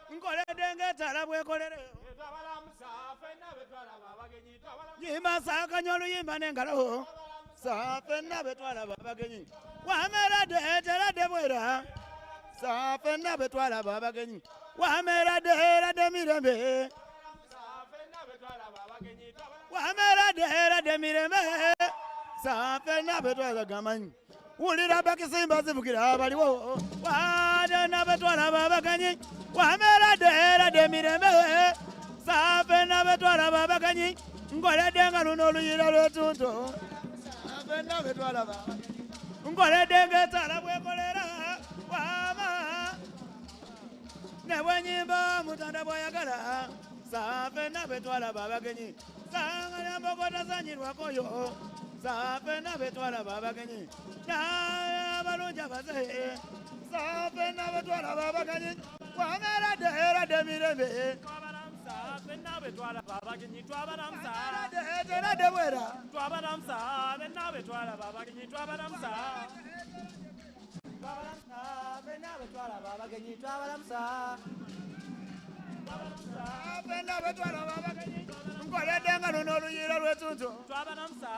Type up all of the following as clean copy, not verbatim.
Nkole denge tala bwekolere yimba sakanyolu yimba nengalo safe nabe twalaba abagenyi wamera de tera de bwera safe nabe twalaba abagenyi wamera de era de mirembe wamera de era de mirembe safe nabe twalaba gamanyi ulira bakisimba zivukira baliwo wade nabe twalaba abagenyi wamera de era de mirembe safe nabe twalaba abagenyi ngole denga luno luyira lwetunto safe nabe twalaba ngole denga tala bwekolera wama ne bwenyimba mutanda bwayagala safe nabe twalaba abagenyi sanganya mbogota zanyirwakoyo safe nabe twalaba abagenyi naye abalungi abazehe safe nabe twalaba abagenyi wamera de era de mirembe safe nabe twalaba abagenyi twabalamusa era de bwera twabalamusa nabe twalaba abagenyi twabalamusa nabe twalaba abagenyi twabalamusa nabe twalaba abagenyi nkole denga luno luyira lwetuntu twabalamusa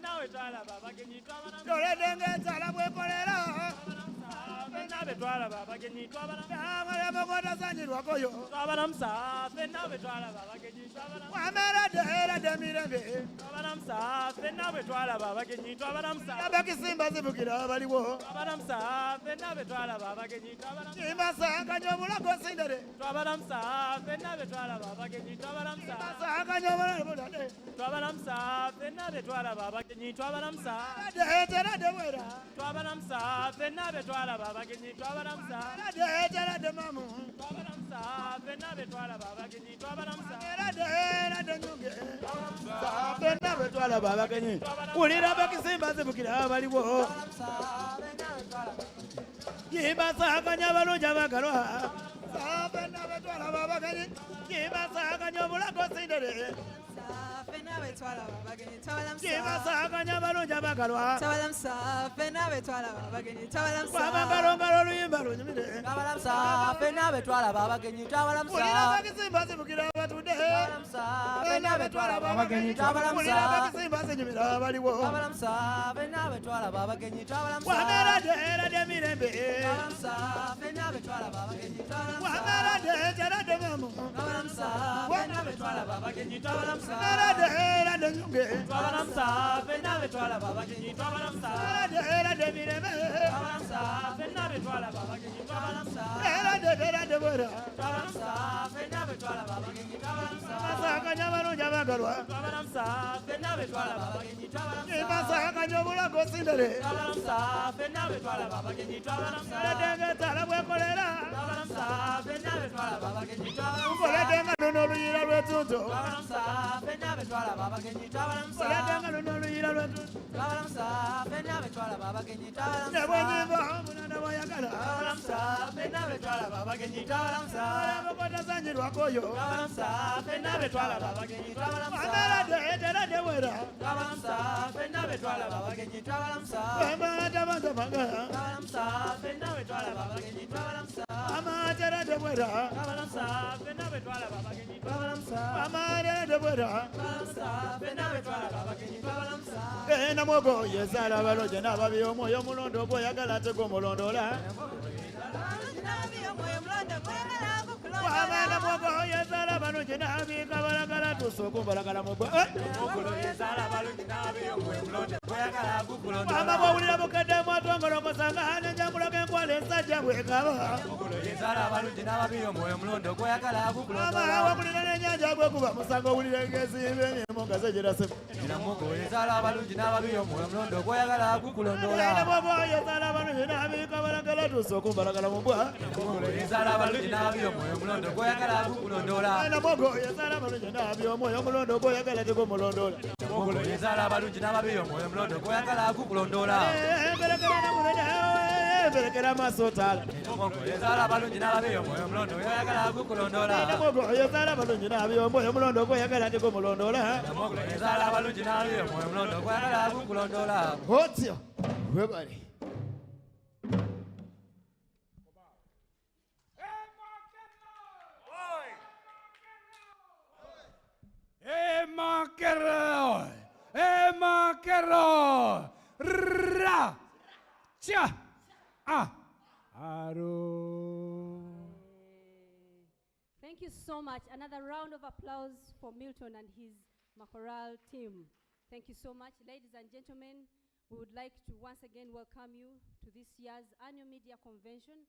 nawe twalaba abagenyi twabalamusa nkole denga tala bwekolera nabe twalaba abagenyi twabalamusa ngale mbogota zanyirwakoyo twabalamusa nabe twalaba abagenyi twabalamusa wamera de era de mirembe twabalamusa nabe twalaba abagenyi twabalamusa abakisimba zivukira baliwo twabalamusa nabe twalaba abagenyi twabalamusa imasanganya obulago sindere twabalamusa nabe twalaba abagenyi twabalamusa imasanganya obulago twabalamusa nabe twalaba abagenyi twabalamusa tera de bwera twabalamusa nabe twalaba abagenyi twabalamusa tera de mamu twabalamusa nabe twalaba abagenyi twabalamusa era de nyunge nabe twalaba abagenyi ulira bakisimba zivukira baliwo yimba sakanya balungi abagalwa safe nabe twalaba abagenyi yimba sakanya obulago sindere nabe twalaba abagenyi twabalamusa yimba sakanya balungi abagalwa twabalamusa nabe twalaba abagenyi twabalamusa wabangalongalo oluyimba lunyumire twabalamusa nabe twalaba abagenyi twabalamusa ulira bakisimba zivukira abatudde twabalamusa nabe twalaba abagenyi twabalamusa ulira bakisimba zinyumira baliwo twabalamusa nabe twalaba abagenyi twabalamusa wamera de era de mirembe twabalamusa nabe twalaba abagenyi twabalamusa wamera de tera de mamu twabalamusa nabe twalaba abagenyi twabalamusa era de nyunge twabalamusa nabe twalaba abagenyi twabalamusa era de mirembe twabalamusa nabe twalaba abagenyi twabalamusa era de bwera twabalamusa nabe twalaba abagenyi twabalamusa masakanya balungi abagalwa twabalamusa nabe twalaba abagenyi twabalamusa masakanya obulago sindere twabalamusa nabe twalaba abagenyi twabalamusa denga tala bwekolera twabalamusa nabe twalaba abagenyi twabalamusa denga luno luyira lwetunto twabalamusa nabe twalaba abagenyi twabalamusa denga luno luyira lwetunto twabalamusa nabe twalaba abagenyi twabalamusa ne bwenyimba munanda bwayagala twabalamusa nabe twalaba abagenyi twabalamusa mbogota zanyirwakoyo twabalamusa nabe twalaba abagenyi twabalamusa wamera de tera de bwera twabalamusa nabe twalaba abagenyi twabalamusa wamata banza banga twabalamusa nabe twalaba abagenyi twabalamusa amatera de bwera twabalamusa nabe twalaba abagenyi twabalamusa amatera de bwera twabalamusa nabe twalaba abagenyi twabalamusa namwogo yezala balonje n'ababi omwoyo mulondo gw'oyagala tegomulondola wamana mwogo yezala balonje n'abi kabalagala tusokumbalagala mugwa wama bwowulira bukadde mwatongolokosanga nenjangulo genkwala ensajja bwekaba wawulira n'enyanja gwekuba musango owulira ngezimba enyembo nga zegirasemu namwogo yezala balungi n'abi kabalagala tusokumbalagala mugwa namwogo yezala balungi n'abi omwoyo mulondo gw'oyagala tegomulondola emberekera maaso tala yezala balungi n'abi omwoyo mulondo gw'oyagala gukulondola namwogo yezala balungi n'abi omwoyo mulondo gw'oyagala tegomulondola otyo Everybody. Makero, makero, ra, cha, aro. Thank you so much. Another round of applause for Milton and his Makoral team. Thank you so much. Ladies and gentlemen, we would like to once again welcome you to this year's annual media convention,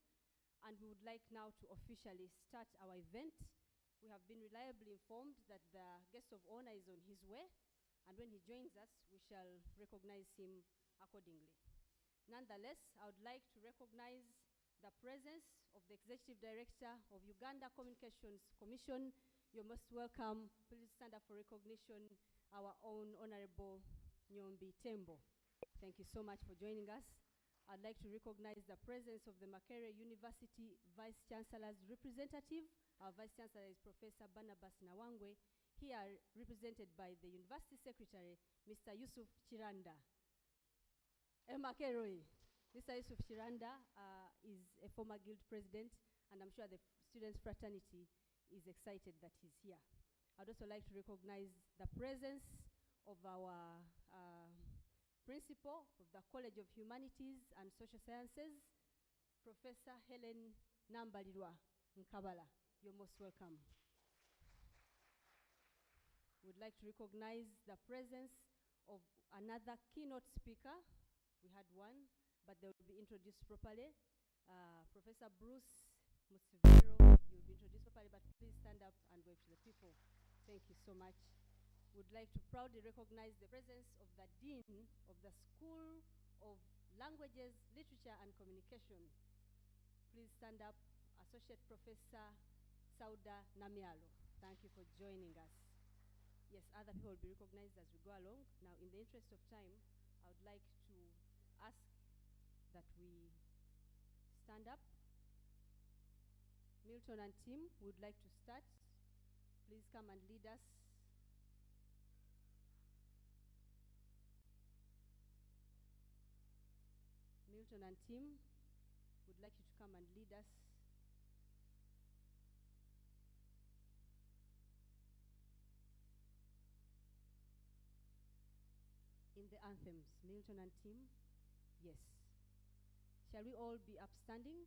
and we would like now to officially start our event. We have been reliably informed that the guest of honor is on his way, and when he joins us, we shall recognize him accordingly. Nonetheless, I would like to recognize the presence of the Executive Director of Uganda Communications Commission. You're most welcome. Please stand up for recognition, our own Honorable Nyombi Tembo. Thank you so much for joining us. I'd like to recognize the presence of the Makerere University Vice Chancellor's representative. Our Vice Chancellor is Professor Barnabas Nawangwe, here represented by the University Secretary, Mr. Yusuf Chiranda. Makerere, Mr. Yusuf Chiranda is a former guild president, and I'm sure the students' fraternity is excited that he's here. I'd also like to recognize the presence of our principal of the College of Humanities and Social Sciences, Professor Helen Nambalirwa Nkabala. You're most welcome. We'd like to recognize the presence of another keynote speaker. We had one, but they will be introduced properly. Professor Bruce Musivero, you'll be introduced properly, but please stand up and wave to the people. Thank you so much. We'd like to proudly recognize the presence of the Dean of the School of Languages, Literature and Communication. Please stand up, Associate Professor Sauda Namialo. Thank you for joining us. Yes, other people will be recognized as we go along. Now, in the interest of time, I would like to ask that we stand up. Milton and team would like to start. Please come and lead us. Milton and team would like you to come and lead us. In the anthems, Milton and team, yes. Shall we all be upstanding?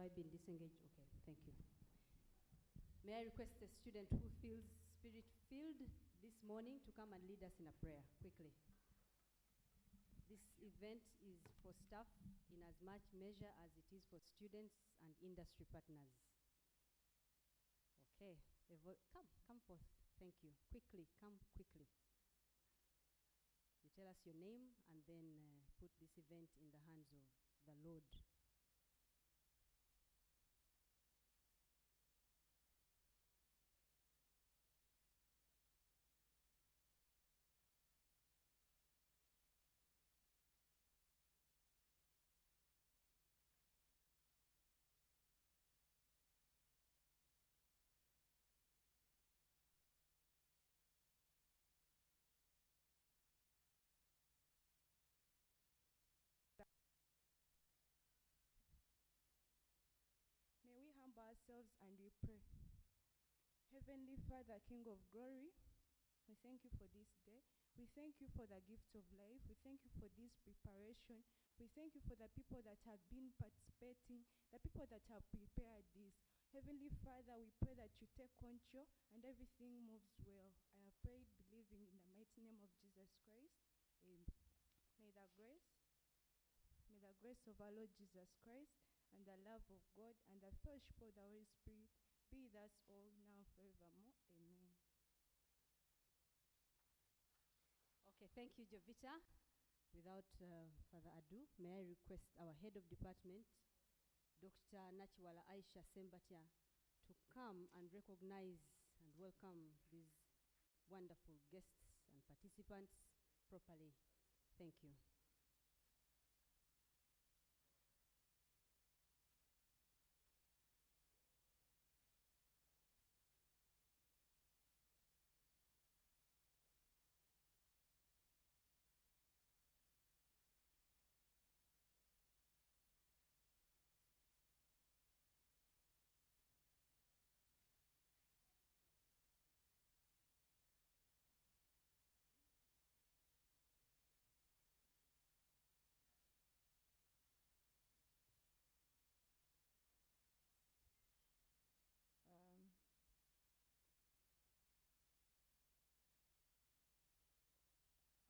I been disengaged? Okay, thank you. May I request a student who feels spirit-filled this morning to come and lead us in a prayer, quickly. This event is for staff in as much measure as it is for students and industry partners. Okay, come forth. Thank you. Quickly, come quickly. You tell us your name and then put this event in the hands of the Lord. May we humble ourselves and we pray. Heavenly Father, King of glory, we thank you for this day. We thank you for the gift of life. We thank you for this preparation. We thank you for the people that have been participating, the people that have prepared this. Heavenly Father, we pray that you take control and everything moves well. I have prayed believing in the mighty name of Jesus Christ. Amen. May the grace of our Lord Jesus Christ and the love of God and the fellowship of the Holy Spirit be with us all now and forevermore. Amen. Okay, thank you, Jovita. Without further ado, may I request our head of department, Dr. Nachiwala Aisha Sembatia, to come and recognize and welcome these wonderful guests and participants properly. Thank you.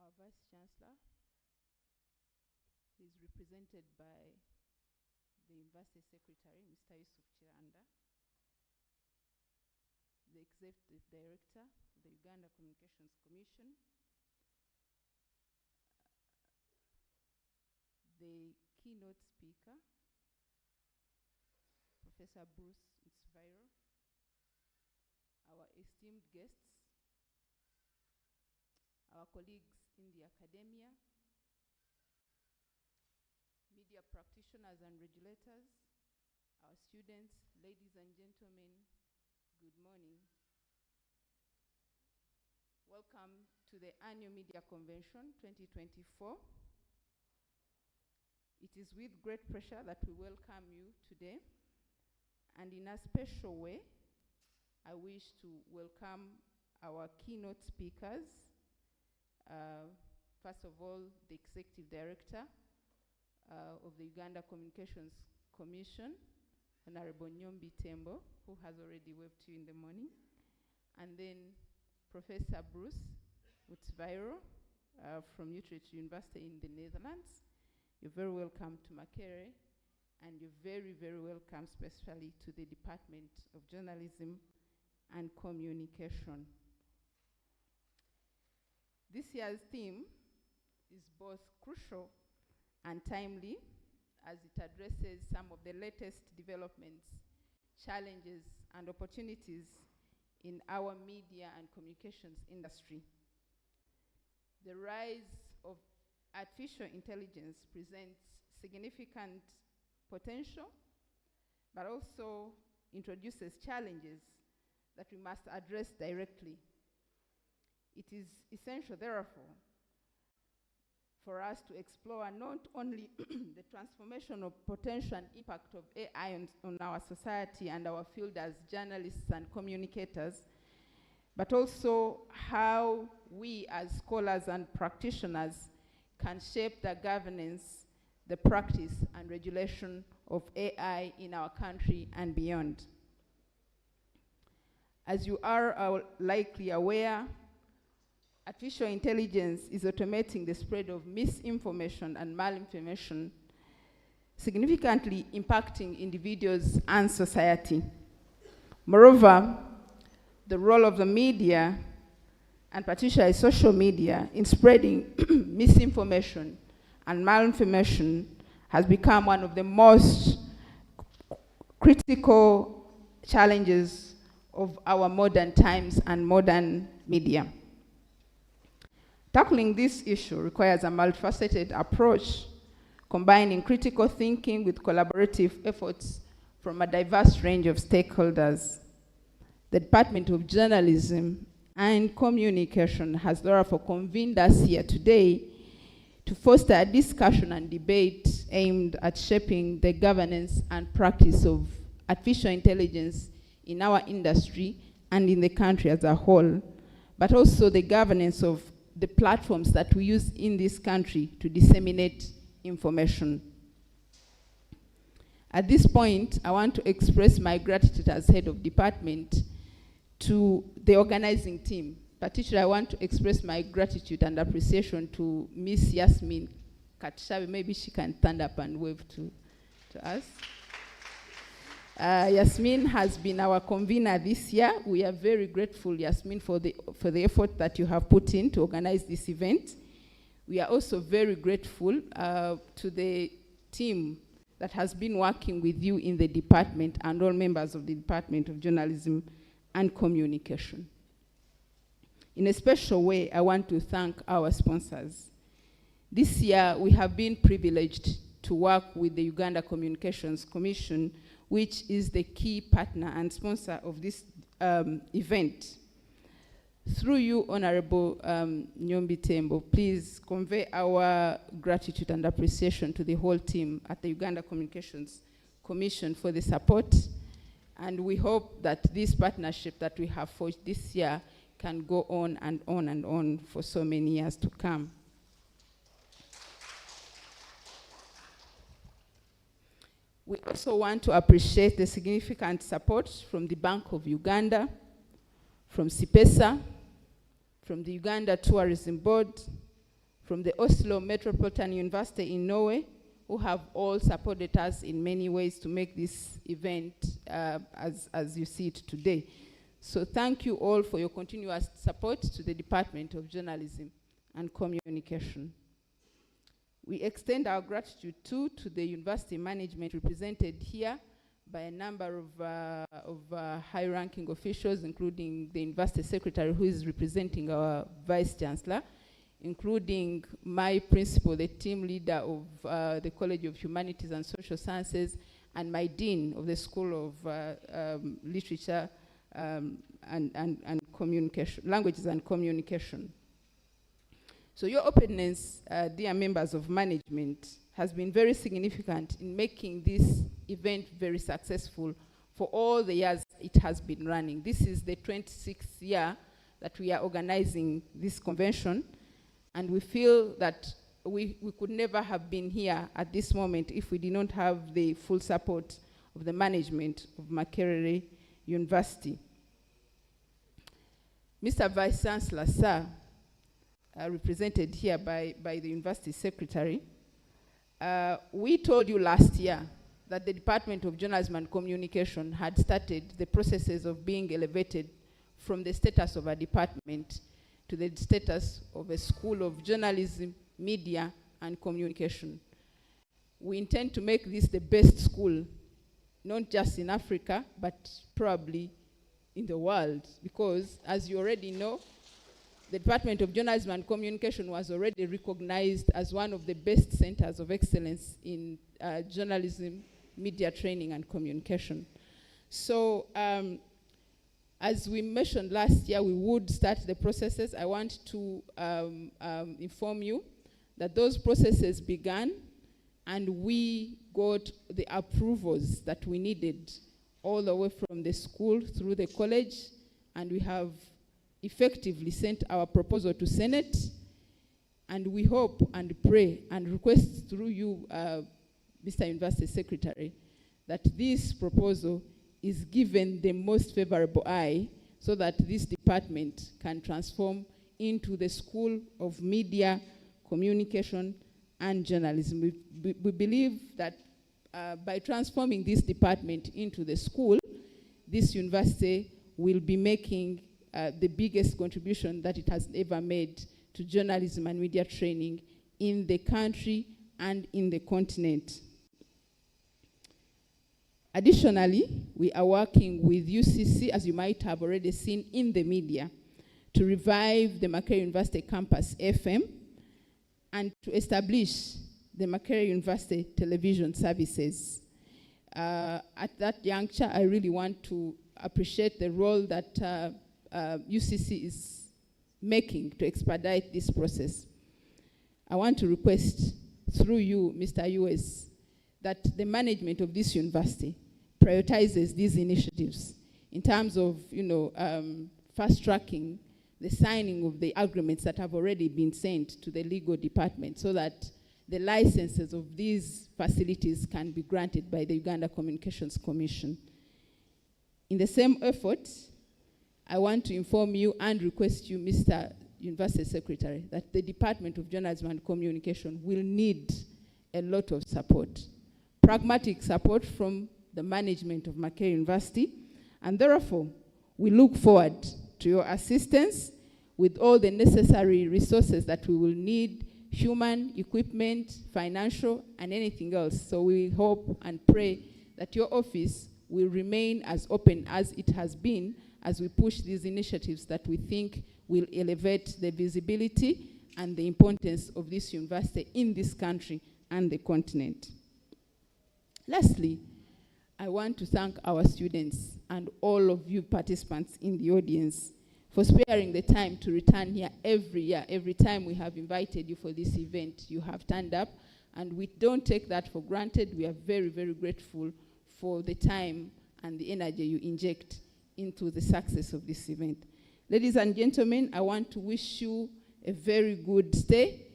Our Vice Chancellor, who is represented by the University Secretary, Mr. Yusuf Chiranda, the Executive Director of the Uganda Communications Commission, the keynote speaker, Professor Bruce Mtsvairo, our esteemed guests, our colleagues in the academia, media practitioners and regulators, our students, ladies and gentlemen, good morning. Welcome to the Annual Media Convention 2024. It is with great pleasure that we welcome you today. And in a special way, I wish to welcome our keynote speakers. First of all, the Executive Director of the Uganda Communications Commission, Honorable Nyombi Tembo, who has already waved to you in the morning. And then Professor Bruce Mtsvairo from Utrecht University in the Netherlands. You're very welcome to Makerere, and you're very, very welcome especially to the Department of Journalism and Communication. This year's theme is both crucial and timely as it addresses some of the latest developments, challenges, and opportunities in our media and communications industry. The rise of artificial intelligence presents significant potential, but also introduces challenges that we must address directly. It is essential, therefore, for us to explore not only the transformational potential and impact of AI on our society and our field as journalists and communicators, but also how we as scholars and practitioners can shape the governance, the practice and regulation of AI in our country and beyond. As you are likely aware, artificial intelligence is automating the spread of misinformation and malinformation, significantly impacting individuals and society. Moreover, the role of the media, and particularly social media, in spreading misinformation and malinformation has become one of the most critical challenges of our modern times and modern media. Tackling this issue requires a multifaceted approach, combining critical thinking with collaborative efforts from a diverse range of stakeholders. The Department of Journalism and Communication has therefore convened us here today to foster a discussion and debate aimed at shaping the governance and practice of artificial intelligence in our industry and in the country as a whole, but also the governance of the platforms that we use in this country to disseminate information. At this point, I want to express my gratitude as head of department to the organizing team. Particularly, I want to express my gratitude and appreciation to Miss Yasmin Katshabe. Maybe she can stand up and wave to us. Yasmin has been our convener this year. We are very grateful, Yasmin, for the effort that you have put in to organize this event. We are also very grateful to the team that has been working with you in the department and all members of the Department of Journalism and Communication. In a special way, I want to thank our sponsors. This year, we have been privileged to work with the Uganda Communications Commission, which is the key partner and sponsor of this event. Through you, Honorable Nyombi Tembo, please convey our gratitude and appreciation to the whole team at the Uganda Communications Commission for the support. And we hope that this partnership that we have forged this year can go on and on and on for so many years to come. We also want to appreciate the significant support from the Bank of Uganda, from CIPESA, from the Uganda Tourism Board, from the Oslo Metropolitan University in Norway, who have all supported us in many ways to make this event as you see it today. So thank you all for your continuous support to the Department of Journalism and Communication. We extend our gratitude too to the university management represented here by a number of high-ranking officials, including the university secretary who is representing our vice-chancellor, including my principal, the team leader of the College of Humanities and Social Sciences, and my dean of the School of Literature and Communication, Languages and Communication. So your openness, dear members of management, has been very significant in making this event very successful for all the years it has been running. This is the 26th year that we are organizing this convention, and we feel that we could never have been here at this moment if we did not have the full support of the management of Makerere University. Mr. Vice Chancellor, sir, represented here by the University Secretary, we told you last year that the Department of Journalism and Communication had started the processes of being elevated from the status of a department to the status of a School of Journalism, Media, and Communication. We intend to make this the best school, not just in Africa, but probably in the world, because as you already know, the Department of Journalism and Communication was already recognized as one of the best centers of excellence in journalism, media training, and communication. So as we mentioned last year, we would start the processes. I want to inform you that those processes began, and we got the approvals that we needed all the way from the school through the college, and we have effectively sent our proposal to Senate, And we hope and pray and request through you, Mr. University Secretary, that this proposal is given the most favorable eye so that this department can transform into the School of Media, Communication, and Journalism. We believe that by transforming this department into the school, this university will be making the biggest contribution that it has ever made to journalism and media training in the country and in the continent. Additionally, we are working with UCC, as you might have already seen in the media, to revive the Makerere University Campus FM and to establish the Makerere University television services. At that juncture, I really want to appreciate the role that UCC is making to expedite this process. I want to request through you, Mr. US, that the management of this university prioritizes these initiatives in terms of, fast-tracking the signing of the agreements that have already been sent to the legal department so that the licenses of these facilities can be granted by the Uganda Communications Commission. In the same effort, I want to inform you and request you, Mr. University Secretary, that the Department of Journalism and Communication will need a lot of support, pragmatic support from the management of Makerere University, and therefore, we look forward to your assistance with all the necessary resources that we will need, human, equipment, financial, and anything else. So we hope and pray that your office will remain as open as it has been as we push these initiatives that we think will elevate the visibility and the importance of this university in this country and the continent. Lastly, I want to thank our students and all of you participants in the audience for sparing the time to return here every year. Every time we have invited you for this event, you have turned up, and we don't take that for granted. We are very, very grateful for the time and the energy you inject into the success of this event. Ladies and gentlemen, I want to wish you a very good stay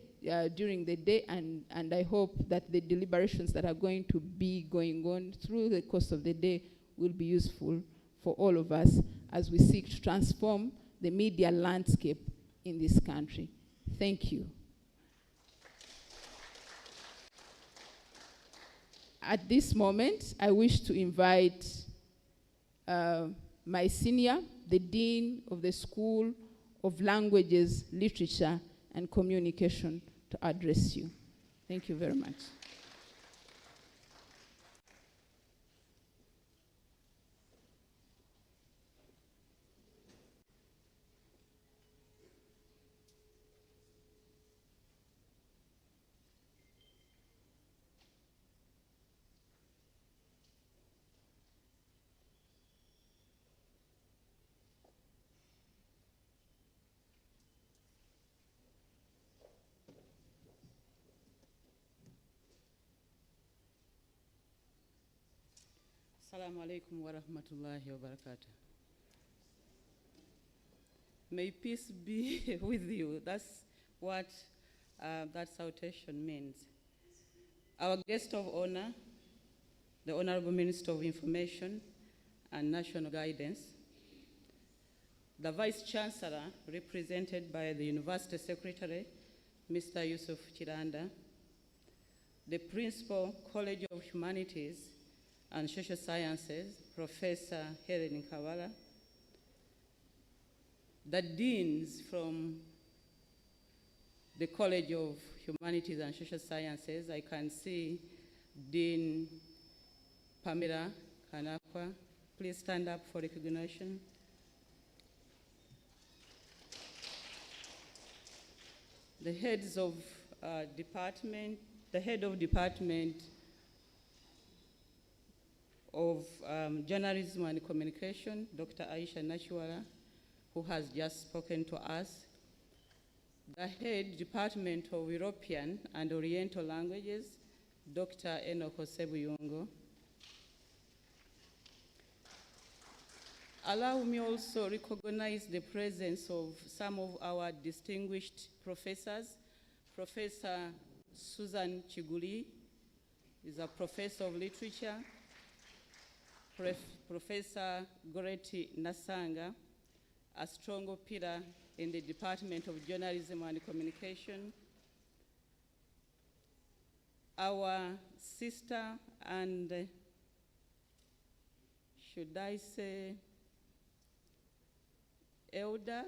during the day, and I hope that the deliberations that are going to be going on through the course of the day will be useful for all of us as we seek to transform the media landscape in this country. Thank you. At this moment, I wish to invite my senior, the Dean of the School of Languages, Literature, and Communication, to address you. Thank you very much. Assalamu alaikum wa rahmatullahi wa barakatuh. May peace be with you. That's what that salutation means. Our guest of honor, the Honorable Minister of Information and National Guidance, the Vice Chancellor, represented by the University Secretary, Mr. Yusuf Chiranda, the Principal, College of Humanities and Social Sciences, Professor Helen Kavala, the deans from the College of Humanities and Social Sciences. I can see Dean Pamela Kanakwa. Please stand up for recognition. The heads of department, the head of department of Journalism and Communication, Dr. Aisha Nachuala, who has just spoken to us. The head department of European and Oriental Languages, Dr. Enoch Osebuyungo. Allow me also recognize the presence of some of our distinguished professors Professor Susan Chiguli is a professor of literature. Professor Goreti Nasanga, a strong pillar in the Department of Journalism and Communication. Our sister and, should I say, elder,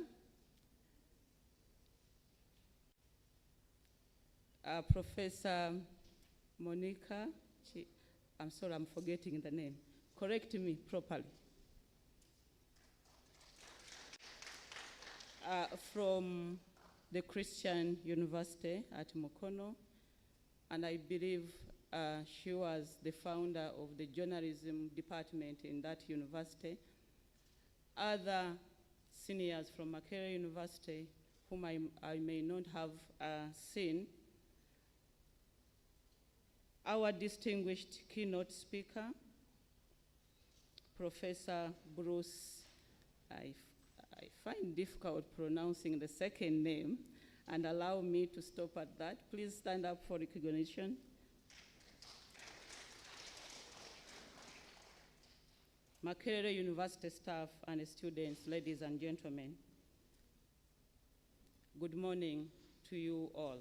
Professor Monica, I'm sorry, I'm forgetting the name. Correct me properly. From the Christian University at Mukono, and I believe she was the founder of the journalism department in that university. Other seniors from Makerere University, whom I may not have seen. Our distinguished keynote speaker, Professor Bruce, I find difficult pronouncing the second name, and allow me to stop at that. Please stand up for recognition. Makerere University staff and students, ladies and gentlemen, good morning to you all.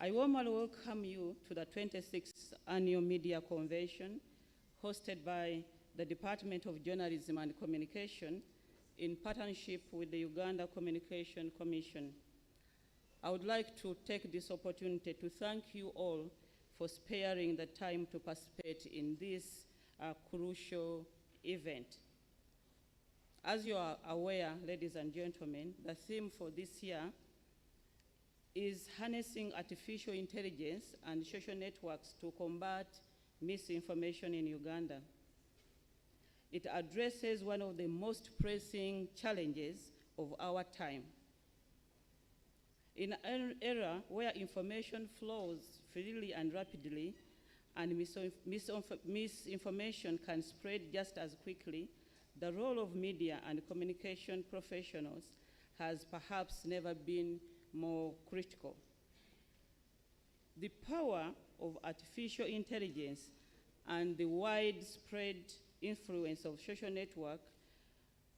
I warmly welcome you to the 26th Annual Media Convention hosted by the Department of Journalism and Communication in partnership with the Uganda Communication Commission. I would like to take this opportunity to thank you all for sparing the time to participate in this crucial event. As you are aware, ladies and gentlemen, the theme for this year is harnessing artificial intelligence and social networks to combat misinformation in Uganda. It addresses one of the most pressing challenges of our time. In an era where information flows freely and rapidly, and misinformation can spread just as quickly, the role of media and communication professionals has perhaps never been more critical. The power of artificial intelligence and the widespread influence of social networks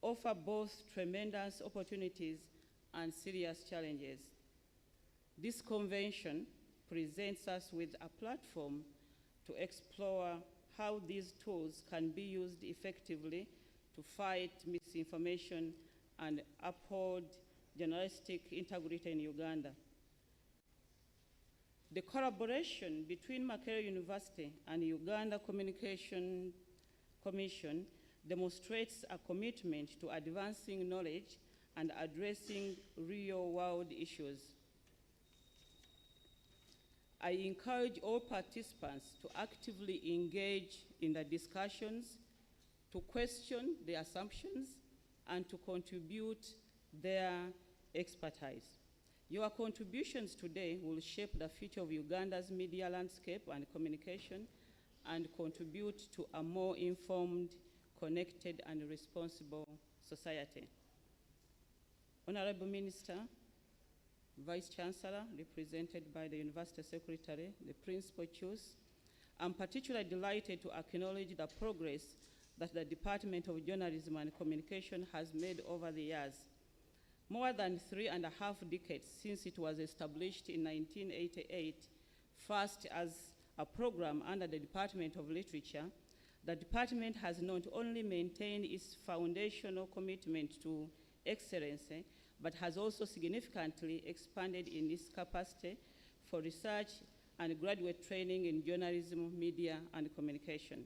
offer both tremendous opportunities and serious challenges. This convention presents us with a platform to explore how these tools can be used effectively to fight misinformation and uphold journalistic integrity in Uganda. The collaboration between Makerere University and Uganda Communication Commission demonstrates a commitment to advancing knowledge and addressing real-world issues. I encourage all participants to actively engage in the discussions, to question the assumptions, and to contribute their expertise. Your contributions today will shape the future of Uganda's media landscape and communication and contribute to a more informed, connected, and responsible society. Honorable Minister, Vice Chancellor, represented by the University Secretary, the Principal Chiefs, I'm particularly delighted to acknowledge the progress that the Department of Journalism and Communication has made over the years. More than 3.5 decades since it was established in 1988, first as a program under the Department of Literature, the department has not only maintained its foundational commitment to excellence, but has also significantly expanded in its capacity for research and graduate training in journalism, media, and communication.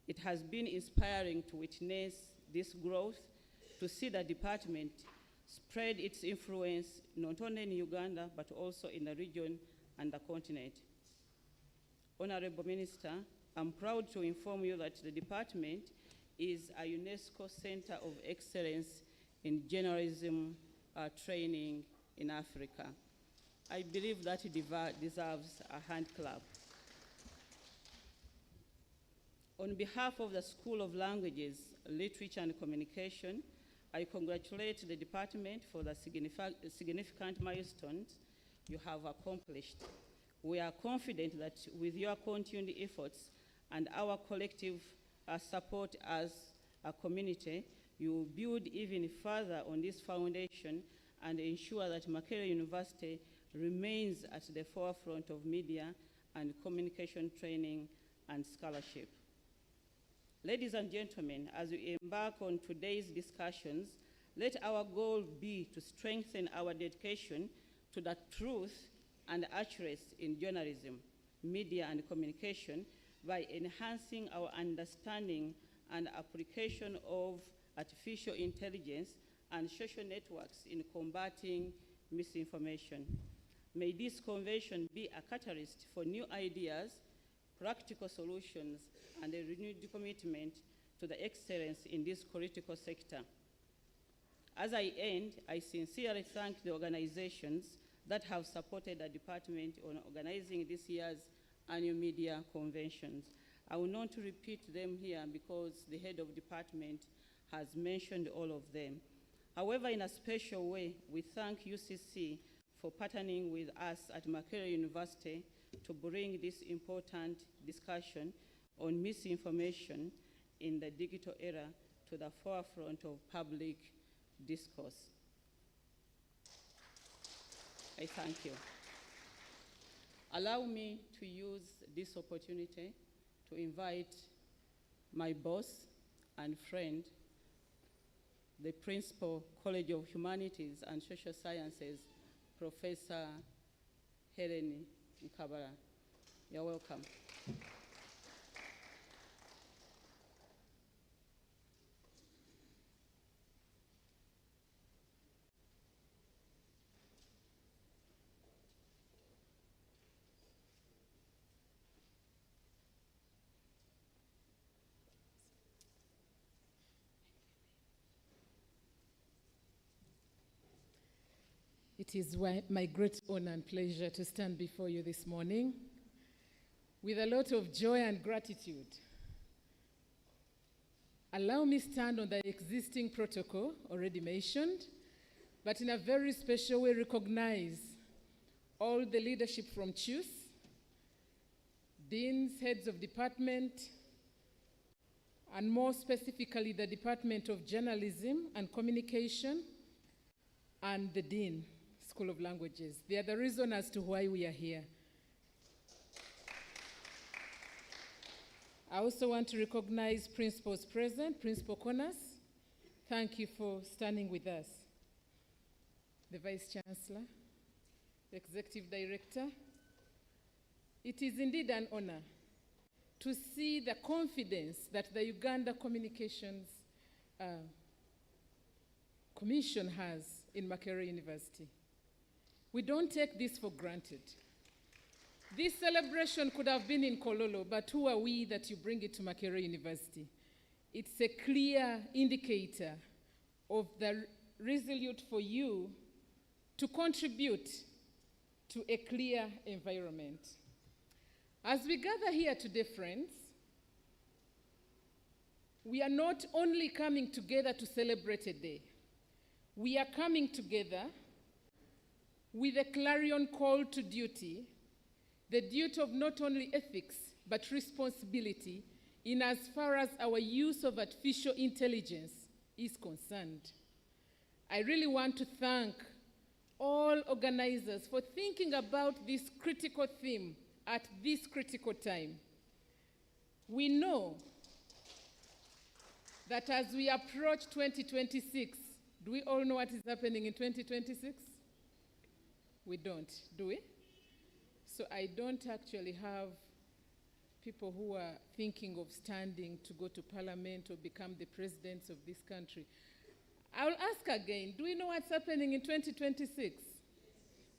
It has been inspiring to witness this growth, to see the department spread its influence not only in Uganda, but also in the region and the continent. Honorable Minister, I'm proud to inform you that the department is a UNESCO Center of Excellence in Journalism training in Africa. I believe that it deserves a hand clap. On behalf of the School of Languages, Literature and Communication, I congratulate the department for the significant milestones you have accomplished. We are confident that with your continued efforts and our collective support as a community, you will build even further on this foundation and ensure that Makerere University remains at the forefront of media and communication training and scholarship. Ladies and gentlemen, as we embark on today's discussions, let our goal be to strengthen our dedication to the truth and accuracy in journalism, media, and communication by enhancing our understanding and application of artificial intelligence and social networks in combating misinformation. May this convention be a catalyst for new ideas, practical solutions, and a renewed commitment to the excellence in this critical sector. As I end, I sincerely thank the organizations that have supported the department on organizing this year's annual media conventions. I will not repeat them here because the head of department has mentioned all of them. However, in a special way, we thank UCC for partnering with us at Makerere University to bring this important discussion on misinformation in the digital era to the forefront of public discourse. I thank you. Allow me to use this opportunity to invite my boss and friend, the Principal, College of Humanities and Social Sciences, Professor Helen Nkabala. You're welcome. It is my great honor and pleasure to stand before you this morning with a lot of joy and gratitude. Allow me to stand on the existing protocol already mentioned, but in a very special way recognize all the leadership from CHUS, deans, heads of department, and more specifically the Department of Journalism and Communication, and the Dean, School of Languages. They are the reason as to why we are here. I also want to recognize principals present, Principal Connors. Thank you for standing with us. The Vice Chancellor, the Executive Director. It is indeed an honor to see the confidence that the Uganda Communications Commission has in Makerere University. We don't take this for granted. This celebration could have been in Kololo, but who are we that you bring it to Makerere University? It's a clear indicator of the resolute for you to contribute to a clear environment. As we gather here today, friends, we are not only coming together to celebrate a day, we are coming together with a clarion call to duty, the duty of not only ethics, but responsibility in as far as our use of artificial intelligence is concerned. I really want to thank all organizers for thinking about this critical theme at this critical time. We know that as we approach 2026, do we all know what is happening in 2026? We don't, do we? So I don't actually have people who are thinking of standing to go to parliament or become the presidents of this country. I'll ask again, do we know what's happening in 2026?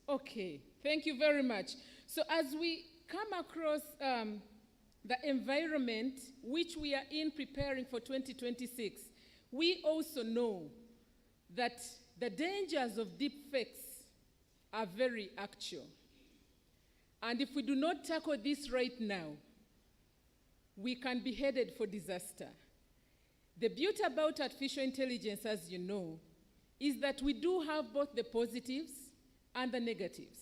Okay, thank you very much. So as we come across the environment which we are in preparing for 2026, we also know that the dangers of deep fakes are very actual. And if we do not tackle this right now, we can be headed for disaster. The beauty about artificial intelligence, as you know, is that we do have both the positives and the negatives.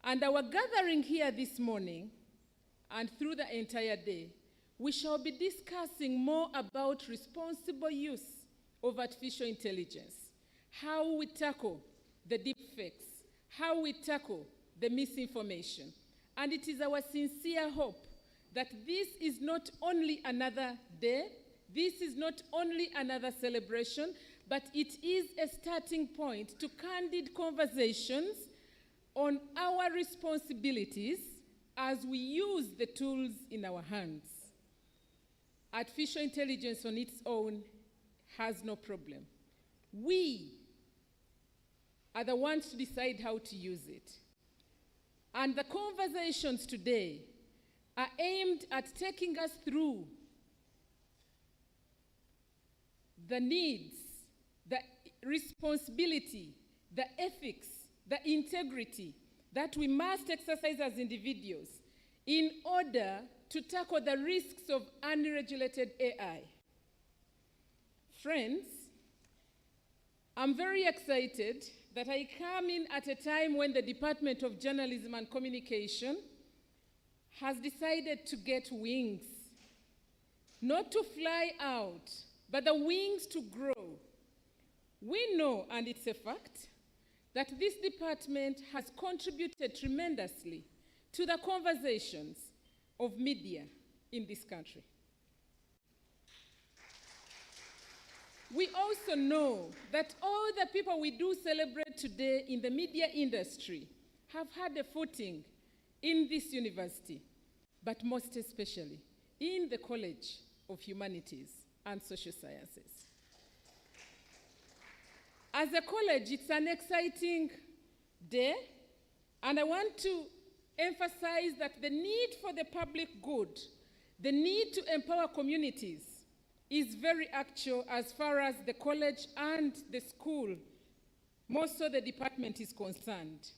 And our gathering here this morning and through the entire day, we shall be discussing more about responsible use of artificial intelligence, how we tackle the deep fakes, how we tackle the misinformation. And it is our sincere hope that this is not only another day, this is not only another celebration, but it is a starting point to candid conversations on our responsibilities as we use the tools in our hands. Artificial intelligence on its own has no problem. We are the ones to decide how to use it. And the conversations today are aimed at taking us through the needs, the responsibility, the ethics, the integrity that we must exercise as individuals in order to tackle the risks of unregulated AI. Friends, I'm very excited that I come in at a time when the Department of Journalism and Communication has decided to get wings, not to fly out, but the wings to grow. We know, and it's a fact, that this department has contributed tremendously to the conversations of media in this country. We also know that all the people we do celebrate today in the media industry have had a footing in this university, but most especially in the College of Humanities and Social Sciences. As a college, it's an exciting day, and I want to emphasize that the need for the public good, the need to empower communities, is very actual as far as the college and the school, more so the department, is concerned.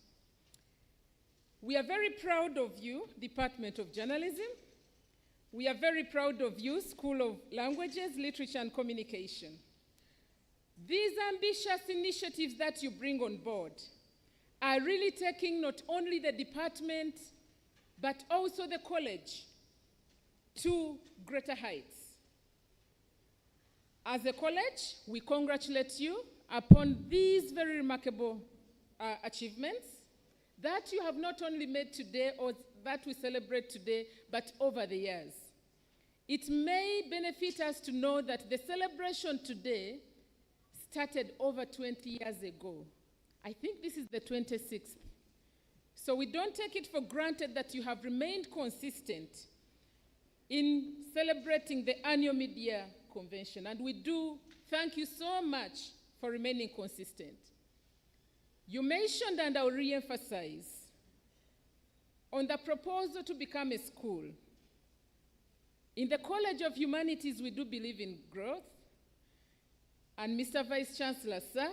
We are very proud of you, Department of Journalism. We are very proud of you, School of Languages, Literature and Communication. These ambitious initiatives that you bring on board are really taking not only the department, but also the college to greater heights. As a college, we congratulate you upon these very remarkable achievements that you have not only made today or that we celebrate today, but over the years. It may benefit us to know that the celebration today started over 20 years ago. I think this is the 26th. So we don't take it for granted that you have remained consistent in celebrating the annual media convention. And we do thank you so much for remaining consistent. You mentioned, and I'll re-emphasize, on the proposal to become a school. In the College of Humanities, we do believe in growth. And Mr. Vice Chancellor, sir,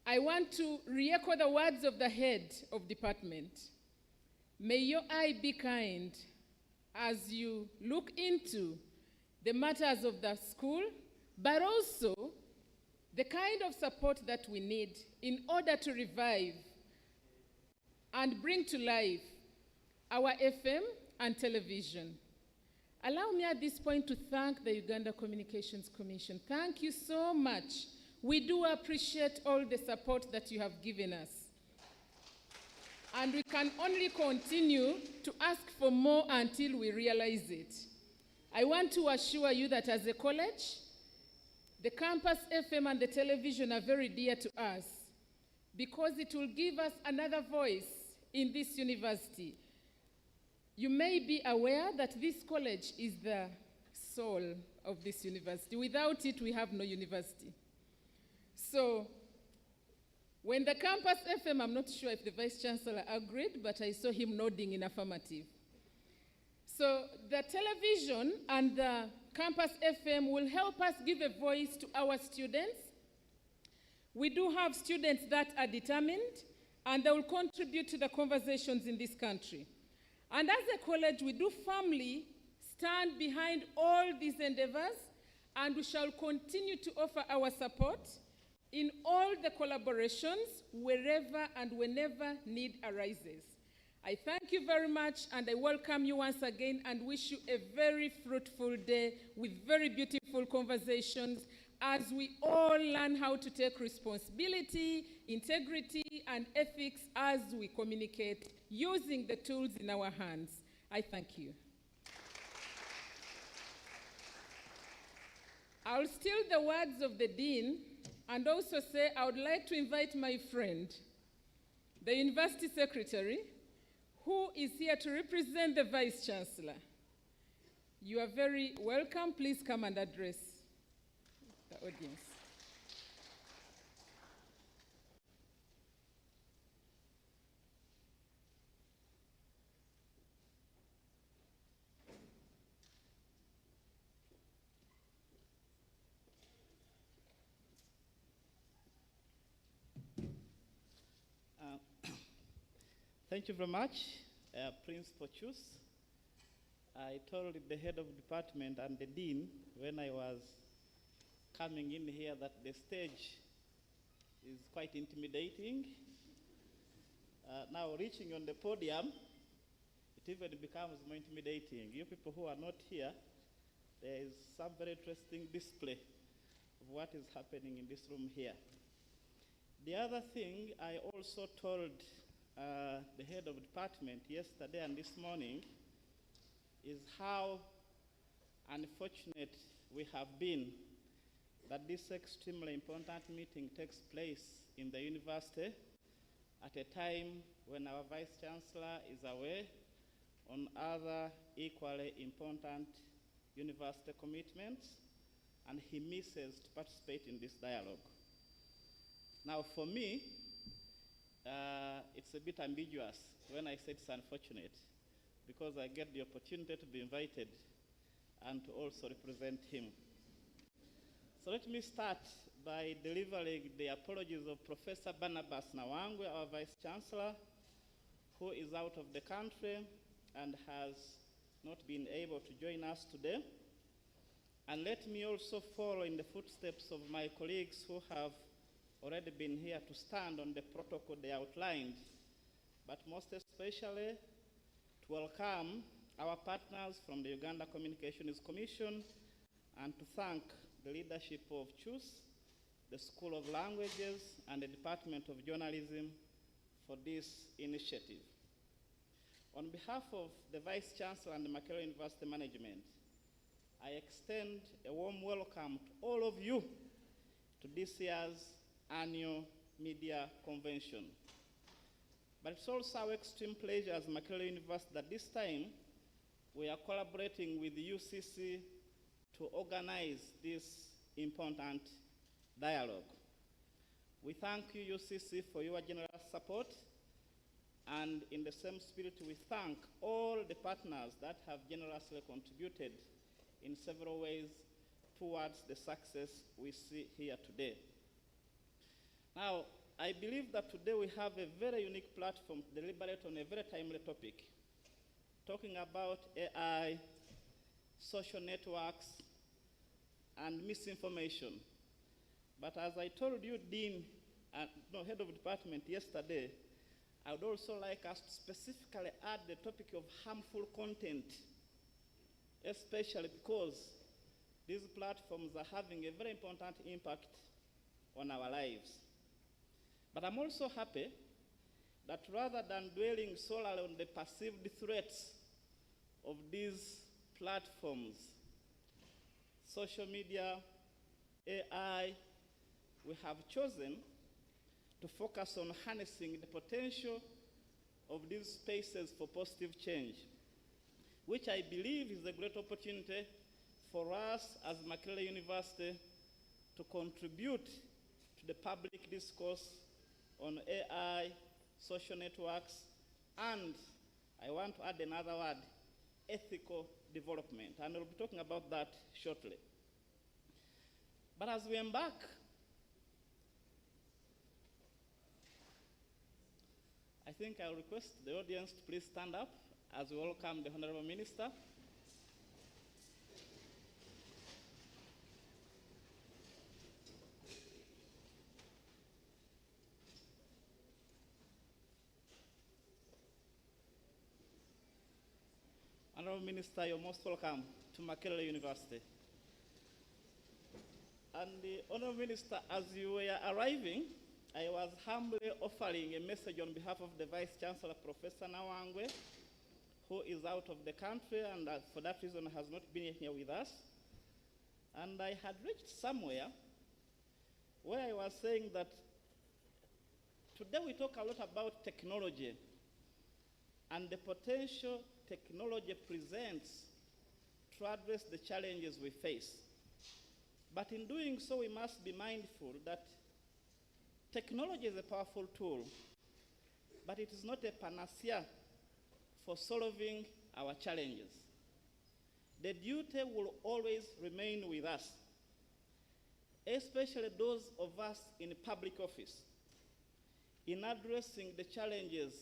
I want to re-echo the words of the head of department. May your eye be kind as you look into the matters of the school, but also the kind of support that we need in order to revive and bring to life our FM and television. Allow me at this point to thank the Uganda Communications Commission. Thank you so much. We do appreciate all the support that you have given us. And we can only continue to ask for more until we realize it. I want to assure you that as a college, the campus FM and the television are very dear to us because it will give us another voice in this university. You may be aware that this college is the soul of this university. Without it, we have no university. So, when the campus FM, I'm not sure if the Vice Chancellor agreed, but I saw him nodding in affirmative. So, the television and the campus FM will help us give a voice to our students. We do have students that are determined, and they will contribute to the conversations in this country. And as a college, we do firmly stand behind all these endeavors, and we shall continue to offer our support in all the collaborations wherever and whenever need arises. I thank you very much, and I welcome you once again and wish you a very fruitful day with very beautiful conversations as we all learn how to take responsibility, integrity, and ethics as we communicate using the tools in our hands. I thank you. I'll steal the words of the Dean and also say I would like to invite my friend, the University Secretary, who is here to represent the Vice Chancellor. You are very welcome. Please come and address the audience. Thank you very much, Principal Chus. I told the head of department and the dean when I was coming in here that the stage is quite intimidating. Now reaching on the podium, it even becomes more intimidating. You people who are not here, there is some very interesting display of what is happening in this room here. The other thing I also told the head of department yesterday and this morning is how unfortunate we have been that this extremely important meeting takes place in the university at a time when our Vice Chancellor is away on other equally important university commitments, and he misses to participate in this dialogue. Now for me, it's a bit ambiguous when I say it's unfortunate, because I get the opportunity to be invited and to also represent him. So let me start by delivering the apologies of Professor Barnabas Nawangwe, our Vice Chancellor, who is out of the country and has not been able to join us today. And let me also follow in the footsteps of my colleagues who have already been here to stand on the protocol they outlined, but most especially to welcome our partners from the Uganda Communications Commission and to thank the leadership of CHUS, the School of Languages, and the Department of Journalism for this initiative. On behalf of the Vice Chancellor and the Makerere University Management, I extend a warm welcome to all of you to this year's annual media convention. But it's also our extreme pleasure as Makerere University that this time we are collaborating with the UCC to organize this important dialogue. We thank you, UCC, for your generous support, and in the same spirit we thank all the partners that have generously contributed in several ways towards the success we see here today. Now, I believe that today we have a very unique platform to deliberate on a very timely topic, talking about AI, social networks, and misinformation. But as I told you, Dean, head of department yesterday, I would also like us to specifically add the topic of harmful content, especially because these platforms are having a very important impact on our lives. But I'm also happy that rather than dwelling solely on the perceived threats of these platforms, social media, AI, we have chosen to focus on harnessing the potential of these spaces for positive change, which I believe is a great opportunity for us as Makerere University to contribute to the public discourse on AI, social networks, and I want to add another word, ethical development, and we'll be talking about that shortly. But as we embark, I think I'll request the audience to please stand up as we welcome the Honorable Minister. Honorable Minister, you're most welcome to Makerere University. And the Honorable Minister, as you were arriving, I was humbly offering a message on behalf of the Vice Chancellor, Professor Nawangwe, who is out of the country and for that reason has not been here with us. And I had reached somewhere where I was saying that today we talk a lot about technology and the potential technology presents to address the challenges we face. But in doing so, we must be mindful that technology is a powerful tool, but it is not a panacea for solving our challenges. The duty will always remain with us, especially those of us in public office, in addressing the challenges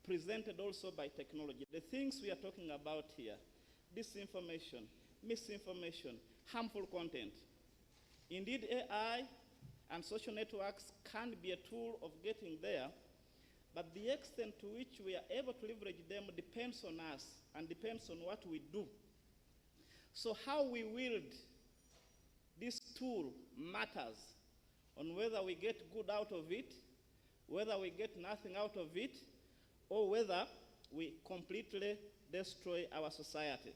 presented also by technology. The things we are talking about here, disinformation, misinformation, harmful content. Indeed, AI and social networks can be a tool of getting there, but the extent to which we are able to leverage them depends on us and depends on what we do. So how we wield this tool matters on whether we get good out of it, whether we get nothing out of it, or whether we completely destroy our society.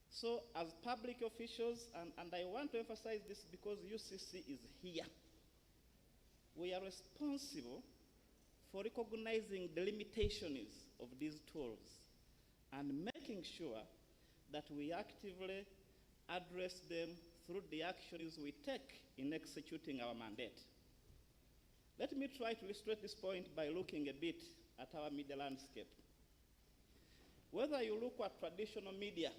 So as public officials, and I want to emphasize this because UCC is here, we are responsible for recognizing the limitations of these tools and making sure that we actively address them through the actions we take in executing our mandate. Let me try to illustrate this point by looking a bit at our media landscape. Whether you look at traditional media,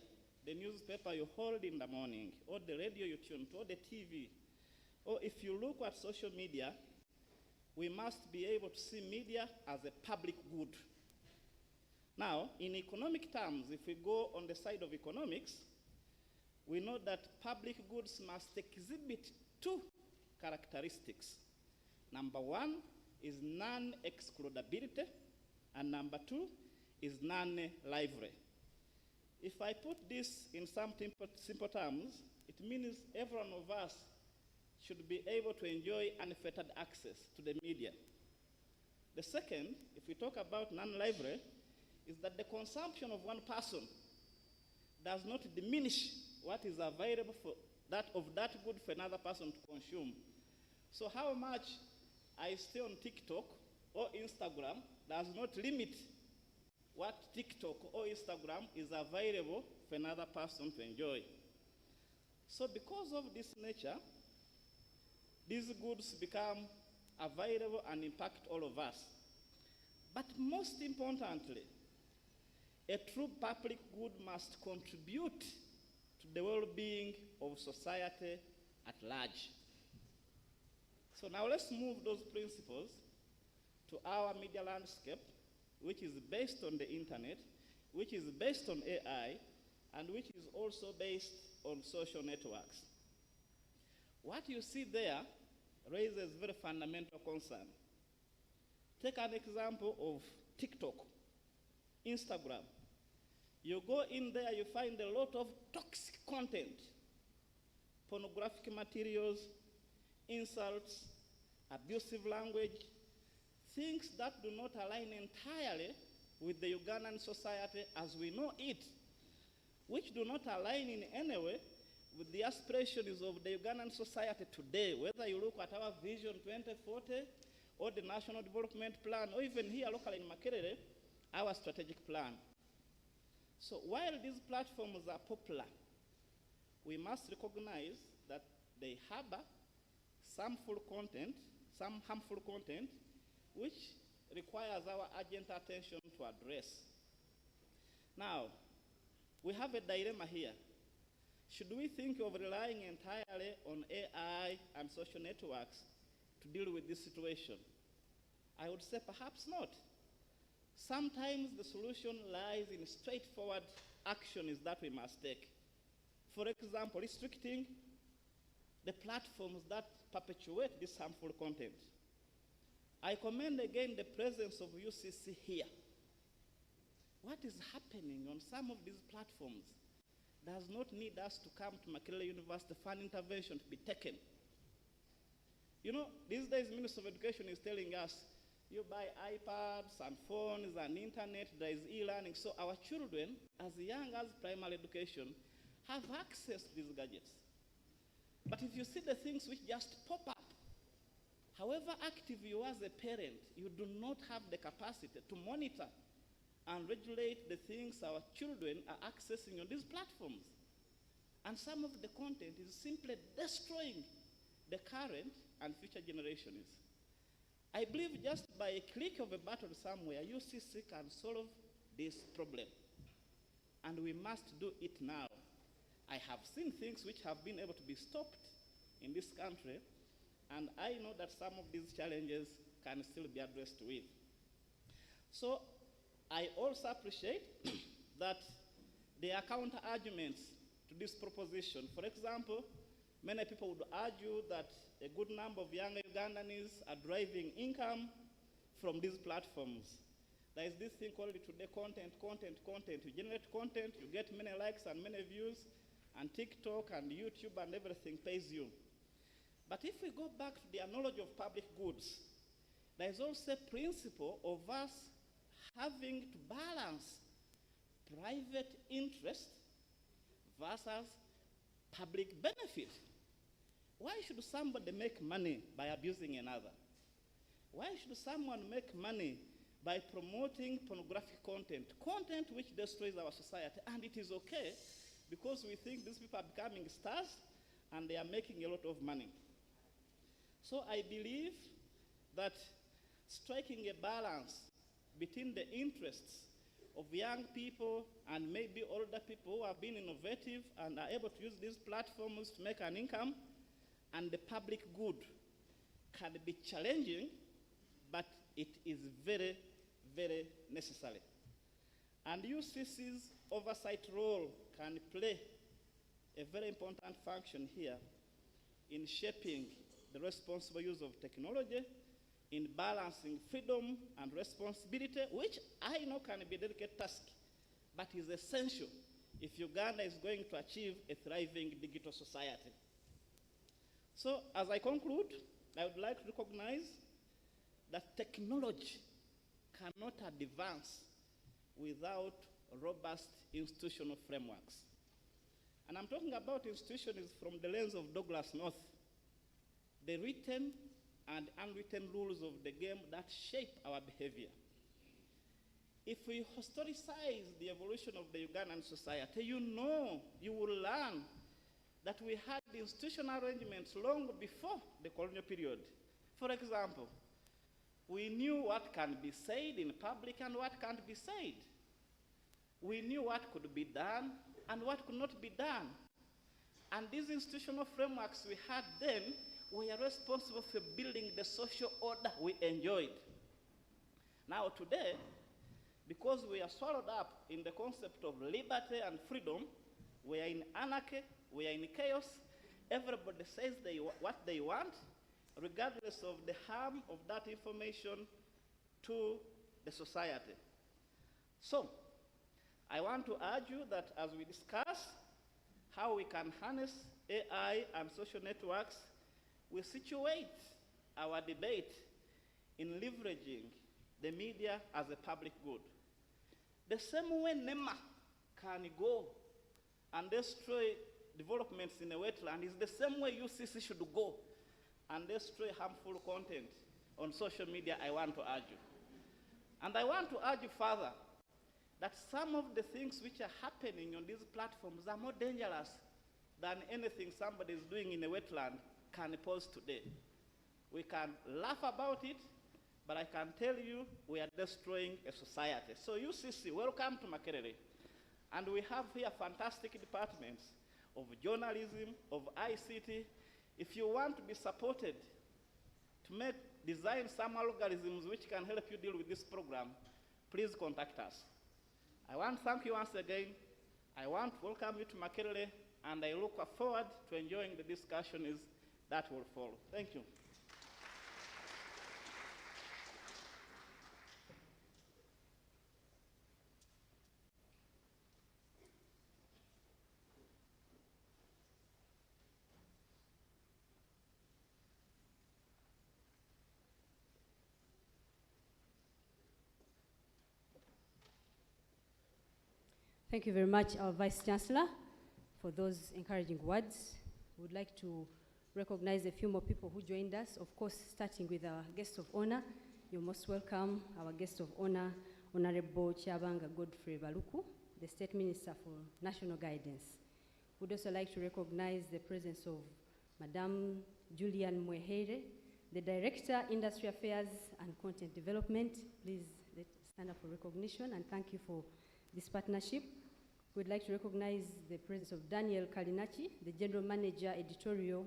the newspaper you hold in the morning, or the radio you tune to, or the TV, or if you look at social media, we must be able to see media as a public good. Now, in economic terms, if we go on the side of economics, we know that public goods must exhibit two characteristics. Number one is non-excludability, and number two is non-livery. If I put this in some simple terms, it means every one of us should be able to enjoy unfettered access to the media. The second, if we talk about non-livery, is that the consumption of one person does not diminish what is available for that good for another person to consume. So how much I stay on TikTok or Instagram does not limit what TikTok or Instagram is available for another person to enjoy. So because of this nature, these goods become available and impact all of us. But most importantly, a true public good must contribute to the well-being of society at large. So now let's move those principles to our media landscape, which is based on the internet, which is based on AI, and which is also based on social networks. What you see there raises very fundamental concern. Take an example of TikTok, Instagram. You go in there, you find a lot of toxic content, pornographic materials, insults, abusive language, things that do not align entirely with the Ugandan society as we know it, which do not align in any way with the aspirations of the Ugandan society today, whether you look at our Vision 2040 or the National Development Plan, or even here locally in Makerere, our strategic plan. So while these platforms are popular, we must recognize that they harbor some harmful content, which requires our urgent attention to address. Now, we have a dilemma here. Should we think of relying entirely on AI and social networks to deal with this situation? I would say perhaps not. Sometimes the solution lies in straightforward actions that we must take. For example, restricting the platforms that perpetuate this harmful content. I commend again the presence of UCC here. what is happening on some of these platforms does not need us to come to Makerere University for an intervention to be taken. You know, these days, Minister of Education is telling us, you buy iPads and phones and internet, there is e-learning. So our children, as young as primary education, have access to these gadgets. But if you see the things which just pop up, however active you are as a parent, you do not have the capacity to monitor and regulate the things our children are accessing on these platforms. And some of the content is simply destroying the current and future generations. I believe just by a click of a button somewhere, UCC can solve this problem. And we must do it now. I have seen things which have been able to be stopped in this country, and I know that some of these challenges can still be addressed with. So I also appreciate that there are counter-arguments to this proposition. For example, many people would argue that a good number of young Ugandans are deriving income from these platforms. There is this thing called today content. You generate content, you get many likes and many views, and TikTok and YouTube and everything pays you. But if we go back to the knowledge of public goods, there is also a principle of us having to balance private interest versus public benefit. Why should somebody make money by abusing another? Why should someone make money by promoting pornographic content, content which destroys our society? And it is okay because we think these people are becoming stars and they are making a lot of money. So I believe that striking a balance between the interests of young people and maybe older people who have been innovative and are able to use these platforms to make an income and the public good can be challenging, but it is very, very necessary. And UCC's oversight role can play a very important function here in shaping the responsible use of technology, in balancing freedom and responsibility, which I know can be a delicate task, but is essential if Uganda is going to achieve a thriving digital society. So, as I conclude, I would like to recognize that technology cannot advance without robust institutional frameworks. And I'm talking about institutions from the lens of Douglas North, the written and unwritten rules of the game that shape our behavior. If we historicize the evolution of the Ugandan society, you will learn that we had institutional arrangements long before the colonial period. For example, we knew what can be said in public and what can't be said. We knew what could be done and what could not be done. And these institutional frameworks we had then were responsible for building the social order we enjoyed. Now today, because we are swallowed up in the concept of liberty and freedom, we are in anarchy, we are in chaos. Everybody says what they want, regardless of the harm of that information to the society. So, I want to argue that as we discuss how we can harness AI and social networks, we situate our debate in leveraging the media as a public good. The same way NEMA can go and destroy developments in a wetland is the same way UCC should go and destroy harmful content on social media, I want to argue. And I want to argue further that some of the things which are happening on these platforms are more dangerous than anything somebody is doing in a wetland can pose today. We can laugh about it, but I can tell you we are destroying a society. So UCC, welcome to Makerere. And we have here fantastic departments of journalism, of ICT. If you want to be supported to design some algorithms which can help you deal with this program, please contact us. I want to thank you once again. I want to welcome you to Makerere, and I look forward to enjoying the discussions that will follow. Thank you. Thank you very much, our Vice Chancellor, for those encouraging words. We would like to recognize a few more people who joined us, of course, starting with our guest of honor. You're most welcome, our guest of honor, Honorable Chabanga Godfrey Baluku, the State Minister for National Guidance. We'd also like to recognize the presence of Madame Julian Mwehere, the Director, Industry Affairs and Content Development. Please let's stand up for recognition and thank you for this partnership. We'd like to recognize the presence of Daniel Kalinachi, the General Manager, Editorial,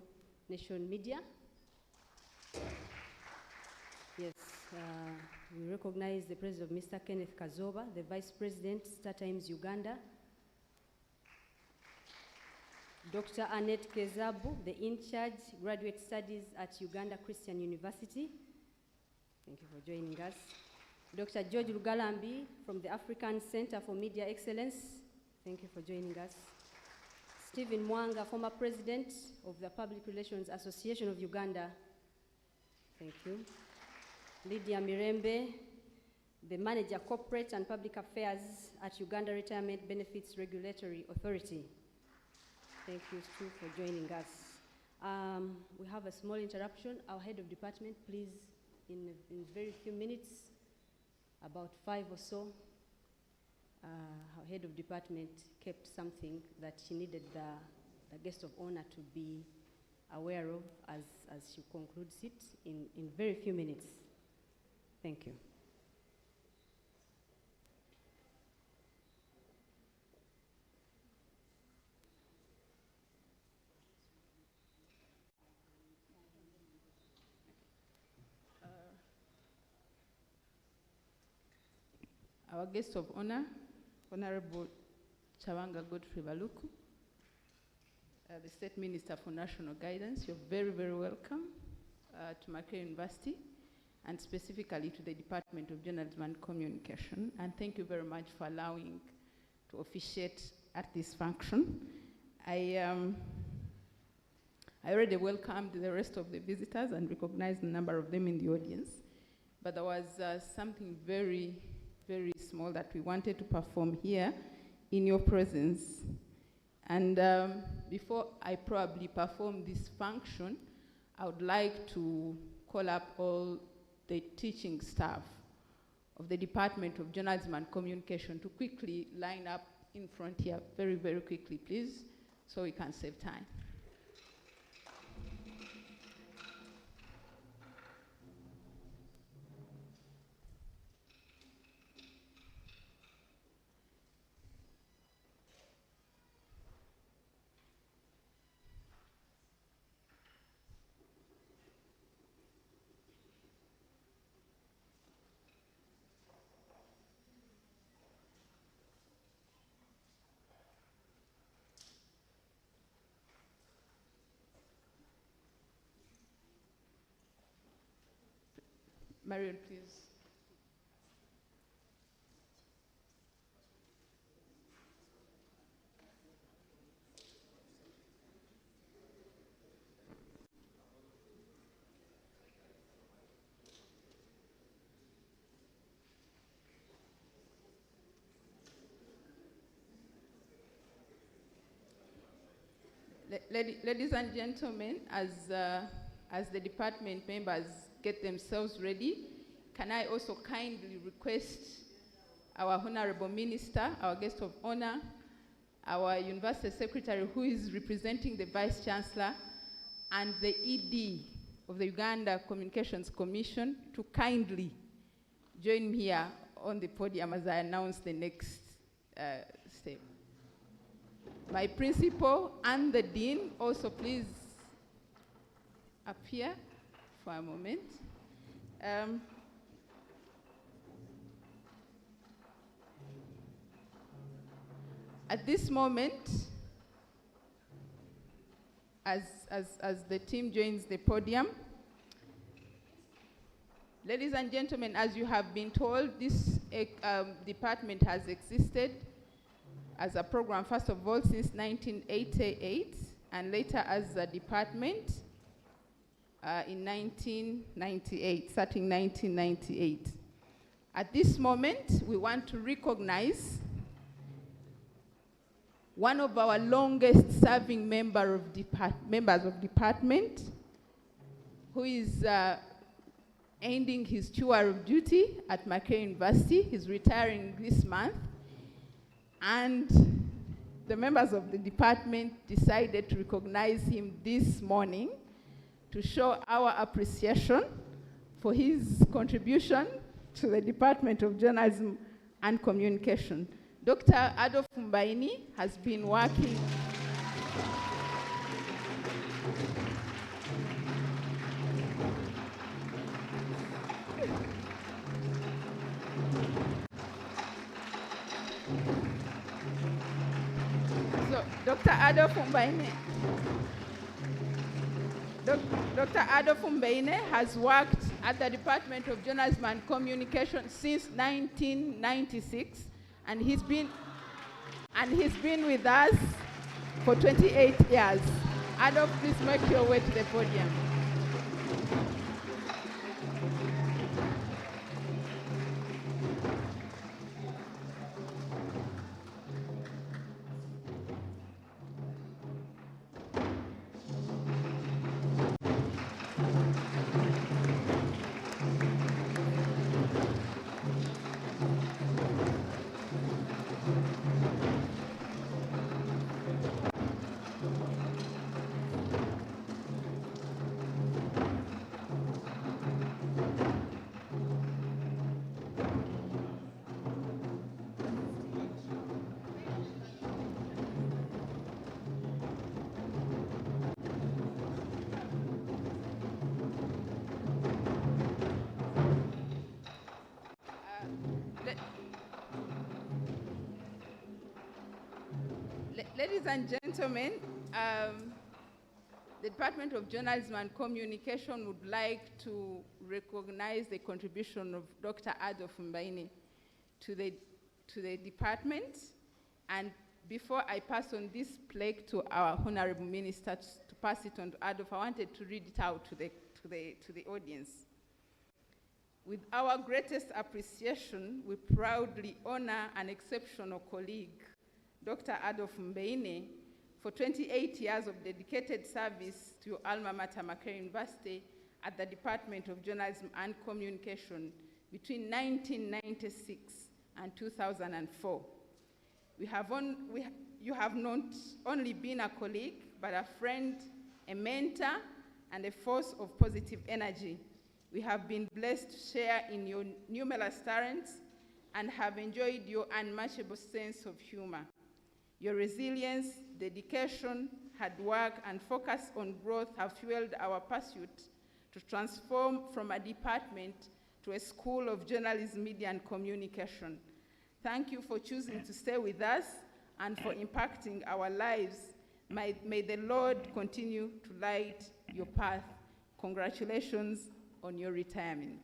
Nation Media. Yes, we recognize the presence of Mr. Kenneth Kazoba, the Vice President, Star Times Uganda. Dr. Annette Kezabu, the In-Charge, Graduate Studies at Uganda Christian University. Thank you for joining us. Dr. George Lugalambi from the African Center for Media Excellence. Thank you for joining us. Stephen Mwanga, former President of the Public Relations Association of Uganda. Thank you. Lydia Mirembe, the Manager Corporate and Public Affairs at Uganda Retirement Benefits Regulatory Authority. Thank you, Stu, for joining us. We have a small interruption. Our head of department, please, in very few minutes, about 5 or so, our head of department kept something that she needed the guest of honor to be aware of as she concludes it in very few minutes. Thank you. Our guest of honor, Honorable Chabanga Godfrey Baluku, the State Minister for National Guidance. You're very, very welcome to Makerere University and specifically to the Department of Journalism and Communication. And thank you very much for allowing to officiate at this function. I already welcomed the rest of the visitors and recognized a number of them in the audience. But there was something very, very small that we wanted to perform here in your presence. And before I probably perform this function, I would like to call up all the teaching staff of the Department of Journalism and Communication to quickly line up in front here, very, very quickly, please, so we can save time. Marion, please. Ladies and gentlemen, as the department members get themselves ready, can I also kindly request our Honorable Minister, our guest of honor, our University Secretary who is representing the Vice Chancellor, and the ED of the Uganda Communications Commission to kindly join me here on the podium as I announce the next step. My principal and the dean also please appear for a moment. At this moment, as the team joins the podium, ladies and gentlemen, as you have been told, this department has existed as a program, first of all, since 1988, and later as a department in 1998, starting 1998. At this moment, we want to recognize one of our longest serving members of department, who is ending his tour of duty at Makerere University. He's retiring this month. And the members of the department decided to recognize him this morning to show our appreciation for his contribution to the Department of Journalism and Communication. Dr. Adolf Mbaini has been working Dr. Adolf Mbaine has worked at the Department of Journalism and Communication since 1996, and he's been with us for 28 years. Adolf, please make your way to the podium. Ladies and gentlemen, the Department of Journalism and Communication would like to recognize the contribution of Dr. Adolf Mbaine to the department. And before I pass on this plaque to our Honorable Minister to pass it on to Adolf, I wanted to read it out to the audience. With our greatest appreciation, we proudly honor an exceptional colleague, Dr. Adolf Mbaine, for 28 years of dedicated service to your alma mater, Makerere University, at the Department of Journalism and Communication between 1996 and 2004. You have not only been a colleague, but a friend, a mentor, and a force of positive energy. We have been blessed to share in your numerous talents and have enjoyed your unmatchable sense of humor. Your resilience, dedication, hard work, and focus on growth have fueled our pursuit to transform from a department to a school of journalism, media, and communication. Thank you for choosing to stay with us and for impacting our lives. May the Lord continue to light your path. Congratulations on your retirement.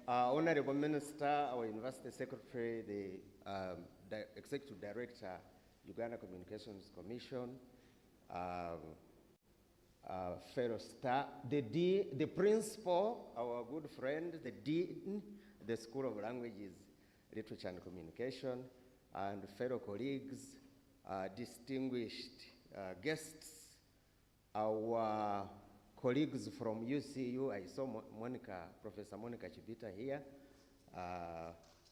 Honorable Minister, our University Secretary, the Executive Director, Uganda Communications Commission, fellow staff, the principal, our good friend, the dean, the School of Languages, Literature and Communication, and fellow colleagues, distinguished guests, our colleagues from UCU. I saw Professor Monica Chibita here.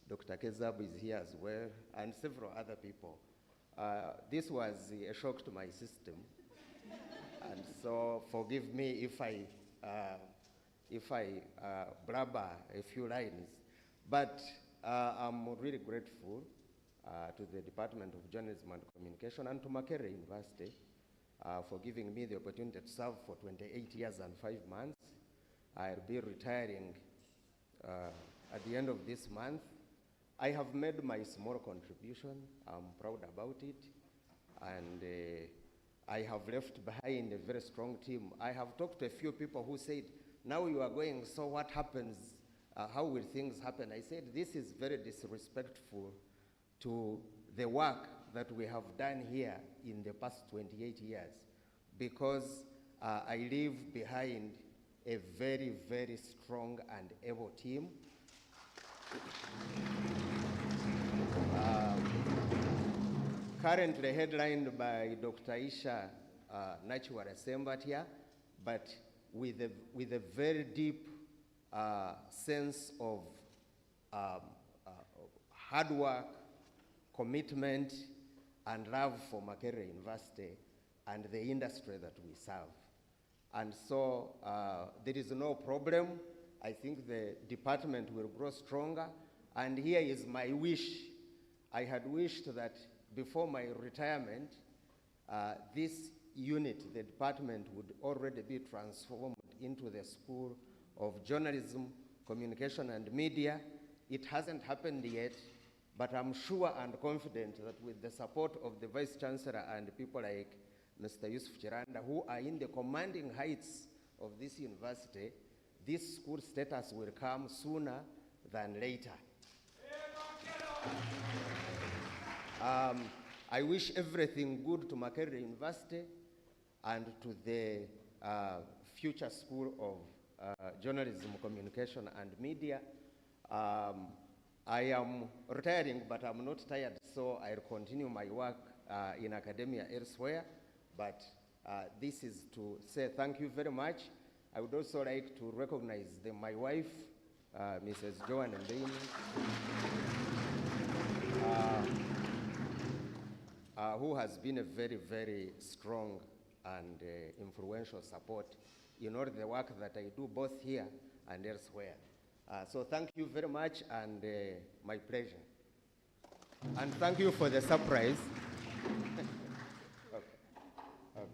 Dr. Kezab is here as well, and several other people. This was a shock to my system. And so forgive me if I blabber a few lines. But I'm really grateful to the Department of Journalism and Communication and to Makerere University for giving me the opportunity to serve for 28 years and 5 months. I'll be retiring at the end of this month. I have made my small contribution. I'm proud about it. And I have left behind a very strong team. I have talked to a few people who said, now you are going, so what happens? How will things happen? I said, this is very disrespectful to the work that we have done here in the past 28 years, because I leave behind a very, very strong and able team. Currently headlined by Dr. Isha Nachiwara Sembatia, but with a very deep sense of hard work, commitment, and love for Makerere University and the industry that we serve. And so there is no problem. I think the department will grow stronger. And here is my wish. I had wished that before my retirement, this unit, the department, would already be transformed into the School of Journalism, Communication, and Media. It hasn't happened yet, but I'm sure and confident that with the support of the Vice Chancellor and people like Mr. Yusuf Chiranda, who are in the commanding heights of this university, this school status will come sooner than later. I wish everything good to Makerere University and to the future School of Journalism, Communication, and Media. I am retiring, but I'm not tired, so I'll continue my work in academia elsewhere. But this is to say thank you very much. I would also like to recognize my wife, Mrs. Joanne Mbini, who has been a very, very strong and influential support in all the work that I do both here and elsewhere. So thank you very much, and my pleasure. And thank you for the surprise. Okay. Okay.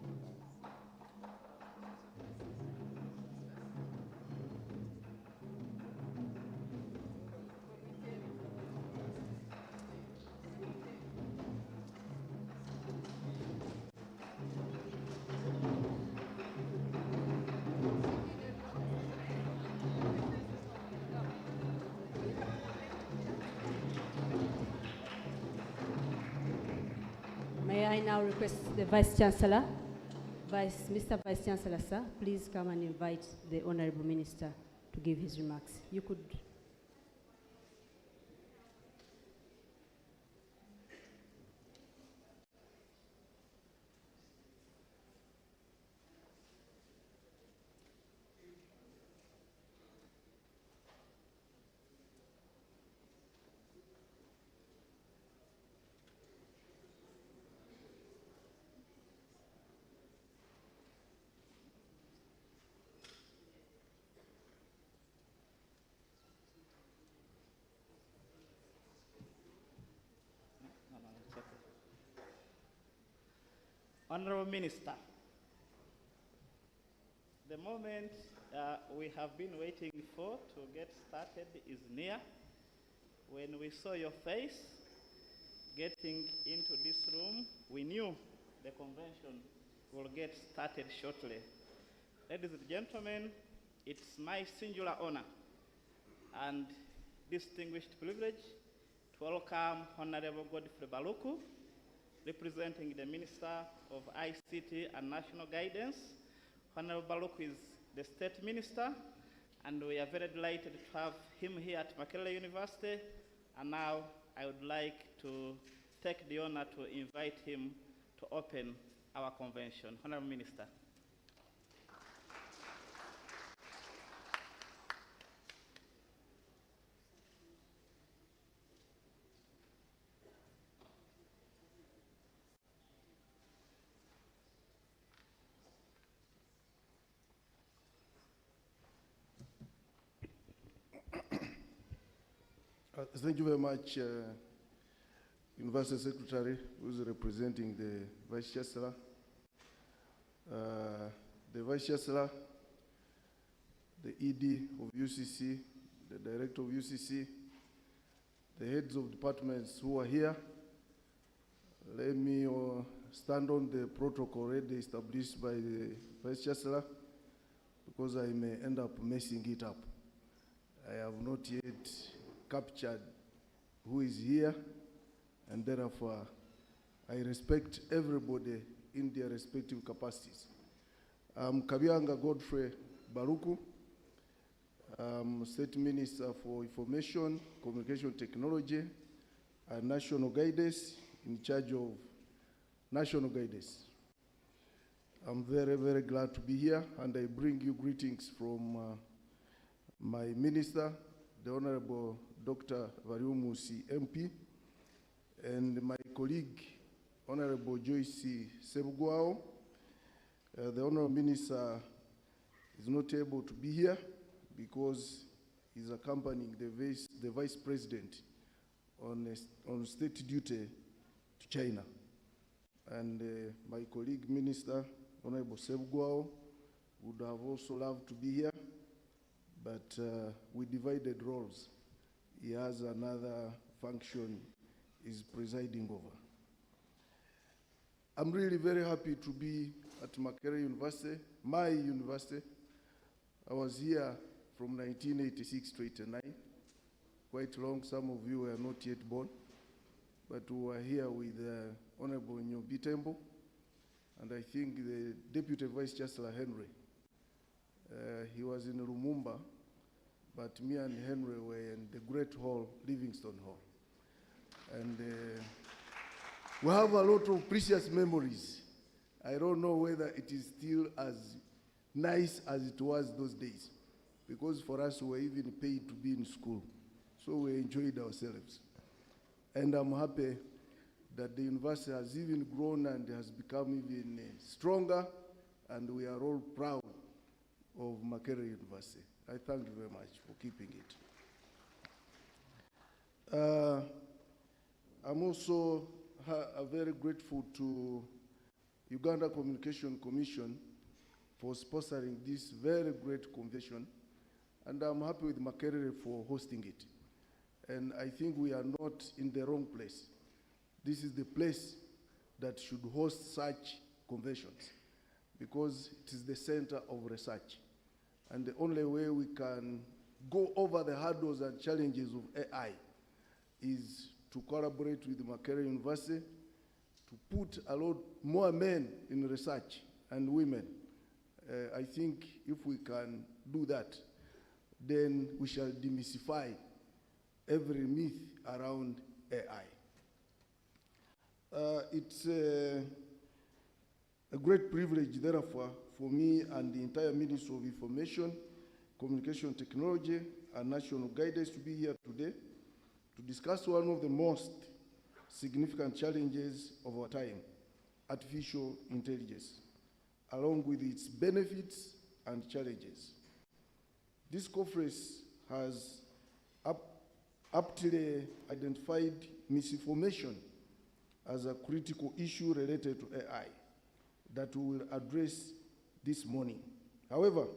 May I now request the Vice Chancellor, Mr. Vice Chancellor, sir, please come and invite the Honorable Minister to give his remarks. You could. Honorable Minister, the moment we have been waiting for to get started is near. When we saw your face getting into this room, we knew the convention will get started shortly. Ladies and gentlemen, it's my singular honor and distinguished privilege to welcome Honorable Godfrey Baluku, representing the Minister of ICT and National Guidance. Honorable Baluku is the State Minister, and we are very delighted to have him here at Makerere University. And now I would like to take the honor to invite him to open our convention. Honorable Minister. Thank you very much, University Secretary, who is representing the Vice Chancellor. The Vice Chancellor, the ED of UCC, the Director of UCC, the heads of departments who are here. Let me stand on the protocol already established by the Vice Chancellor, because I may end up messing it up. I have not yet captured who is here, and therefore I respect everybody in their respective capacities. I'm Kabianga Godfrey Baruku. I'm State Minister for Information, Communication Technology, and National Guidance, in charge of National Guidance. I'm very, very glad to be here, and I bring you greetings from my Minister, the Honorable Dr. Variumusi MP, and my colleague, Honorable Joyce Sebugwao. The Honorable Minister is not able to be here because he's accompanying the Vice President on state duty to China. And my colleague Minister, Honorable Sebugwao, would have also loved to be here, but we divided roles. He has another function he's presiding over. I'm really very happy to be at Makerere University, my university. I was here from 1986 to 89, quite long. Some of you were not yet born, but we were here with Honorable Nyobi Tembo, and I think the Deputy Vice Chancellor Henry. He was in Lumumba, but me and Henry were in the Great Hall, Livingstone Hall. And we have a lot of precious memories. I don't know whether it is still as nice as it was those days, because for us, we were even paid to be in school. So we enjoyed ourselves. And I'm happy that the university has even grown and has become even stronger, and we are all proud of Makerere University. I thank you very much for keeping it. I'm also very grateful to Uganda Communication Commission for sponsoring this very great convention, and I'm happy with Makerere for hosting it. And I think we are not in the wrong place. This is the place that should host such conventions, because it is the center of research. And the only way we can go over the hurdles and challenges of AI is to collaborate with Makerere University to put a lot more men in research and women. I think if we can do that, then we shall demystify every myth around AI. It's a great privilege, therefore, for me and the entire Ministry of Information, Communication Technology, and National Guidance to be here today to discuss one of the most significant challenges of our time, artificial intelligence, along with its benefits and challenges. This conference has aptly identified misinformation as a critical issue related to AI that we will address this morning. However,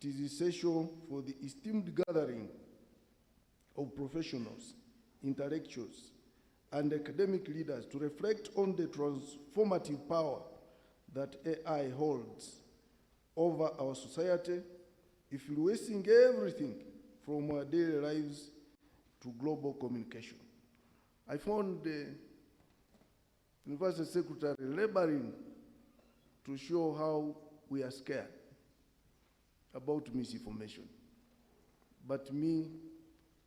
it is essential for the esteemed gathering of professionals, intellectuals, and academic leaders to reflect on the transformative power that AI holds over our society, influencing everything from our daily lives to global communication. I found the University Secretary laboring to show how we are scared about misinformation. But me,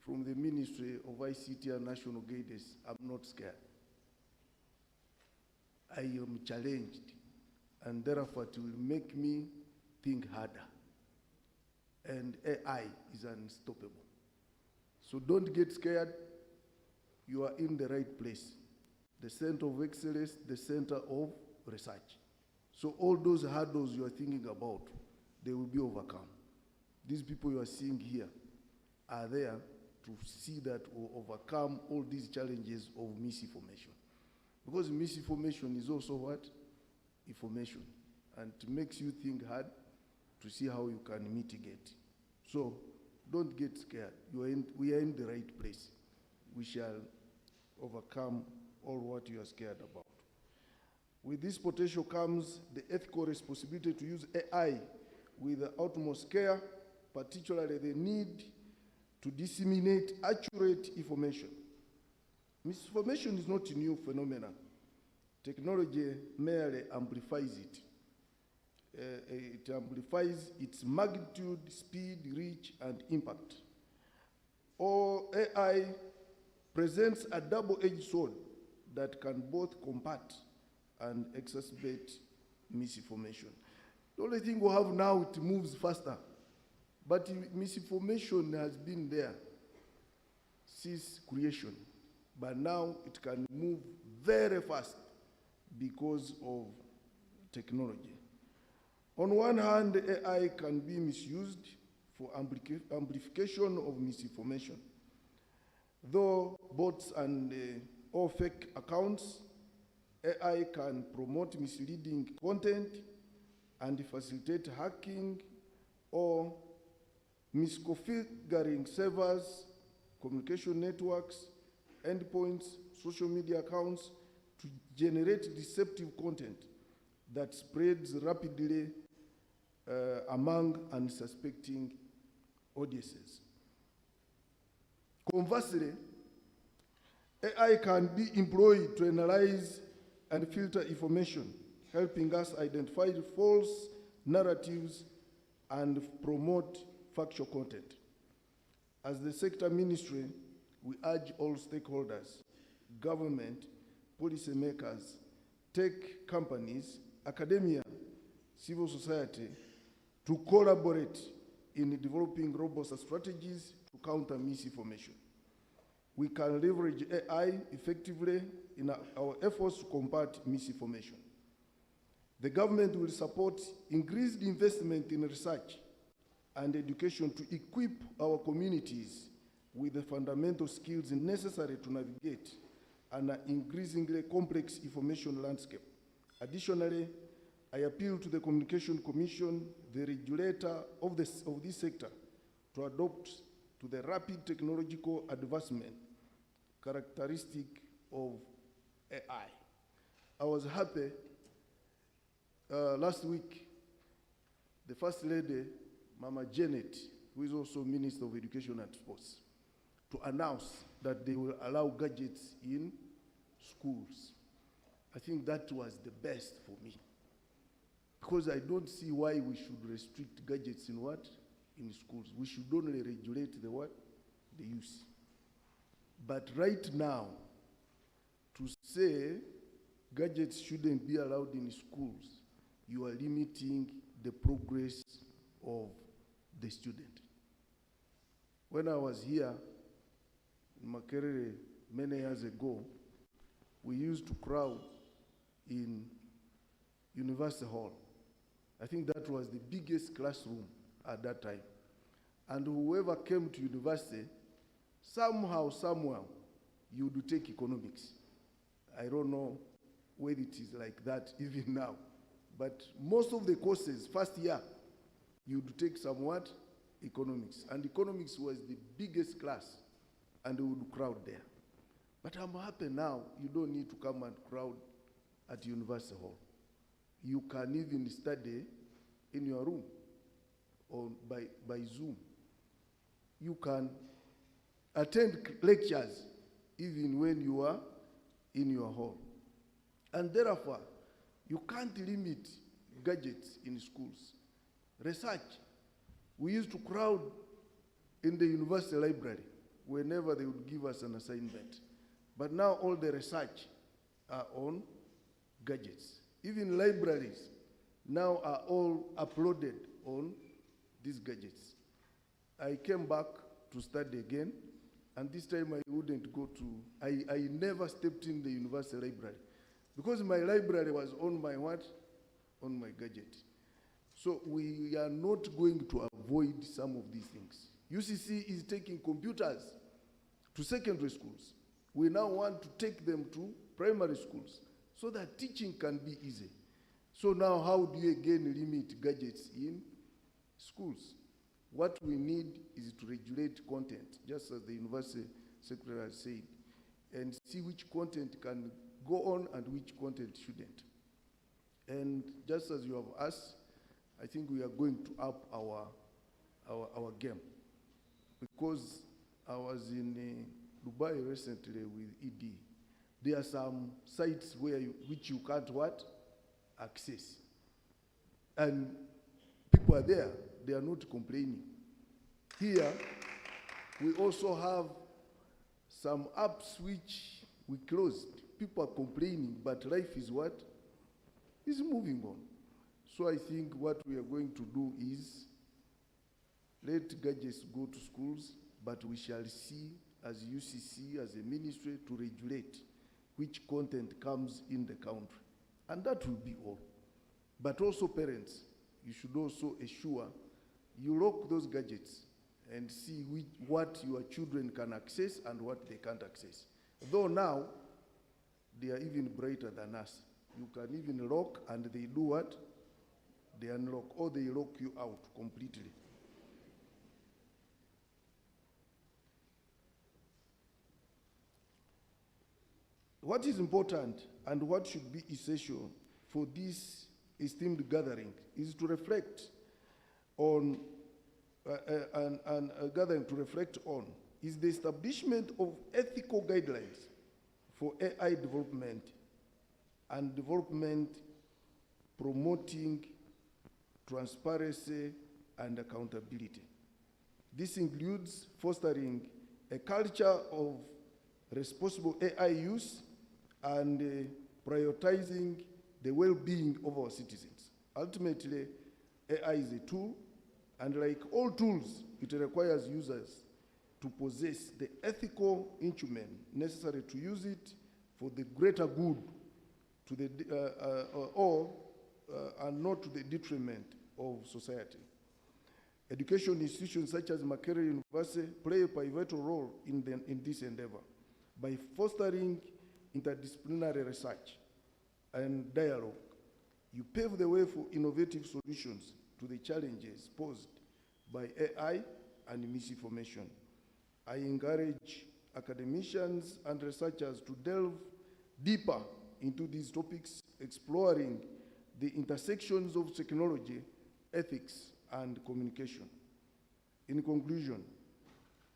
from the Ministry of ICT and National Guidance, I'm not scared. I am challenged, and therefore it will make me think harder. And AI is unstoppable. So don't get scared. You are in the right place. The center of excellence, the center of research. So all those hurdles you are thinking about, they will be overcome. These people you are seeing here are there to see that we overcome all these challenges of misinformation. Because misinformation is also what? Information. And it makes you think hard to see how you can mitigate. So don't get scared. We are in the right place. We shall overcome all what you are scared about. With this potential comes the ethical responsibility to use AI with the utmost care, particularly the need to disseminate accurate information. Misinformation is not a new phenomenon. Technology merely amplifies it. It amplifies its magnitude, speed, reach, and impact. Or AI presents a double-edged sword that can both combat and exacerbate misinformation. The only thing we have now, it moves faster. But misinformation has been there since creation. But now it can move very fast because of technology. On one hand, AI can be misused for amplification of misinformation. Though bots and or fake accounts, AI can promote misleading content and facilitate hacking or misconfiguring servers, communication networks, endpoints, social media accounts to generate deceptive content that spreads rapidly among unsuspecting audiences. Conversely, AI can be employed to analyze and filter information, helping us identify false narratives and promote factual content. As the sector ministry, we urge all stakeholders, government, policymakers, tech companies, academia, civil society, to collaborate in developing robust strategies to counter misinformation. We can leverage AI effectively in our efforts to combat misinformation. The government will support increased investment in research and education to equip our communities with the fundamental skills necessary to navigate an increasingly complex information landscape. Additionally, I appeal to the Communication Commission, the regulator of this sector, to adopt to the rapid technological advancement characteristic of AI. I was happy last week, the First Lady, Mama Janet, who is also Minister of Education and Sports, to announce that they will allow gadgets in schools. I think that was the best for me, because I don't see why we should restrict gadgets in what? In schools. We should only regulate the what? The use. But right now, to say gadgets shouldn't be allowed in schools, you are limiting the progress of the student. When I was here in Makerere many years ago, we used to crowd in University Hall. I think that was the biggest classroom at that time. And whoever came to university, somehow, somewhere, you would take economics. I don't know whether it is like that even now. But most of the courses, first year, you would take somewhat economics. And economics was the biggest class, and they would crowd there. But I'm happy now, you don't need to come and crowd at University Hall. You can even study in your room or by Zoom. You can attend lectures even when you are in your hall. And therefore, you can't limit gadgets in schools. Research. We used to crowd in the university library whenever they would give us an assignment. But now all the research are on gadgets. Even libraries now are all uploaded on these gadgets. I came back to study again, and this time I wouldn't go to, I never stepped in the university library because my library was on my what? On my gadget. So we are not going to avoid some of these things. UCC is taking computers to secondary schools. We now want to take them to primary schools so that teaching can be easy. So now how do you again limit gadgets in schools? What we need is to regulate content, just as the university secretary has said, and see which content can go on and which content shouldn't. And just as you have asked, I think we are going to up our game. Because I was in Dubai recently with ED. There are some sites which you can't what? Access. And people are there, they are not complaining. Here, we also have some apps which we closed. People are complaining, but life is what? Is moving on. So I think what we are going to do is let gadgets go to schools, but we shall see as UCC, as a ministry, to regulate which content comes in the country. And that will be all. But also parents, you should also assure you lock those gadgets and see what your children can access and what they can't access. Though now, they are even brighter than us. You can even lock and they do what? They unlock, or they lock you out completely. What is important and what should be essential for this esteemed gathering is to reflect on, gathering to reflect on, is the establishment of ethical guidelines for AI development and development promoting transparency and accountability. This includes fostering a culture of responsible AI use and prioritizing the well-being of our citizens. Ultimately, AI is a tool, and like all tools, it requires users to possess the ethical instrument necessary to use it for the greater good to the, and not to the detriment of society. Education institutions such as Makerere University play a pivotal role in this endeavor by fostering interdisciplinary research and dialogue. You pave the way for innovative solutions to the challenges posed by AI and misinformation. I encourage academicians and researchers to delve deeper into these topics, exploring the intersections of technology, ethics, and communication. In conclusion,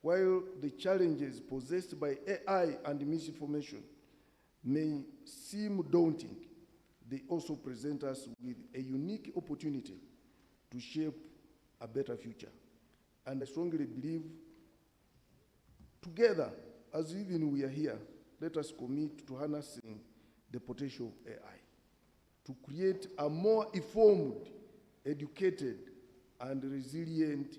while the challenges possessed by AI and misinformation may seem daunting, they also present us with a unique opportunity to shape a better future. And I strongly believe, together, as even we are here, let us commit to harnessing the potential of AI to create a more informed, educated, and resilient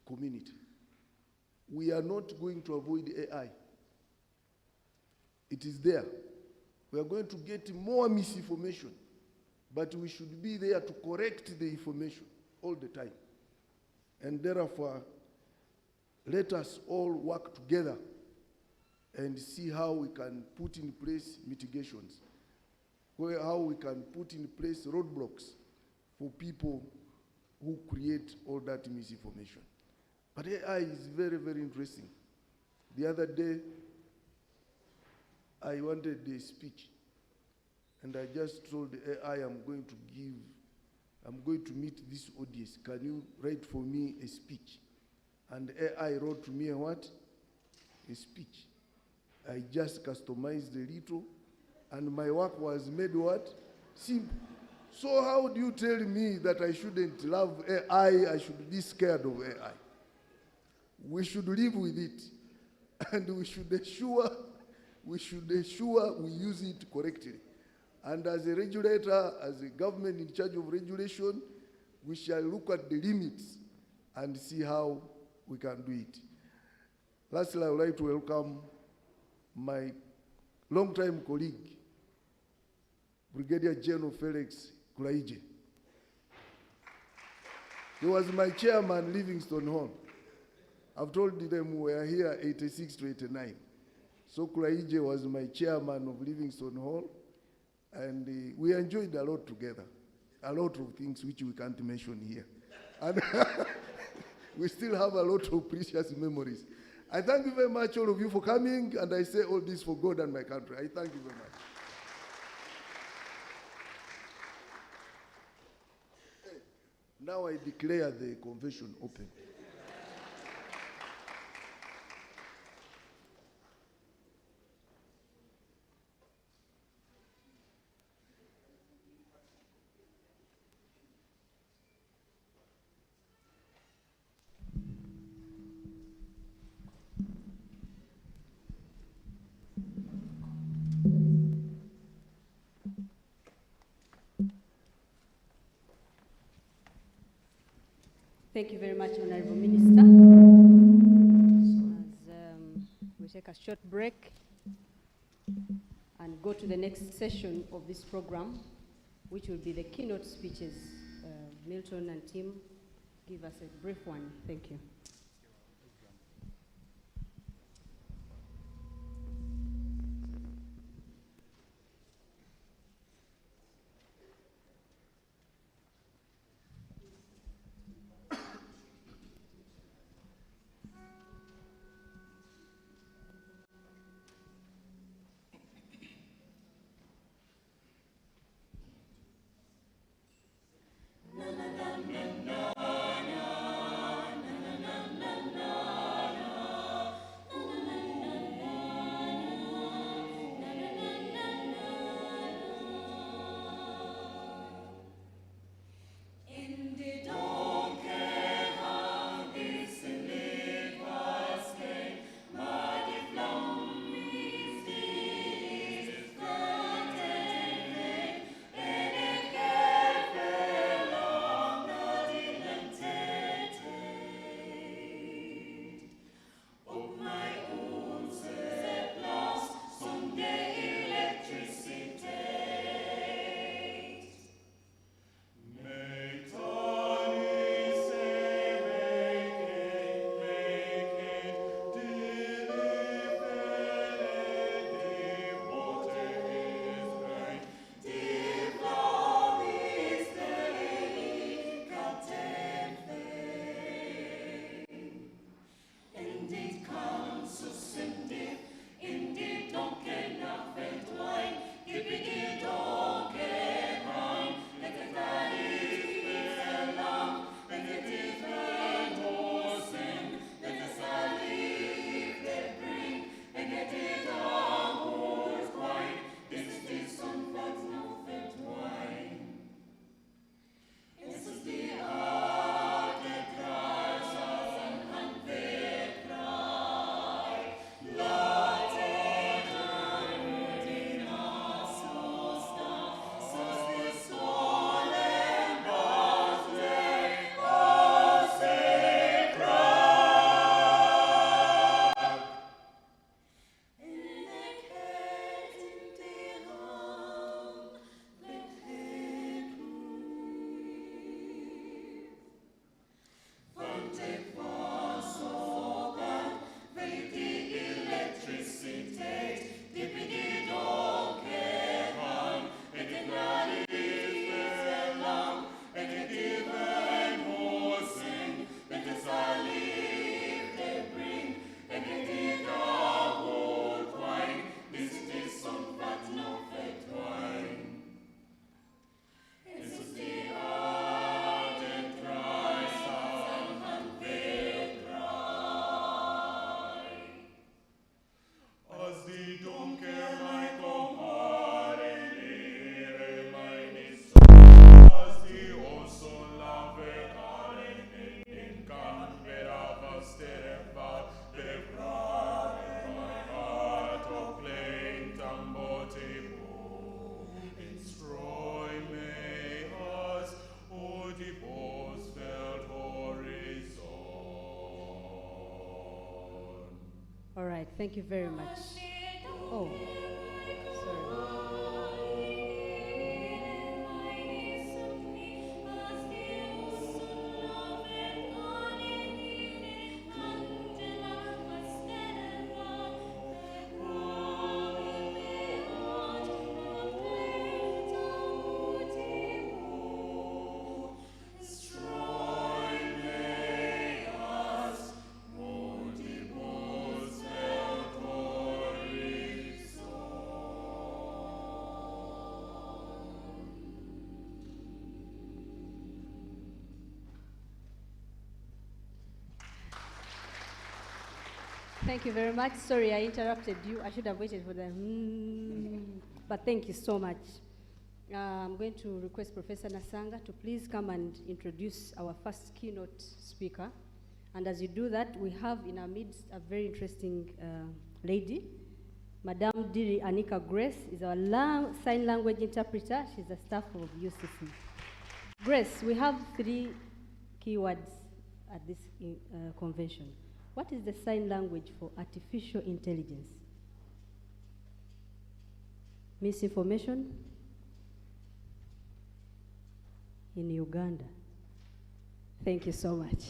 community. We are not going to avoid AI. It is there. We are going to get more misinformation, but we should be there to correct the information all the time. And therefore, let us all work together and see how we can put in place mitigations, how we can put in place roadblocks for people who create all that misinformation. But AI is very, very interesting. The other day, I wanted a speech, and I just told the AI I'm going to meet this audience. Can you write for me a speech? And AI wrote to me a what? A speech. I just customized a little, and my work was made what? Simple. So how do you tell me that I shouldn't love AI, I should be scared of AI? We should live with it, and we should ensure we use it correctly. And as a regulator, as a government in charge of regulation, we shall look at the limits and see how we can do it. Lastly, I would like to welcome my longtime colleague, Brigadier General Felix Kulaije. He was my chairman, Livingstone Hall. I've told them we were here 86 to 89. So Kulaije was my chairman of Livingstone Hall, and we enjoyed a lot together. A lot of things which we can't mention here. And we still have a lot of precious memories. I thank you very much, all of you, for coming, and I say all this for God and my country. I thank you very much. Now I declare the convention open. Thank you very much, Honorable Minister. So as we take a short break and go to the next session of this program, which will be the keynote speeches. Milton and Tim, give us a brief one. Thank you. All right, thank you very much. Oh, sorry. Thank you very much. Sorry, I interrupted you. I should have waited for the but thank you so much. I'm going to request Professor Nasanga to please come and introduce our first keynote speaker. And as you do that, we have in our midst a very interesting lady. Madame Diri Anika Grace is our sign language interpreter. She's a staff of UCC. Grace, we have 3 keywords at this convention. What is the sign language for artificial intelligence? Misinformation in Uganda. Thank you so much.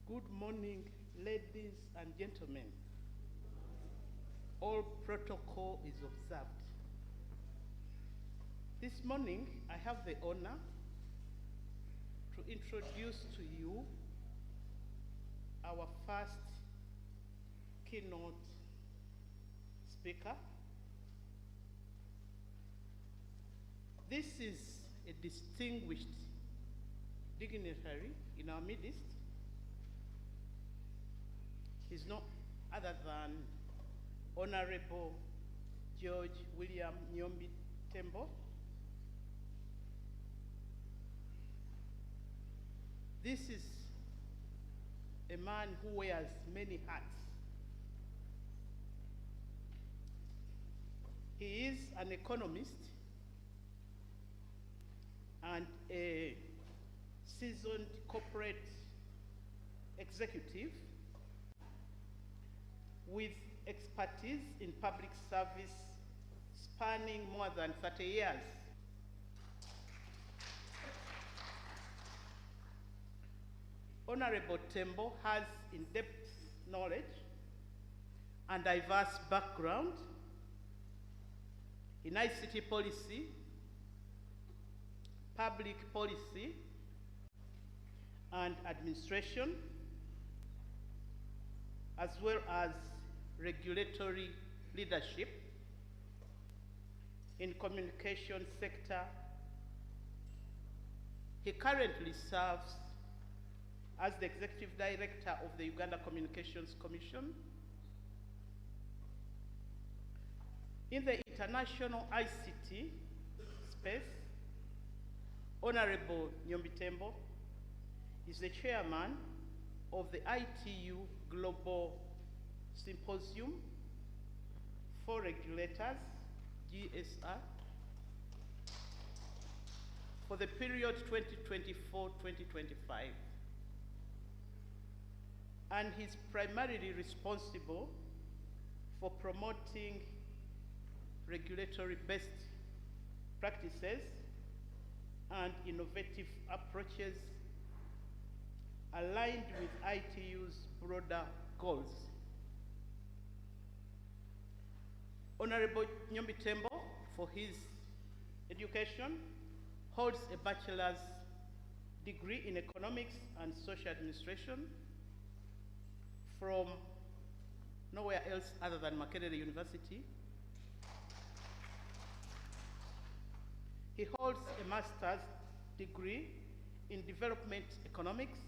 Good morning, ladies and gentlemen. All protocol is observed. This morning, I have the honor to introduce to you our first keynote speaker. This is a distinguished dignitary in our midst. He's no other than Honorable George William Nyombi Tembo. This is a man who wears many hats. He is an economist and a seasoned corporate executive with expertise in public service spanning more than 30 years. Honorable Tembo has in-depth knowledge and diverse background in ICT policy, public policy, and administration, as well as regulatory leadership in communication sector. He currently serves as the Executive Director of the Uganda Communications Commission. In the international ICT space, Honorable Nyombi Tembo is the chairman of the ITU Global Symposium for Regulators, GSR, for the period 2024-2025. And he's primarily responsible for promoting regulatory best practices and innovative approaches aligned with ITU's broader goals. Honorable Nyombi Tembo, for his education, holds a bachelor's degree in economics and social administration from nowhere else other than Makerere University. He holds a master's degree in development economics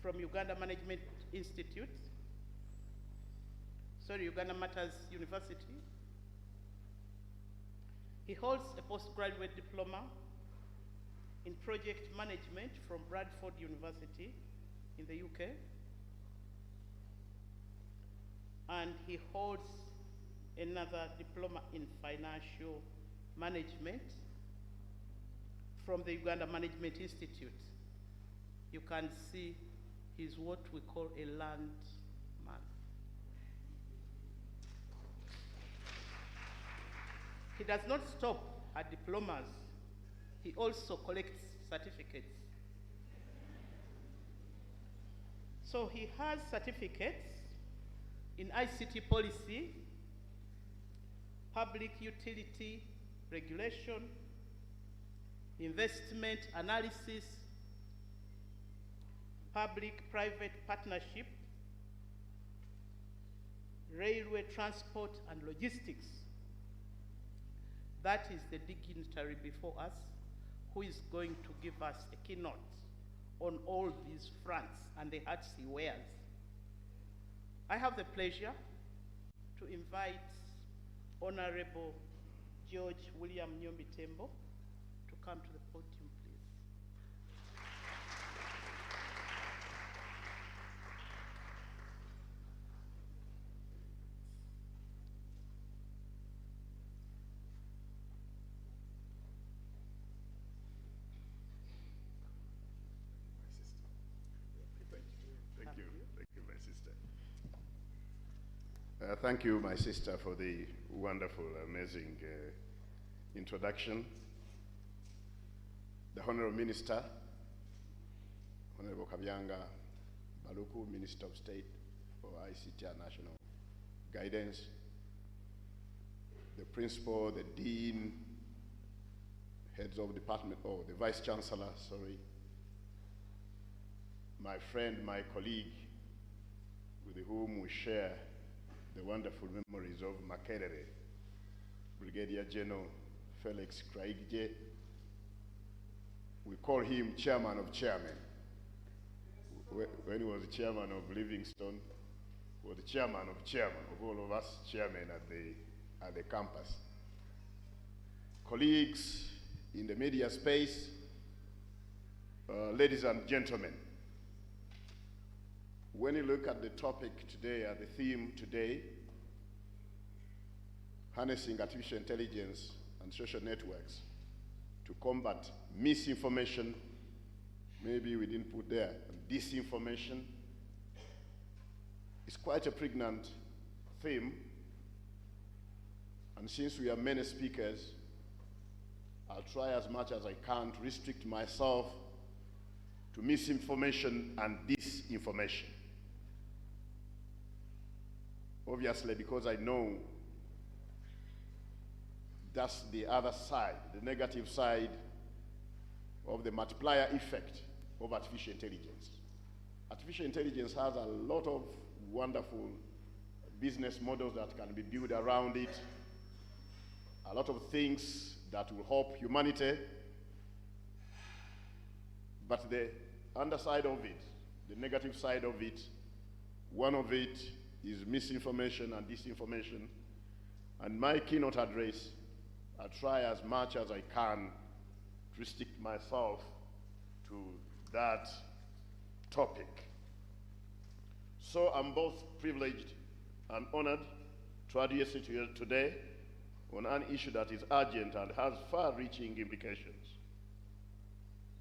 from Uganda Management Institute, Uganda Matters University. He holds a postgraduate diploma in project management from Bradford University in the UK. And he holds another diploma in financial management from the Uganda Management Institute. You can see he's what we call a learned man. He does not stop at diplomas. He also collects certificates. So he has certificates in ICT policy, public utility regulation, investment analysis, public-private partnership, railway transport and logistics. That is the dignitary before us who is going to give us a keynote on all these fronts and the hats he wears. I have the pleasure to invite Honorable George William Nyombi Tembo to come to the podium, please. Thank you, my sister, for the wonderful, amazing introduction. The Honorable Minister, Honorable Kabyanga Baluku, Minister of State for ICT and National Guidance, the Principal, the Dean, heads of department, the Vice Chancellor, sorry, my friend, my colleague, with whom we share the wonderful memories of Makerere, Brigadier General Felix Kraigje. We call him chairman of chairmen. When he was chairman of Livingstone, he was the chairman of all of us chairmen at the campus. Colleagues in the media space, ladies and gentlemen, when you look at the topic today, at the theme today, harnessing artificial intelligence and social networks to combat misinformation, maybe we didn't put there, disinformation, it's quite a pregnant theme. And since we are many speakers, I'll try as much as I can to restrict myself to misinformation and disinformation. Obviously, because I know that's the other side, the negative side of the multiplier effect of artificial intelligence. Artificial intelligence has a lot of wonderful business models that can be built around it, a lot of things that will help humanity, but the underside of it, the negative side of it, one of it is misinformation and disinformation. And my keynote address, I'll try as much as I can to restrict myself to that topic. So I'm both privileged and honored to address you here today on an issue that is urgent and has far-reaching implications.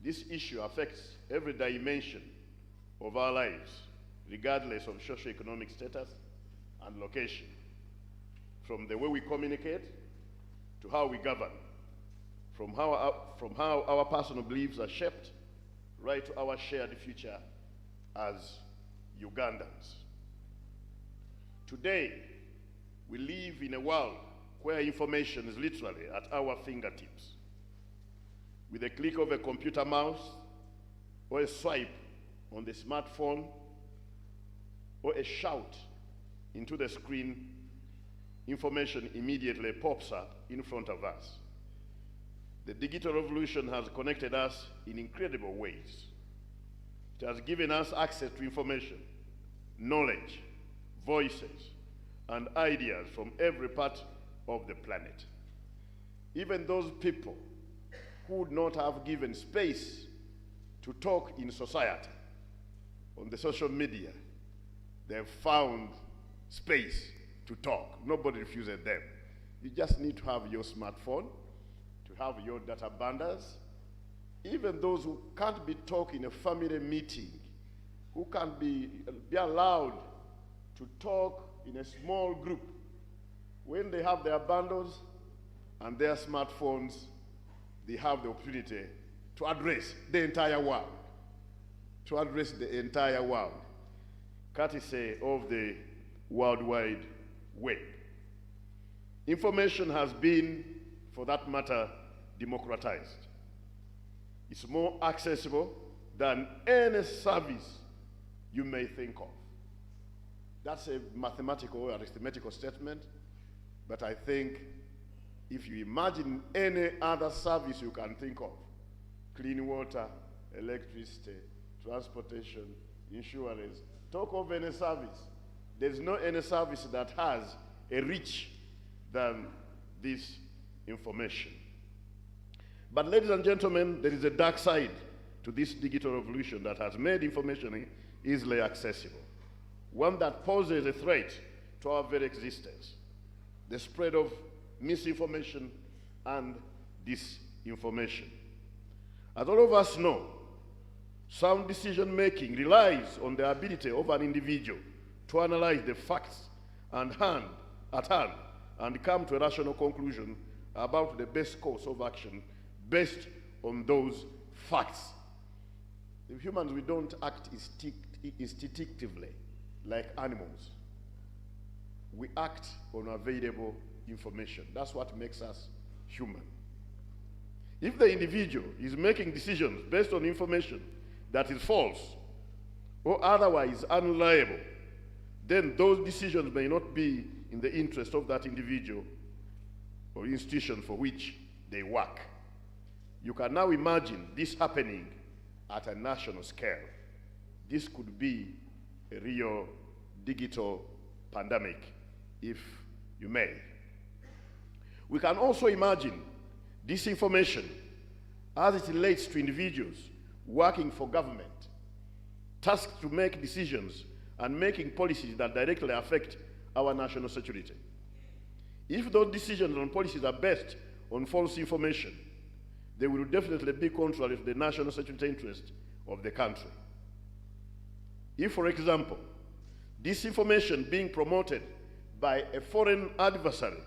This issue affects every dimension of our lives, regardless of socioeconomic status and location, from the way we communicate to how we govern, from how our personal beliefs are shaped, right to our shared future as Ugandans. Today, we live in a world where information is literally at our fingertips. With a click of a computer mouse, or a swipe on the smartphone, or a shout into the screen, information immediately pops up in front of us. The digital revolution has connected us in incredible ways. It has given us access to information, knowledge, voices, and ideas from every part of the planet. Even those people who would not have given space to talk in society, on the social media, they've found space to talk. Nobody refuses them. You just need to have your smartphone, to have your data bundles. Even those who can't be talk in a family meeting, who can't be allowed to talk in a small group, when they have their bundles and their smartphones, they have the opportunity to address the entire world, courtesy of the World Wide Web. Information has been, for that matter, democratized. It's more accessible than any service you may think of. That's a mathematical or arithmetical statement, but I think if you imagine any other service you can think of, clean water, electricity, transportation, insurance, talk of any service. There's no any service that has a reach than this information. But ladies and gentlemen, there is a dark side to this digital revolution that has made information easily accessible, one that poses a threat to our very existence: the spread of misinformation and disinformation. As all of us know, sound decision-making relies on the ability of an individual to analyze the facts at hand and come to a rational conclusion about the best course of action based on those facts. If humans, we don't act instinctively like animals. We act on available information. That's what makes us human. If the individual is making decisions based on information that is false or otherwise unreliable, then those decisions may not be in the interest of that individual or institution for which they work. You can now imagine this happening at a national scale. This could be a real digital pandemic, if you may. We can also imagine disinformation as it relates to individuals working for government, tasked to make decisions and making policies that directly affect our national security. If those decisions and policies are based on false information, they will definitely be contrary to the national security interest of the country. If, for example, disinformation being promoted by a foreign adversary,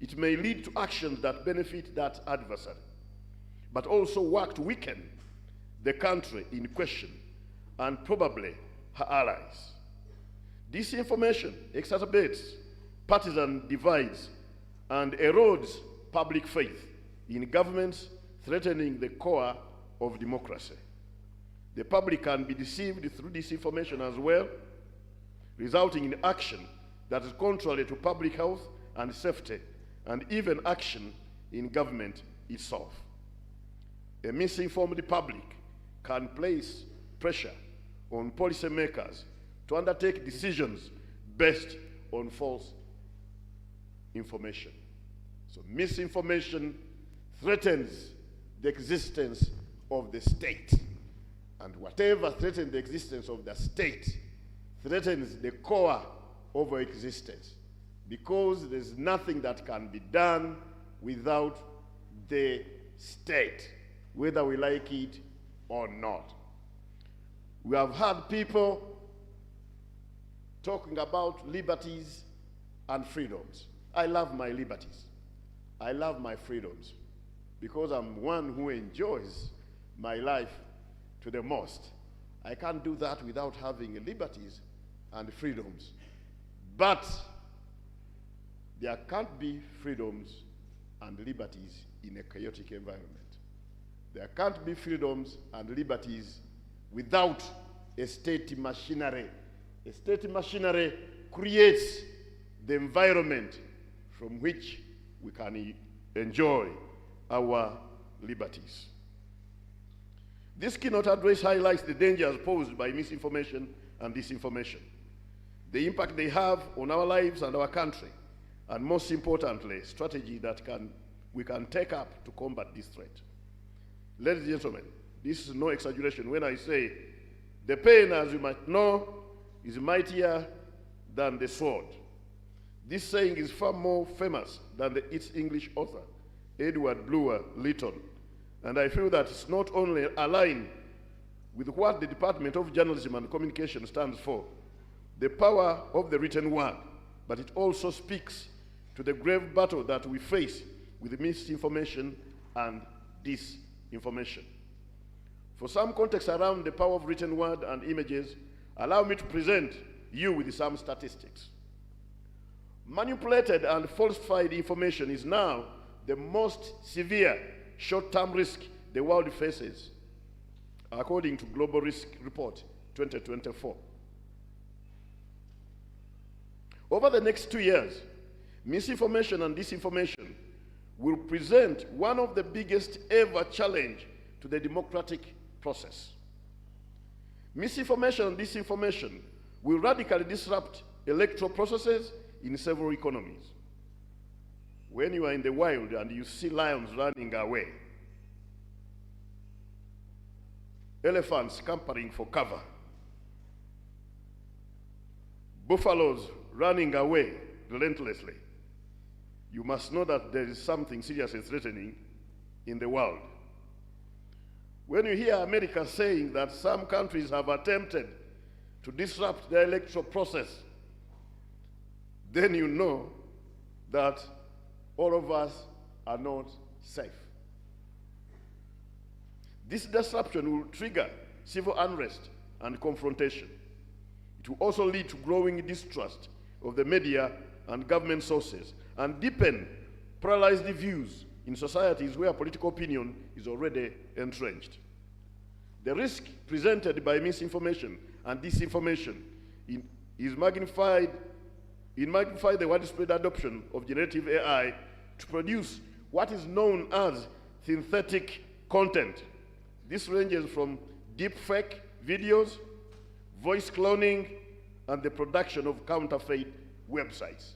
it may lead to actions that benefit that adversary, but also work to weaken the country in question and probably her allies. Disinformation exacerbates partisan divides and erodes public faith in governments, threatening the core of democracy. The public can be deceived through disinformation as well, resulting in action that is contrary to public health and safety, and even action in government itself. A misinformed public can place pressure on policymakers to undertake decisions based on false information. So misinformation threatens the existence of the state. And whatever threatens the existence of the state threatens the core of our existence, because there's nothing that can be done without the state, whether we like it or not. We have had people talking about liberties and freedoms. I love my liberties. I love my freedoms, because I'm one who enjoys my life to the most. I can't do that without having liberties and freedoms. But there can't be freedoms and liberties in a chaotic environment. There can't be freedoms and liberties without a state machinery. A state machinery creates the environment from which we can enjoy our liberties. This keynote address highlights the dangers posed by misinformation and disinformation, the impact they have on our lives and our country, and most importantly, strategy that we can take up to combat this threat. Ladies and gentlemen, this is no exaggeration when I say the pen, as you might know, is mightier than the sword. This saying is far more famous than its English author, Edward Blower Lytton, and I feel that it's not only aligned with what the Department of Journalism and Communication stands for, the power of the written word, but it also speaks to the grave battle that we face with misinformation and disinformation. For some context around the power of written word and images, allow me to present you with some statistics. Manipulated and falsified information is now the most severe short-term risk the world faces, according to Global Risk Report 2024. Over the next 2 years, misinformation and disinformation will present one of the biggest ever challenge to the democratic process. Misinformation and disinformation will radically disrupt electoral processes in several economies. When you are in the wild and you see lions running away, elephants scampering for cover, buffaloes running away relentlessly, you must know that there is something seriously threatening in the world. When you hear America saying that some countries have attempted to disrupt the electoral process, then you know that all of us are not safe. This disruption will trigger civil unrest and confrontation. It will also lead to growing distrust of the media and government sources and deepen polarized views in societies where political opinion is already entrenched. The risk presented by misinformation and disinformation magnify the widespread adoption of generative AI to produce what is known as synthetic content. This ranges from deepfake videos, voice cloning, and the production of counterfeit websites.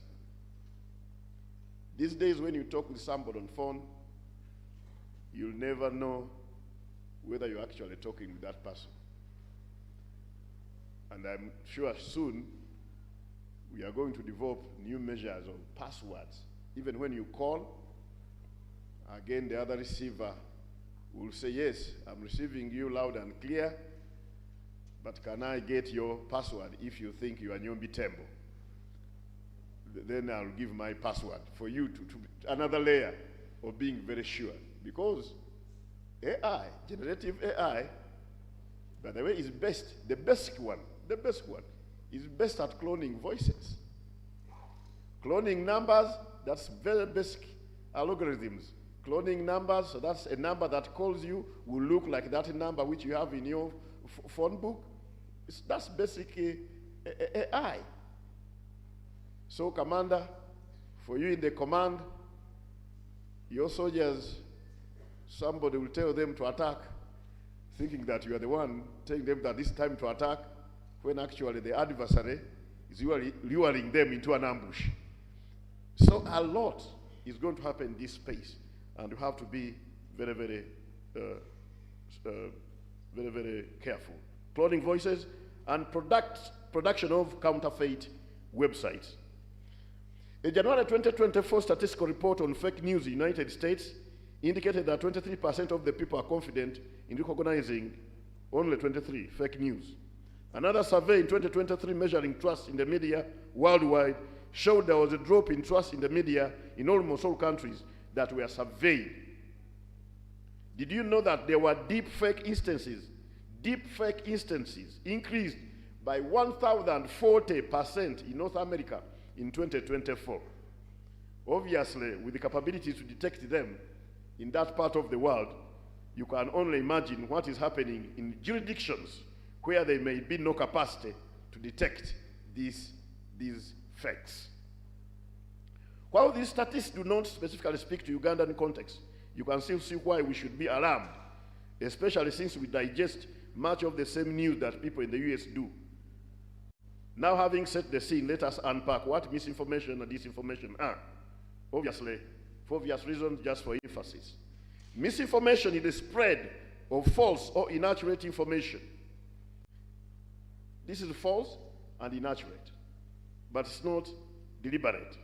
These days, when you talk with somebody on phone, you'll never know whether you're actually talking with that person. And I'm sure soon we are going to develop new measures of passwords. Even when you call, again, the other receiver will say, yes, I'm receiving you loud and clear, but can I get your password if you think you are Nyombi Tembo? Then I'll give my password for you to another layer of being very sure. Because AI, generative AI, by the way, is the best one is best at cloning voices. Cloning numbers, that's very basic algorithms. Cloning numbers, so that's a number that calls you, will look like that number which you have in your phone book. That's basically AI. So, Commander, for you in the command, your soldiers, somebody will tell them to attack, thinking that you are the one telling them that it's time to attack, when actually the adversary is luring them into an ambush. So a lot is going to happen in this space, and you have to be very, very, very careful. Cloning voices and production of counterfeit websites. A January 2024 statistical report on fake news in the United States indicated that 23% of the people are confident in recognizing only 23 fake news. Another survey in 2023 measuring trust in the media worldwide showed there was a drop in trust in the media in almost all countries that were surveyed. Did you know that there were deep fake instances increased by 1,040% in North America in 2024? Obviously, with the capability to detect them in that part of the world, you can only imagine what is happening in jurisdictions where there may be no capacity to detect these fakes. While these statistics do not specifically speak to Ugandan context, you can still see why we should be alarmed, especially since we digest much of the same news that people in the US do. Now, having set the scene, let us unpack what misinformation and disinformation are. Obviously, for obvious reasons, just for emphasis. Misinformation is the spread of false or inaccurate information. This is false and inaccurate, but it's not deliberate.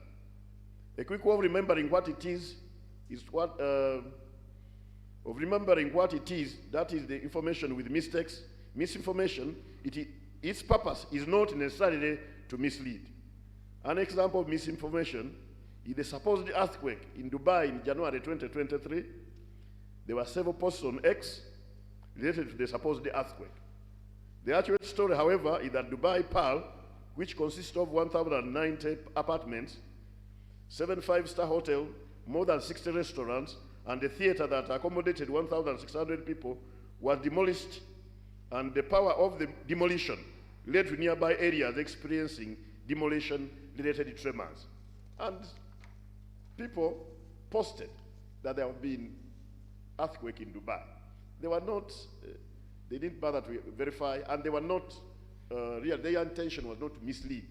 A quick way of remembering what it is that is the information with mistakes. Misinformation, its purpose is not necessarily to mislead. An example of misinformation is the supposed earthquake in Dubai in January 2023. There were several posts on X related to the supposed earthquake. The accurate story, however, is that Dubai Pearl, which consists of 1,090 apartments, 7 five-star hotels, more than 60 restaurants, and the theater that accommodated 1,600 people was demolished, and the power of the demolition led to nearby areas experiencing demolition-related tremors. And people posted that there have been earthquake in Dubai. They were not, they didn't bother to verify, and they were not real. Their intention was not to mislead.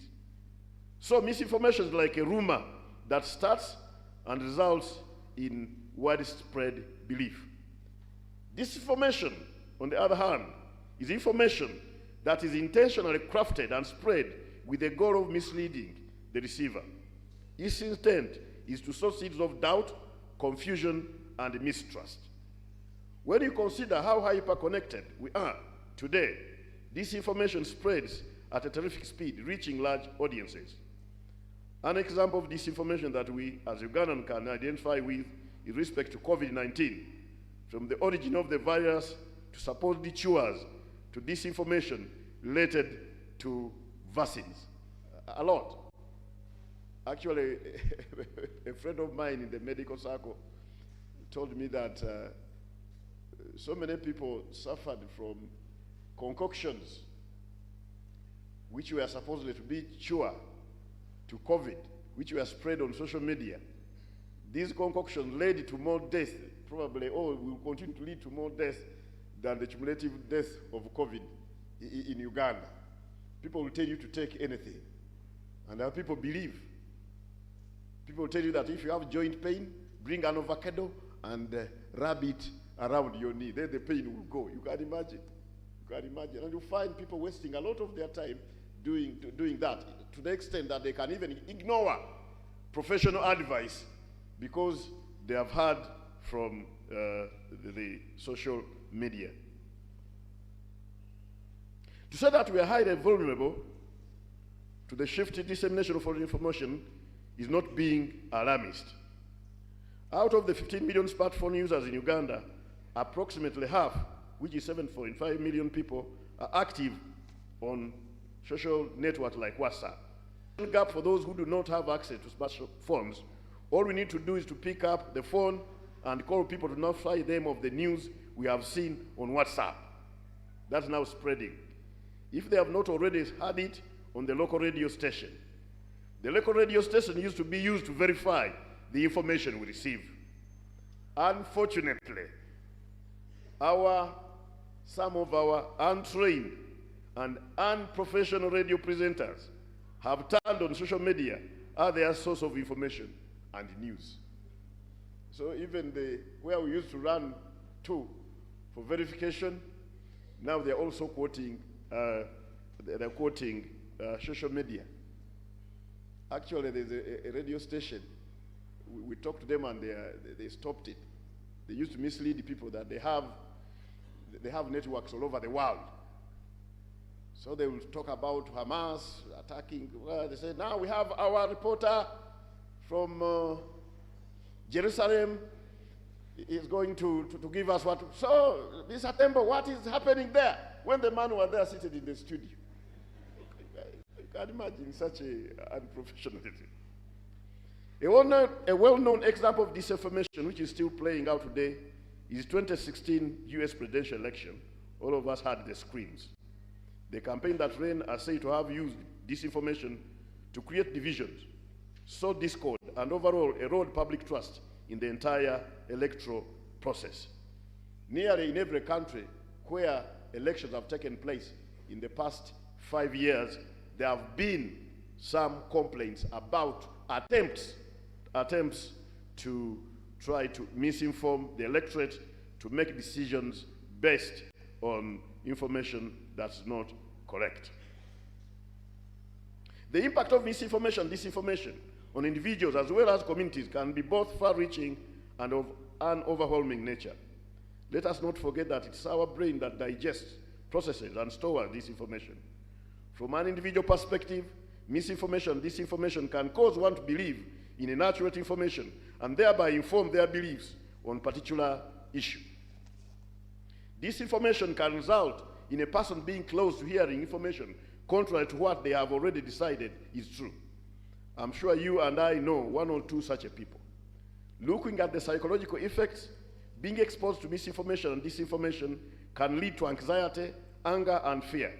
So misinformation is like a rumor that starts and results in widespread belief. Disinformation, on the other hand, is information that is intentionally crafted and spread with the goal of misleading the receiver. Its intent is to sow seeds of doubt, confusion, and mistrust. When you consider how hyper-connected we are today, this information spreads at a terrific speed, reaching large audiences. An example of disinformation that we, as Ugandans, can identify with in respect to COVID-19, from the origin of the virus to supposed cures to disinformation related to vaccines. A lot. Actually, a friend of mine in the medical circle told me that so many people suffered from concoctions which were supposedly to be cure to COVID, which were spread on social media. These concoctions led to more death, probably, or will continue to lead to more death than the cumulative death of COVID in Uganda. People will tell you to take anything, and other people believe. People will tell you that if you have joint pain, bring an avocado and rub it around your knee. Then the pain will go. You can imagine. You can imagine. And you find people wasting a lot of their time doing that, to the extent that they can even ignore professional advice because they have heard from the social media. To say that we are highly vulnerable to the shifted dissemination of foreign information is not being alarmist. Out of the 15 million smartphone users in Uganda, approximately half, which is 7.5 million people, are active on social networks like WhatsApp. The gap for those who do not have access to smartphones, all we need to do is to pick up the phone and call people to notify them of the news we have seen on WhatsApp. That's now spreading. If they have not already had it on the local radio station, the local radio station used to be used to verify the information we receive. Unfortunately, some of our untrained and unprofessional radio presenters have turned on social media as their source of information and news. So even where we used to run to for verification, now they're also quoting, social media. Actually, there's a radio station. We talked to them and they stopped it. They used to mislead people that they have networks all over the world. So they will talk about Hamas attacking. Well, they say, now we have our reporter from Jerusalem. Is going to give us what. So, Mr. Tembo, what is happening there? When the man was there seated in the studio. You can imagine such a unprofessionalism. A well-known example of disinformation, which is still playing out today, is 2016 US presidential election. All of us had the screens. The campaign that ran are said to have used disinformation to create divisions, sow discord, and overall erode public trust in the entire electoral process. Nearly in every country where elections have taken place in the past 5 years, there have been some complaints about attempts to try to misinform the electorate, to make decisions based on information that's not correct. The impact of misinformation and disinformation on individuals as well as communities can be both far-reaching and of an overwhelming nature. Let us not forget that it's our brain that digests, processes, and stores this information. From an individual perspective, misinformation and disinformation can cause one to believe in inaccurate information and thereby inform their beliefs on a particular issue. Disinformation can result in a person being close to hearing information contrary to what they have already decided is true. I'm sure you and I know one or two such a people. Looking at the psychological effects, being exposed to misinformation and disinformation can lead to anxiety, anger, and fear.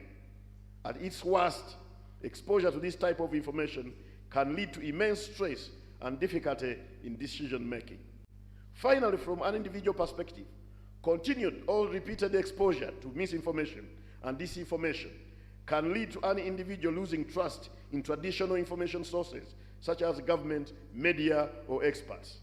At its worst, exposure to this type of information can lead to immense stress and difficulty in decision making. Finally, from an individual perspective, continued or repeated exposure to misinformation and disinformation can lead to an individual losing trust in traditional information sources, such as government, media, or experts.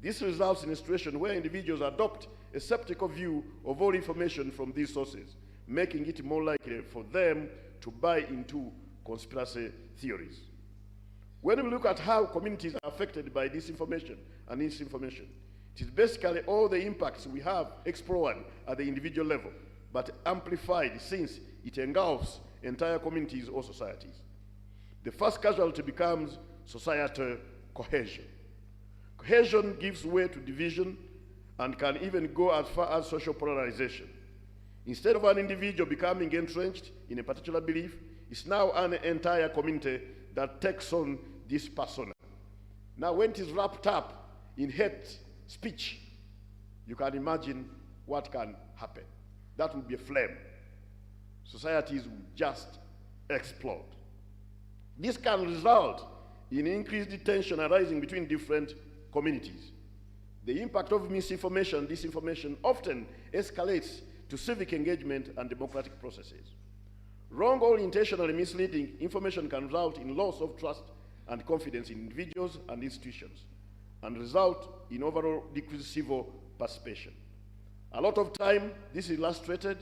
This results in a situation where individuals adopt a skeptical view of all information from these sources, making it more likely for them to buy into conspiracy theories. When we look at how communities are affected by disinformation and misinformation, it is basically all the impacts we have explored at the individual level, but amplified since it engulfs entire communities or societies. The first casualty becomes societal cohesion. Cohesion gives way to division and can even go as far as social polarization. Instead of an individual becoming entrenched in a particular belief, it's now an entire community that takes on this persona. Now, when it is wrapped up in hate speech, you can imagine what can happen. That will be a flame. Societies will just explode. This can result in increased tension arising between different communities. The impact of misinformation and disinformation often escalates to civic engagement and democratic processes. Wrong or intentionally misleading information can result in loss of trust and confidence in individuals and institutions, and result in overall decreased civil participation. A lot of time, this is illustrated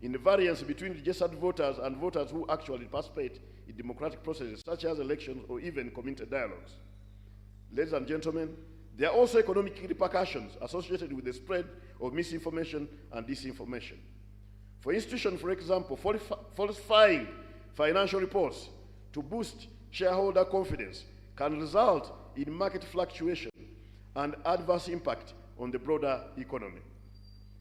in the variance between registered voters and voters who actually participate in democratic processes, such as elections or even community dialogues. Ladies and gentlemen, there are also economic repercussions associated with the spread of misinformation and disinformation. For institutions, for example, falsifying financial reports to boost shareholder confidence can result in market fluctuation and adverse impact on the broader economy.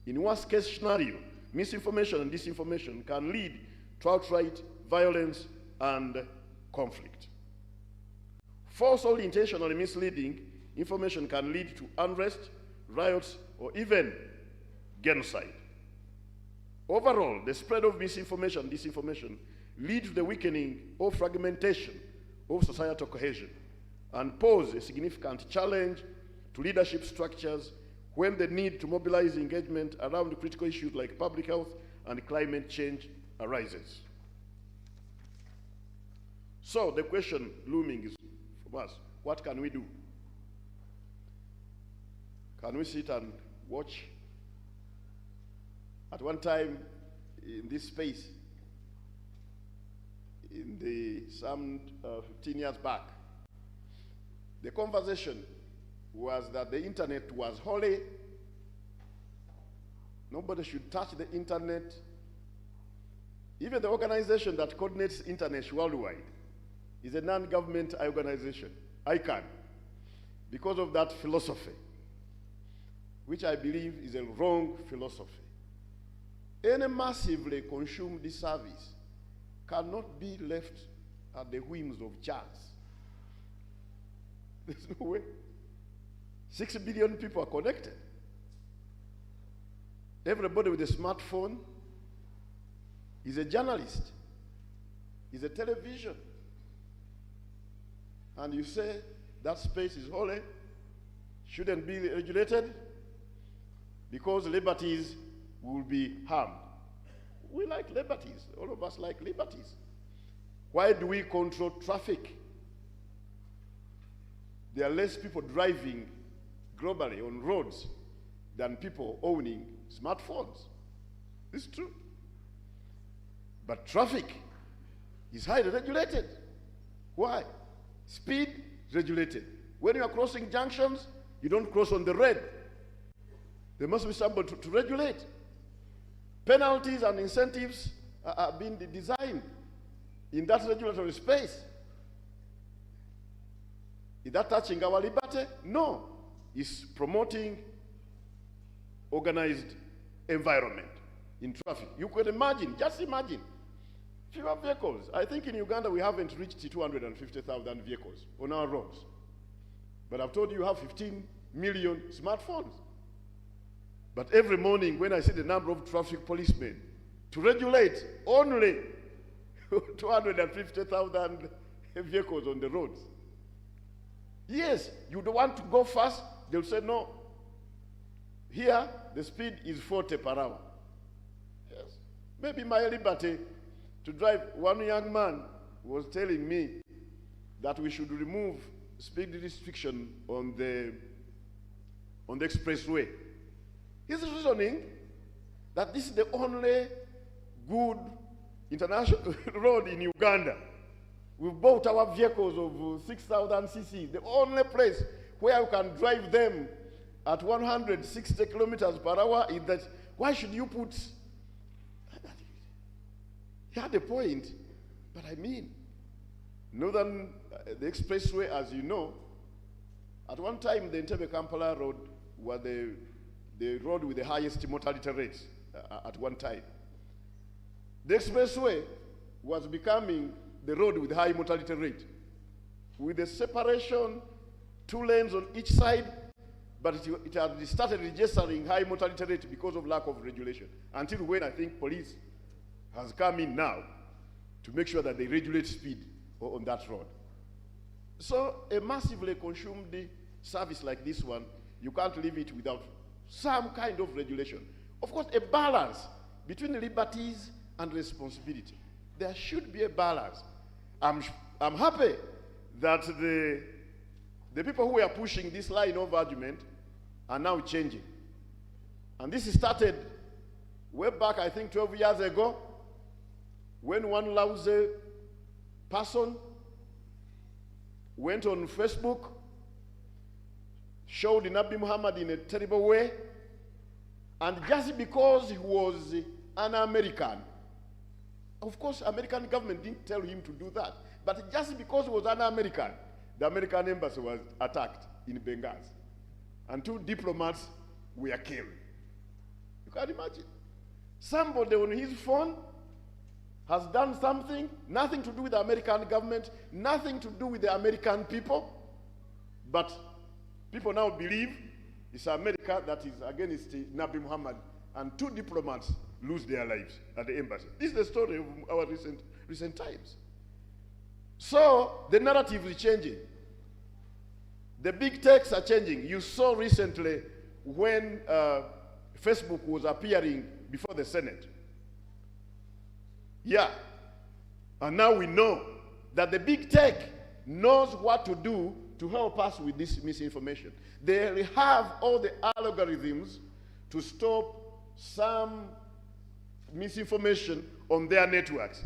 In worst case scenario, misinformation and disinformation can lead to outright violence and conflict. False or intentionally misleading information can lead to unrest, riots, or even genocide. Overall, the spread of misinformation and disinformation leads to the weakening or fragmentation of societal cohesion and pose a significant challenge to leadership structures when the need to mobilize engagement around critical issues like public health and climate change arises. So the question looming is from us, what can we do? Can we sit and watch? At one time in this space, in some 15 years back, the conversation was that the internet was holy. Nobody should touch the internet. Even the organization that coordinates internet worldwide is a non-government organization, ICANN, because of that philosophy, which I believe is a wrong philosophy. Any massively consumed service cannot be left at the whims of chance. There's no way. 6 billion people are connected. Everybody with a smartphone is a journalist, is a television. And you say that space is holy, shouldn't be regulated because liberties will be harmed. We like liberties. All of us like liberties. Why do we control traffic? There are less people driving globally on roads than people owning smartphones. It's true. But traffic is highly regulated. Why? Speed regulated. When you are crossing junctions, you don't cross on the red. There must be somebody to regulate. Penalties and incentives are being designed in that regulatory space. Is that touching our liberty? No. It's promoting organized environment in traffic. You could imagine, just imagine, fewer vehicles. I think in Uganda we haven't reached 250,000 vehicles on our roads. But I've told you have 15 million smartphones. But every morning when I see the number of traffic policemen to regulate only 250,000 vehicles on the roads. Yes, you don't want to go fast, they'll say no. Here, the speed is 40 per hour. Yes, maybe my liberty to drive. One young man was telling me that we should remove speed restriction on the expressway. He's reasoning that this is the only good international road in Uganda. We've bought our vehicles of 6,000 cc. The only place where you can drive them at 160 kilometers per hour is that. Why should you put? He had a point, but I mean, the expressway, as you know, at one time the Entebbe-Kampala road was the road with the highest mortality rates at one time. The expressway was becoming the road with high mortality rate, with the separation, 2 lanes on each side, but it had started registering high mortality rate because of lack of regulation. Until when I think police has come in now to make sure that they regulate speed on that road. So a massively consumed service like this one, you can't leave it without some kind of regulation. Of course, a balance between liberties and responsibility. There should be a balance. I'm happy that the people who are pushing this line of argument are now changing. And this started way back, I think 12 years ago, when one lousy person went on Facebook, showed Nabi Muhammad in a terrible way, and just because he was an American, of course, American government didn't tell him to do that, but just because he was an American, the American embassy was attacked in Benghazi, and 2 diplomats were killed. You can imagine. Somebody on his phone has done something, nothing to do with the American government, nothing to do with the American people, but people now believe it's America that is against Nabi Muhammad, and 2 diplomats lose their lives at the embassy. This is the story of our recent times. So the narrative is changing. The big techs are changing. You saw recently when Facebook was appearing before the Senate. Yeah. And now we know that the big tech knows what to do to help us with this misinformation. They have all the algorithms to stop some misinformation on their networks.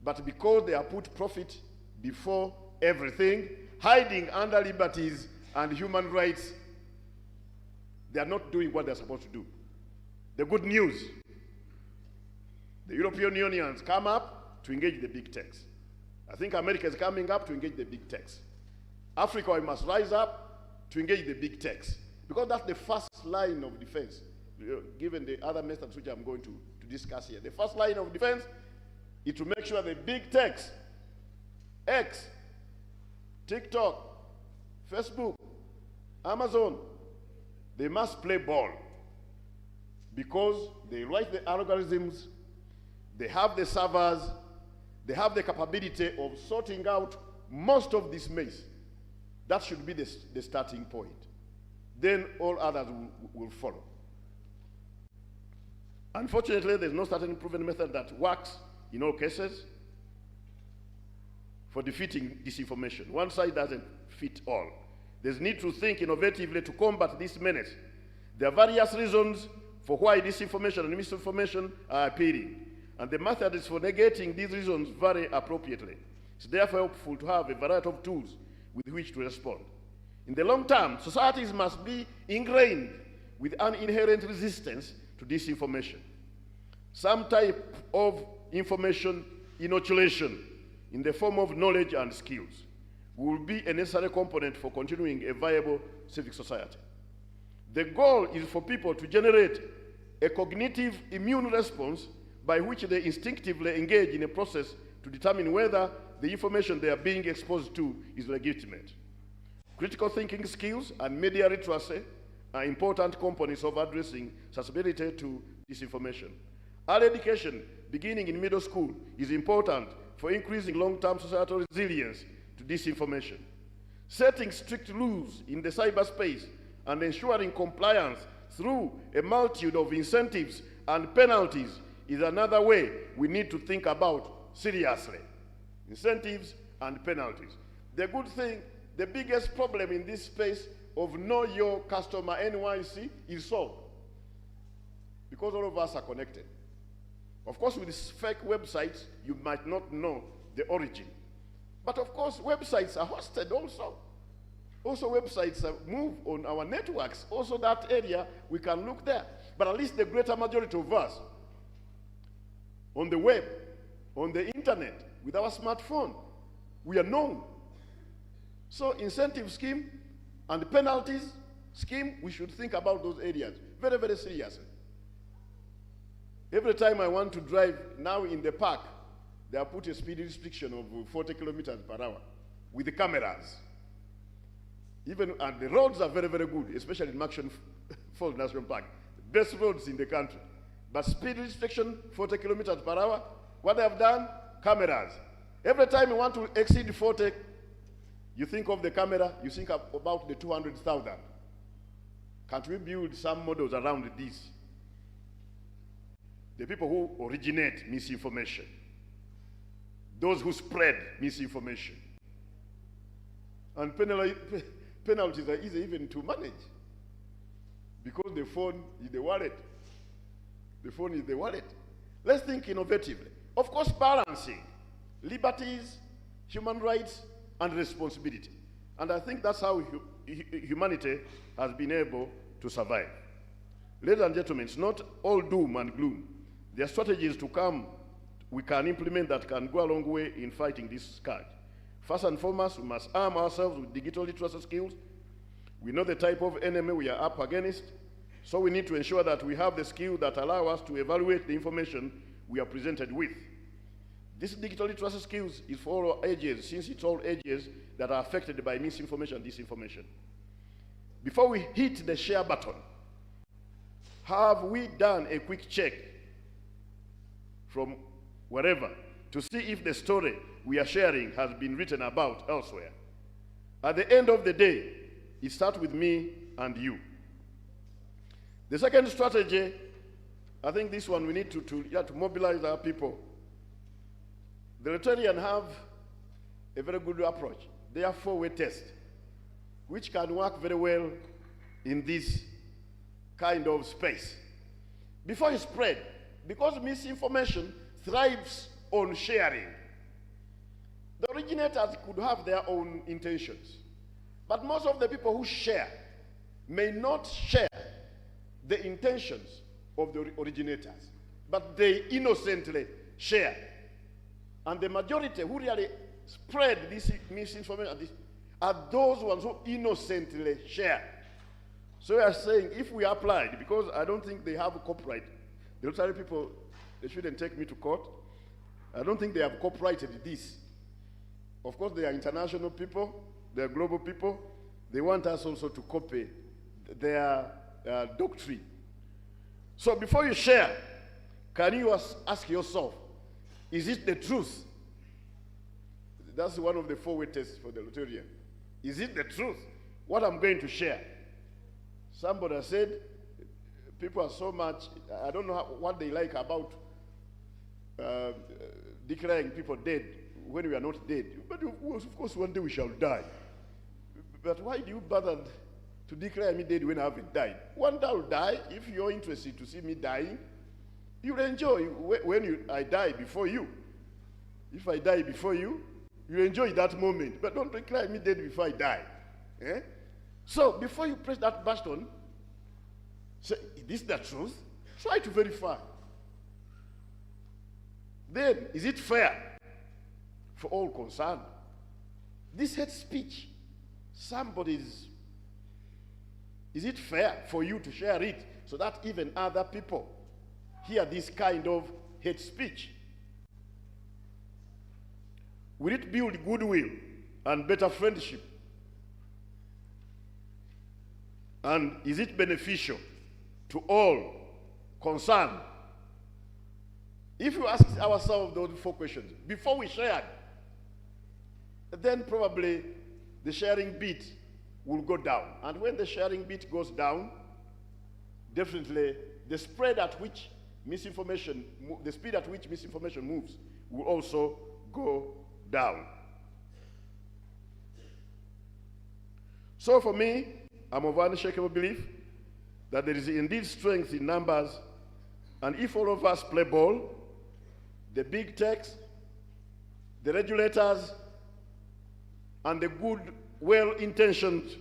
But because they have put profit before everything, hiding under liberties and human rights, they are not doing what they're supposed to do. The good news, the European Union has come up to engage the big techs. I think America is coming up to engage the big techs. Africa, we must rise up to engage the big techs, because that's the first line of defense, given the other methods which I'm going to discuss here. The first line of defense is to make sure the big techs, X, TikTok, Facebook, Amazon, they must play ball, because they write the algorithms, they have the servers, they have the capability of sorting out most of this mess. That should be the starting point. Then all others will follow. Unfortunately, there's no certain proven method that works in all cases for defeating disinformation. One side doesn't fit all. There's need to think innovatively to combat this menace. There are various reasons for why disinformation and misinformation are appearing, and the methods for negating these reasons vary appropriately. It's therefore helpful to have a variety of tools with which to respond. In the long term, societies must be ingrained with an inherent resistance to disinformation. Some type of information inoculation in the form of knowledge and skills will be a necessary component for continuing a viable civic society. The goal is for people to generate a cognitive immune response by which they instinctively engage in a process to determine whether the information they are being exposed to is legitimate. Critical thinking skills and media literacy are important components of addressing susceptibility to disinformation. Early education, beginning in middle school, is important for increasing long-term societal resilience to disinformation. Setting strict rules in the cyberspace and ensuring compliance through a multitude of incentives and penalties is another way we need to think about seriously. Incentives and penalties. The good thing, the biggest problem in this space of know your customer NYC is solved, because all of us are connected. Of course, with these fake websites, you might not know the origin. But of course, websites are hosted also. Also, websites move on our networks. Also, that area, we can look there. But at least the greater majority of us, on the web, on the internet, with our smartphone, we are known. So, incentive scheme and penalties scheme, we should think about those areas very, very seriously. Every time I want to drive now in the park, they have put a speed restriction of 40 kilometers per hour with the cameras. And the roads are very, very good, especially in Maxon Falls National Park. The best roads in the country. But speed restriction, 40 kilometers per hour, what they have done? Cameras. Every time you want to exceed 40, you think of the camera, you think about the 200,000. Can't we build some models around this? The people who originate misinformation, those who spread misinformation. And penalties are easy even to manage, because the phone is the wallet. The phone is the wallet. Let's think innovatively. Of course, balancing liberties, human rights, and responsibility. And I think that's how humanity has been able to survive. Ladies and gentlemen, it's not all doom and gloom. There are strategies to come we can implement that can go a long way in fighting this scourge. First and foremost, we must arm ourselves with digital literacy skills. We know the type of enemy we are up against, so we need to ensure that we have the skills that allow us to evaluate the information we are presented with. This digital literacy skills is for all ages, since it's all ages that are affected by misinformation and disinformation. Before we hit the share button, have we done a quick check from wherever to see if the story we are sharing has been written about elsewhere? At the end of the day, it starts with me and you. The second strategy, I think this one we need to mobilize our people. The Rotarian have a very good approach. They have four-way test, which can work very well in this kind of space. Before you spread, because misinformation thrives on sharing, the originators could have their own intentions. But most of the people who share may not share the intentions of the originators, but they innocently share. And the majority who really spread this misinformation are those ones who innocently share. So we are saying, if we applied, because I don't think they have copyright, the Rotary people, they shouldn't take me to court. I don't think they have copyrighted this. Of course, they are international people, they are global people. They want us also to copy their doctrine. So before you share, can you ask yourself, is it the truth? That's one of the four-way tests for the Rotarian. Is it the truth? What I'm going to share? Somebody has said, people are so much, I don't know what they like about declaring people dead when we are not dead. But of course, one day we shall die. But why do you bother to declare me dead when I haven't died? One day I'll die. If you're interested to see me dying, you'll enjoy when I die before you. If I die before you, you enjoy that moment. But don't declare me dead before I die. Eh? So before you press that button, say, is this the truth? Try to verify. Then, is it fair for all concerned? This hate speech, is it fair for you to share it so that even other people hear this kind of hate speech? Will it build goodwill and better friendship? And is it beneficial to all concerned? If you ask ourselves those 4 questions, before we shared, then probably the sharing bit will go down. And when the sharing bit goes down, definitely the spread at which misinformation, the speed at which misinformation moves will also go down. So for me, I'm of unshakable belief that there is indeed strength in numbers, and if all of us play ball, the big techs, the regulators, and the good, well-intentioned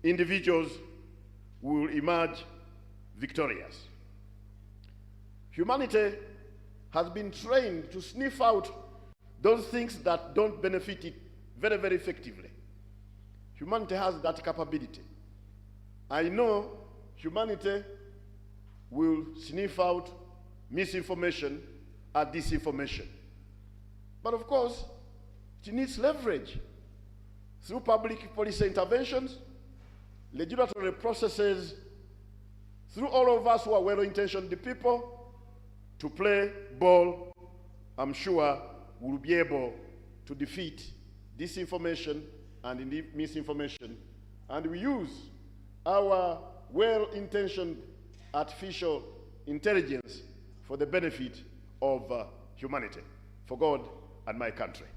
individuals will emerge victorious. Humanity has been trained to sniff out those things that don't benefit it very, very effectively. Humanity has that capability. I know humanity will sniff out misinformation and disinformation. But of course, it needs leverage through public policy interventions, legislatory processes, through all of us who are well-intentioned people, to play ball. I'm sure we'll be able to defeat disinformation and indeed misinformation. And we use our well-intentioned artificial intelligence for the benefit of humanity, for God and my country.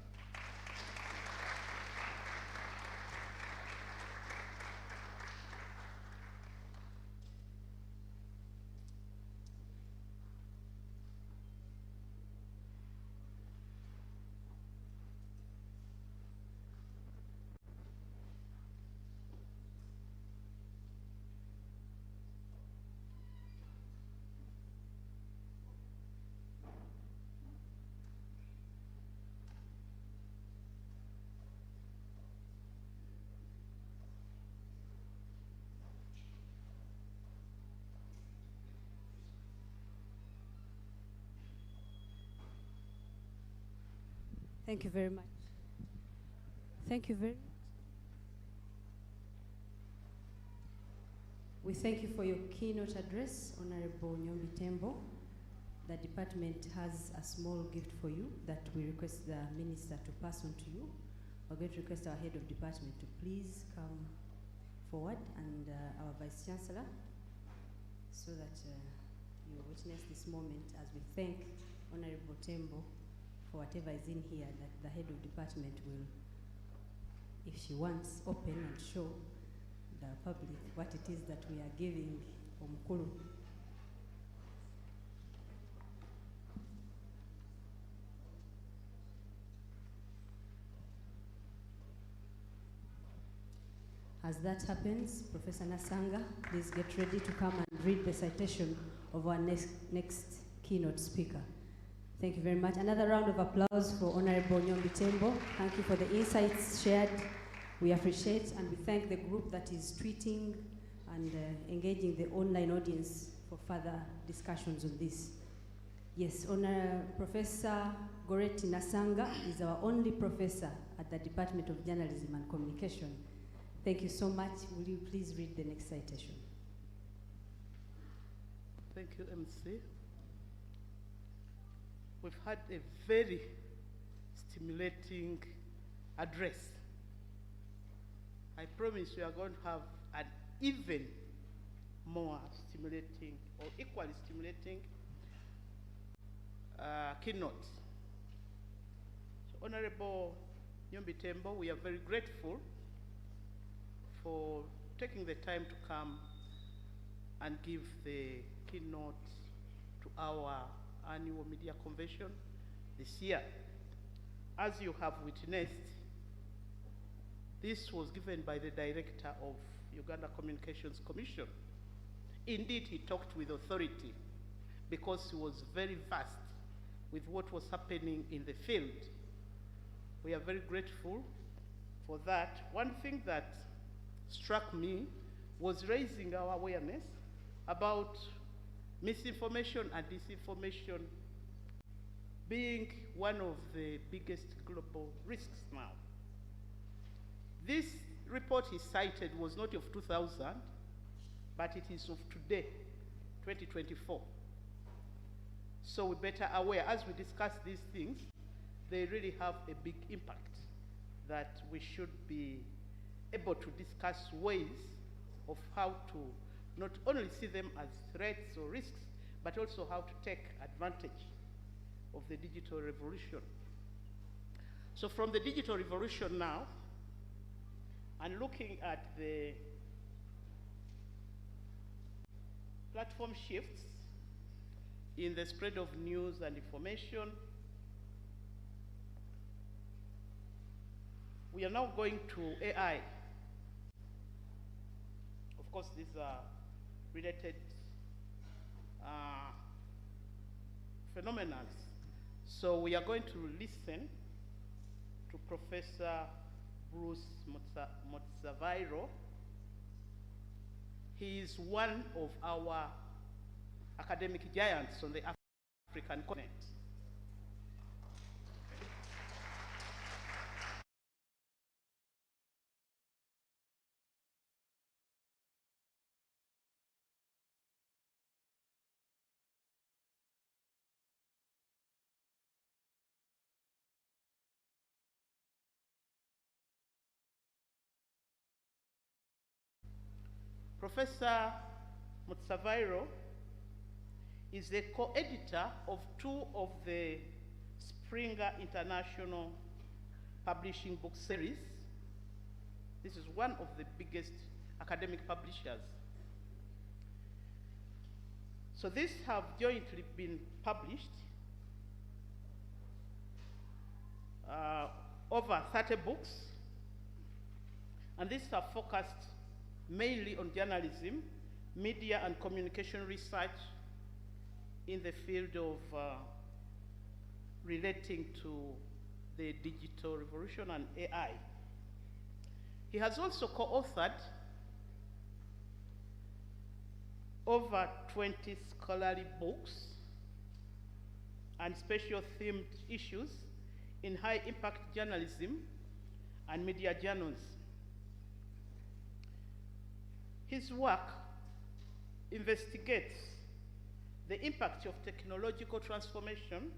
Thank you very much. Thank you very much. We thank you for your keynote address, Honorable Nyombi Tembo. The department has a small gift for you that we request the minister to pass on to you. We're going to request our head of department to please come forward, and our vice chancellor, so that you witness this moment as we thank Honorable Tembo for whatever is in here, that the head of department will, if she wants, open and show the public what it is that we are giving Omukulu. As that happens, Professor Nasanga, please get ready to come and read the citation of our next keynote speaker. Thank you very much. Another round of applause for Honorable Nyombi Tembo. Thank you for the insights shared. We appreciate, and we thank the group that is tweeting and engaging the online audience for further discussions on this. Yes, Professor Goreti Nasanga is our only professor at the Department of Journalism and Communication. Thank you so much. Will you please read the next citation? Thank you, MC. We've had a very stimulating address. I promise we are going to have an even more stimulating or equally stimulating keynote. So, Honorable Nyombi Tembo, we are very grateful for taking the time to come and give the keynote to our annual media convention this year. As you have witnessed, this was given by the director of Uganda Communications Commission. Indeed, he talked with authority because he was very vast with what was happening in the field. We are very grateful for that. One thing that struck me was raising our awareness about misinformation and disinformation being one of the biggest global risks now. This report he cited was not of 2000, but it is of today, 2024. So we're better aware, as we discuss these things, they really have a big impact that we should be able to discuss ways of how to not only see them as threats or risks, but also how to take advantage of the digital revolution. So from the digital revolution now, and looking at the platform shifts in the spread of news and information, we are now going to AI. Of course, these are related phenomena. So we are going to listen to Professor Bruce Motsavairo. He is one of our academic giants on the African continent. Professor Motsavairo is the co-editor of two of the Springer International publishing book series. This is one of the biggest academic publishers. So these have jointly been published, over 30 books, and these are focused mainly on journalism, media and communication research in the field of relating to the digital revolution and AI. He has also co-authored over 20 scholarly books and special themed issues in high impact journalism and media journals. His work investigates the impact of technological transformation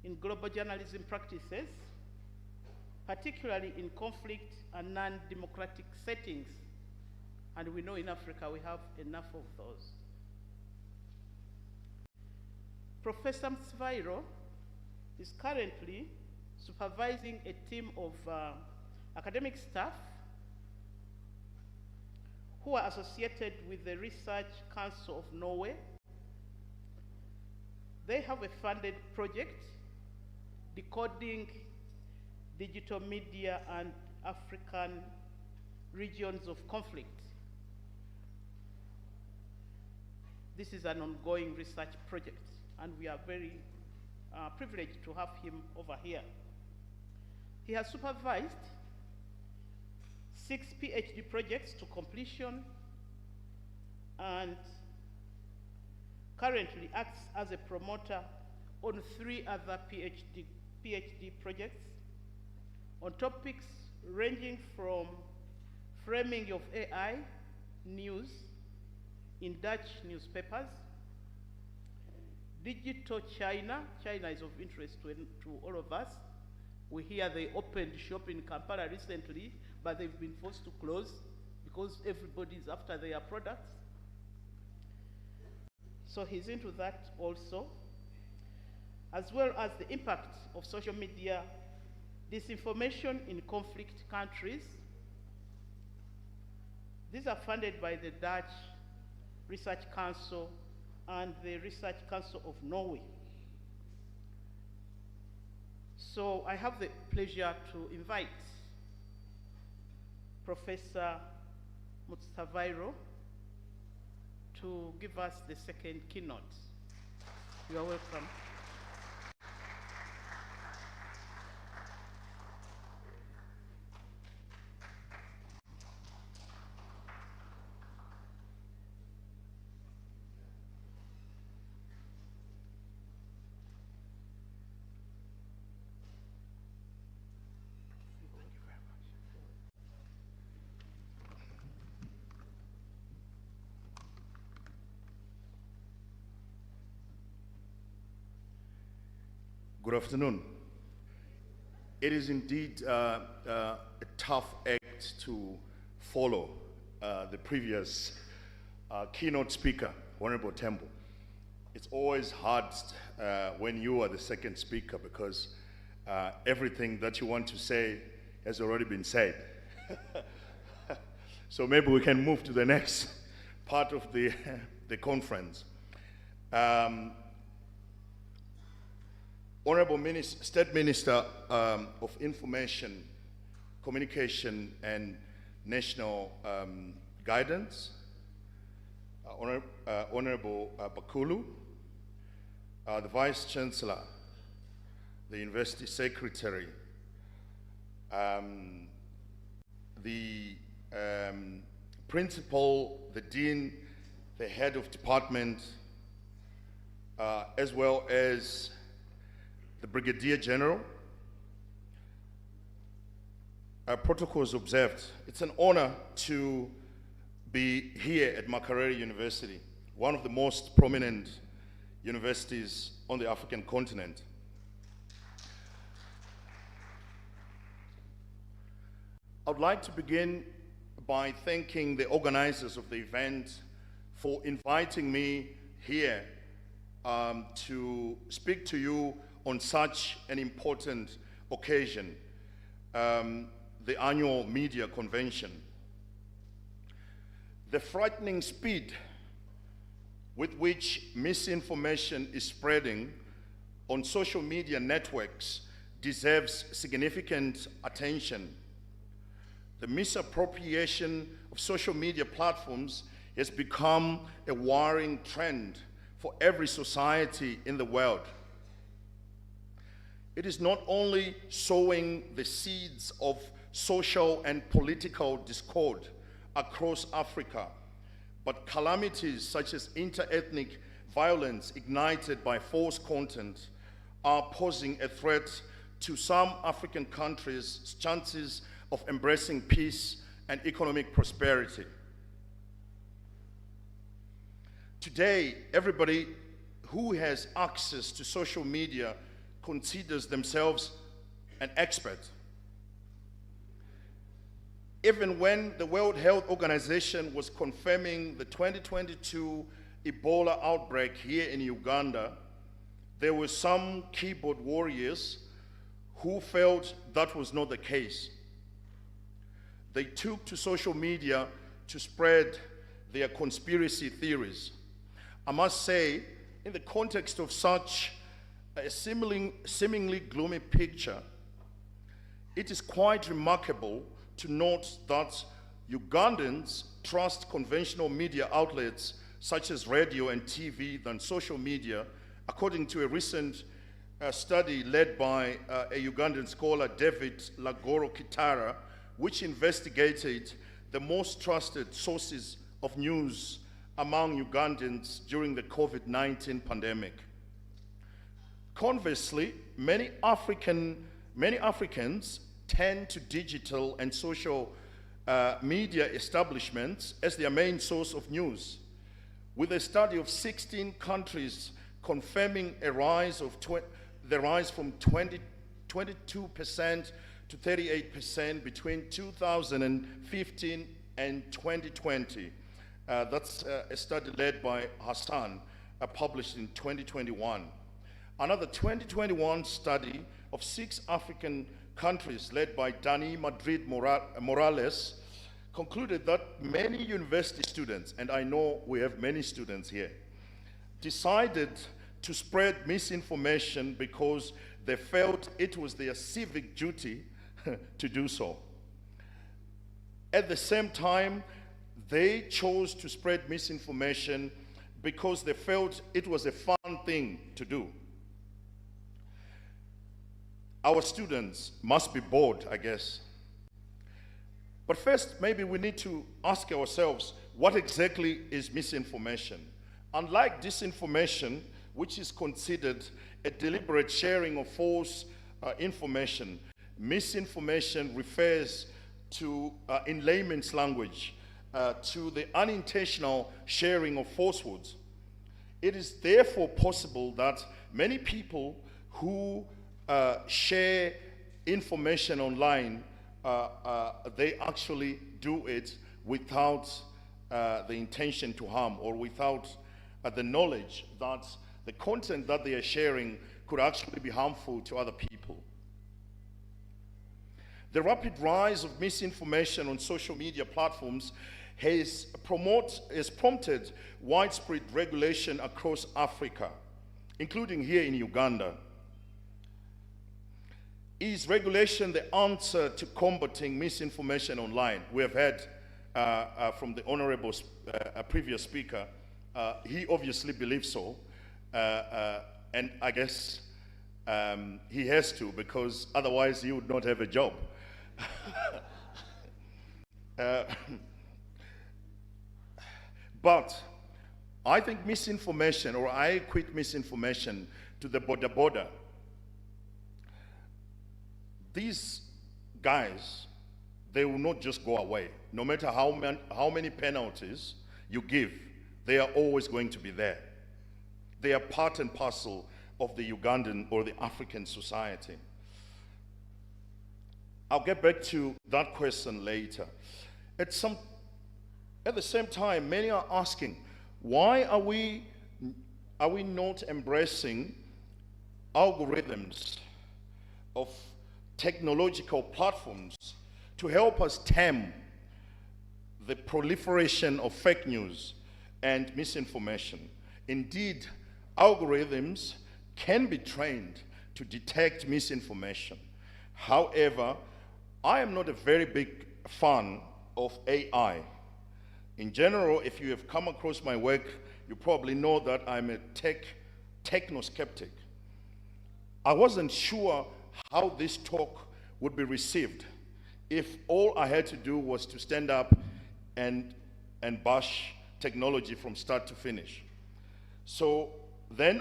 in global journalism practices, particularly in conflict and non-democratic settings. And we know in Africa we have enough of those. Professor Motsavairo is currently supervising a team of academic staff who are associated with the Research Council of Norway. They have a funded project, Decoding Digital Media and African Regions of Conflict. This is an ongoing research project, and we are very privileged to have him over here. He has supervised 6 PhD projects to completion and currently acts as a promoter on 3 other PhD projects on topics ranging from framing of AI news in Dutch newspapers, digital China. China is of interest to all of us. We hear they opened shop in Kampala recently, but they've been forced to close because everybody is after their products. So he's into that also, as well as the impact of social media disinformation in conflict countries. These are funded by the Dutch Research Council and the Research Council of Norway. So I have the pleasure to invite Professor Motsavairo to give us the second keynote. You are welcome. Good afternoon. It is indeed a tough act to follow the previous keynote speaker, Honorable Temple. It's always hard when you are the second speaker because everything that you want to say has already been said. So maybe we can move to the next part of the conference. Honorable State Minister of Information, Communication and National Guidance, Honorable Bakulu, the Vice Chancellor, the University Secretary, the Principal, the Dean, the Head of Department, as well as the Brigadier General. Protocols observed. It's an honor to be here at Makerere University, one of the most prominent universities on the African continent. I would like to begin by thanking the organizers of the event for inviting me here to speak to you on such an important occasion, the annual media convention. The frightening speed with which misinformation is spreading on social media networks deserves significant attention. The misappropriation of social media platforms has become a worrying trend for every society in the world. It is not only sowing the seeds of social and political discord across Africa, but calamities such as inter-ethnic violence ignited by false content are posing a threat to some African countries' chances of embracing peace and economic prosperity. Today, everybody who has access to social media considers themselves an expert. Even when the World Health Organization was confirming the 2022 Ebola outbreak here in Uganda, there were some keyboard warriors who felt that was not the case. They took to social media to spread their conspiracy theories. I must say, in the context of such a seemingly gloomy picture, it is quite remarkable to note that Ugandans trust conventional media outlets such as radio and TV than social media, according to a recent study led by a Ugandan scholar, David Lagoro Kitara, which investigated the most trusted sources of news among Ugandans during the COVID-19 pandemic. Conversely, many Africans tend to digital and social media establishments as their main source of news, with a study of 16 countries confirming a rise of the rise from 22% to 38% between 2015 and 2020. That's a study led by Hassan, published in 2021. Another 2021 study of 6 African countries led by Dani Madrid Morales concluded that many university students, and I know we have many students here, decided to spread misinformation because they felt it was their civic duty to do so. At the same time, they chose to spread misinformation because they felt it was a fun thing to do. Our students must be bored, I guess. But first, maybe we need to ask ourselves, what exactly is misinformation? Unlike disinformation, which is considered a deliberate sharing of false information, misinformation refers to, in layman's language, to the unintentional sharing of falsehoods. It is therefore possible that many people who share information online, they actually do it without the intention to harm, or without the knowledge that the content that they are sharing could actually be harmful to other people. The rapid rise of misinformation on social media platforms has prompted widespread regulation across Africa, including here in Uganda. Is regulation the answer to combating misinformation online? We have heard from the honorable previous speaker. He obviously believes so, and I guess he has to, because otherwise he would not have a job. But I think misinformation, or I equate misinformation to the border. These guys, they will not just go away. No matter how many penalties you give, they are always going to be there. They are part and parcel of the Ugandan or the African society. I'll get back to that question later. At the same time, many are asking, why are we not embracing algorithms of technological platforms to help us tame the proliferation of fake news and misinformation? Indeed, algorithms can be trained to detect misinformation. However, I am not a very big fan of AI. In general, if you have come across my work, you probably know that I'm a techno-skeptic. I wasn't sure how this talk would be received if all I had to do was to stand up and bash technology from start to finish. So then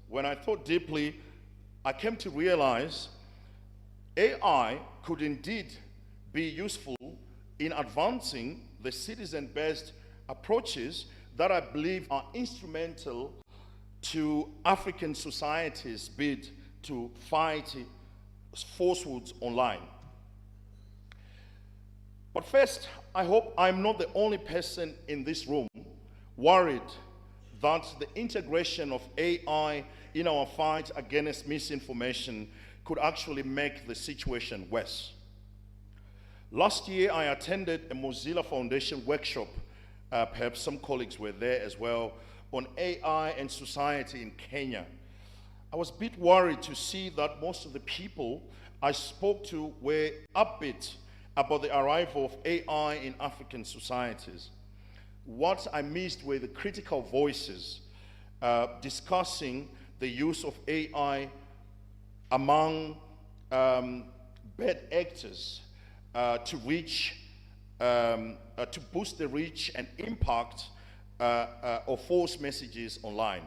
when I thought deeply, I came to realize AI could indeed be useful in advancing the citizen-based approaches that I believe are instrumental to African societies' bid to fight falsehoods online. But first, I hope I'm not the only person in this room worried that the integration of AI in our fight against misinformation could actually make the situation worse. Last year, I attended a Mozilla Foundation workshop, perhaps some colleagues were there as well, on AI and society in Kenya. I was a bit worried to see that most of the people I spoke to were upbeat about the arrival of AI in African societies. What I missed were the critical voices discussing the use of AI among bad actors to boost the reach and impact of false messages online.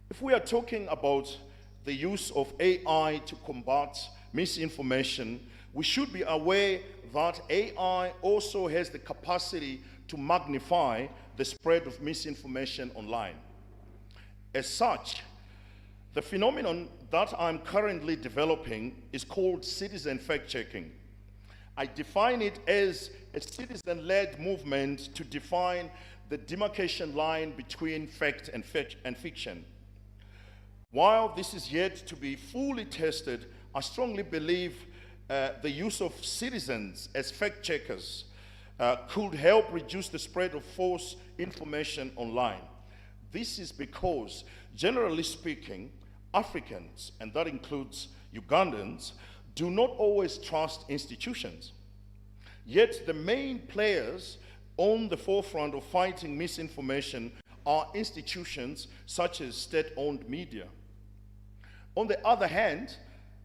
If we are talking about the use of AI to combat misinformation, we should be aware that AI also has the capacity to magnify the spread of misinformation online. As such, the phenomenon that I'm currently developing is called citizen fact-checking. I define it as a citizen-led movement to define the demarcation line between fact and fiction. While this is yet to be fully tested, I strongly believe the use of citizens as fact-checkers could help reduce the spread of false information online. This is because, generally speaking, Africans, and that includes Ugandans, do not always trust institutions. Yet the main players on the forefront of fighting misinformation are institutions such as state-owned media. On the other hand,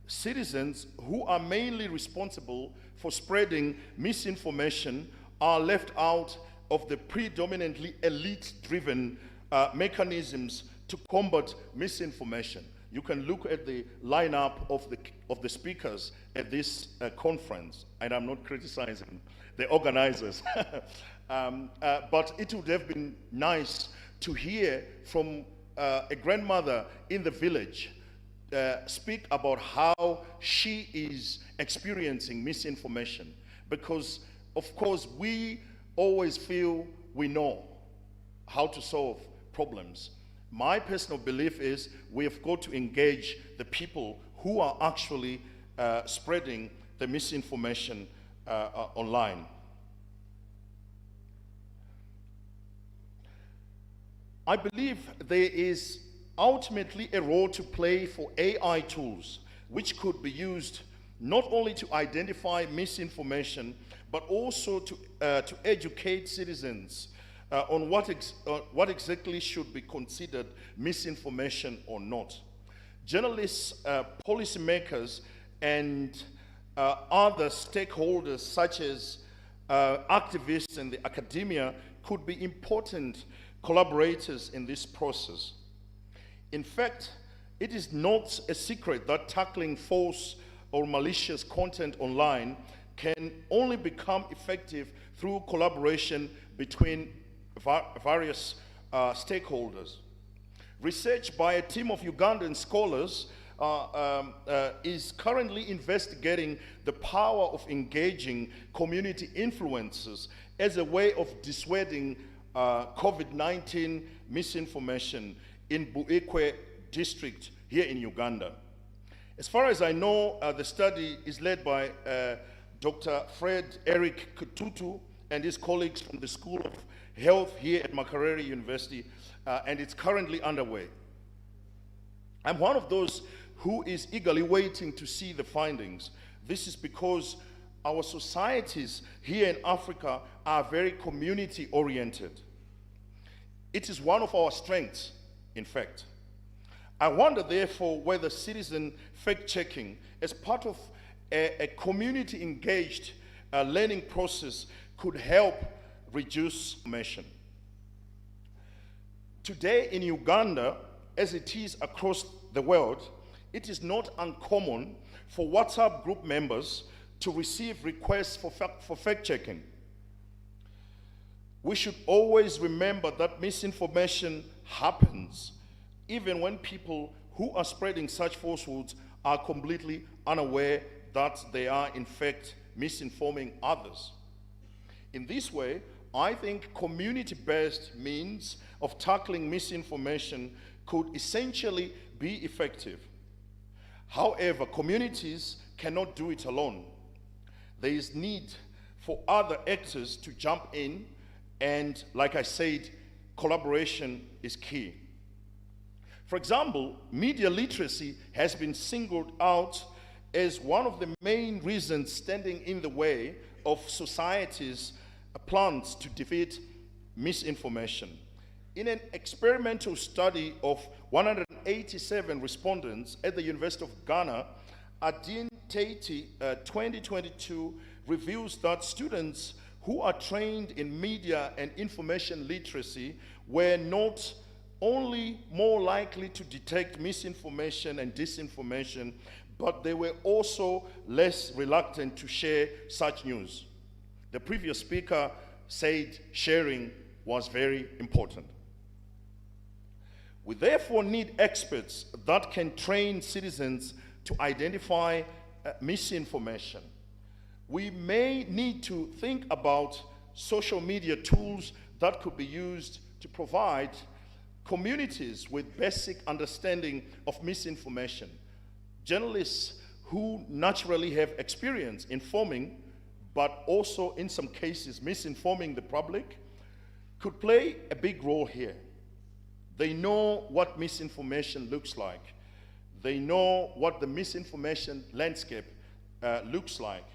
citizens who are mainly responsible for spreading misinformation are left out of the predominantly elite-driven mechanisms to combat misinformation. You can look at the lineup of the speakers at this conference, and I'm not criticizing the organizers, but it would have been nice to hear from a grandmother in the village speak about how she is experiencing misinformation, because of course we always feel we know how to solve problems. My personal belief is we have got to engage the people who are actually spreading the misinformation online. I believe there is ultimately a role to play for AI tools, which could be used not only to identify misinformation, but also to educate citizens on what exactly should be considered misinformation or not. Journalists, policymakers, and other stakeholders such as activists and the academia could be important collaborators in this process. In fact, it is not a secret that tackling false or malicious content online can only become effective through collaboration between various stakeholders. Research by a team of Ugandan scholars is currently investigating the power of engaging community influencers as a way of dissuading COVID-19 misinformation in Buikwe district here in Uganda. As far as I know, the study is led by Dr. Fred Eric Kututu and his colleagues from the School of Health here at Makerere University, and it's currently underway. I'm one of those who is eagerly waiting to see the findings. This is because our societies here in Africa are very community-oriented. It is one of our strengths, in fact. I wonder, therefore, whether citizen fact-checking as part of a community-engaged learning process could help reduce information. Today in Uganda, as it is across the world, it is not uncommon for WhatsApp group members to receive requests for fact-checking. We should always remember that misinformation happens even when people who are spreading such falsehoods are completely unaware that they are in fact misinforming others. In this way, I think community-based means of tackling misinformation could essentially be effective. However, communities cannot do it alone. There is need for other actors to jump in, and like I said, collaboration is key. For example, media literacy has been singled out as one of the main reasons standing in the way of society's plans to defeat misinformation. In an experimental study of 187 respondents at the University of Ghana, Adin Tati 2022 reveals that students who are trained in media and information literacy were not only more likely to detect misinformation and disinformation, but they were also less reluctant to share such news. The previous speaker said sharing was very important. We therefore need experts that can train citizens to identify misinformation. We may need to think about social media tools that could be used to provide communities with basic understanding of misinformation. Journalists who naturally have experience informing, but also in some cases misinforming the public, could play a big role here. They know what misinformation looks like. They know what the misinformation landscape looks like.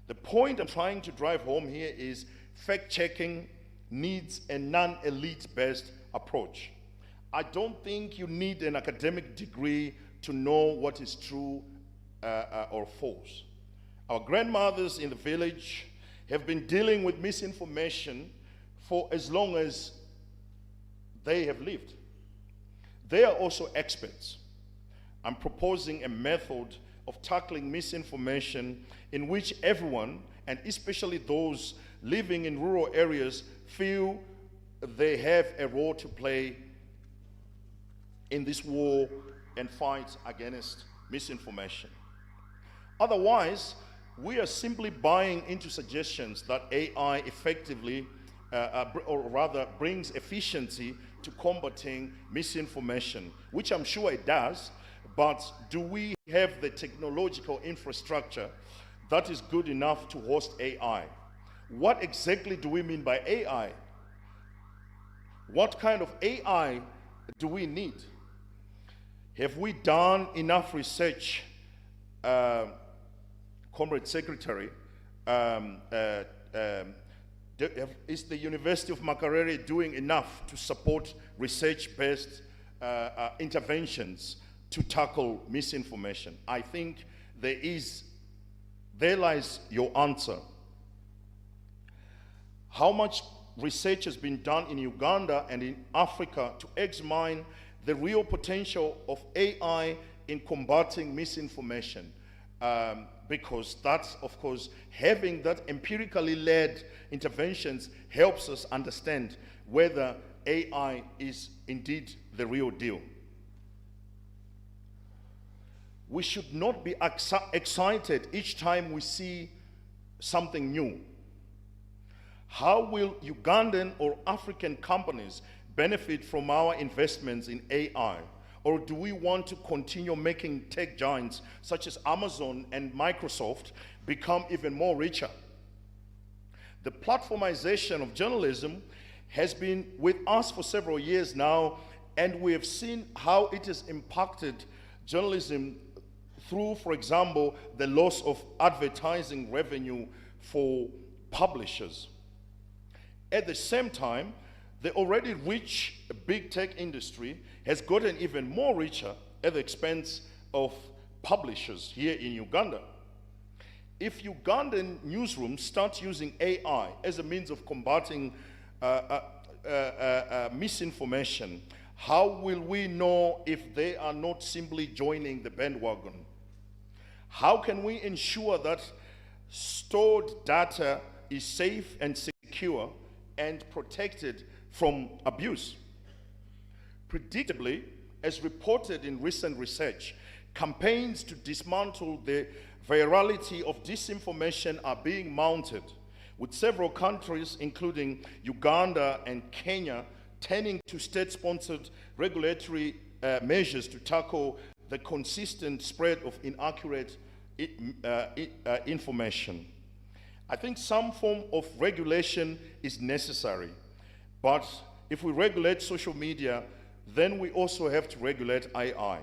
The point I'm trying to drive home here is fact-checking needs a non-elite based approach. I don't think you need an academic degree to know what is true or false. Our grandmothers in the village have been dealing with misinformation for as long as they have lived. They are also experts. I'm proposing a method of tackling misinformation in which everyone, and especially those living in rural areas, feel they have a role to play in this war and fight against misinformation. Otherwise, we are simply buying into suggestions that AI effectively, or rather brings efficiency to combating misinformation, which I'm sure it does, but do we have the technological infrastructure that is good enough to host AI? What exactly do we mean by AI? What kind of AI do we need? Have we done enough research, Comrade Secretary? Is the University of Makerere doing enough to support research-based interventions to tackle misinformation? I think there lies your answer. How much research has been done in Uganda and in Africa to examine the real potential of AI in combating misinformation? Because that's, of course, having that empirically led interventions helps us understand whether AI is indeed the real deal. We should not be excited each time we see something new. How will Ugandan or African companies benefit from our investments in AI? Or do we want to continue making tech giants such as Amazon and Microsoft become even more richer? The platformization of journalism has been with us for several years now, and we have seen how it has impacted journalism through, for example, the loss of advertising revenue for publishers. At the same time, the already rich big tech industry has gotten even more richer at the expense of publishers here in Uganda. If Ugandan newsrooms start using AI as a means of combating misinformation, how will we know if they are not simply joining the bandwagon? How can we ensure that stored data is safe and secure and protected from abuse? Predictably, as reported in recent research, campaigns to dismantle the virality of disinformation are being mounted, with several countries, including Uganda and Kenya, turning to state-sponsored regulatory measures to tackle the consistent spread of inaccurate information. I think some form of regulation is necessary, but if we regulate social media, then we also have to regulate AI.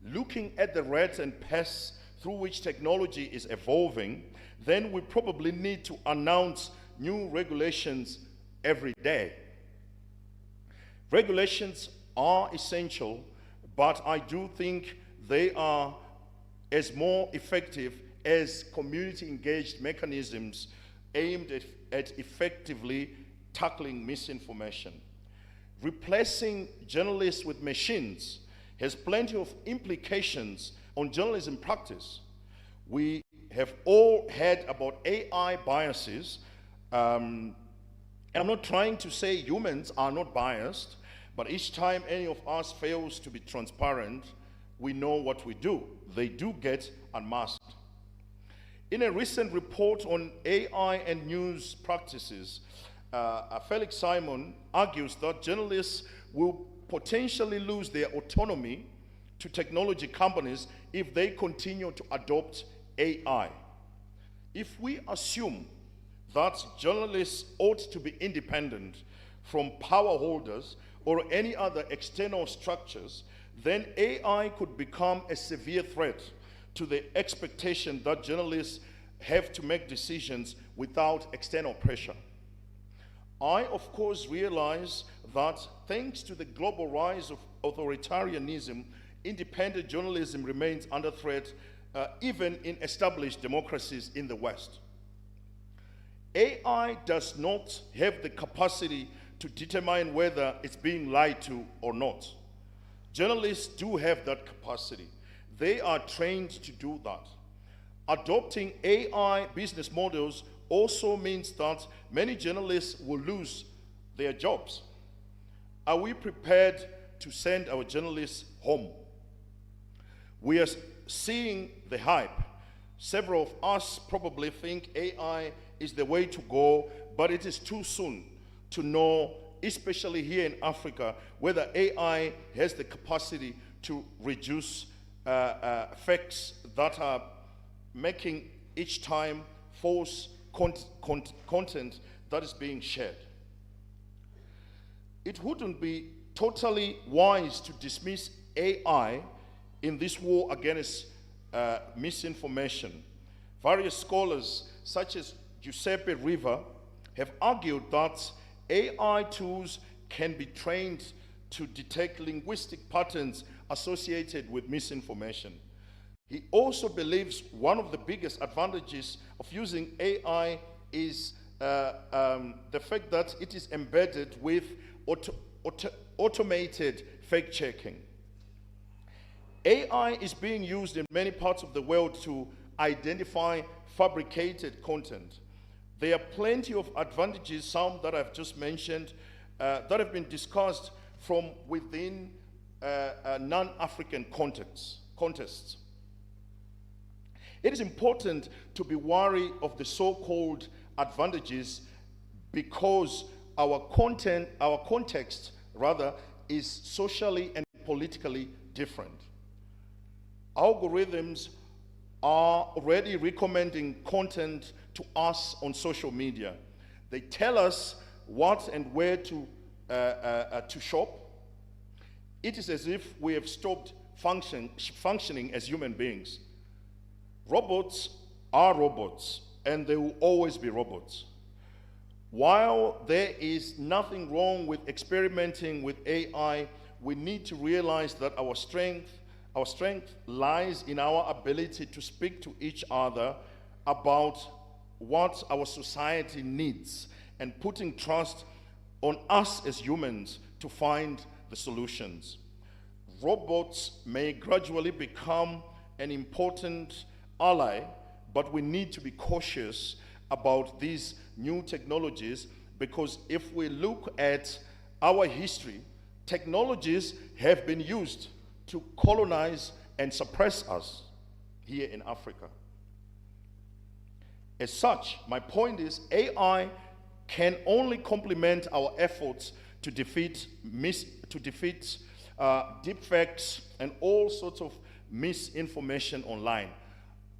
Looking at the rates and paths through which technology is evolving, then we probably need to announce new regulations every day. Regulations are essential, but I do think they are as more effective as community-engaged mechanisms aimed at effectively tackling misinformation. Replacing journalists with machines has plenty of implications on journalism practice. We have all heard about AI biases, and I'm not trying to say humans are not biased, but each time any of us fails to be transparent, we know what we do. They do get unmasked. In a recent report on AI and news practices, Felix Simon argues that journalists will potentially lose their autonomy to technology companies if they continue to adopt AI. If we assume that journalists ought to be independent from power holders or any other external structures, then AI could become a severe threat to the expectation that journalists have to make decisions without external pressure. I, of course, realize that thanks to the global rise of authoritarianism, independent journalism remains under threat, even in established democracies in the West. AI does not have the capacity to determine whether it's being lied to or not. Journalists do have that capacity. They are trained to do that. Adopting AI business models also means that many journalists will lose their jobs. Are we prepared to send our journalists home. We are seeing the hype. Several of us probably think AI is the way to go, but it is too soon to know, especially here in Africa, whether AI has the capacity to reduce facts that are making each time false content that is being shared. It wouldn't be totally wise to dismiss AI in this war against misinformation. Various scholars, such as Giuseppe Riva, have argued that AI tools can be trained to detect linguistic patterns associated with misinformation. He also believes one of the biggest advantages of using AI is the fact that it is embedded with automated fact-checking. AI is being used in many parts of the world to identify fabricated content. There are plenty of advantages, some that I've just mentioned, that have been discussed from within non-African contexts. It is important to be wary of the so-called advantages because our context rather, is socially and politically different. Algorithms are already recommending content to us on social media. They tell us what and where to shop. It is as if we have stopped functioning as human beings. Robots are robots, and they will always be robots. While there is nothing wrong with experimenting with AI, we need to realize that our strength lies in our ability to speak to each other about what our society needs and putting trust on us as humans to find the solutions. Robots may gradually become an important ally, but we need to be cautious about these new technologies, because if we look at our history, technologies have been used to colonize and suppress us here in Africa. As such, my point is AI can only complement our efforts to defeat deepfakes and all sorts of misinformation online.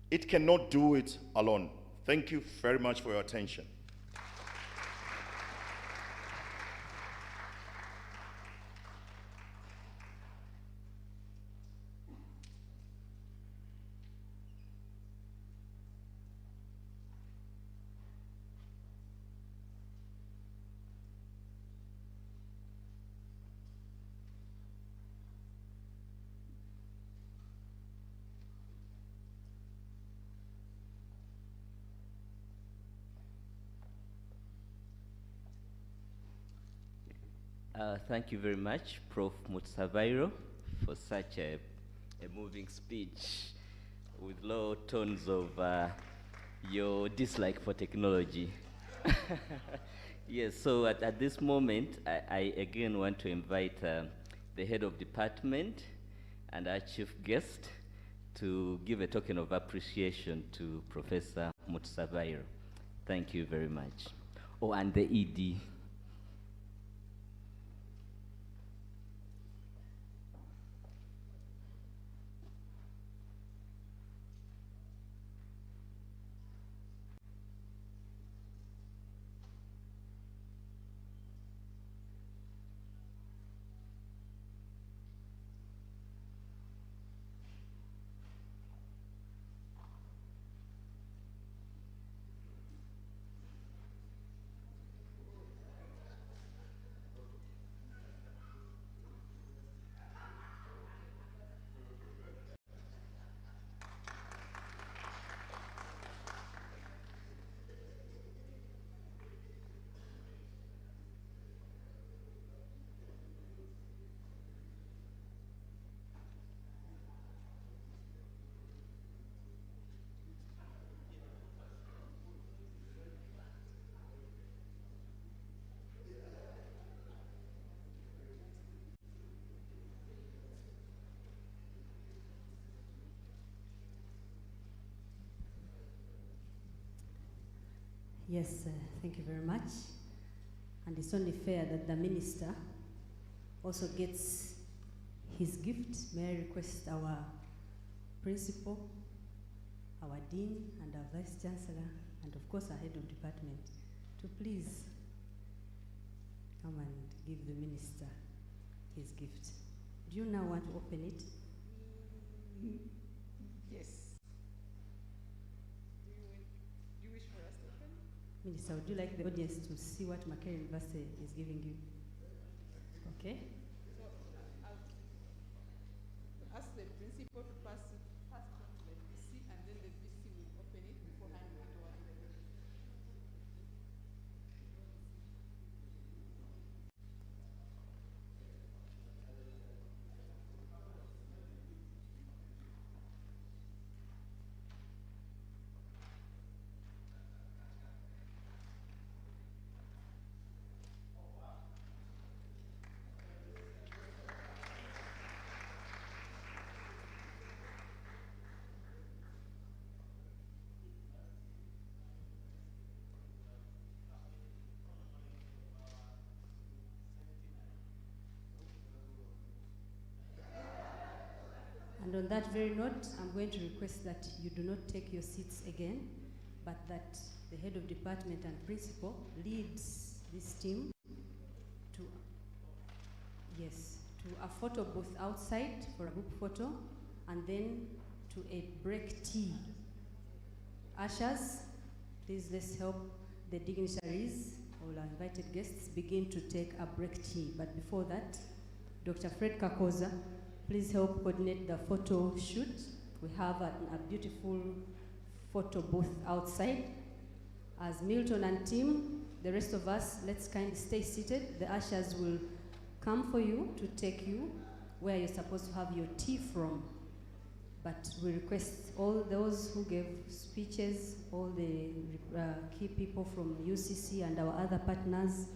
It cannot do it alone. Thank you very much for your attention. Thank you very much, Prof. Mutsavairo, for such a moving speech with low tones of your dislike for technology. Yes, so at this moment, I again want to invite the head of department and our chief guest to give a token of appreciation to Professor Mutsavairo. Thank you very much. Oh, and the ED. Yes, thank you very much. And it's only fair that the minister also gets his gift. May I request our principal, our dean, and our vice chancellor, and of course our head of department, to please come and give the minister his gift. Do you now want to open it? Yes. Do you wish for us to open? Minister, would you like the audience to see what Makerere University is giving you? Okay. So I'll ask the principal to pass it on to the VC, and then the VC will open it before handing it over to the minister. And on that very note, I'm going to request that you do not take your seats again, but that the head of department and principal leads this team to, yes, to a photo booth outside for a group photo, and then to a break tea. Ushers, please let's help the dignitaries, all our invited guests, begin to take a break tea. But before that, Dr. Fred Kakoza, please help coordinate the photo shoot. We have a beautiful photo booth outside. As Milton and team, the rest of us, let's kindly stay seated. The ushers will come for you to take you where you're supposed to have your tea from. But we request all those who gave speeches, all the key people from UCC and our other partners,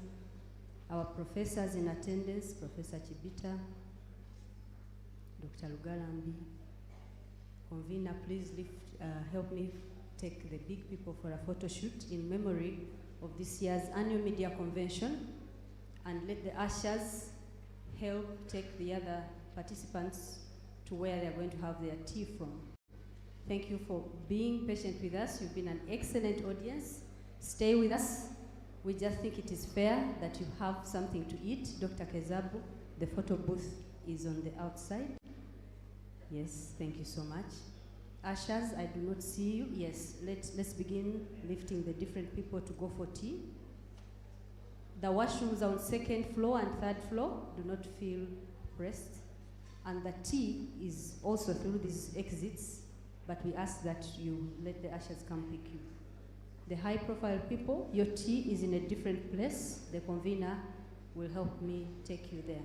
our professors in attendance, Professor Chibita, Dr. Lugalambi. Convener, please help me take the big people for a photo shoot in memory of this year's annual media convention, and let the ushers help take the other participants to where they're going to have their tea from. Thank you for being patient with us. You've been an excellent audience. Stay with us. We just think it is fair that you have something to eat. Dr. Kezabu, the photo booth is on the outside. Yes, thank you so much. Ushers, I do not see you. Yes, let's begin lifting the different people to go for tea. The washrooms are on second floor and third floor. Do not feel pressed. And the tea is also through these exits, but we ask that you let the ushers come pick you. The high profile people, your tea is in a different place. The convener will help me take you there.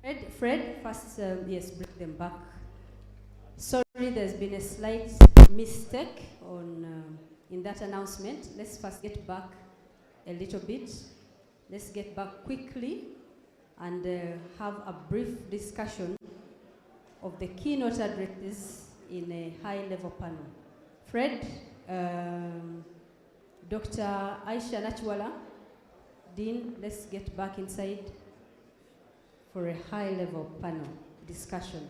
Fred, first, yes, bring them back. Sorry, there's been a slight mistake in that announcement. Let's first get back a little bit. Let's get back quickly and have a brief discussion of the keynote addresses in a high-level panel. Fred, Dr. Aisha Nachwala, Dean, let's get back inside for a high-level panel discussion.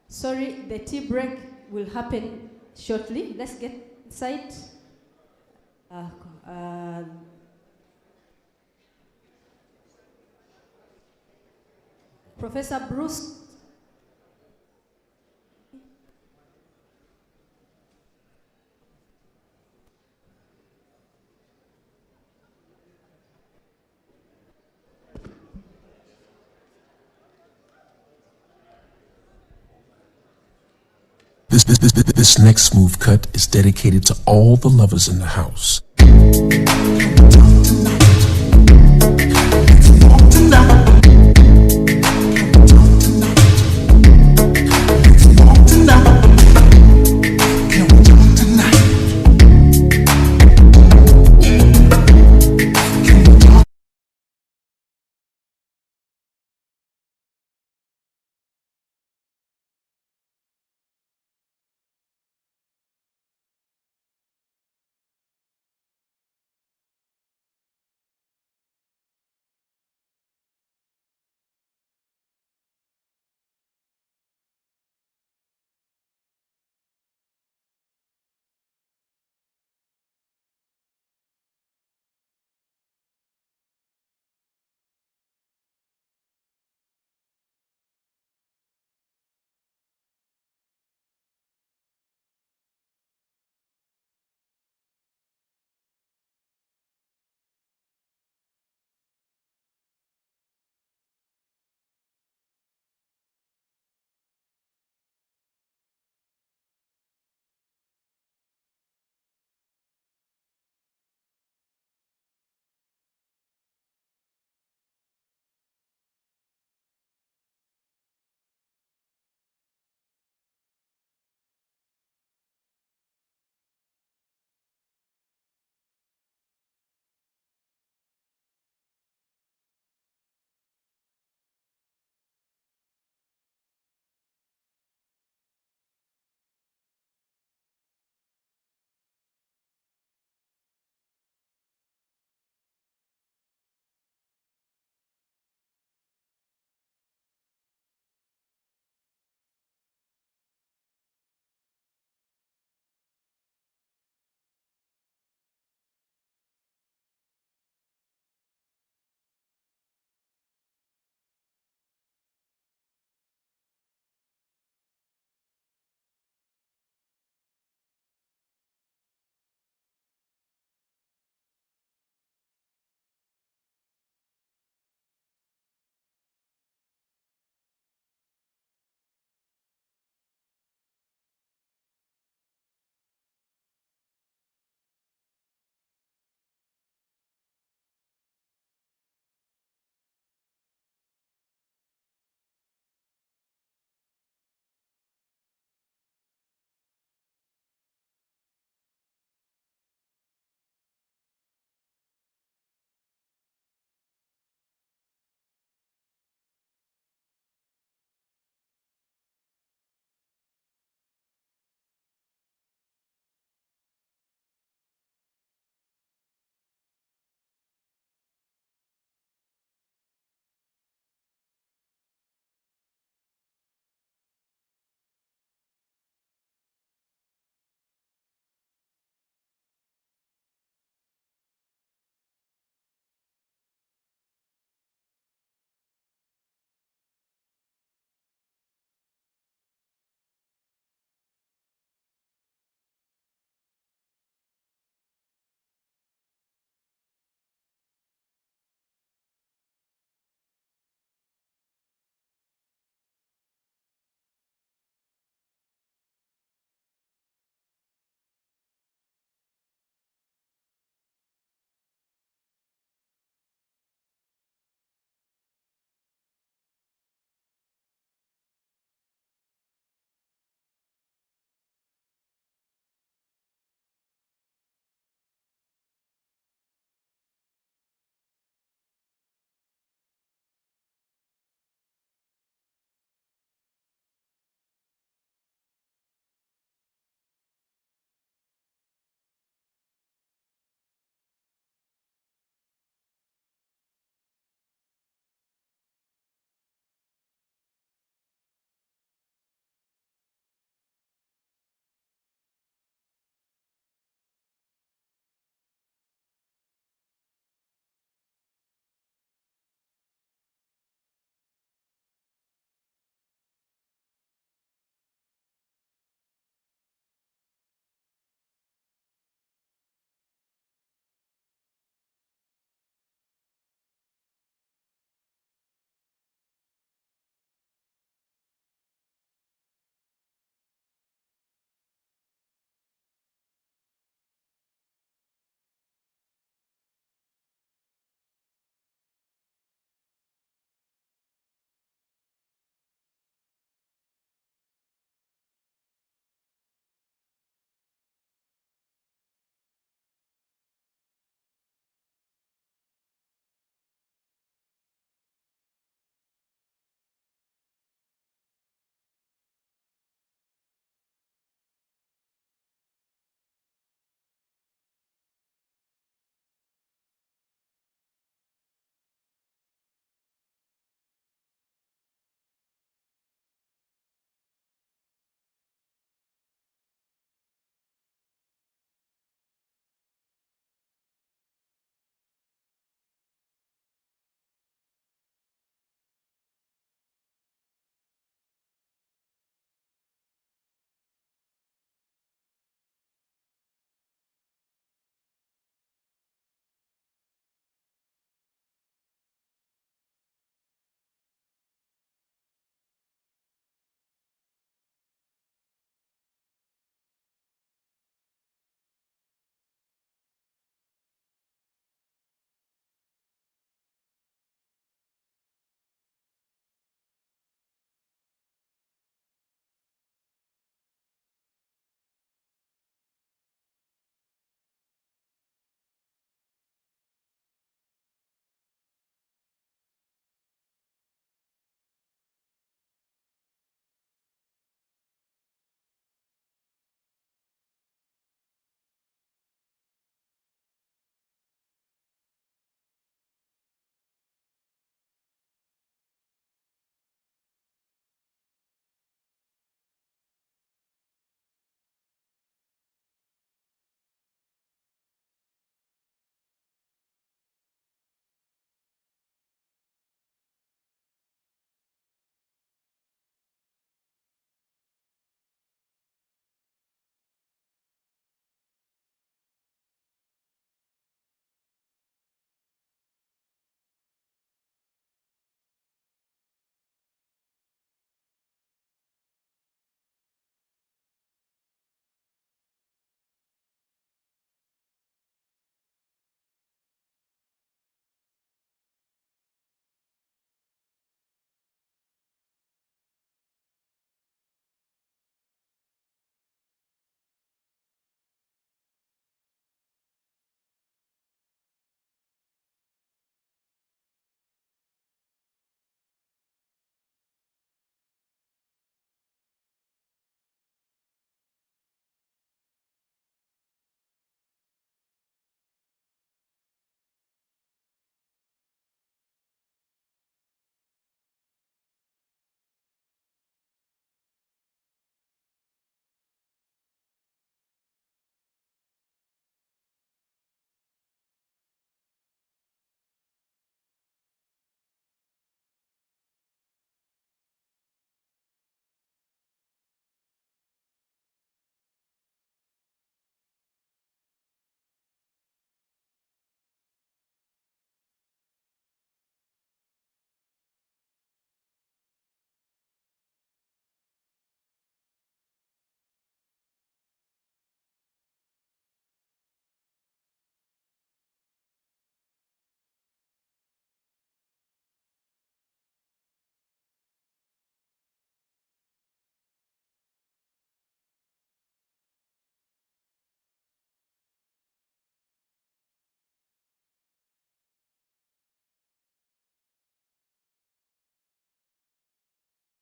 Sorry, the tea break will happen shortly. Let's get inside. Professor Bruce. This next smooth cut is dedicated to all the lovers in the house.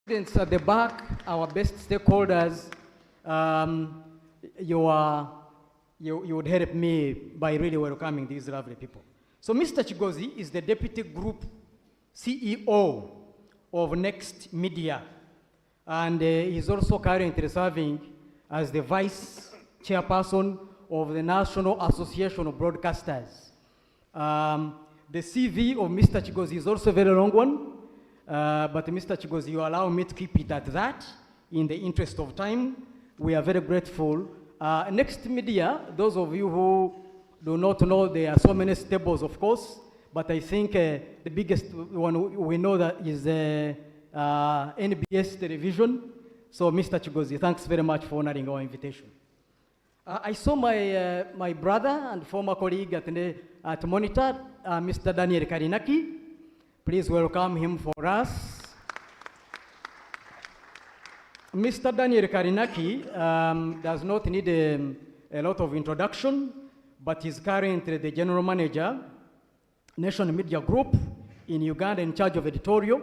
Students at the back, our best stakeholders, you would help me by really welcoming these lovely people. So Mr. Chigozi is the Deputy Group CEO of Next Media, and he's also currently serving as the Vice Chairperson of the National Association of Broadcasters. The CV of Mr. Chigozi is also a very long one, but Mr. Chigozi, you allow me to keep it at that in the interest of time. We are very grateful. Next Media, those of you who do not know, there are so many stables, of course, but I think the biggest one we know that is NBS Television. So Mr. Chigozi, thanks very much for honoring our invitation. I saw my brother and former colleague at Monitor, Mr. Daniel Karinaki. Please welcome him for us. Mr. Daniel Karinaki does not need a lot of introduction, but he's currently the General Manager, Nation Media Group in Uganda, in charge of editorial.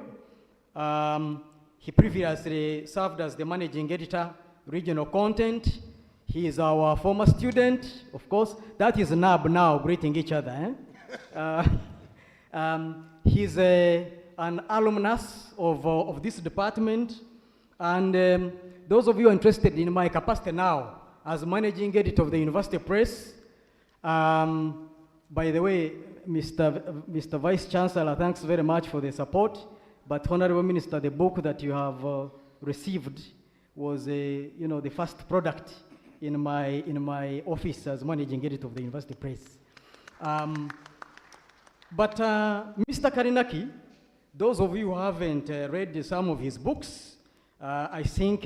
He previously served as the Managing Editor, Regional Content. He is our former student, of course. That is NAB now, greeting each other. He's an alumnus of this department. And those of you interested in my capacity now as Managing Editor of the University Press, by the way, Mr. Vice Chancellor, thanks very much for the support. But Honorable Minister, the book that you have received was the first product in my office as Managing Editor of the University Press. But Mr. Karinaki, those of you who haven't read some of his books, I think,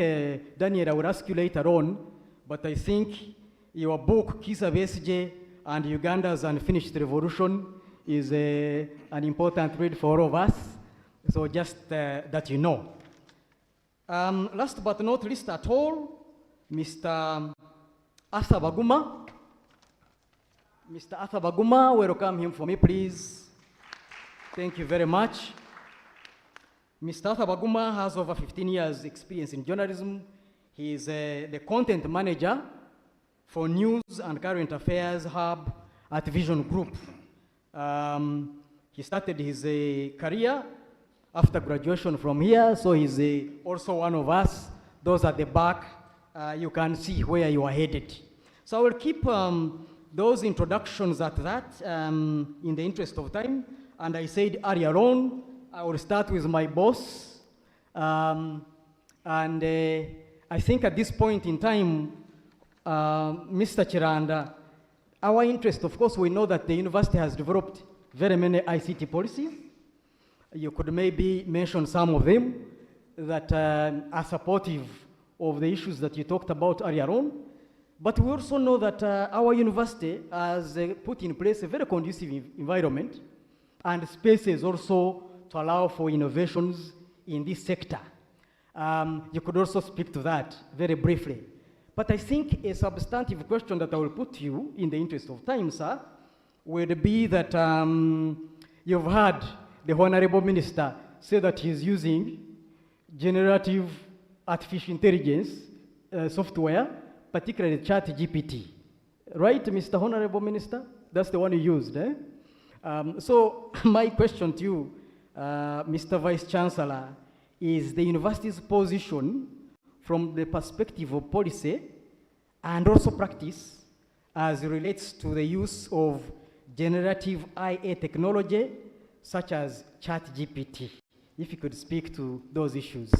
Daniel, I will ask you later on, but I think your book, Kisa BSJ and Uganda's Unfinished Revolution, is an important read for all of us. So just that you know. Last but not least at all, Mr. Arthur Baguma. Mr. Arthur Baguma, welcome him for me, please. Thank you very much. Mr. Arthur Baguma has over 15 years experience in journalism. He is the content manager for News and Current Affairs Hub at Vision Group. He started his career after graduation from here, so he's also one of us. Those at the back, you can see where you are headed. So I will keep those introductions at that in the interest of time. And I said earlier on, I will start with my boss. I think at this point in time, Mr. Chiranda, our interest, of course, we know that the university has developed very many ICT policies. You could maybe mention some of them that are supportive of the issues that you talked about earlier on. But we also know that our university has put in place a very conducive environment and spaces also to allow for innovations in this sector. You could also speak to that very briefly. But I think a substantive question that I will put to you in the interest of time, sir, would be that you've heard the Honorable Minister say that he's using generative artificial intelligence software, particularly ChatGPT. Right, Mr. Honorable Minister? That's the one you used, eh? So my question to you, Mr. Vice Chancellor, is the university's position from the perspective of policy and also practice as it relates to the use of generative IA technology such as ChatGPT. If you could speak to those issues,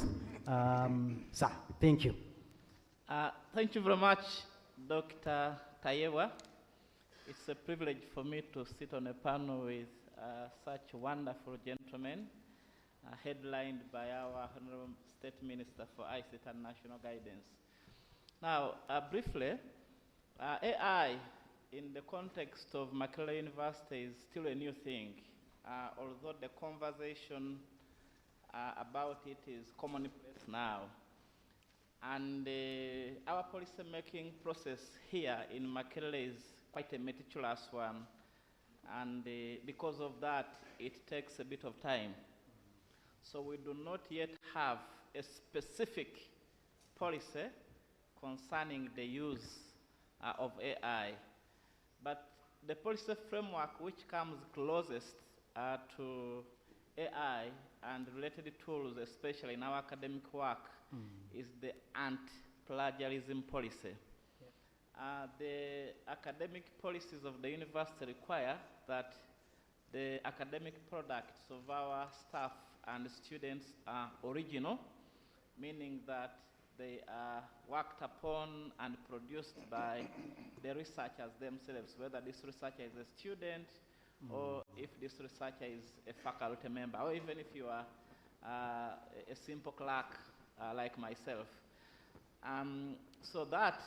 sir, thank you. Thank you very much, Dr. Tayewa. It's a privilege for me to sit on a panel with such wonderful gentlemen, headlined by our Honorable State Minister for ICT and National Guidance. Now, briefly, AI in the context of Makerere University is still a new thing, although the conversation about it is commonplace now. And our policy-making process here in Makerere is quite a meticulous one. And because of that, it takes a bit of time. So we do not yet have a specific policy concerning the use of AI. But the policy framework which comes closest to AI and related tools, especially in our academic work, is the anti-plagiarism policy. The academic policies of the university require that the academic products of our staff and students are original, meaning that they are worked upon and produced by the researchers themselves, whether this researcher is a student or if this researcher is a faculty member, or even if you are a simple clerk like myself. So that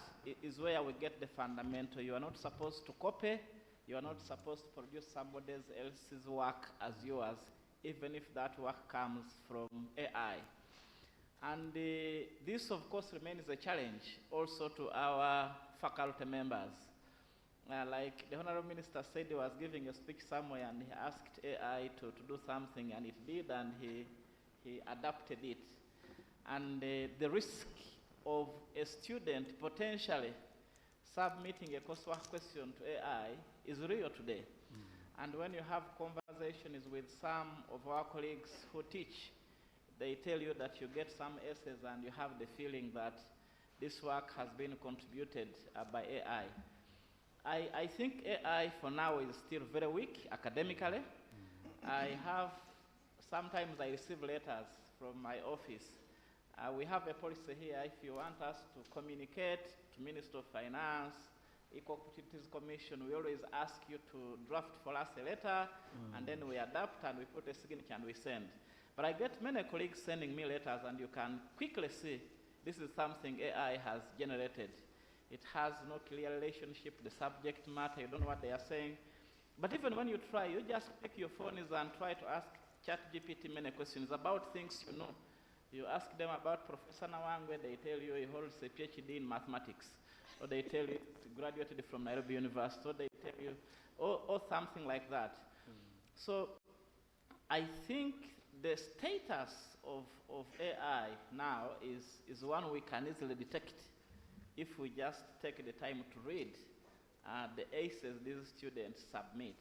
is where we get the fundamental. You are not supposed to copy, you are not supposed to produce somebody else's work as yours, even if that work comes from AI. And this, of course, remains a challenge also to our faculty members. Like the Honorable Minister said, he was giving a speech somewhere and he asked AI to do something, and it did, and he adapted it. And the risk of a student potentially submitting a coursework question to AI is real today. And when you have conversations with some of our colleagues who teach, they tell you that you get some essays and you have the feeling that this work has been contributed by AI. I think AI for now is still very weak academically. Sometimes I receive letters from my office. We have a policy here. If you want us to communicate to Minister of Finance, Equal Opportunities Commission, we always ask you to draft for us a letter, and then we adapt and we put a signature and we send. But I get many colleagues sending me letters, and you can quickly see this is something AI has generated. It has no clear relationship to the subject matter. You don't know what they are saying. But even when you try, you just pick your phones and try to ask ChatGPT many questions about things you know. You ask them about Professor Nawangwe, they tell you he holds a PhD in mathematics. Or they tell you he graduated from Nairobi University. Or they tell you, or something like that. So I think the status of AI now is one we can easily detect if we just take the time to read the essays these students submit.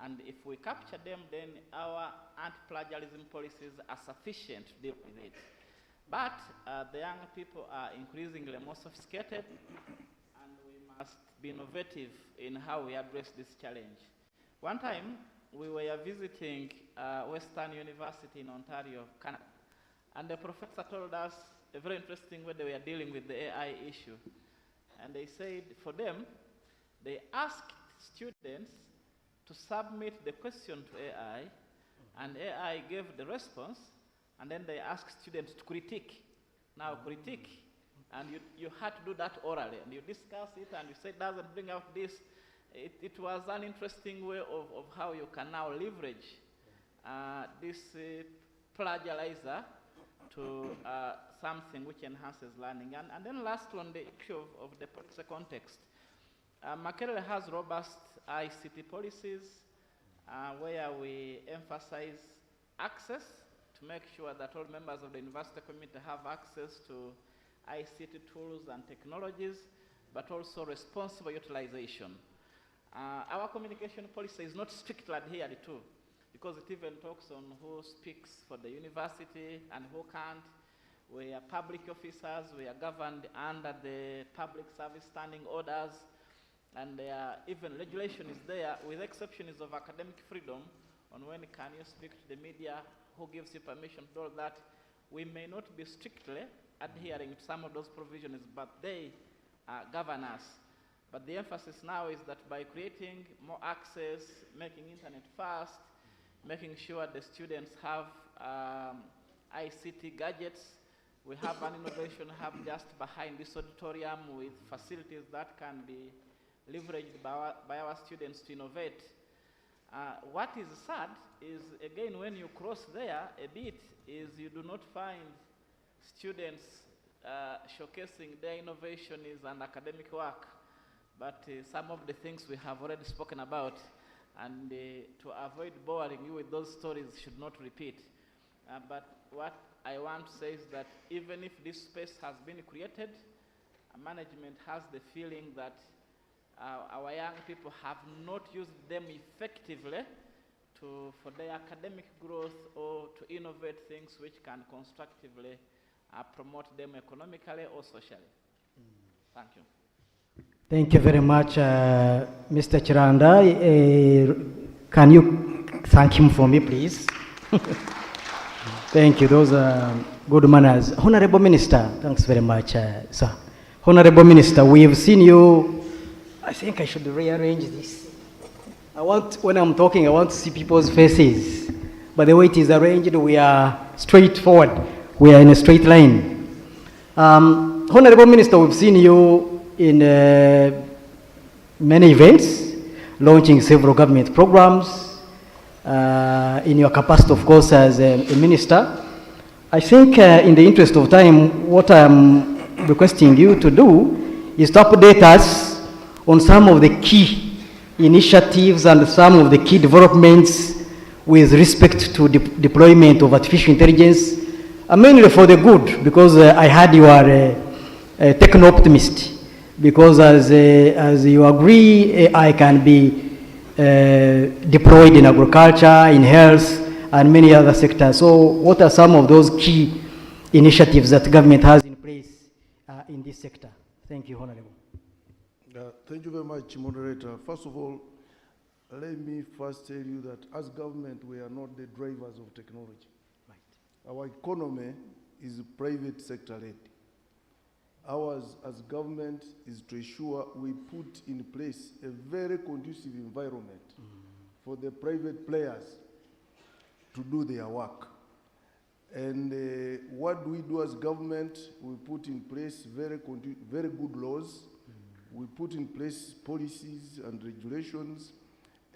And if we capture them, then our anti-plagiarism policies are sufficient to deal with it. But the young people are increasingly more sophisticated, and we must be innovative in how we address this challenge. One time, we were visiting Western University in Ontario, Canada, and the professor told us a very interesting way they were dealing with the AI issue. And they said, for them, they asked students to submit the question to AI, and AI gave the response, and then they asked students to critique. Now, critique, and you had to do that orally, and you discuss it, and you say it doesn't bring out this. It was an interesting way of how you can now leverage this plagiarizer to something which enhances learning. And then last on the issue of the policy context, Makerere has robust ICT policies where we emphasize access to make sure that all members of the university community have access to ICT tools and technologies, but also responsible utilization. Our communication policy is not strictly adhered to, because it even talks on who speaks for the university and who can't. We are public officers, we are governed under the public service standing orders, and there are even regulation is there, with exceptions of academic freedom, on when can you speak to the media, who gives you permission to do all that. We may not be strictly adhering to some of those provisions, but they govern us. But the emphasis now is that by creating more access, making internet fast, making sure the students have ICT gadgets. We have an innovation hub just behind this auditorium with facilities that can be leveraged by our students to innovate. What is sad is, again, when you cross there a bit, is you do not find students showcasing their innovations and academic work. But some of the things we have already spoken about, and to avoid boring you with those stories should not repeat. But what I want to say is that even if this space has been created, management has the feeling that our young people have not used them effectively for their academic growth or to innovate things which can constructively promote them economically or socially. Thank you. Thank you very much, Mr. Chiranda. Can you thank him for me, please? Thank you. Those are good manners. Honorable Minister, thanks very much, sir. Honorable Minister, we have seen you. I think I should rearrange this. When I'm talking, I want to see people's faces. But the way it is arranged, we are straightforward. We are in a straight line. Honorable Minister, we've seen you in many events, launching several government programs, in your capacity, of course, as a minister. I think in the interest of time, what I'm requesting you to do is to update us on some of the key initiatives and some of the key developments with respect to deployment of artificial intelligence, mainly for the good, because I heard you are a techno-optimist, because as you agree, AI can be deployed in agriculture, in health, and many other sectors. So what are some of those key initiatives that government has in place in this sector? Thank you, Honorable. Thank you very much, Moderator. First of all, let me first tell you that as government, we are not the drivers of technology. Right. Our economy is private sector led. Ours as government is to ensure we put in place a very conducive environment for the private players to do their work. And what do we do as government? We put in place very good laws. We put in place policies and regulations.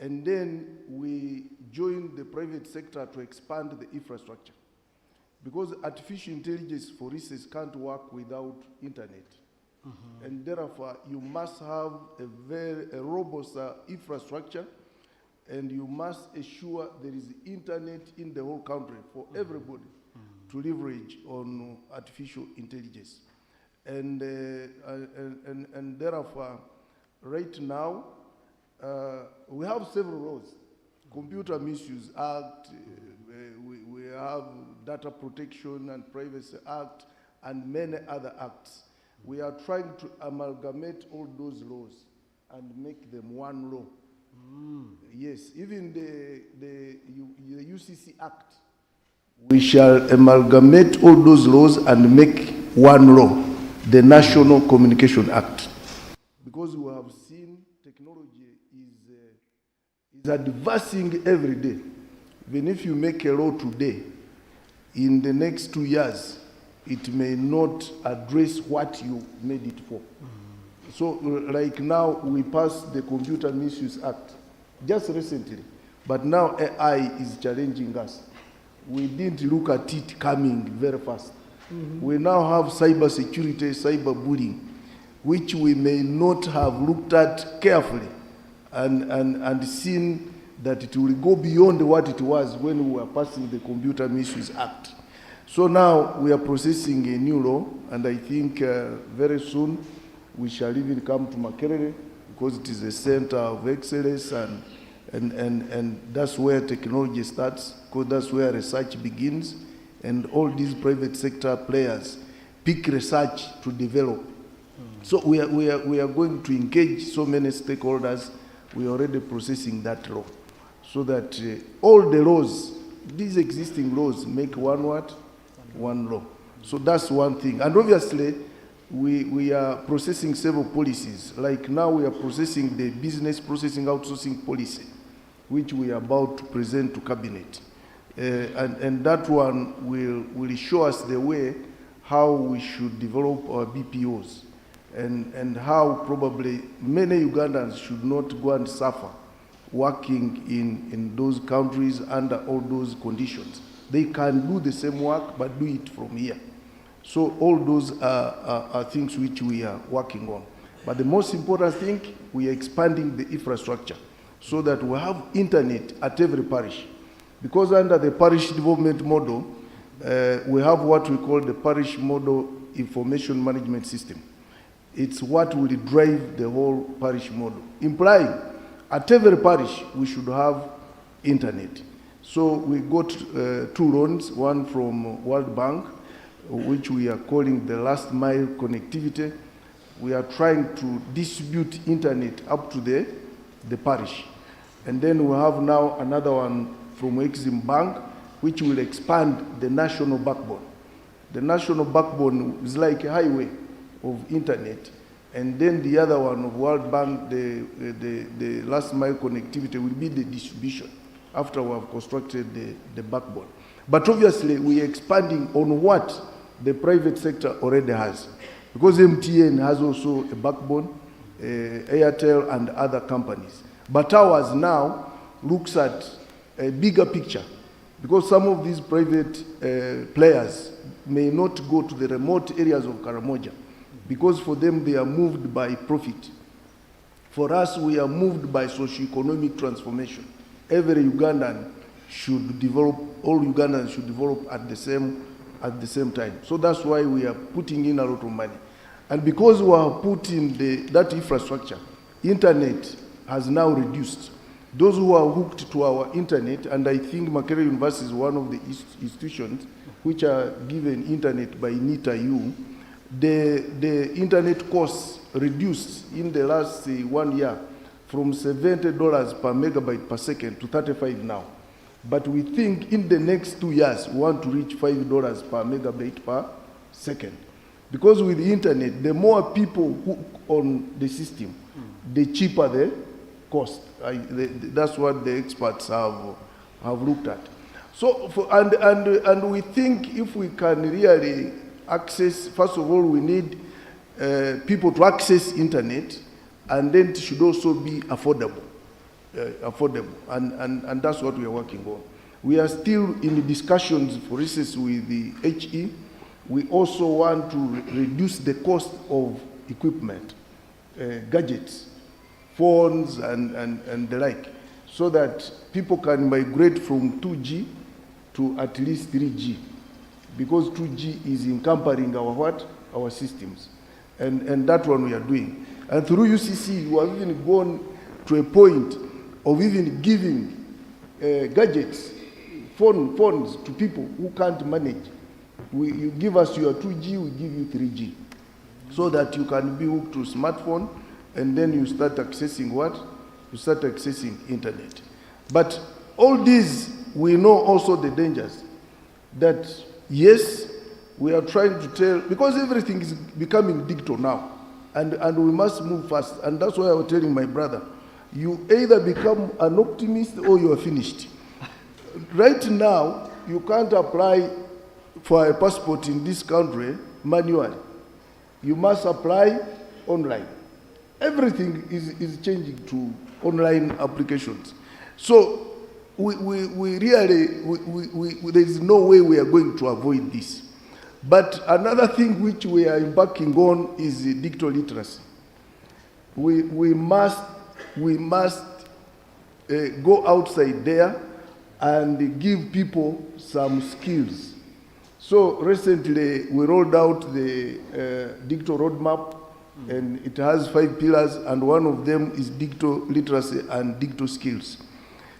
And then we join the private sector to expand the infrastructure. Because artificial intelligence, for instance, can't work without internet. And therefore, you must have a robust infrastructure, and you must ensure there is internet in the whole country for everybody to leverage on artificial intelligence. And therefore, right now, we have several laws. Computer Misuse Act, we have Data Protection and Privacy Act, and many other acts. We are trying to amalgamate all those laws and make them one law. Yes, even the UCC Act. We shall amalgamate all those laws and make one law, the National Communication Act. Because we have seen technology is advancing every day. Even if you make a law today, in the next 2 years, it may not address what you made it for. So, like now, we passed the Computer Misuse Act just recently, but now AI is challenging us. We didn't look at it coming very fast. We now have cyber security, cyber bullying, which we may not have looked at carefully and seen that it will go beyond what it was when we were passing the Computer Misuse Act. So now we are processing a new law, and I think very soon we shall even come to Makerere, because it is a center of excellence, and that's where technology starts, because that's where research begins, and all these private sector players pick research to develop. So we are going to engage so many stakeholders. We are already processing that law, so that all the laws, these existing laws, make one what? One law. So that's one thing. And obviously, we are processing several policies. Like now we are processing the business processing outsourcing policy, which we are about to present to Cabinet. And that one will show us the way how we should develop our BPOs, and how probably many Ugandans should not go and suffer working in those countries under all those conditions. They can do the same work, but do it from here. So all those are things which we are working on. But the most important thing, we are expanding the infrastructure so that we have internet at every parish. Because under the parish development model, we have what we call the parish model information management system. It's what will drive the whole parish model, implying at every parish we should have internet. So we got 2 loans, one from World Bank, which we are calling the last mile connectivity. We are trying to distribute internet up to the parish. And then we have now another one from Exim Bank, which will expand the national backbone. The national backbone is like a highway of internet. And then the other one of World Bank, the last mile connectivity will be the distribution after we have constructed the backbone. But obviously, we are expanding on what the private sector already has. Because MTN has also a backbone, Airtel and other companies. But ours now looks at a bigger picture, because some of these private players may not go to the remote areas of Karamoja, because for them they are moved by profit. For us, we are moved by socio-economic transformation. Every Ugandan should develop, all Ugandans should develop at the same time. So that's why we are putting in a lot of money. And because we are putting that infrastructure, internet has now reduced. Those who are hooked to our internet, and I think Makerere University is one of the institutions which are given internet by NITA-U, the internet costs reduced in the last 1 year from $70 per megabyte per second to 35 now. But we think in the next 2 years, we want to reach $5 per megabyte per second. Because with the internet, the more people hook on the system, the cheaper the cost. That's what the experts have looked at. So, and we think if we can really access, first of all, we need people to access internet, and then it should also be affordable. And that's what we are working on. We are still in the discussions, for instance, with the HE. We also want to reduce the cost of equipment, gadgets, phones, and the like, so that people can migrate from 2G to at least 3G, because 2G is encumbering our what? Our systems. And that one we are doing. And through UCC, we have even gone to a point of even giving gadgets, phones to people who can't manage. You give us your 2G, we give you 3G, so that you can be hooked to a smartphone, and then you start accessing what? You start accessing internet. But all these, we know also the dangers. That yes, we are trying to tell, because everything is becoming digital now, and we must move fast. And that's why I was telling my brother, you either become an optimist or you are finished. Right now, you can't apply for a passport in this country manually. You must apply online. Everything is changing to online applications. So we really, there is no way we are going to avoid this. But another thing which we are embarking on is digital literacy. We must go outside there and give people some skills. So recently we rolled out the digital roadmap, and it has 5 pillars, and one of them is digital literacy and digital skills.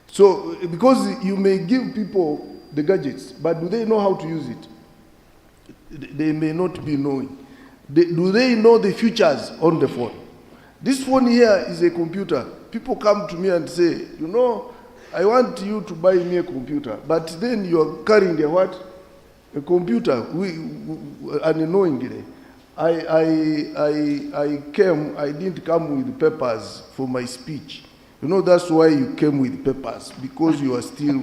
So because you may give people the gadgets, but do they know how to use it? They may not be knowing. Do they know the features on the phone? This phone here is a computer. People come to me and say, you know, I want you to buy me a computer, but then you are carrying a what? A computer, unknowingly. I didn't come with papers for my speech. You know, that's why you came with papers, because you are still,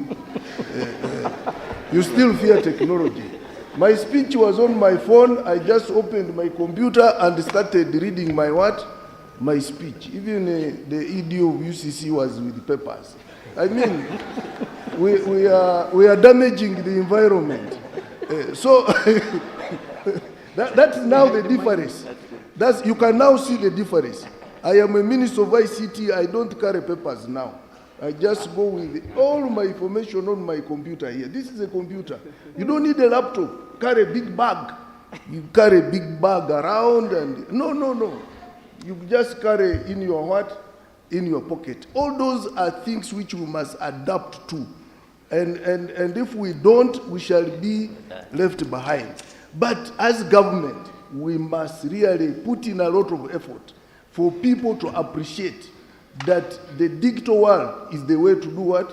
you still fear technology. My speech was on my phone. I just opened my computer and started reading my what? My speech. Even the ED of UCC was with papers. I mean, we are damaging the environment. So that's now the difference. You can now see the difference. I am a minister of ICT. I don't carry papers now. I just go with all my information on my computer here. This is a computer. You don't need a laptop. Carry a big bag. You carry a big bag around and no. You just carry in your what? In your pocket. All those are things which we must adapt to. And if we don't, we shall be left behind. But as government, we must really put in a lot of effort for people to appreciate that the digital world is the way to do what?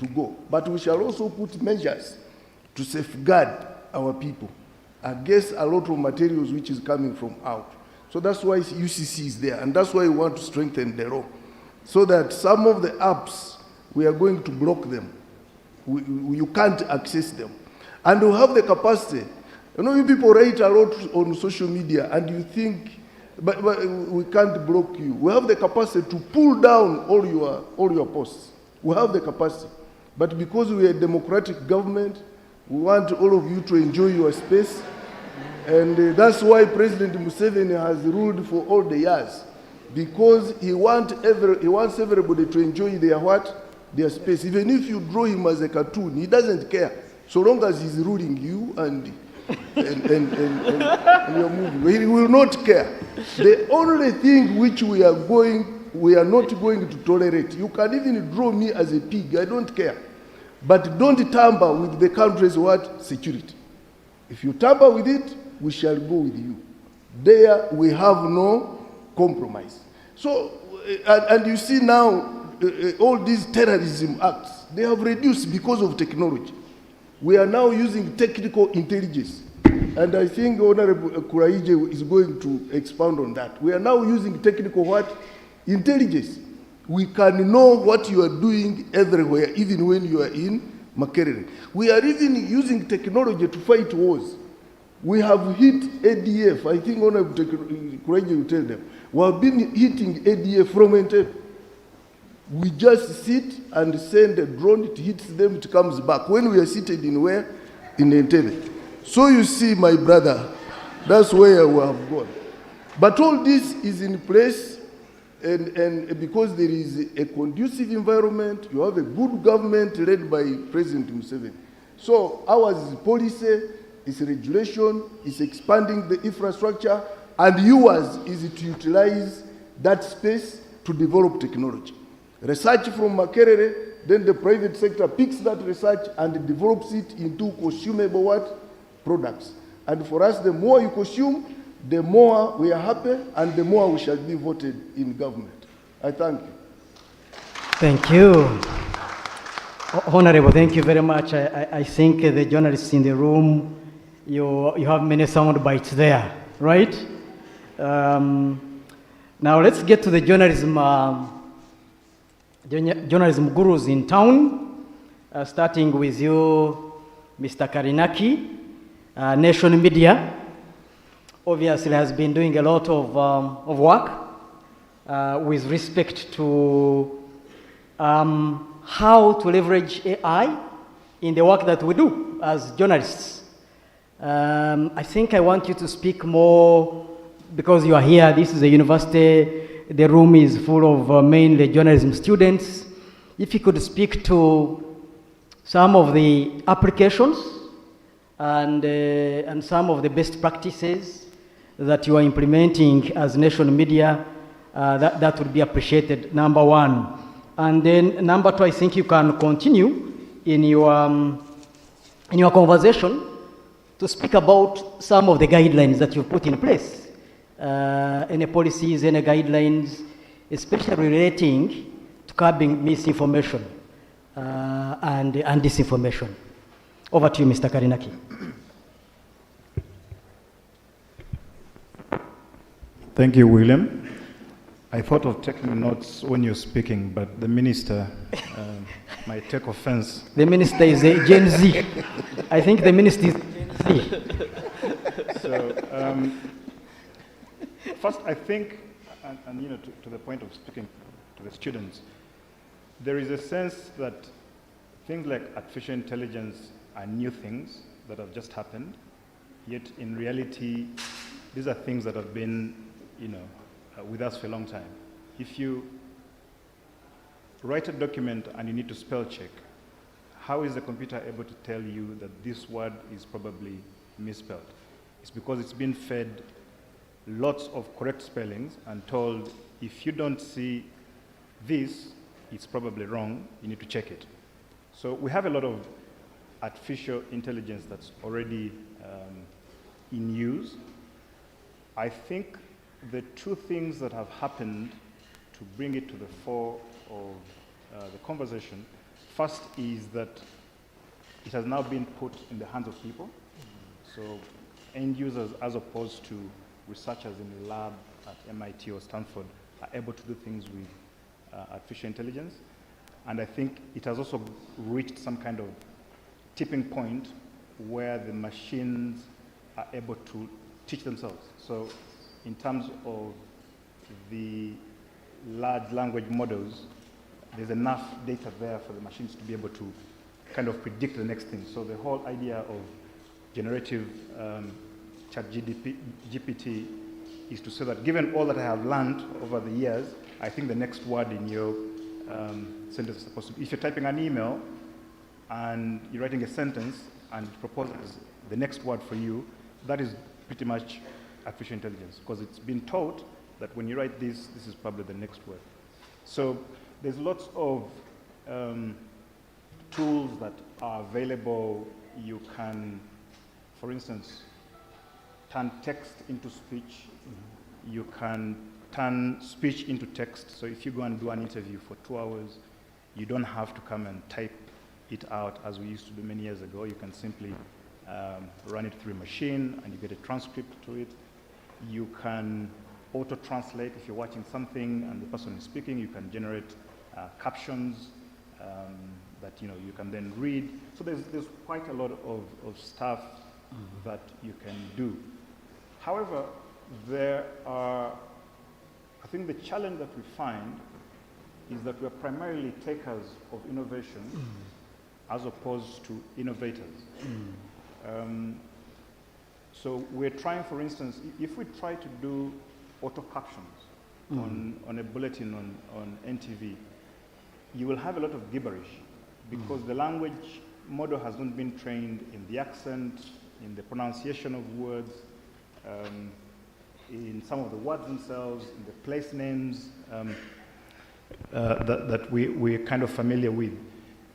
To go. But we shall also put measures to safeguard our people against a lot of materials which is coming from out. So that's why UCC is there, and that's why we want to strengthen the law, so that some of the apps, we are going to block them. You can't access them. And we have the capacity. You know, you people write a lot on social media, and you think, but we can't block you. We have the capacity to pull down all your posts. We have the capacity. But because we are a democratic government, we want all of you to enjoy your space. And that's why President Museveni has ruled for all the years. Because he wants everybody to enjoy their what? Their space. Even if you draw him as a cartoon, he doesn't care. So long as he's ruling you and you're moving. He will not care. The only thing which we are not going to tolerate, you can even draw me as a pig, I don't care. But don't tamper with the country's what? Security. If you tamper with it, we shall go with you. There we have no compromise. So, and you see now, all these terrorism acts, they have reduced because of technology. We are now using technical intelligence. And I think Honorable Kuraije is going to expound on that. We are now using technical what? Intelligence. We can know what you are doing everywhere, even when you are in Makerere. We are even using technology to fight wars. We have hit ADF. I think Honorable Kuraije will tell them. We have been hitting ADF from Entebbe. We just sit and send a drone, it hits them, it comes back. When we are seated in where? In Entebbe. So you see, my brother, that's where we have gone. But all this is in place, and because there is a conducive environment, you have a good government led by President Museveni. So ours is policy, it's regulation, it's expanding the infrastructure, and yours is to utilize that space to develop technology. Research from Makerere, then the private sector picks that research and develops it into consumable what? Products. And for us, the more you consume, the more we are happy, and the more we shall be voted in government. I thank you. Thank you. Honorable, thank you very much. I think the journalists in the room, you have many sound bites there, right? Now let's get to the journalism gurus in town, starting with you, Mr. Karinaki. Nation Media obviously has been doing a lot of work with respect to how to leverage AI in the work that we do as journalists. I think I want you to speak more, because you are here, this is a university, the room is full of mainly journalism students. If you could speak to some of the applications and some of the best practices that you are implementing as Nation Media, that would be appreciated, number one. And then number two, I think you can continue in your conversation to speak about some of the guidelines that you've put in place. Any policies, any guidelines, especially relating to curbing misinformation and disinformation. Over to you, Mr. Karinaki. Thank you, William. I thought of taking notes when you're speaking, but the minister might take offense. The minister is a Gen Z. I think the minister is Gen Z. So, first, I think, and you know, to the point of speaking to the students, there is a sense that things like artificial intelligence are new things that have just happened, yet in reality, these are things that have been, you know, with us for a long time. If you write a document and you need to spell check. How is the computer able to tell you that this word is probably misspelled? It's because it's been fed lots of correct spellings and told, if you don't see this, it's probably wrong, you need to check it. So we have a lot of artificial intelligence that's already in use. I think the two things that have happened to bring it to the fore of the conversation, first is that it has now been put in the hands of people. So end users, as opposed to researchers in the lab at MIT or Stanford, are able to do things with artificial intelligence. And I think it has also reached some kind of tipping point where the machines are able to teach themselves. So in terms of the large language models, there's enough data there for the machines to be able to kind of predict the next thing. So the whole idea of generative GPT is to say that given all that I have learned over the years, I think the next word in your sentence is supposed to be, if you're typing an email and you're writing a sentence and it proposes the next word for you, that is pretty much artificial intelligence, because it's been taught that when you write this, this is probably the next word. So there's lots of tools that are available. You can, for instance, turn text into speech. You can turn speech into text. So if you go and do an interview for 2 hours, you don't have to come and type it out as we used to do many years ago. You can simply run it through a machine and you get a transcript to it. You can auto-translate. If you're watching something and the person is speaking, you can generate captions that you can then read. So there's quite a lot of stuff that you can do. However, I think the challenge that we find is that we're primarily takers of innovation as opposed to innovators. So we're trying, for instance, if we try to do auto captions on a bulletin on NTV, you will have a lot of gibberish because the language model has not been trained in the accent, in the pronunciation of words, in some of the words themselves, in the place names that we're kind of familiar with.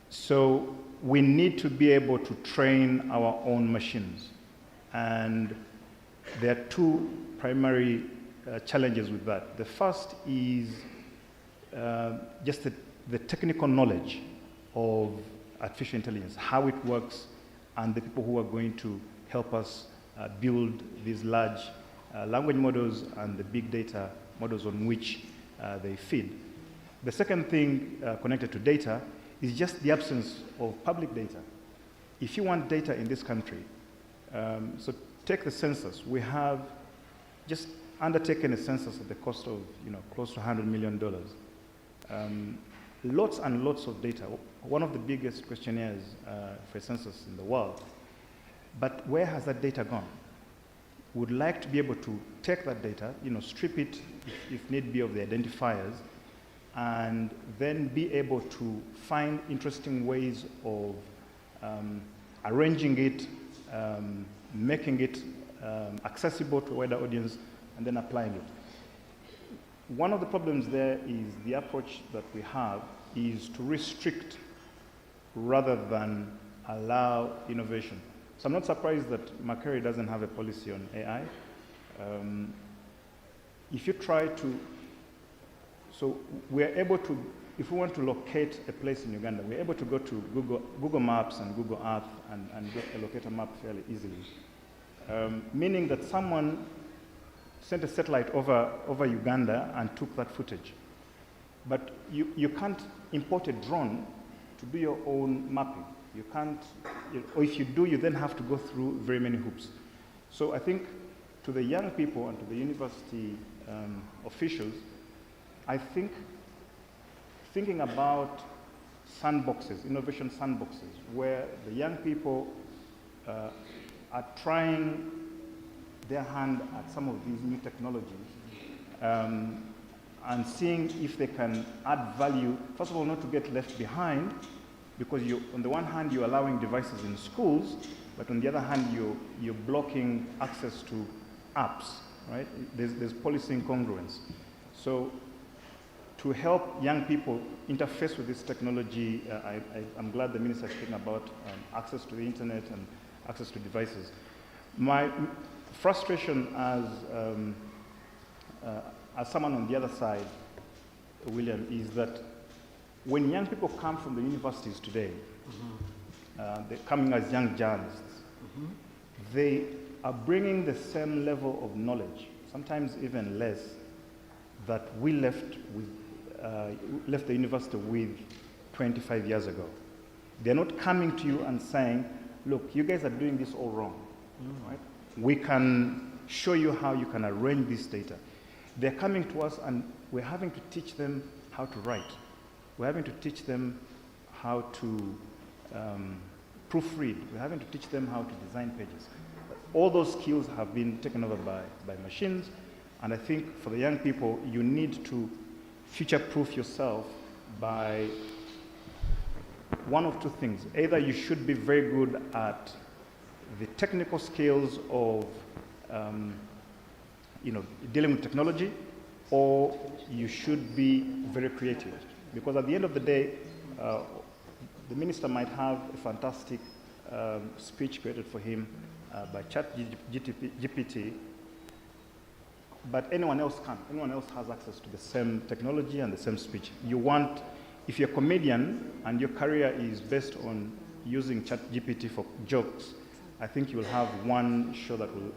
So we need to be able to train our own machines. And there are two primary challenges with that. The first is just the technical knowledge of artificial intelligence, how it works, and the people who are going to help us build these large language models and the big data models on which they feed. The second thing connected to data is just the absence of public data. If you want data in this country, so take the census. We have just undertaken a census at the cost of close to $100 million. Lots and lots of data. One of the biggest questionnaires for a census in the world. But where has that data gone? Would like to be able to take that data, strip it if need be of the identifiers, and then be able to find interesting ways of arranging it, making it accessible to a wider audience, and then applying it. One of the problems there is the approach that we have is to restrict rather than allow innovation. So I'm not surprised that Macquarie doesn't have a policy on AI. If you try to, so we're able to, if we want to locate a place in Uganda, we're able to go to Google Maps and Google Earth and locate a map fairly easily. Meaning that someone sent a satellite over Uganda and took that footage. But you can't import a drone to do your own mapping. You can't, or if you do, you then have to go through very many hoops. So I think to the young people and to the university officials, I think thinking about sandboxes, innovation sandboxes, where the young people are trying their hand at some of these new technologies, and seeing if they can add value, first of all, not to get left behind, because on the one hand, you're allowing devices in schools, but on the other hand, you're blocking access to apps, right? There's policy incongruence. So to help young people interface with this technology, I'm glad the minister is speaking about access to the internet and access to devices. My frustration as someone on the other side, William, is that when young people come from the universities today, they're coming as young journalists, they are bringing the same level of knowledge, sometimes even less, that we left the university with 25 years ago. They're not coming to you and saying, look, you guys are doing this all wrong, right? We can show you how you can arrange this data. They're coming to us and we're having to teach them how to write. We're having to teach them how to proofread. We're having to teach them how to design pages. All those skills have been taken over by machines, and I think for the young people, you need to future-proof yourself by one of two things. Either you should be very good at the technical skills of dealing with technology, or you should be very creative. Because at the end of the day, the minister might have a fantastic speech created for him by ChatGPT, but anyone else can't. Anyone else has access to the same technology and the same speech. If you're a comedian and your career is based on using ChatGPT for jokes, I think you will have one show that will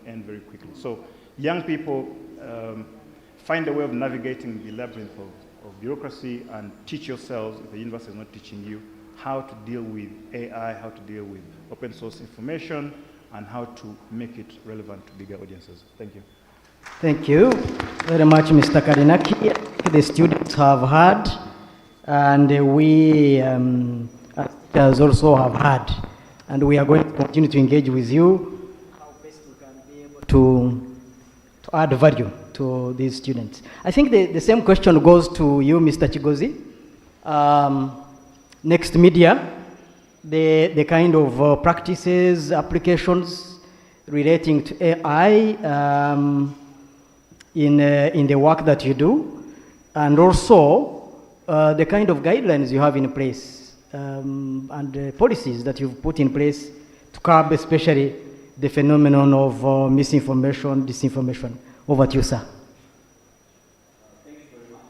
end very quickly. So young people, find a way of navigating the labyrinth of bureaucracy and teach yourselves, if the university is not teaching you, how to deal with AI, how to deal with open source information, and how to make it relevant to bigger audiences. Thank you. Thank you very much, Mr. Karinaki. The students have heard, and we as also have heard, and we are going to continue to engage with you how best we can be able to add value to these students. I think the same question goes to you, Mr. Chigozi. Next media, the kind of practices, applications relating to AI in the work that you do, and also the kind of guidelines you have in place and policies that you've put in place to curb especially the phenomenon of misinformation, disinformation. Over to you, sir. Thank you very much.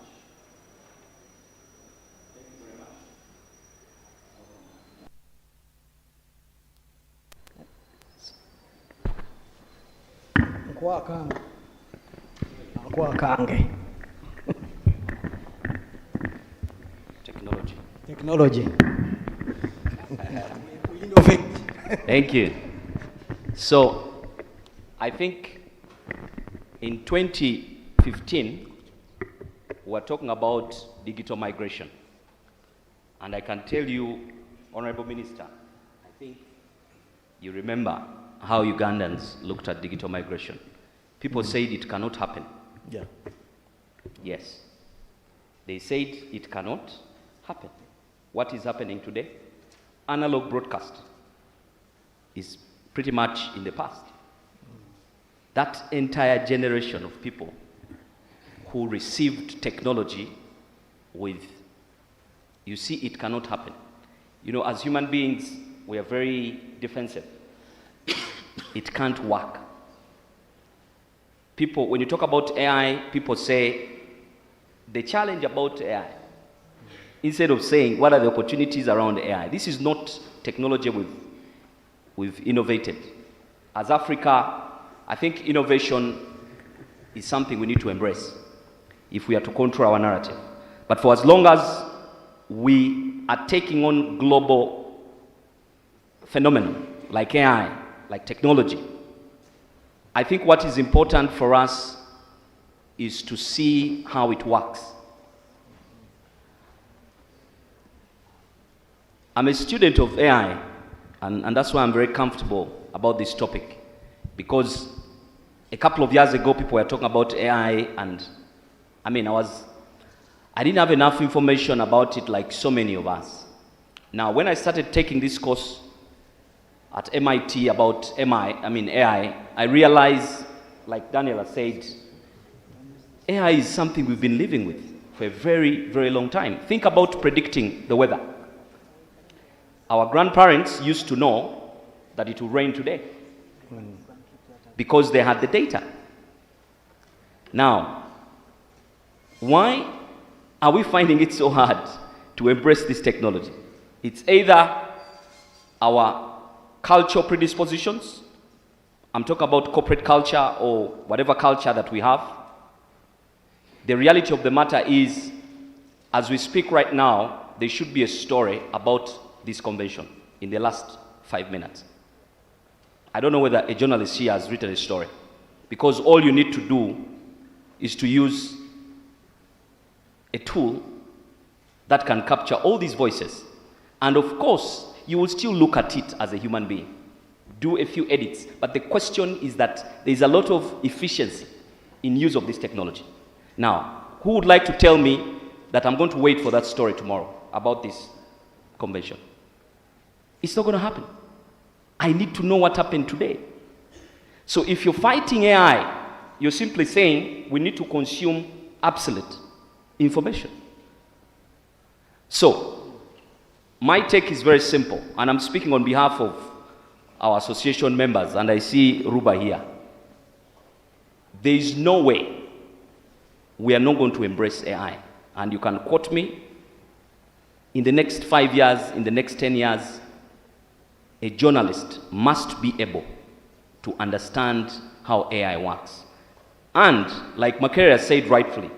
Technology. Thank you. So, I think in 2015, we're talking about digital migration. And I can tell you, Honorable Minister, I think you remember how Ugandans looked at digital migration. People said it cannot happen. Yeah. Yes. They said it cannot happen. What is happening today? Analog broadcast is pretty much in the past. That entire generation of people who received technology with, you see, it cannot happen. As human beings, we are very defensive. It can't work. People, when you talk about AI, people say, the challenge about AI, instead of saying, what are the opportunities around AI? This is not technology we've innovated. As Africa, I think innovation is something we need to embrace if we are to control our narrative. But for as long as we are taking on global phenomena like AI, like technology, I think what is important for us is to see how it works. I'm a student of AI, and that's why I'm very comfortable about this topic, because a couple of years ago, people were talking about AI, and I didn't have enough information about it like so many of us. Now, when I started taking this course at MIT about AI, I realized, like Daniela said, AI is something we've been living with for a very, very long time. Think about predicting the weather. Our grandparents used to know that it will rain today because they had the data. Now, why are we finding it so hard to embrace this technology? It's either our cultural predispositions, I'm talking about corporate culture or whatever culture that we have. The reality of the matter is, as we speak right now, there should be a story about this convention in the last 5 minutes. I don't know whether a journalist here has written a story, because all you need to do is to use a tool that can capture all these voices. And of course, you will still look at it as a human being, do a few edits. But the question is that there's a lot of efficiency in use of this technology. Now, who would like to tell me that I'm going to wait for that story tomorrow about this convention? It's not going to happen. I need to know what happened today. So if you're fighting AI, you're simply saying we need to consume obsolete information. So, my take is very simple, and I'm speaking on behalf of our association members, and I see Ruba here. There is no way we are not going to embrace AI. And you can quote me, in the next 5 years, in the next 10 years, a journalist must be able to understand how AI works. And, like Makerere said rightfully,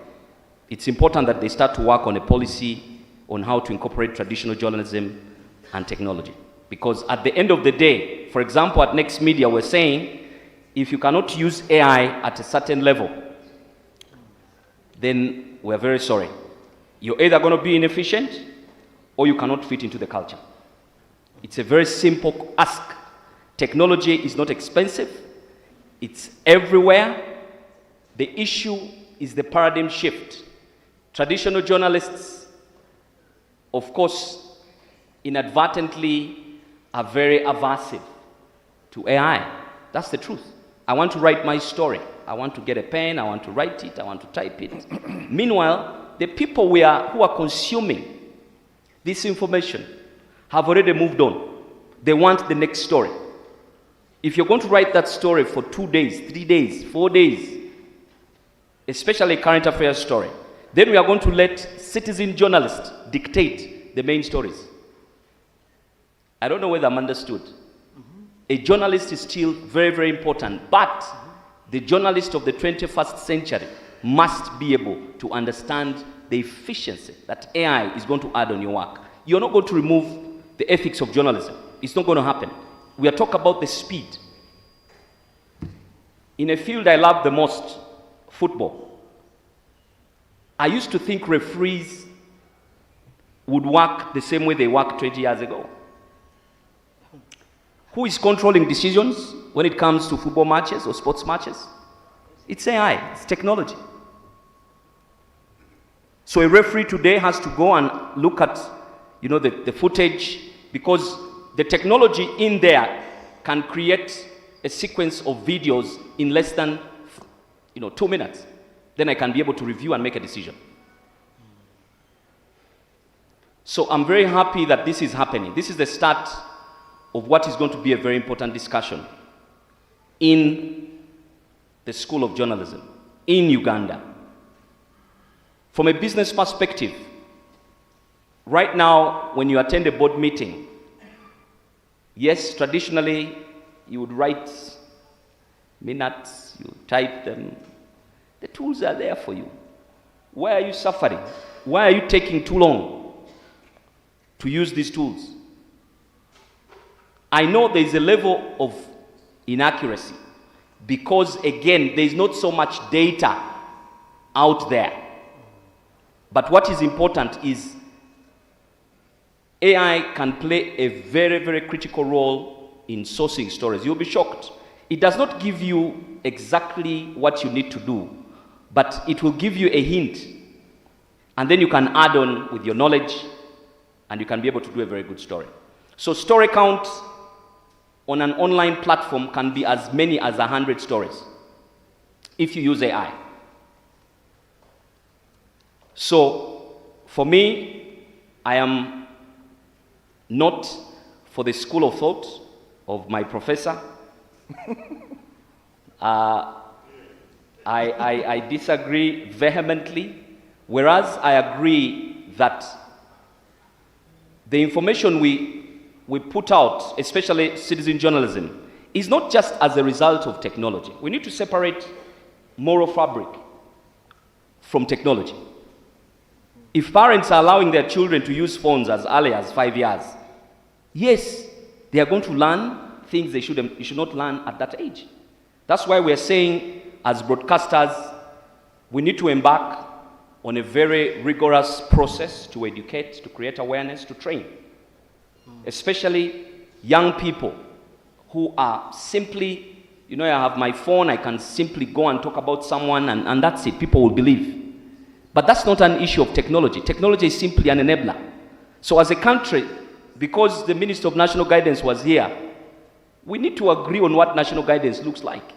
it's important that they start to work on a policy on how to incorporate traditional journalism and technology. Because at the end of the day, for example, at Next Media, we're saying, if you cannot use AI at a certain level, then we're very sorry. You're either going to be inefficient or you cannot fit into the culture. It's a very simple ask. Technology is not expensive. It's everywhere. The issue is the paradigm shift. Traditional journalists, of course, inadvertently are very aversive to AI. That's the truth. I want to write my story. I want to get a pen, I want to write it, I want to type it. Meanwhile, the people who are consuming this information have already moved on. They want the next story. If you're going to write that story for 2 days, 3 days, 4 days, especially a current affairs story, then we are going to let citizen journalists dictate the main stories. I don't know whether I'm understood. A journalist is still very, very important, but the journalist of the 21st century must be able to understand the efficiency that AI is going to add on your work. You're not going to remove the ethics of journalism. It's not going to happen. We are talking about the speed. In a field I love the most, football, I used to think referees would work the same way they worked 20 years ago. Who is controlling decisions when it comes to football matches or sports matches? It's AI, it's technology. So a referee today has to go and look at, the footage, because the technology in there can create a sequence of videos in less than 2 minutes. Then I can be able to review and make a decision. So I'm very happy that this is happening. This is the start of what is going to be a very important discussion in the School of Journalism in Uganda. From a business perspective, right now, when you attend a board meeting, yes, traditionally, you would write minutes, you type them. The tools are there for you. Why are you suffering? Why are you taking too long to use these tools? I know there is a level of inaccuracy because, again, there is not so much data out there. But what is important is AI can play a very, very critical role in sourcing stories. You'll be shocked. It does not give you exactly what you need to do, but it will give you a hint. And then you can add on with your knowledge, and you can be able to do a very good story. So story count on an online platform can be as many as 100 stories if you use AI. So for me, I am not for the school of thought of my professor. I disagree vehemently, whereas I agree that the information we put out, especially citizen journalism, is not just as a result of technology. We need to separate moral fabric from technology. If parents are allowing their children to use phones as early as 5 years, yes, they are going to learn things they should not learn at that age. That's why we are saying, as broadcasters, we need to embark on a very rigorous process to educate, to create awareness, to train. Especially young people who are simply, you know, I have my phone, I can simply go and talk about someone, and that's it, people will believe. But that's not an issue of technology. Technology is simply an enabler. So as a country, because the Minister of National Guidance was here, we need to agree on what national guidance looks like.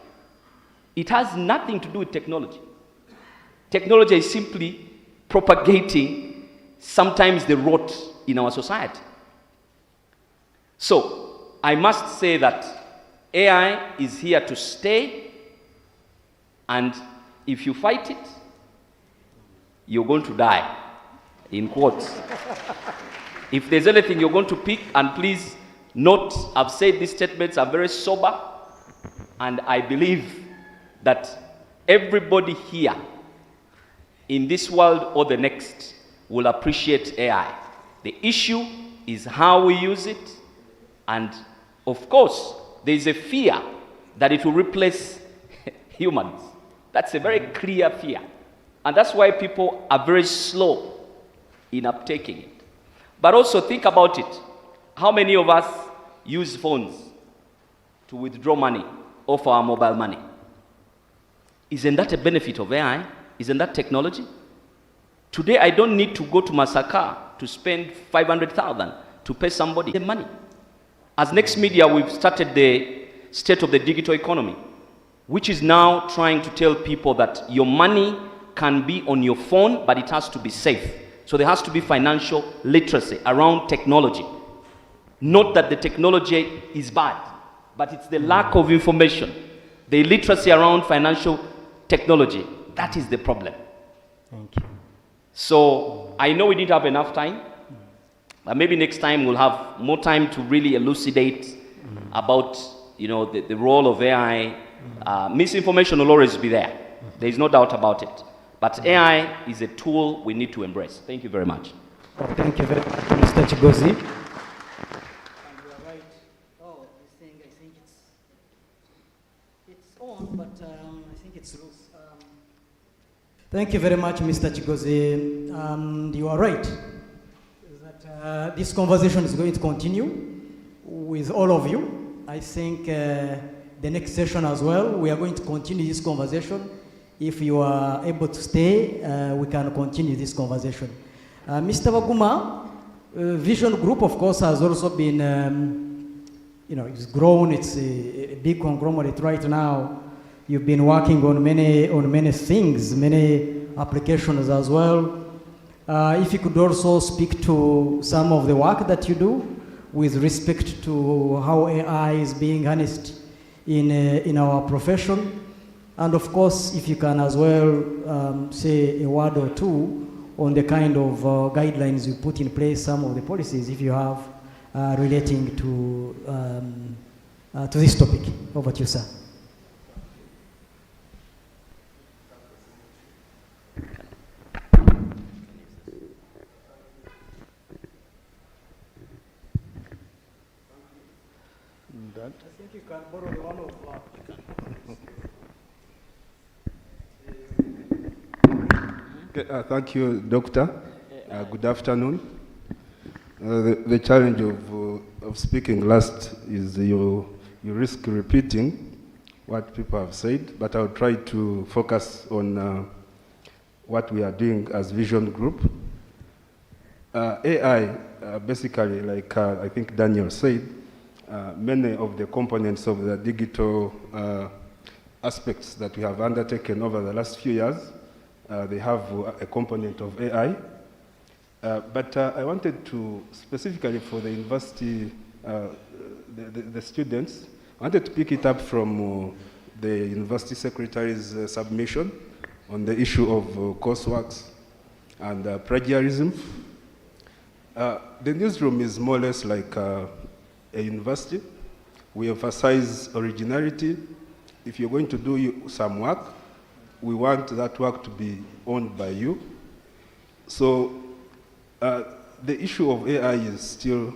It has nothing to do with technology. Technology is simply propagating sometimes the rot in our society. So I must say that AI is here to stay, and if you fight it, you're going to die, in quotes. If there's anything you're going to pick, and please note, I've said these statements are very sober, and I believe that everybody here in this world or the next will appreciate AI. The issue is how we use it, and of course, there is a fear that it will replace humans. That's a very clear fear. And that's why people are very slow in uptaking it. But also think about it. How many of us use phones to withdraw money off our mobile money? Isn't that a benefit of AI? Isn't that technology? Today, I don't need to go to Masaka to spend 500,000 to pay somebody the money. As Next Media, we've started the State of the Digital Economy, which is now trying to tell people that your money can be on your phone, but it has to be safe. So there has to be financial literacy around technology. Not that the technology is bad, but it's the lack of information, the illiteracy around financial technology. That is the problem. Thank you. So I know we didn't have enough time, but maybe next time we'll have more time to really elucidate about, you know, the role of AI. Misinformation will always be there. There is no doubt about it. But AI is a tool we need to embrace. Thank you very much. Thank you very much, Mr. Chigozi. And you are right. Oh, this thing, I think it's on, but I think it's loose. Thank you very much, Mr. Chigozi. You are right that this conversation is going to continue with all of you. I think the next session as well, we are going to continue this conversation. If you are able to stay, we can continue this conversation. Mr. Waguma, Vision Group, of course, has also been, you know, it's grown. It's a big conglomerate right now. You've been working on many things, many applications as well. If you could also speak to some of the work that you do with respect to how AI is being harnessed in our profession. And of course, if you can as well say a word or two on the kind of guidelines you put in place, some of the policies, if you have, relating to this topic. Over to you, sir. That? I think you can borrow one of Thank you, Doctor. Good afternoon. The challenge of speaking last is you risk repeating what people have said, but I'll try to focus on what we are doing as Vision Group. AI, basically, like I think Daniel said, many of the components of the digital aspects that we have undertaken over the last few years, they have a component of AI. But I wanted to, specifically for the university, the students, I wanted to pick it up from the university secretary's submission on the issue of courseworks and plagiarism. The newsroom is more or less like a university. We emphasize originality. If you're going to do some work, we want that work to be owned by you. So the issue of AI is still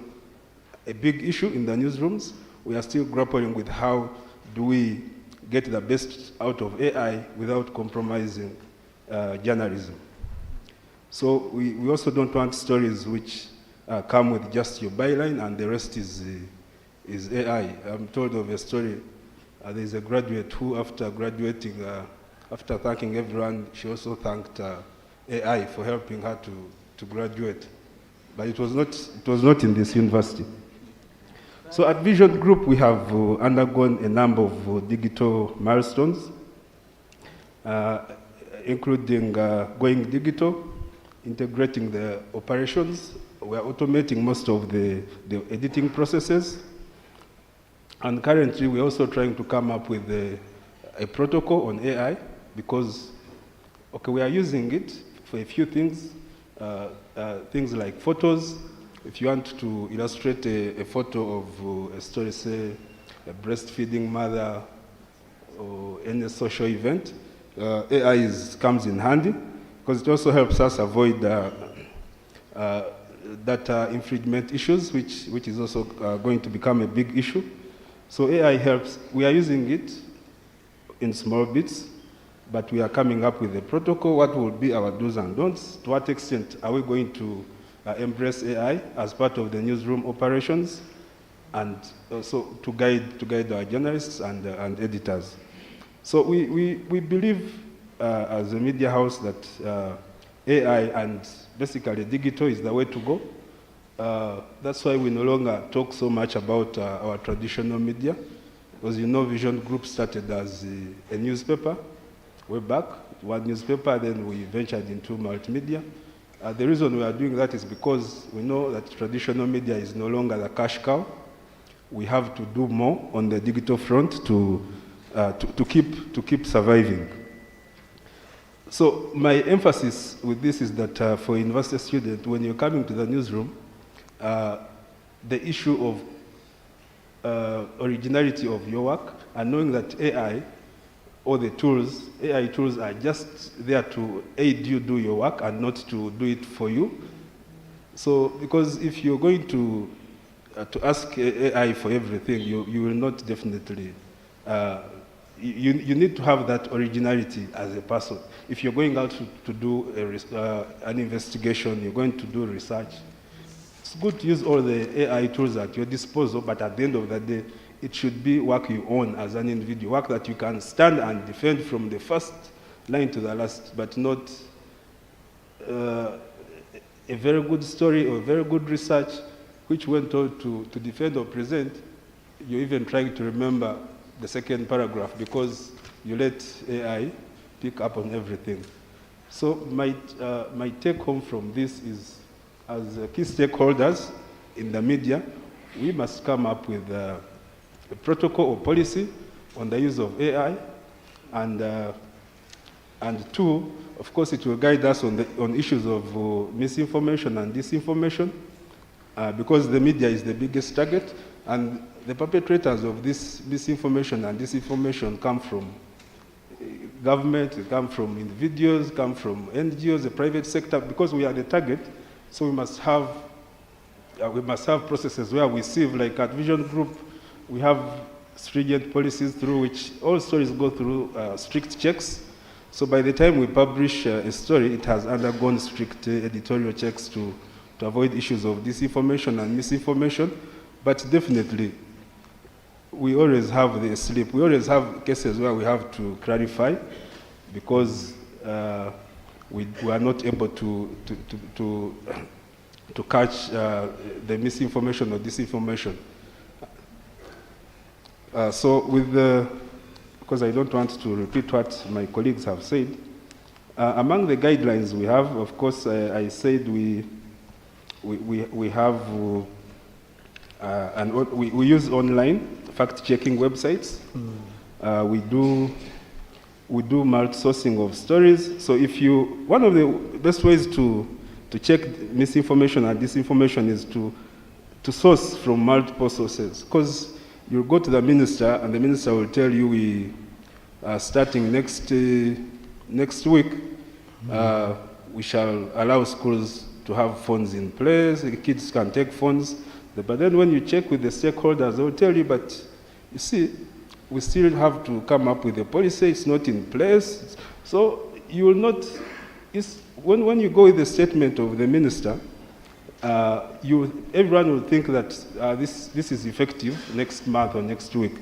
a big issue in the newsrooms. We are still grappling with how do we get the best out of AI without compromising journalism. So we also don't want stories which come with just your byline and the rest is AI. I'm told of a story. There's a graduate who, after graduating, after thanking everyone, she also thanked AI for helping her to graduate. But it was not in this university. So at Vision Group, we have undergone a number of digital milestones, including going digital, integrating the operations. We are automating most of the editing processes. And currently, we're also trying to come up with a protocol on AI because, okay, we are using it for a few things, things like photos. If you want to illustrate a photo of a story, say a breastfeeding mother or any social event, AI comes in handy because it also helps us avoid data infringement issues, which is also going to become a big issue. So AI helps. We are using it in small bits, but we are coming up with a protocol. What will be our do's and don'ts? To what extent are we going to embrace AI as part of the newsroom operations, and also to guide our journalists and editors? So we believe as a media house that AI and basically digital is the way to go. That's why we no longer talk so much about our traditional media, because you know Vision Group started as a newspaper way back, one newspaper, then we ventured into multimedia. The reason we are doing that is because we know that traditional media is no longer the cash cow. We have to do more on the digital front to keep surviving. So my emphasis with this is that for university students, when you're coming to the newsroom, the issue of originality of your work and knowing that AI or the AI tools are just there to aid you do your work and not to do it for you. So, because if you're going to ask AI for everything, you will not definitely, you need to have that originality as a person. If you're going out to do an investigation, you're going to do research, it's good to use all the AI tools at your disposal, but at the end of the day, it should be work you own as an individual, work that you can stand and defend from the first line to the last, but not a very good story or very good research, which when told to defend or present, you're even trying to remember the second paragraph because you let AI pick up on everything. So my take home from this is, as key stakeholders in the media, we must come up with a protocol or policy on the use of AI, and two, of course, it will guide us on issues of misinformation and disinformation, because the media is the biggest target, and the perpetrators of this misinformation and disinformation come from government, they come from individuals, come from NGOs, the private sector, because we are the target. So we must have processes where we sieve, like at Vision Group, we have stringent policies through which all stories go through strict checks. So by the time we publish a story, it has undergone strict editorial checks to avoid issues of disinformation and misinformation. But definitely, we always have the slip. We always have cases where we have to clarify, because we are not able to catch the misinformation or disinformation. So with because I don't want to repeat what my colleagues have said, among the guidelines we have, of course, I said we have we use online fact-checking websites. We do multi-sourcing of stories. So one of the best ways to check misinformation and disinformation is to source from multiple sources. Because you go to the minister, and the minister will tell you we are starting next week. We shall allow schools to have phones in place. The kids can take phones. But then when you check with the stakeholders, they will tell you, but you see, we still have to come up with a policy. It's not in place. So you will not, when you go with the statement of the minister, everyone will think that this is effective next month or next week.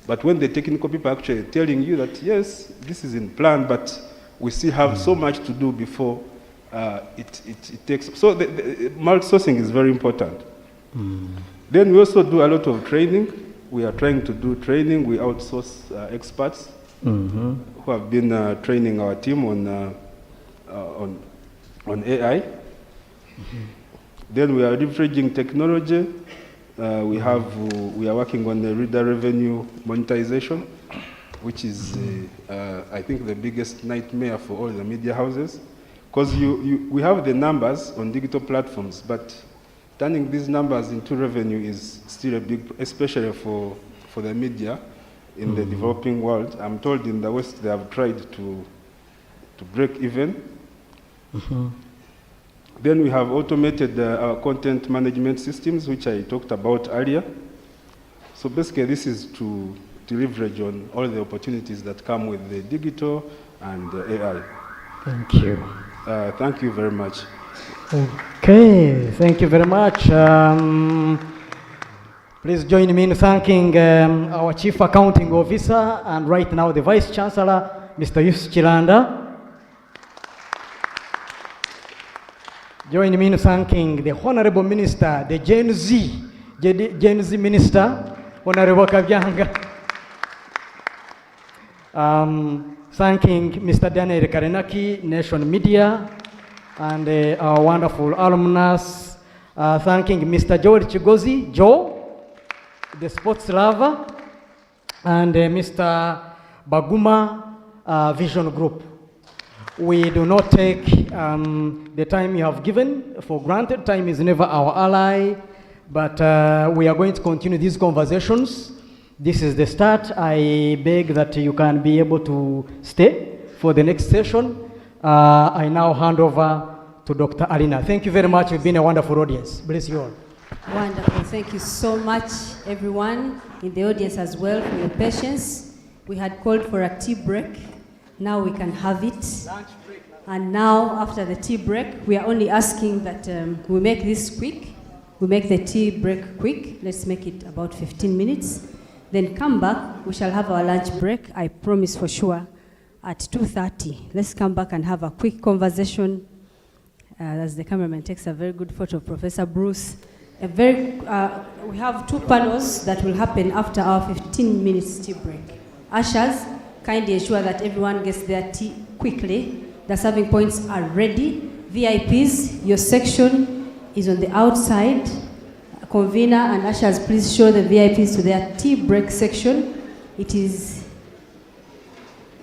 But when the technical people are actually telling you that, yes, this is in plan, but we still have so much to do before it takes. So the multi-sourcing is very important. Then we also do a lot of training. We are trying to do training. We outsource experts who have been training our team on AI. Then we are leveraging technology. We are working on the reader revenue monetization, which is, I think, the biggest nightmare for all the media houses. Because we have the numbers on digital platforms, but turning these numbers into revenue is still a big, especially for the media in the developing world. I'm told in the West they have tried to break even. Then we have automated our content management systems, which I talked about earlier. So basically this is to leverage on all the opportunities that come with the digital and the AI. Thank you. Thank you very much. Okay, thank you very much. Please join me in thanking our Chief Accounting Officer and right now the Vice Chancellor, Mr. Yus Chilanda. Join me in thanking the Honorable Minister, the Gen Z Minister, Honorable Kabyanga. Thanking Mr. Daniel Karenaki, Nation Media, and our wonderful alumnus. Thanking Mr. Joel Chigozi, Joe, the sports lover, and Mr. Baguma Vision Group. We do not take the time you have given for granted. Time is never our ally, but we are going to continue these conversations. This is the start. I beg that you can be able to stay for the next session. I now hand over to Dr. Alina. Thank you very much. You've been a wonderful audience. Bless you all. Wonderful. Thank you so much, everyone in the audience as well, for your patience. We had called for a tea break. Now we can have it. And now, after the tea break, we are only asking that we make this quick. We make the tea break quick. Let's make it about 15 minutes. Then come back. We shall have our lunch break, I promise for sure, at 2:30. Let's come back and have a quick conversation as the cameraman takes a very good photo of Professor Bruce. We have two panels that will happen after our 15 minutes tea break. Ushers, kindly ensure that everyone gets their tea quickly. The serving points are ready. VIPs, your section is on the outside. Convener and ushers, please show the VIPs to their tea break section. It is,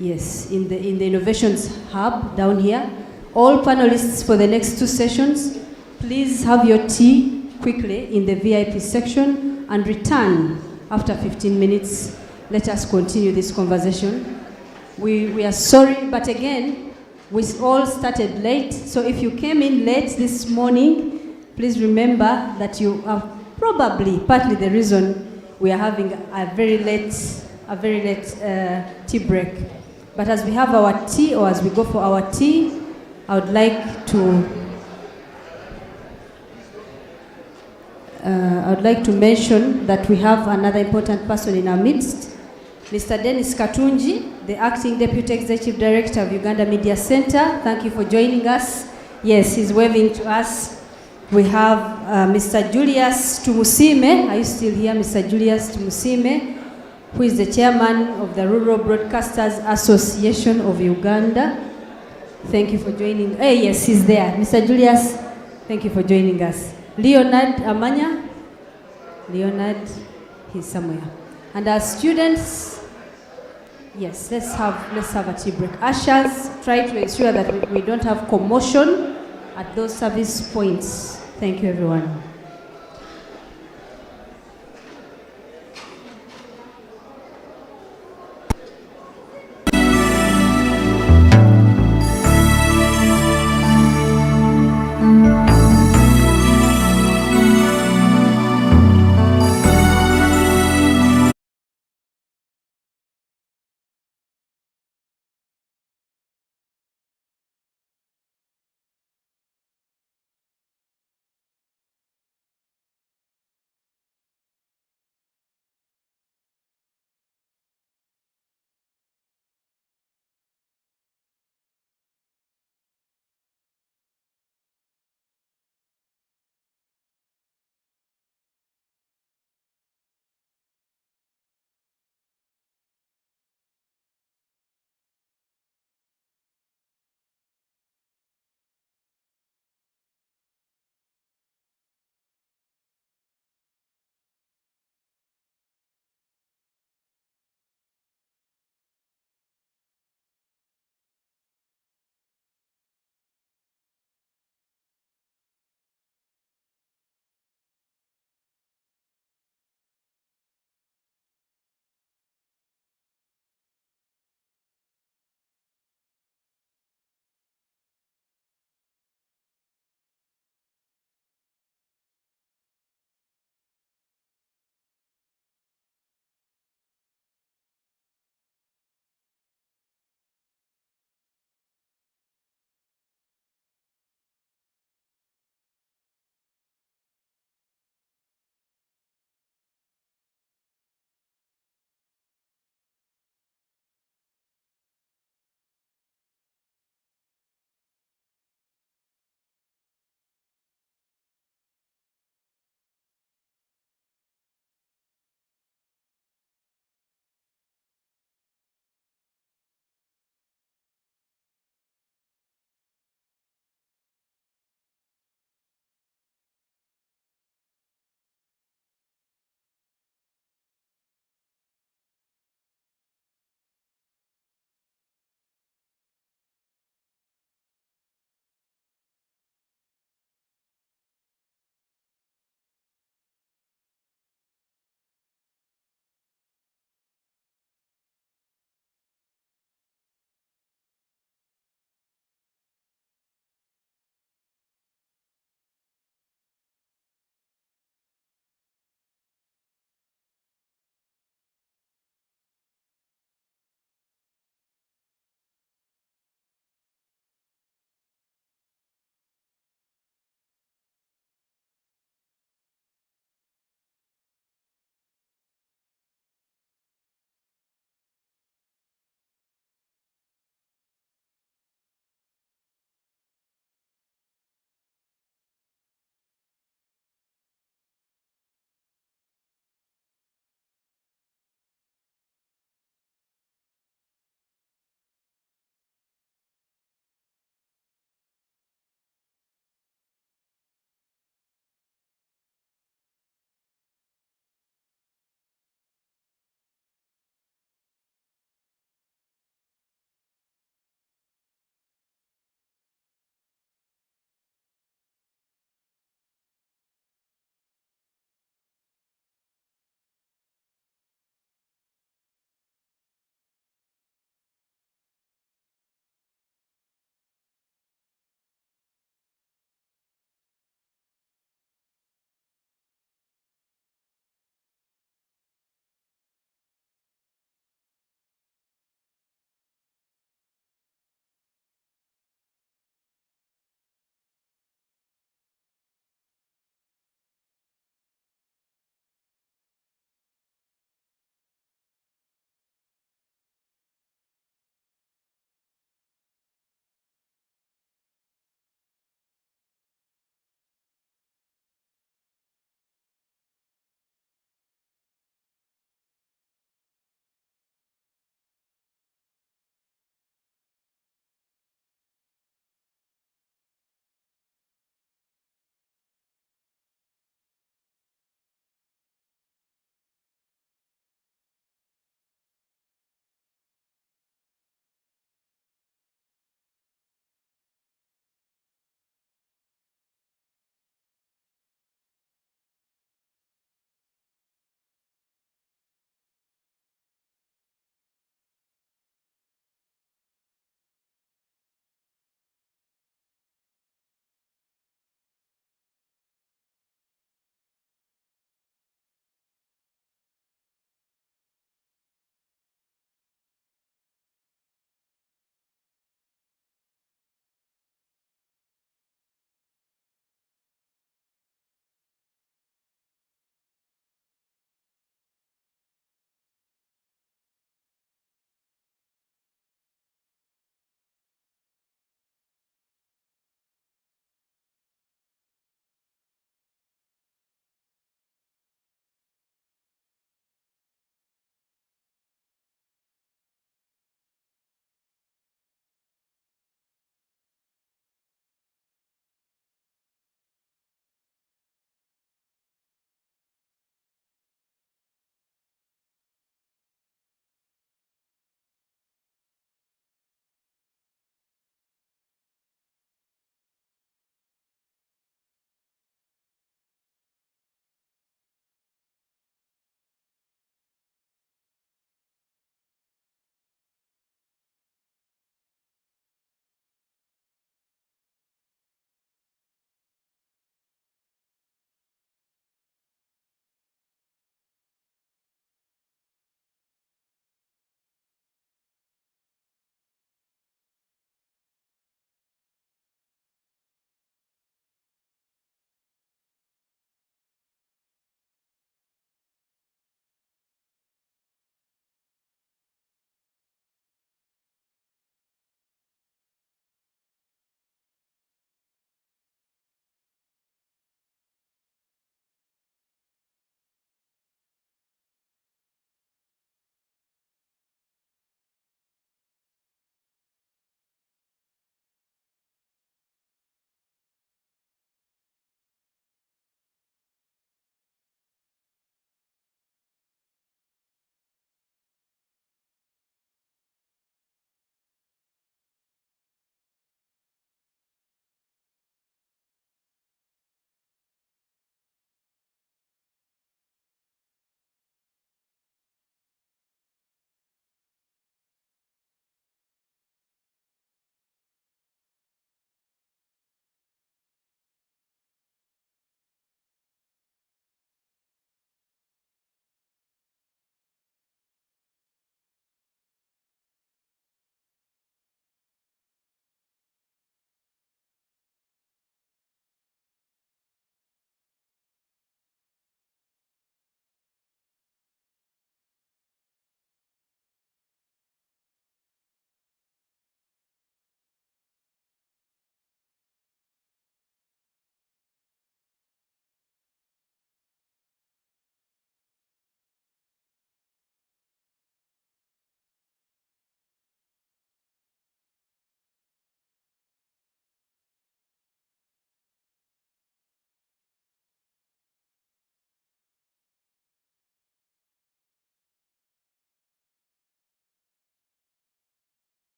yes, in the Innovations Hub down here. All panelists for the next two sessions, please have your tea quickly in the VIP section and return after 15 minutes. Let us continue this conversation. We are sorry, but again, we all started late. So if you came in late this morning, please remember that you are probably partly the reason we are having a very late tea break. But as we have our tea, or as we go for our tea, I would like to mention that we have another important person in our midst, Mr. Dennis Katunji, the Acting Deputy Executive Director of Uganda Media Center. Thank you for joining us. Yes, he's waving to us. We have Mr. Julius Tumusime. Are you still here, Mr. Julius Tumusime, who is the chairman of the Rural Broadcasters Association of Uganda? Thank you for joining. Hey, yes, he's there. Mr. Julius, thank you for joining us. Leonard Amanya. Leonard, he's somewhere. And our students, yes, let's have a tea break. Ushers, try to ensure that we don't have commotion at those service points. Thank you, everyone.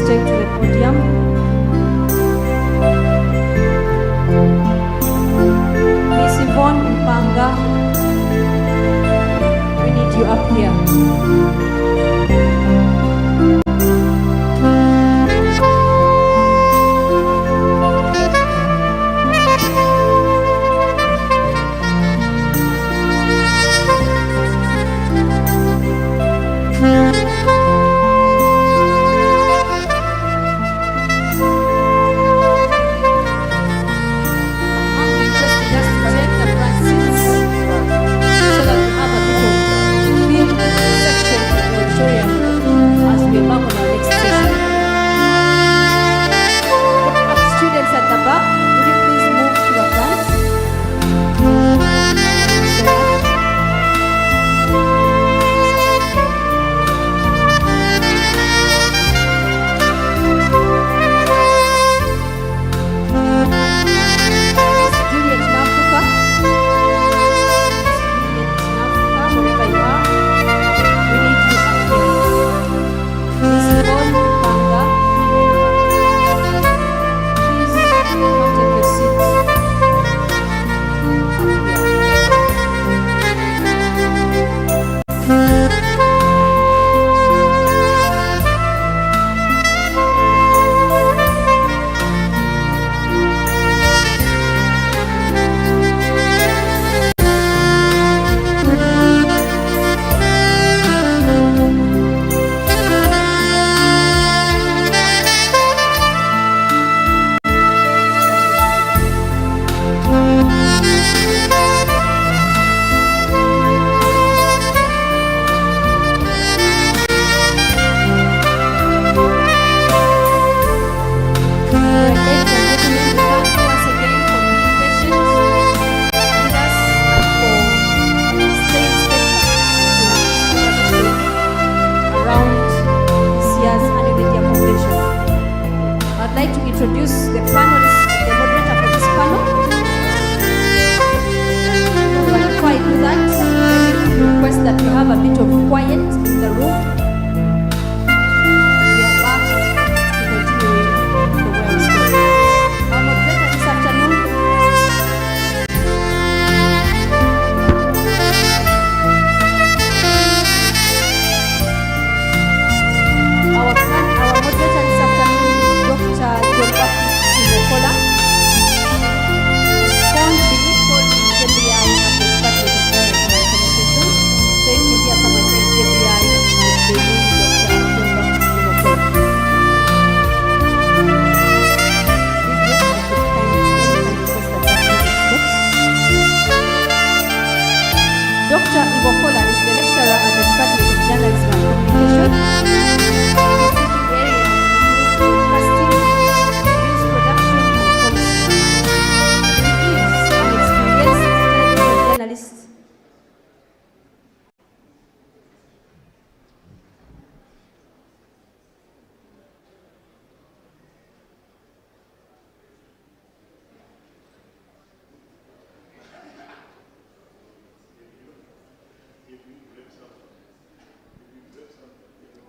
take to the podium. Miss Yvonne Mpanga, we need you up here.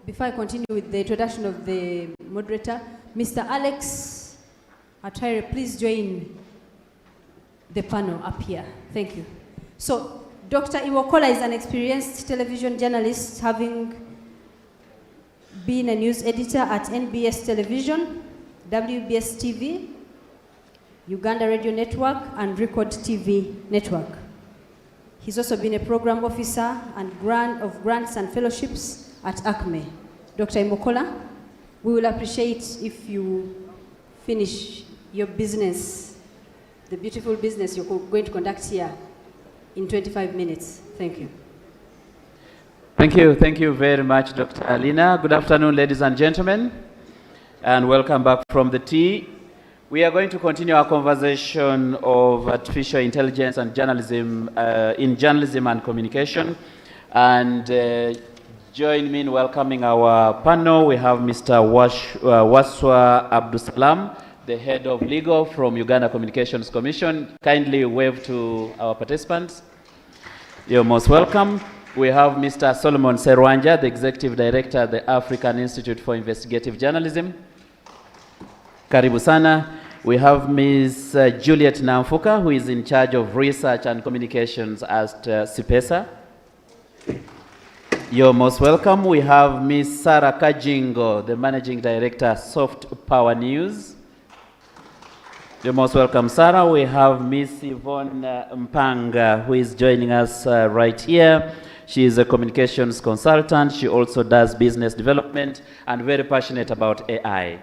Before I continue with the introduction of the moderator, Mr. Alex Atire, please join the panel up here. Thank you. So, Dr. Iwokola is an experienced television journalist, having been a news editor at NBS Television, WBS TV, Uganda Radio Network, and Record TV Network. He's also been a program officer and of grants and fellowships at ACME. Dr. Iwokola, we will appreciate if you finish your business, the beautiful business you're going to conduct here in 25 minutes. Thank you. Thank you very much, Dr. Alina. Good afternoon, ladies and gentlemen, and welcome back from the tea. We are going to continue our conversation of artificial intelligence and journalism, in journalism and communication. And join me in welcoming our panel. We have Mr. Waswa Abdusalam, the head of legal from Uganda Communications Commission. Kindly wave to our participants. You're most welcome. We have Mr. Solomon Serwanja, the executive director at the African Institute for Investigative Journalism. Karibu sana. We have Ms. Juliet Namfuka, who is in charge of research and communications at CIPESA. You're most welcome. We have Ms. Sarah Kajingo, the Managing Director, Soft Power News. You're most welcome, Sarah. We have Ms. Yvonne Mpanga, who is joining us right here. She is a communications consultant. She also does business development and very passionate about AI.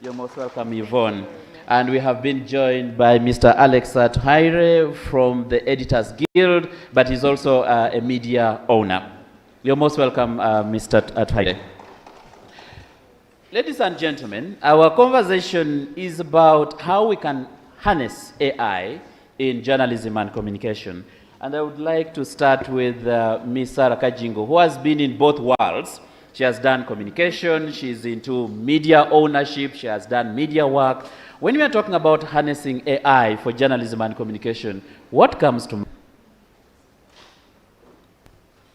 You're most welcome, Yvonne. And we have been joined by Mr. Alex Athaire from the Editors Guild, but he's also a media owner. You're most welcome, Mr. Athaire. Ladies and gentlemen, our conversation is about how we can harness AI in journalism and communication. And I would like to start with Ms. Sarah Kajingo, who has been in both worlds. She has done communication, she's into media ownership, she has done media work. When we are talking about harnessing AI for journalism and communication, what comes to mind?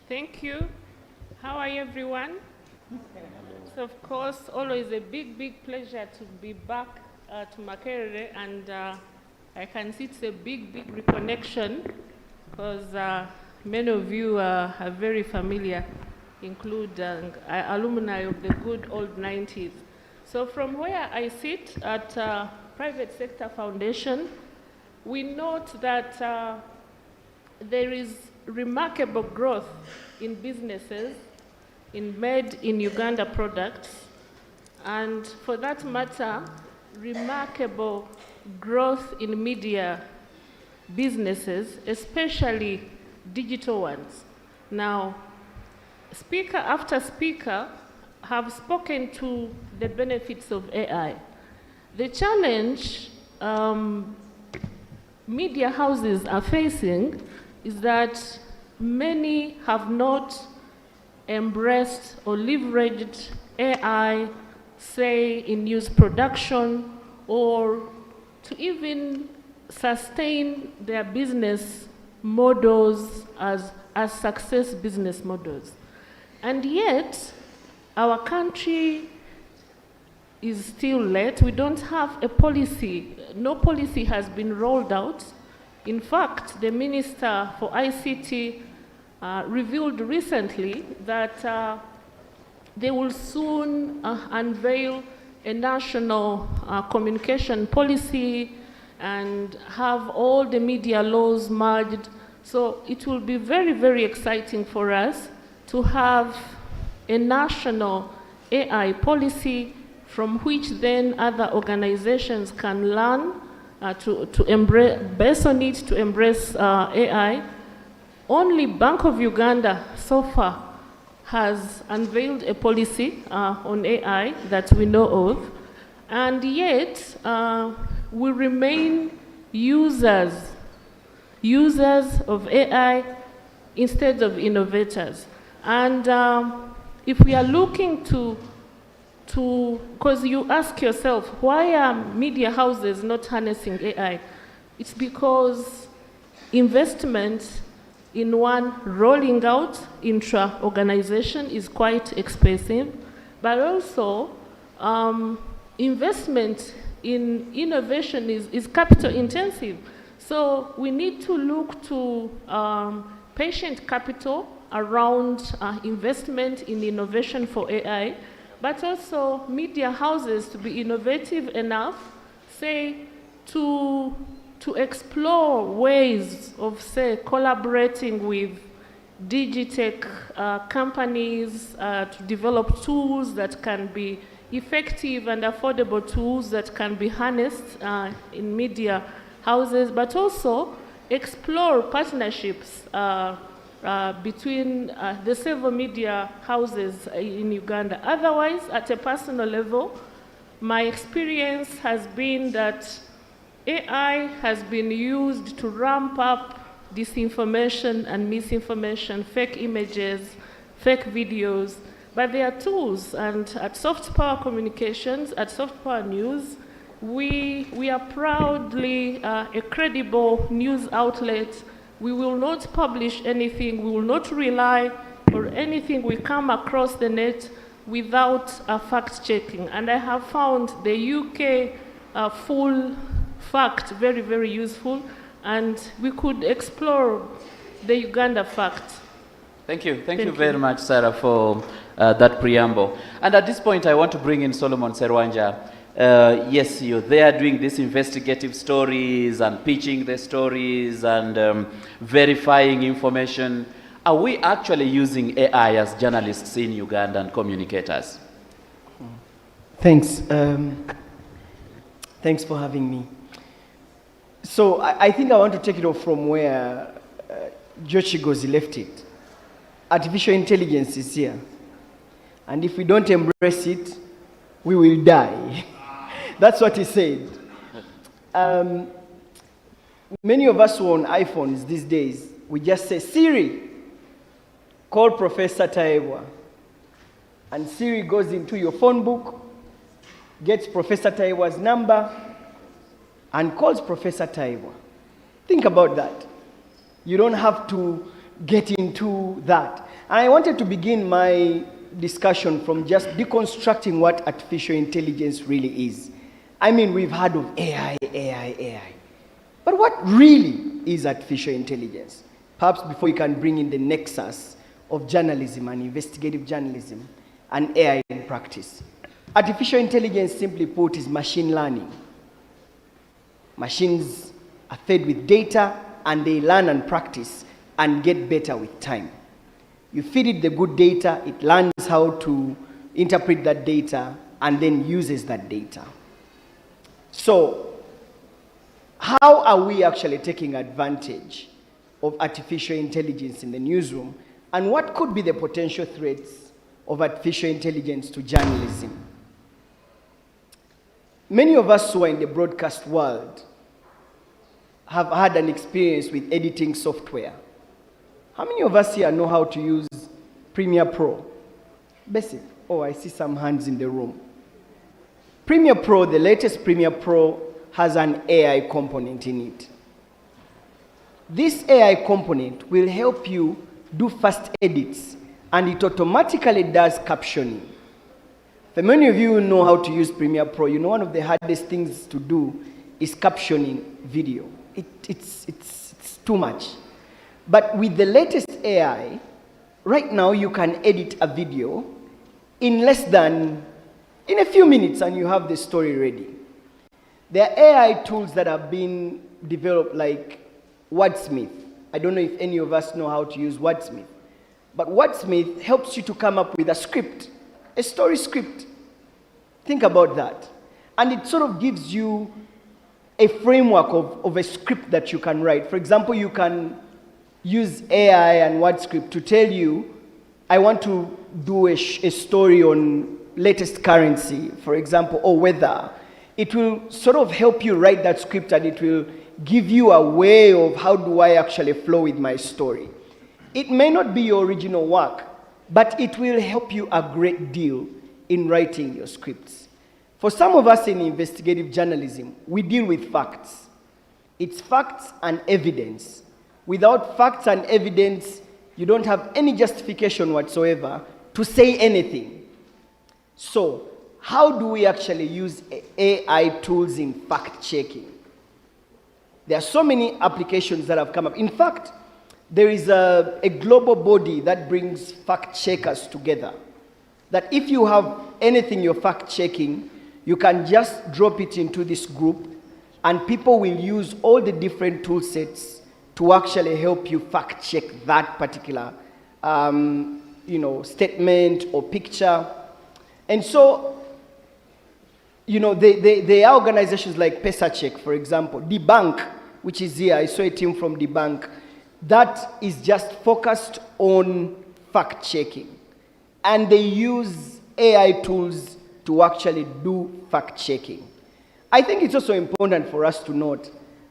Thank you. How are you, everyone? So of course, always a big, big pleasure to be back to Makerere, and I can see it's a big, big reconnection, because many of you are very familiar, including alumni of the good old 90s. So from where I sit at Private Sector Foundation, we note that there is remarkable growth in businesses, in made in Uganda products, and for that matter, remarkable growth in media businesses, especially digital ones. Now, speaker after speaker have spoken to the benefits of AI. The challenge media houses are facing is that many have not embraced or leveraged AI, say in news production, or to even sustain their business models as success business models. And yet, our country is still late. We don't have a policy. No policy has been rolled out. In fact, the Minister for ICT revealed recently that they will soon unveil a national communication policy and have all the media laws merged. So it will be very, very exciting for us to have a national AI policy from which then other organizations can learn to embrace, based on it, to embrace AI. Only Bank of Uganda so far has unveiled a policy on AI that we know of, and yet we remain users of AI instead of innovators. And if we are looking to, because you ask yourself, why are media houses not harnessing AI? It's because investment in one rolling out intra-organization is quite expensive, but also investment in innovation is capital intensive. So we need to look to patient capital around investment in innovation for AI, but also media houses to be innovative enough, say, to explore ways of, say, collaborating with digitech companies to develop tools that can be effective and affordable tools that can be harnessed in media houses, but also explore partnerships between the several media houses in Uganda. Otherwise, at a personal level, my experience has been that AI has been used to ramp up disinformation and misinformation, fake images, fake videos, but they are tools. And at Soft Power Communications, at Soft Power News, we are proudly a credible news outlet. We will not publish anything, we will not rely on anything we come across the net. without fact checking. And I have found the UK full fact very, very useful, and we could explore the Uganda fact. Thank you. Thank you very much, Sarah, for that preamble. And at this point, I want to bring in Solomon Serwanja. Yes, you're there doing these investigative stories and pitching the stories and verifying information. Are we actually using AI as journalists in Uganda and communicators? Thanks. Thanks for having me. So I think I want to take it off from where Joshi Gozi left it. Artificial intelligence is here. And if we don't embrace it, we will die. That's what he said. Many of us who own iPhones these days, we just say, Siri, call Professor Taebwa. And Siri goes into your phone book, gets Professor Taebwa's number, and calls Professor Taebwa. Think about that. You don't have to get into that. And I wanted to begin my discussion from just deconstructing what artificial intelligence really is. I mean, we've heard of AI. But what really is artificial intelligence? Perhaps before you can bring in the nexus of journalism and investigative journalism and AI in practice. Artificial intelligence, simply put, is machine learning. Machines are fed with data and they learn and practice and get better with time. You feed it the good data, it learns how to interpret that data and then uses that data. So, how are we actually taking advantage of artificial intelligence in the newsroom, and what could be the potential threats of artificial intelligence to journalism? Many of us who are in the broadcast world have had an experience with editing software. How many of us here know how to use Premiere Pro? Basic. Oh, I see some hands in the room. Premiere Pro, the latest Premiere Pro, has an AI component in it. This AI component will help you do fast edits, and it automatically does captioning. For many of you who know how to use Premiere Pro, you know one of the hardest things to do is captioning video. It's too much. But with the latest AI, right now you can edit a video in a few minutes and you have the story ready. There are AI tools that have been developed like Wordsmith. I don't know if any of us know how to use Wordsmith. But Wordsmith helps you to come up with a script, a story script. Think about that. And it sort of gives you a framework of a script that you can write. For example, you can use AI and WordScript to tell you, I want to do a story on latest currency, for example, or weather. It will sort of help you write that script, and it will give you a way of how do I actually flow with my story. It may not be your original work, but it will help you a great deal in writing your scripts. For some of us in investigative journalism, we deal with facts. It's facts and evidence. Without facts and evidence, you don't have any justification whatsoever to say anything. So, how do we actually use AI tools in fact-checking? There are so many applications that have come up. In fact, there is a global body that brings fact-checkers together. That if you have anything you're fact-checking, you can just drop it into this group, and people will use all the different tool sets to actually help you fact-check that particular statement or picture. And so, there are organizations like PesaCheck, for example, Debunk, which is here. I saw a team from Debunk. That is just focused on fact-checking. And they use AI tools to actually do fact-checking. I think it's also important for us to note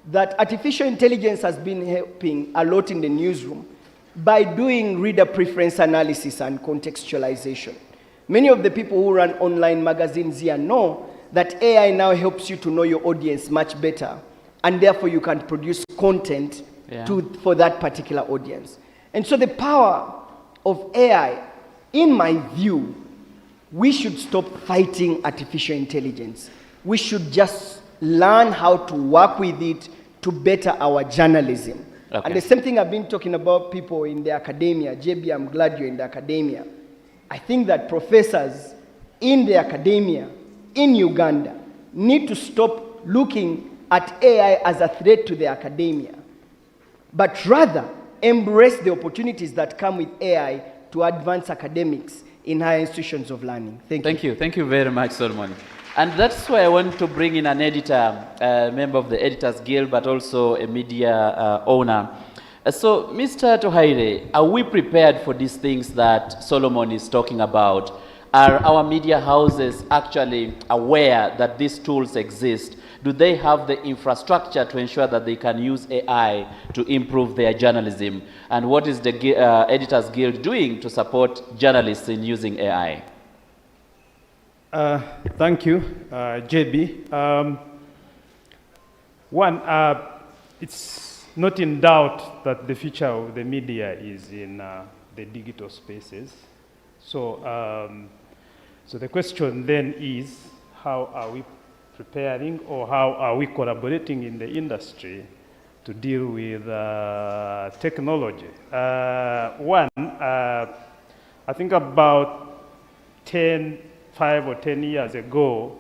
that artificial intelligence has been helping a lot in the newsroom by doing reader preference analysis and contextualization. Many of the people who run online magazines here know that AI now helps you to know your audience much better, and therefore you can produce content for that particular audience. And so the power of AI, in my view, we should stop fighting artificial intelligence. We should just learn how to work with it to better our journalism. Okay. And the same thing I've been talking about people in the academia. JB, I'm glad you're in the academia. I think that professors in the academia in Uganda need to stop looking at AI as a threat to the academia, but rather embrace the opportunities that come with AI to advance academics in higher institutions of learning. Thank you. Thank you very much, Solomon. And that's why I want to bring in an editor, a member of the Editors Guild, but also a media owner. So, Mr. Tohaire, are we prepared for these things that Solomon is talking about? Are our media houses actually aware that these tools exist? Do they have the infrastructure to ensure that they can use AI to improve their journalism? And what is the Editors Guild doing to support journalists in using AI? Thank you, JB. It's not in doubt that the future of the media is in the digital spaces. So, so the question then is, how are we preparing, or how are we collaborating in the industry to deal with technology? I think about 5 or 10 years ago,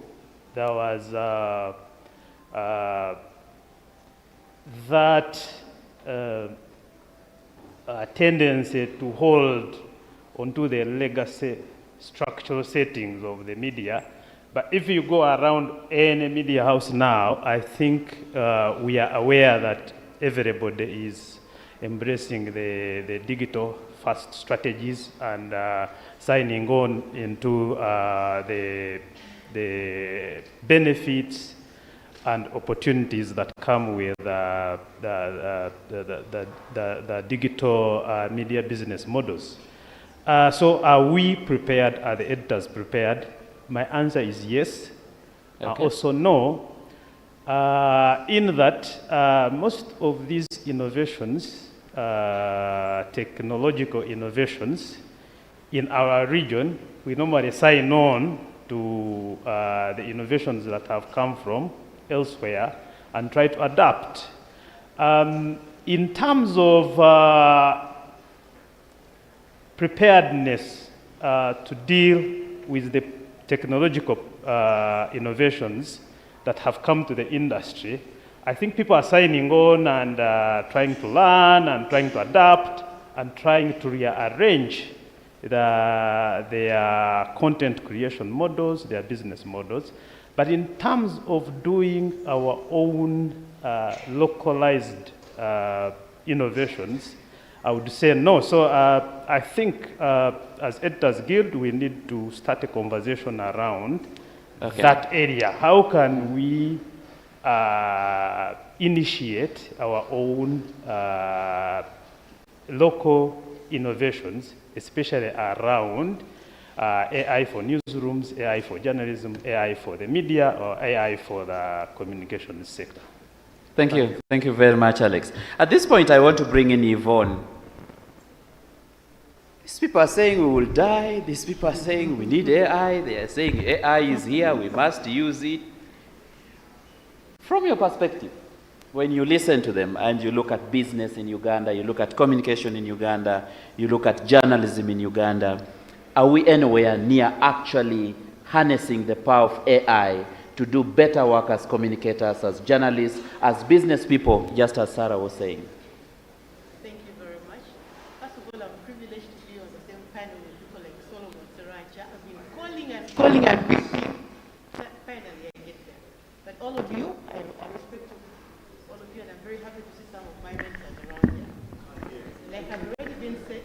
there was that tendency to hold onto the legacy structural settings of the media. But if you go around any media house now, I think we are aware that everybody is embracing the digital first strategies and signing on into the benefits and opportunities that come with the digital media business models. So are we prepared? Are the editors prepared? My answer is yes. Okay. Also no, in that most of these innovations, technological innovations, in our region, we normally sign on to the innovations that have come from elsewhere and try to adapt. In terms of preparedness to deal with the technological innovations that have come to the industry, I think people are signing on and trying to learn and trying to adapt and trying to rearrange their content creation models, their business models. But in terms of doing our own localized innovations, I would say no. So I think as Editors Guild, we need to start a conversation around that area. How can we initiate our own local innovations, especially around AI for newsrooms, AI for journalism, AI for the media, or AI for the communications sector? Thank you. Thank you very much, Alex. At this point, I want to bring in Yvonne. These people are saying we will die. These people are saying we need AI. They are saying AI is here. We must use it. From your perspective, when you listen to them and you look at business in Uganda, you look at communication in Uganda, you look at journalism in Uganda, are we anywhere near actually harnessing the power of AI to do better work as communicators, as journalists, as business people, just as Sarah was saying? Thank you very much. First of all, I'm privileged to be on the same panel with people like Solomon Saracha. I've been calling and wishing. Finally, I get there. But all of you, I respect all of you, and I'm very happy to see some of my mentors around here. Like I've already been said,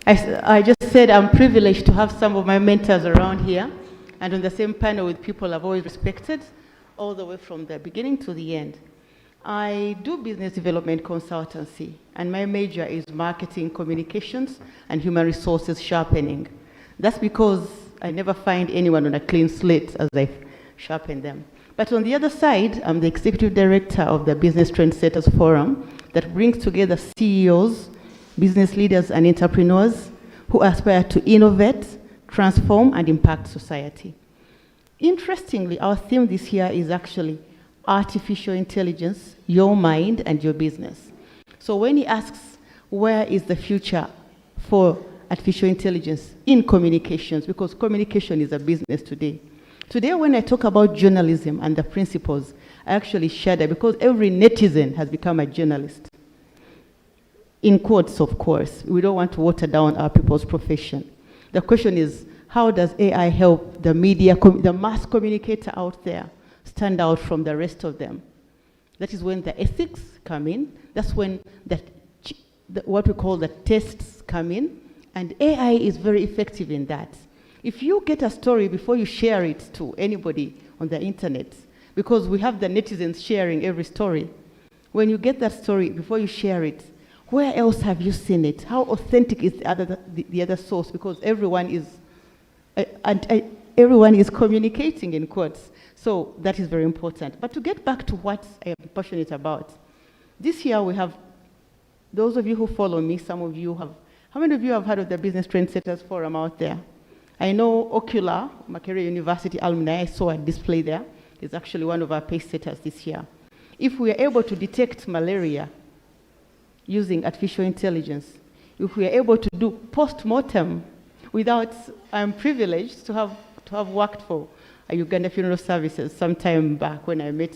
I just said I'm privileged to have some of my mentors around here and on the same panel with people I've always respected all the way from the beginning to the end. I do business development consultancy, and my major is marketing, communications, and human resources sharpening. That's because I never find anyone on a clean slate as I sharpen them. But on the other side, I'm the executive director of the Business Trendsetters Forum that brings together CEOs, business leaders and entrepreneurs who aspire to innovate, transform, and impact society. Interestingly, our theme this year is actually artificial intelligence, your mind and your business. So when he asks, where is the future for artificial intelligence in communications, because communication is a business today. Today, when I talk about journalism and the principles, I actually shudder because every netizen has become a journalist. In quotes, of course. We don't want to water down our people's profession. The question is, how does AI help the media, the mass communicator out there stand out from the rest of them? That is when the ethics come in. That's when what we call the tests come in. And AI is very effective in that. If you get a story before you share it to anybody on the internet, because we have the netizens sharing every story, when you get that story, before you share it, where else have you seen it? How authentic is the other source? Because everyone is, everyone is communicating in quotes. So that is very important. But to get back to what I am passionate about, this year we have, those of you who follow me, some of you have, how many of you have heard of the Business Trendsetters Forum out there? I know Ocular, Makerere University alumni, I saw a display there. It's actually one of our pace setters this year. If we are able to detect malaria using artificial intelligence, if we are able to do post-mortem without, I'm privileged to have worked for Uganda Funeral Services some time back when I met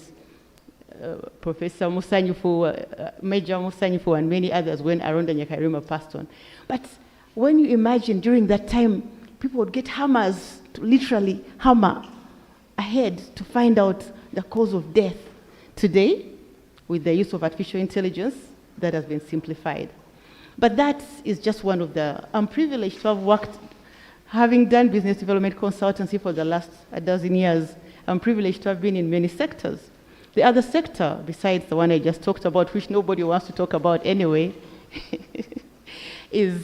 Professor Musanyufu, Major Musanyufu, and many others when Aronda Nyakarima passed on. But when you imagine during that time, people would get hammers to literally hammer ahead to find out the cause of death. Today, with the use of artificial intelligence, that has been simplified. But that is just one of the, I'm privileged to have worked, having done business development consultancy for the last 12 years, I'm privileged to have been in many sectors. The other sector, besides the one I just talked about, which nobody wants to talk about anyway, is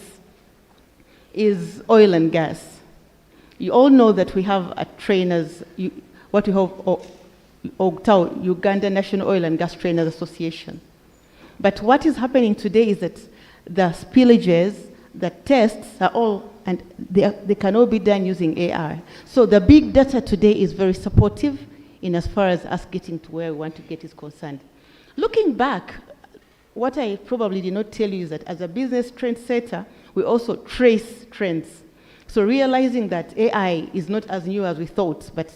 oil and gas. You all know that we have trainers, what we have, Uganda National Oil and Gas Trainers Association. But what is happening today is that the spillages, the tests are all, and they can all be done using AI. So the big data today is very supportive in as far as us getting to where we want to get is concerned. Looking back, what I probably did not tell you is that as a business trendsetter, we also trace trends. So realizing that AI is not as new as we thought, but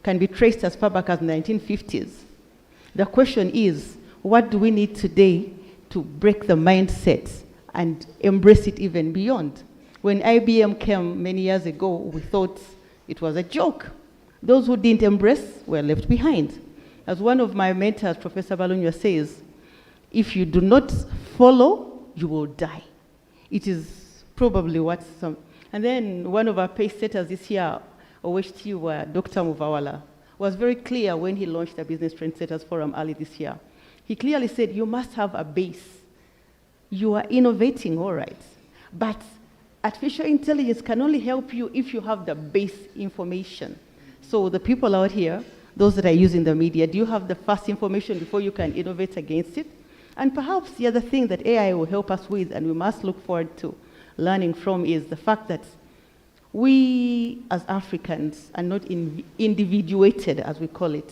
can be traced as far back as the 1950s. The question is, what do we need today to break the mindset and embrace it even beyond? When IBM came many years ago, we thought it was a joke. Those who didn't embrace were left behind. As one of my mentors, Professor Balunya, says, if you do not follow, you will die. It is probably what some... And then one of our pace setters this year, OHT, Dr. Muvawala, was very clear when he launched the Business Trendsetters Forum early this year. He clearly said, you must have a base. You are innovating, all right. But artificial intelligence can only help you if you have the base information. So the people out here, those that are using the media, do you have the first information before you can innovate against it? And perhaps the other thing that AI will help us with, and we must look forward to learning from, is the fact that we as Africans are not individuated, as we call it.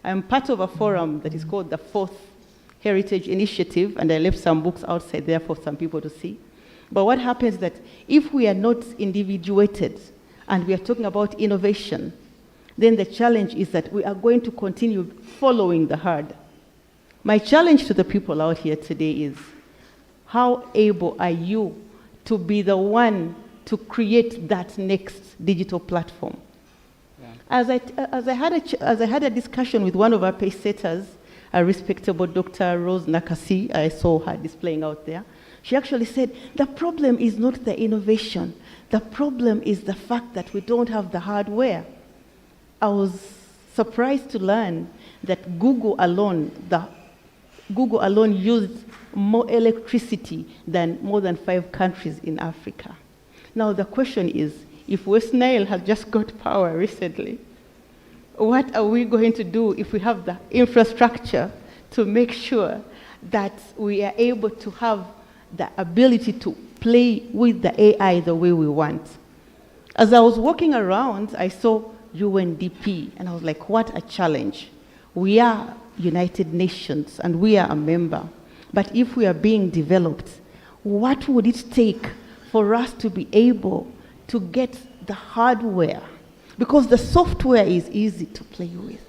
I'm part of a forum that is called the Fourth Heritage Initiative, and I left some books outside there for some people to see. But what happens is that if we are not individuated and we are talking about innovation, then the challenge is that we are going to continue following the herd. My challenge to the people out here today is, how able are you to be the one to create that next digital platform? Yeah. As I had a discussion with one of our pace setters, a respectable Dr. Rose Nakasi, I saw her displaying out there. She actually said, the problem is not the innovation. The problem is the fact that we don't have the hardware. I was surprised to learn that Google alone used more electricity than more than 5 countries in Africa. Now the question is, if West Nile has just got power recently, what are we going to do if we have the infrastructure to make sure that we are able to have the ability to play with the AI the way we want. As I was walking around, I saw UNDP, and I was like, what a challenge. We are United Nations, and we are a member. But if we are being developed, what would it take for us to be able to get the hardware? Because the software is easy to play with,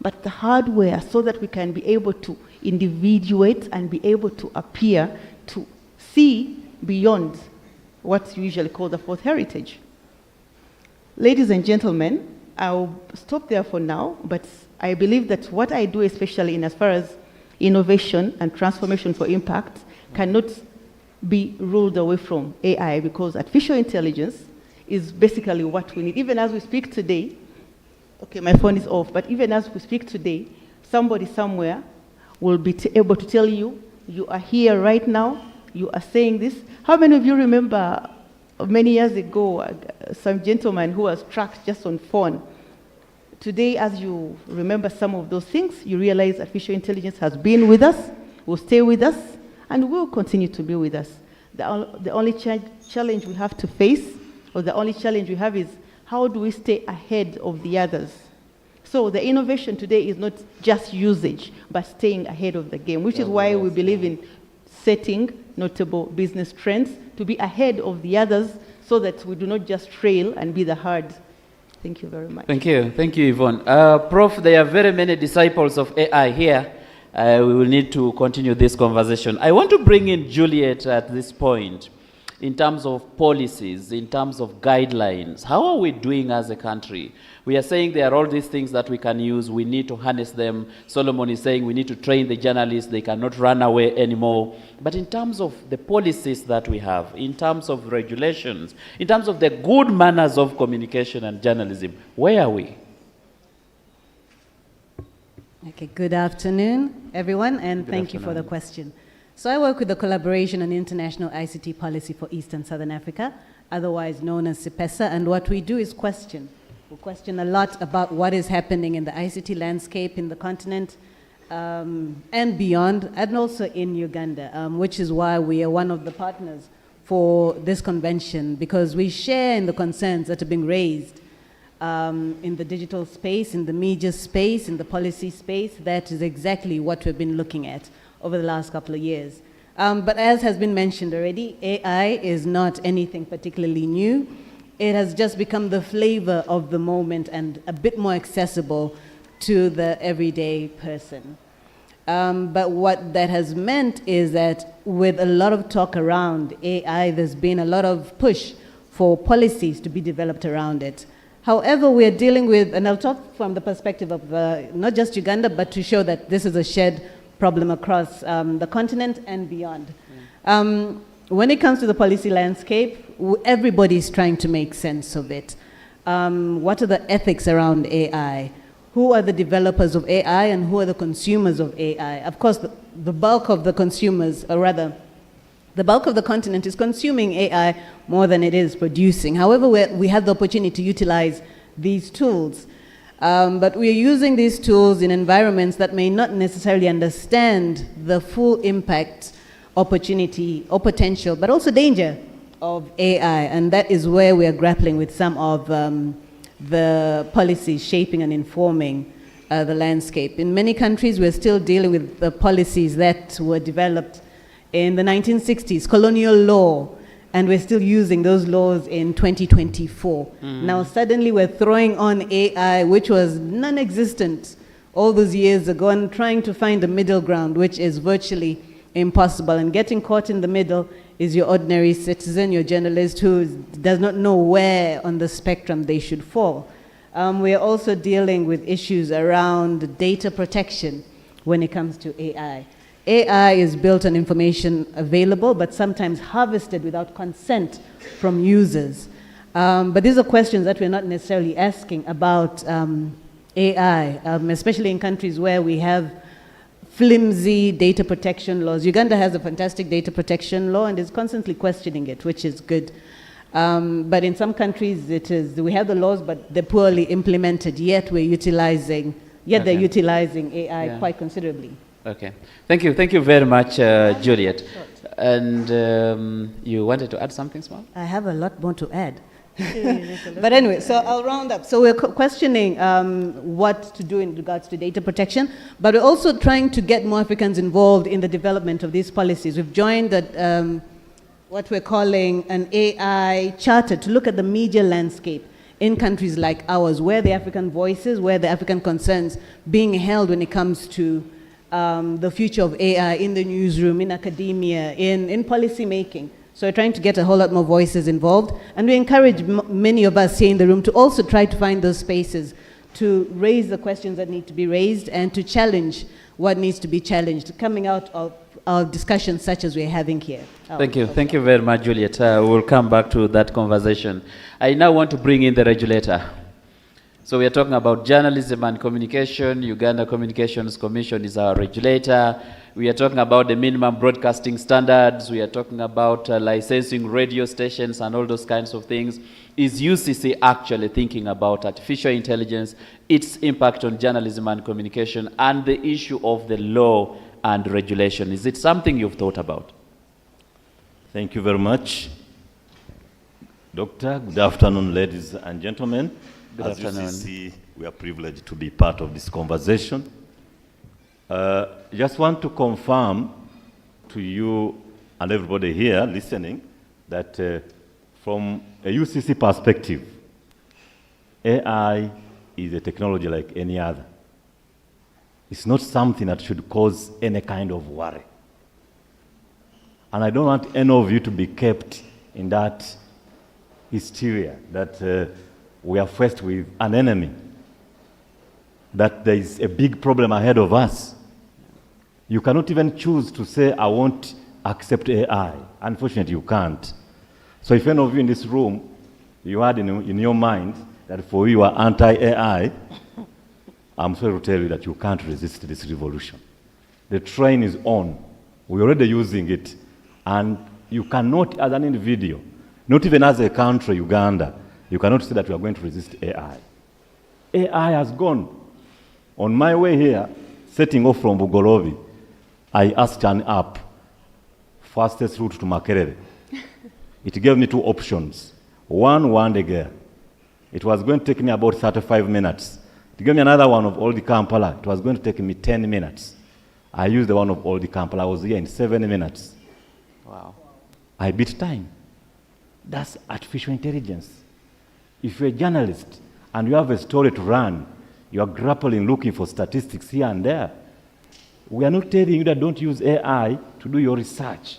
but the hardware, so that we can be able to individuate and be able to appear to see beyond what's usually called the fourth heritage. Ladies and gentlemen, I'll stop there for now, but I believe that what I do, especially in as far as innovation and transformation for impact, cannot be ruled away from AI, because artificial intelligence is basically what we need. Even as we speak today, okay, my phone is off, but even as we speak today, somebody somewhere will be able to tell you, you are here right now, you are saying this. How many of you remember many years ago, some gentleman who was tracked just on phone? Today, as you remember some of those things, you realize artificial intelligence has been with us, will stay with us, and will continue to be with us. The only challenge we have to face, or the only challenge we have, is how do we stay ahead of the others? So the innovation today is not just usage, but staying ahead of the game, which is why we believe in setting notable business trends to be ahead of the others, so that we do not just trail and be the herd. Thank you very much. Thank you, Yvonne. Prof, there are very many disciples of AI here. We will need to continue this conversation. I want to bring in Juliet at this point. In terms of policies, in terms of guidelines, how are we doing as a country? We are saying there are all these things that we can use, we need to harness them. Solomon is saying we need to train the journalists, they cannot run away anymore. But in terms of the policies that we have, in terms of regulations, in terms of the good manners of communication and journalism, where are we? Okay, good afternoon, everyone, and thank you for the question. So I work with the Collaboration on International ICT Policy for East and Southern Africa, otherwise known as CIPESA, and what we do is question. We question a lot about what is happening in the ICT landscape in the continent and beyond, and also in Uganda, which is why we are one of the partners for this convention, because we share in the concerns that are being raised in the digital space, in the media space, in the policy space. That is exactly what we've been looking at over the last couple of years. But as has been mentioned already, AI is not anything particularly new. It has just become the flavor of the moment and a bit more accessible to the everyday person. But what that has meant is that with a lot of talk around AI, there's been a lot of push for policies to be developed around it. However, we are dealing with, and I'll talk from the perspective of not just Uganda, but to show that this is a shared problem across the continent and beyond. When it comes to the policy landscape, everybody is trying to make sense of it. What are the ethics around AI? Who are the developers of AI and who are the consumers of AI? Of course, the bulk of the consumers, or rather, the bulk of the continent is consuming AI more than it is producing. However, we have the opportunity to utilize these tools. But we are using these tools in environments that may not necessarily understand the full impact, opportunity, or potential, but also danger of AI. And that is where we are grappling with some of the policies shaping and informing the landscape. In many countries, we're still dealing with the policies that were developed in the 1960s, colonial law, and we're still using those laws in 2024. Now suddenly we're throwing on AI, which was non-existent all those years ago, and trying to find a middle ground, which is virtually impossible. And getting caught in the middle is your ordinary citizen, your journalist, who does not know where on the spectrum they should fall. We are also dealing with issues around data protection when it comes to AI. AI is built on information available, but sometimes harvested without consent from users. But these are questions that we're not necessarily asking about AI, especially in countries where we have flimsy data protection laws. Uganda has a fantastic data protection law and is constantly questioning it, which is good. But in some countries, we have the laws, but they're poorly implemented, yet they're utilizing AI quite considerably. Okay. Thank you very much, Juliet. And you wanted to add something small? I have a lot more to add. But anyway, so I'll round up. So we're questioning what to do in regards to data protection, but we're also trying to get more Africans involved in the development of these policies. We've joined what we're calling an AI charter to look at the media landscape in countries like ours, where the African voices, where the African concerns being held when it comes to the future of AI in the newsroom, in academia, in policy making. So we're trying to get a whole lot more voices involved, and we encourage many of us here in the room to also try to find those spaces to raise the questions that need to be raised and to challenge what needs to be challenged, coming out of discussions such as we're having here. Thank you very much, Juliet. We'll come back to that conversation. I now want to bring in the regulator. So we are talking about journalism and communication. Uganda Communications Commission is our regulator. We are talking about the minimum broadcasting standards. We are talking about licensing radio stations and all those kinds of things. Is UCC actually thinking about artificial intelligence, its impact on journalism and communication, and the issue of the law and regulation? Is it something you've thought about? Thank you very much. Doctor, good afternoon, ladies and gentlemen. Good As afternoon. UCC, we are privileged to be part of this conversation. Just want to confirm to you and everybody here listening that from a UCC perspective, AI is a technology like any other. It's not something that should cause any kind of worry. And I don't want any of you to be kept in that hysteria that we are faced with an enemy, that there is a big problem ahead of us. You cannot even choose to say, I won't accept AI. Unfortunately, you can't. So if any of you in this room, you had in your mind that for you are anti-AI, I'm sorry to tell you that you can't resist this revolution. The train is on. We're already using it. And you cannot, as an individual, not even as a country, Uganda, you cannot say that we are going to resist AI. AI has gone. On my way here, setting off from Bugolobi, I asked an app, fastest route to Makerere. It gave me two options. One day girl. It was going to take me about 35 minutes. It gave me another one of Old Kampala. It was going to take me 10 minutes. I used the one of Old Kampala. I was here in 7 minutes. Wow. I beat time. That's artificial intelligence. If you're a journalist and you have a story to run, you are grappling, looking for statistics here and there. We are not telling you that don't use AI to do your research.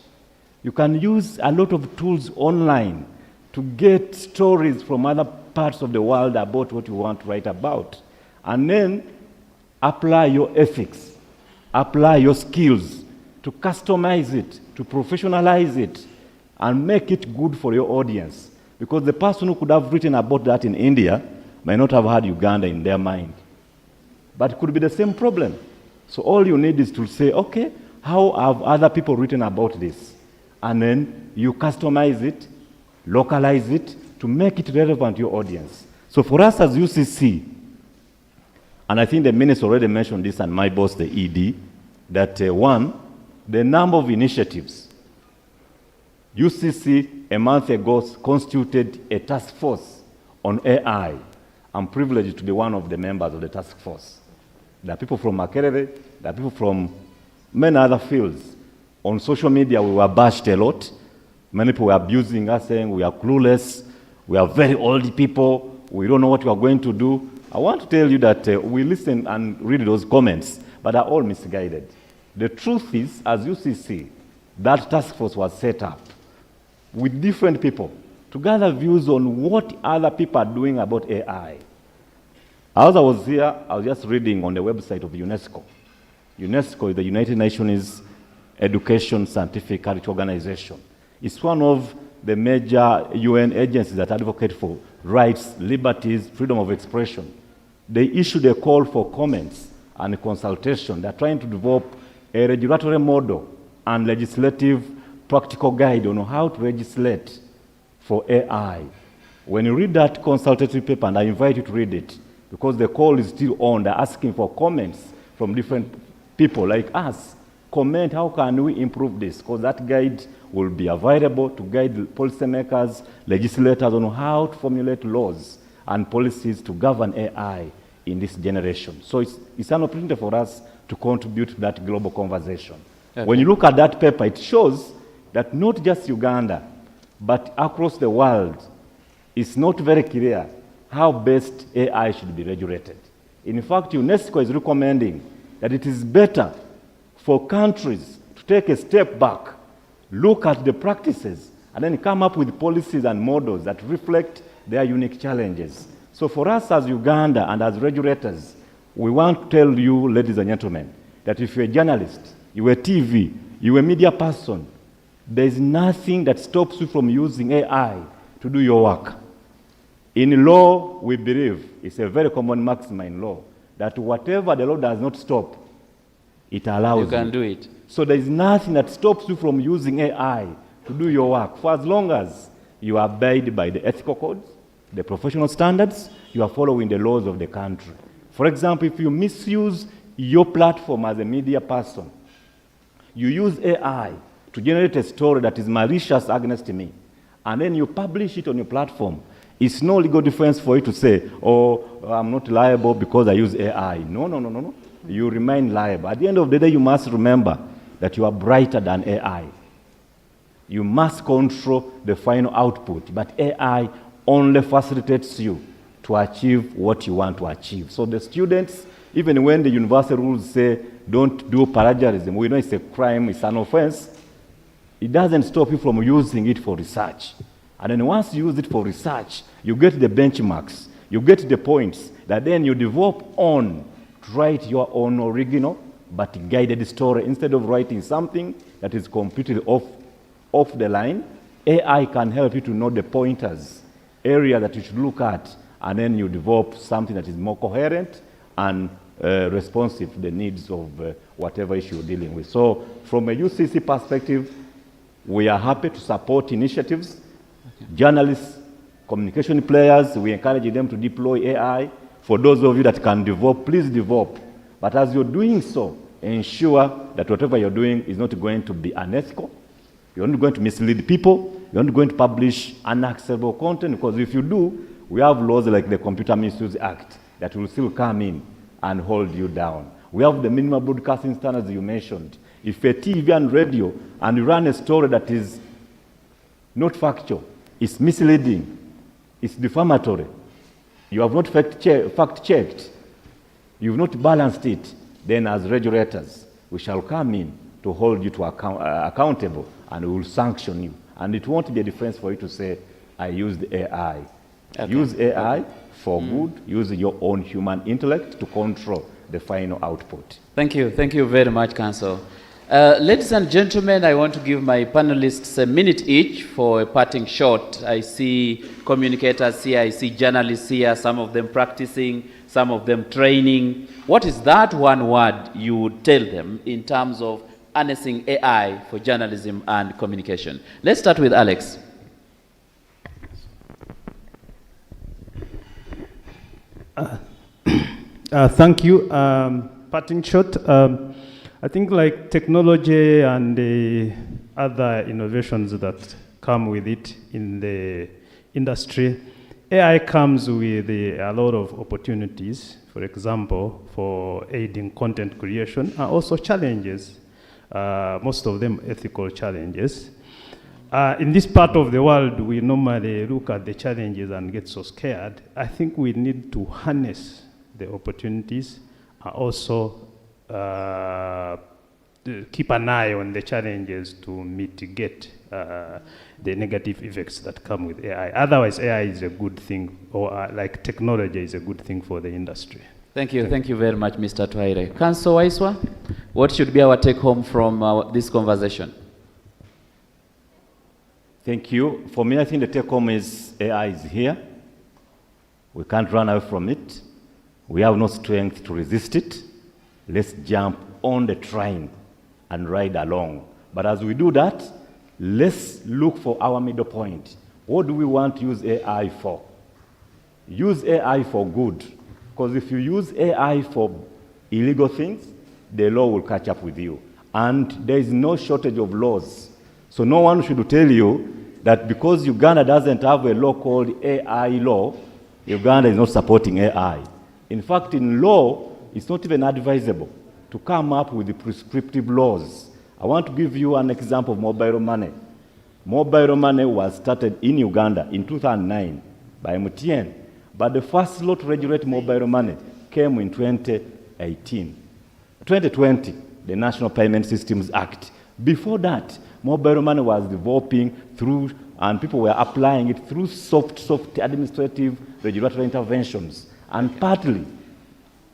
You can use a lot of tools online to get stories from other parts of the world about what you want to write about. And then apply your ethics, apply your skills to customize it, to professionalize it, and make it good for your audience. Because the person who could have written about that in India may not have had Uganda in their mind. But it could be the same problem. So all you need is to say, okay, how have other people written about this? And then you customize it, localize it, to make it relevant to your audience. So for us as UCC, and I think the minister already mentioned this, and my boss, the ED, that one, the number of initiatives. UCC, a month ago, constituted a task force on AI. I'm privileged to be one of the members of the task force. There are people from Makerere, there are people from many other fields. On social media, we were bashed a lot. Many people were abusing us, saying we are clueless, we are very old people, we don't know what we are going to do. I want to tell you that we listen and read those comments, but they're all misguided. The truth is, as UCC, that task force was set up with different people to gather views on what other people are doing about AI. As I was here, I was just reading on the website of UNESCO. UNESCO is the United Nations Education Scientific Culture Organization. It's one of the major UN agencies that advocate for rights, liberties, freedom of expression. They issued a call for comments and consultation. They're trying to develop a regulatory model and legislative practical guide on how to legislate for AI. When you read that consultative paper, and I invite you to read it, because the call is still on, they're asking for comments from different people like us comment how can we improve this, because that guide will be available to guide policymakers, legislators on how to formulate laws and policies to govern AI in this generation. So it's an opportunity for us to contribute to that global conversation. Okay. When you look at that paper, it shows that not just Uganda, but across the world, it's not very clear how best AI should be regulated. In fact, UNESCO is recommending that it is better for countries to take a step back, look at the practices, and then come up with policies and models that reflect their unique challenges. So for us as Uganda and as regulators, we want to tell you, ladies and gentlemen, that if you're a journalist, you're a TV, you're a media person, there's nothing that stops you from using AI to do your work. In law, we believe, it's a very common maxim in law, that whatever the law does not stop, it allows you. You can do it. So there is nothing that stops you from using AI to do your work, for as long as you abide by the ethical codes, the professional standards, you are following the laws of the country. For example, if you misuse your platform as a media person, you use AI to generate a story that is malicious against me, and then you publish it on your platform, it's no legal defense for you to say, oh, I'm not liable because I use AI. No. You remain liable. At the end of the day, you must remember that you are brighter than AI. You must control the final output, but AI only facilitates you to achieve what you want to achieve. So the students, even when the university rules say, don't do plagiarism, we know it's a crime, it's an offense, it doesn't stop you from using it for research. And then once you use it for research, you get the benchmarks, you get the points that then you develop on to write your own original but guided story. Instead of writing something that is completely off the line, AI can help you to know the pointers, area that you should look at, and then you develop something that is more coherent and responsive to the needs of whatever issue you're dealing with. So from a UCC perspective, we are happy to support initiatives. Journalists, communication players, we encourage them to deploy AI. For those of you that can develop, please develop. But as you're doing so, ensure that whatever you're doing is not going to be unethical. You're not going to mislead people. You're not going to publish unacceptable content, because if you do, we have laws like the Computer Misuse Act that will still come in and hold you down. We have the minimum broadcasting standards you mentioned. If a TV and radio and you run a story that is not factual, it's misleading, it's defamatory, you have not fact-checked, you've not balanced it, then as regulators, we shall come in to hold you to accountable, and we will sanction you. And it won't be a defense for you to say, I used AI. Okay. Use AI for good, use your own human intellect to control the final output. Thank you very much, Council. Ladies and gentlemen, I want to give my panelists a minute each for a parting shot. I see communicators here, I see journalists here, some of them practicing, some of them training. What is that one word you would tell them in terms of harnessing AI for journalism and communication? Let's start with Alex. Thank you. Parting shot. I think like technology and the other innovations that come with it in the industry, AI comes with a lot of opportunities, for example, for aiding content creation, and also challenges, most of them ethical challenges. In this part of the world, we normally look at the challenges and get so scared. I think we need to harness the opportunities and also keep an eye on the challenges to mitigate the negative effects that come with AI. Otherwise, AI is a good thing, or like technology is a good thing for the industry. Thank you very much, Mr. Twaire. Council Waiswa, what should be our take home from this conversation? Thank you. For me, I think the take home is AI is here. We can't run away from it. We have no strength to resist it. Let's jump on the train and ride along. But as we do that, let's look for our middle point. What do we want to use AI for? Use AI for good. Because if you use AI for illegal things, the law will catch up with you. And there is no shortage of laws. So no one should tell you that because Uganda doesn't have a law called AI law, Uganda is not supporting AI. In fact, in law, it's not even advisable to come up with the prescriptive laws. I want to give you an example of mobile money. Mobile money was started in Uganda in 2009 by MTN, but the first law to regulate mobile money came in 2018. 2020, the National Payment Systems Act. Before that, mobile money was developing through, and people were applying it through soft administrative regulatory interventions. And partly,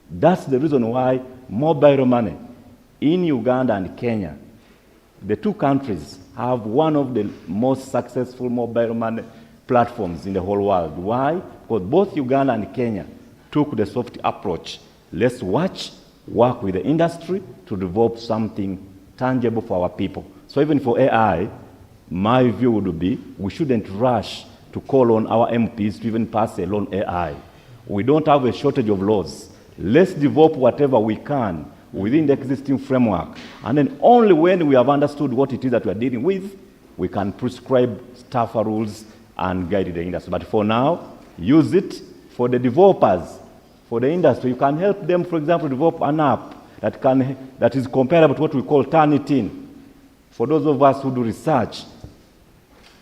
that's the reason why mobile money in Uganda and Kenya, the two countries have one of the most successful mobile money platforms in the whole world. Why? Because both Uganda and Kenya took the soft approach. Let's work with the industry to develop something tangible for our people. So even for AI, my view would be we shouldn't rush to call on our MPs to even pass a loan AI. We don't have a shortage of laws. Let's develop whatever we can within the existing framework. And then only when we have understood what it is that we are dealing with, we can prescribe tougher rules and guide the industry. But for now, use it for the developers, for the industry. You can help them, for example, develop an app that is comparable to what we call Turnitin. For those of us who do research,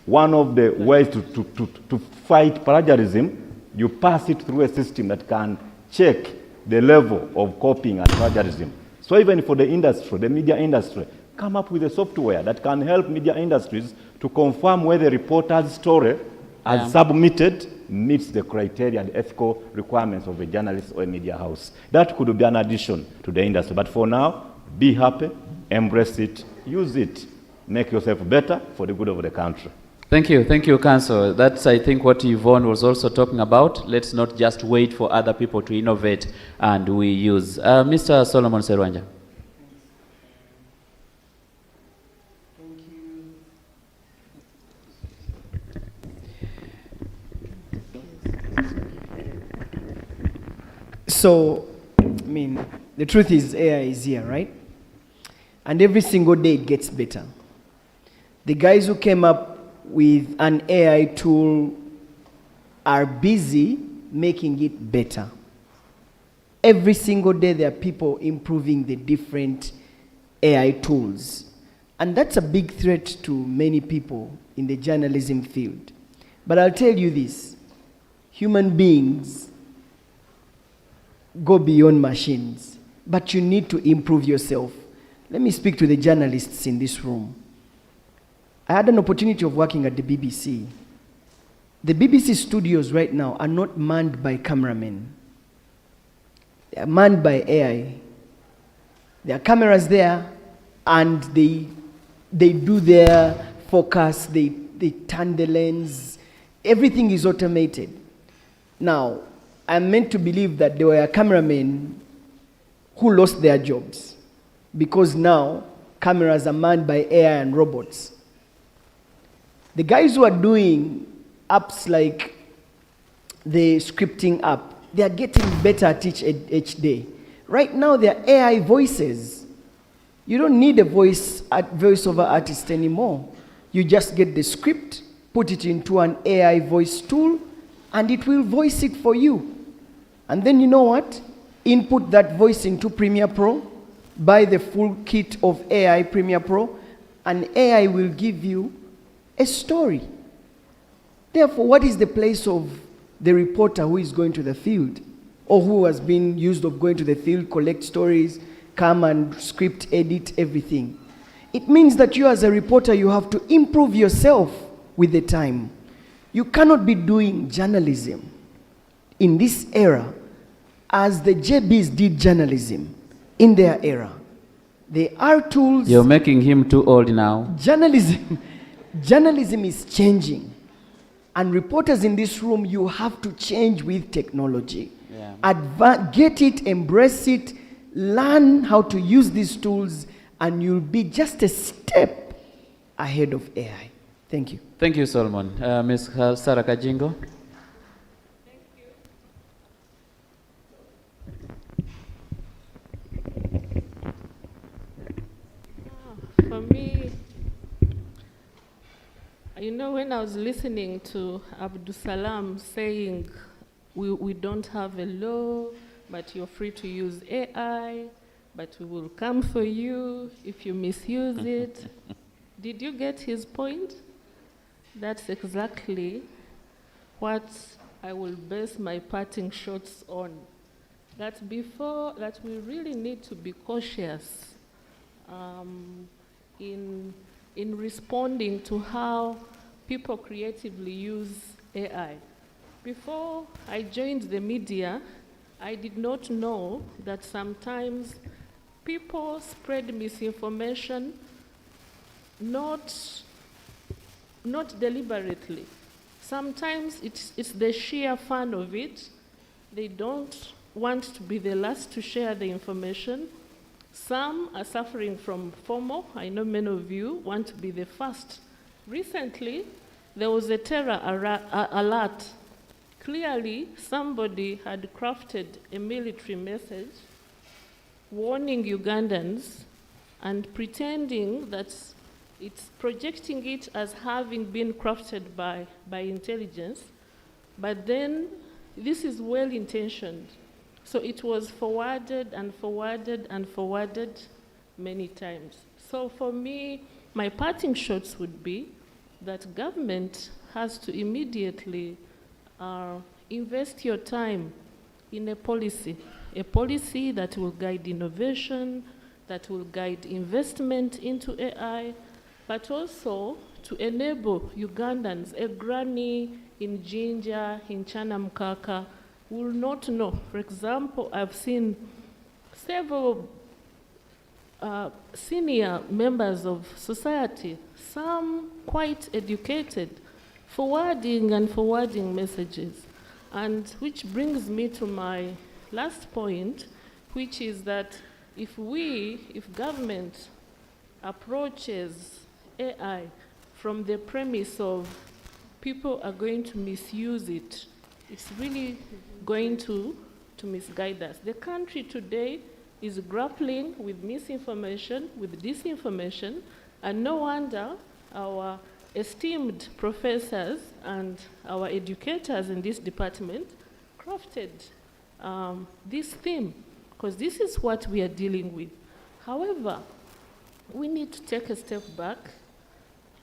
one of the ways to fight plagiarism, you pass it through a system that can check the level of copying and plagiarism. So even for the industry, the media industry, come up with a software that can help media industries to confirm whether the reporter's story as submitted meets the criteria and ethical requirements of a journalist or a media house. That could be an addition to the industry. But for now, be happy, embrace it, use it, make yourself better for the good of the country. Thank you, Council. That's, I think, what Yvonne was also talking about. Let's not just wait for other people to innovate and we use. Mr. Solomon Serwanja. So, I mean, the truth is AI is here, right? And every single day it gets better. The guys who came up with an AI tool are busy making it better. Every single day there are people improving the different AI tools. And that's a big threat to many people in the journalism field. But I'll tell you this, human beings go beyond machines, but you need to improve yourself. Let me speak to the journalists in this room. I had an opportunity of working at the BBC. The BBC studios right now are not manned by cameramen. They are manned by AI. There are cameras there, and they do their focus, they turn the lens. Everything is automated. Now, I'm meant to believe that there were cameramen who lost their jobs because now cameras are manned by AI and robots. The guys who are doing apps like the scripting app, they are getting better at each day. Right now, they are AI voices. You don't need a voiceover artist anymore. You just get the script, put it into an AI voice tool, and it will voice it for you. And then you know what? Input that voice into Premiere Pro, buy the full kit of AI Premiere Pro, and AI will give you a story. Therefore, what is the place of the reporter who is going to the field, or who has been used of going to the field, collect stories, come and script, edit, everything? It means that you as a reporter, you have to improve yourself with the time. You cannot be doing journalism in this era as the JBs did journalism in their era. There are tools. You're making him too old now. Journalism is changing. And reporters in this room, you have to change with technology. Yeah. Get it, embrace it, learn how to use these tools, and you'll be just a step ahead of AI. Thank you. Thank you, Solomon. Ms. Sarah Kajingo. when I was listening to Abdul Salam saying we don't have a law, but you're free to use AI, but we will come for you if you misuse it. Did you get his point? That's exactly what I will base my parting shots on. That we really need to be cautious in responding to how people creatively use AI. Before I joined the media, I did not know that sometimes people spread misinformation not deliberately. Sometimes it's the sheer fun of it. They don't want to be the last to share the information. Some are suffering from FOMO. I know many of you want to be the first. Recently, there was a terror alert. Clearly, somebody had crafted a military message warning Ugandans and pretending that it's projecting it as having been crafted by intelligence, but then this is well-intentioned. So it was forwarded and forwarded and forwarded many times. So for me, my parting shots would be that government has to immediately invest your time in a policy that will guide innovation, that will guide investment into AI, but also to enable Ugandans, a granny in Jinja, in Chanamkaka, will not know. For example, I've seen several senior members of society, some quite educated, forwarding and forwarding messages. And which brings me to my last point, which is that if government approaches AI from the premise of people are going to misuse it, it's really going to misguide us. The country today is grappling with misinformation, with disinformation, and no wonder our esteemed professors and our educators in this department crafted this theme, because this is what we are dealing with. However, we need to take a step back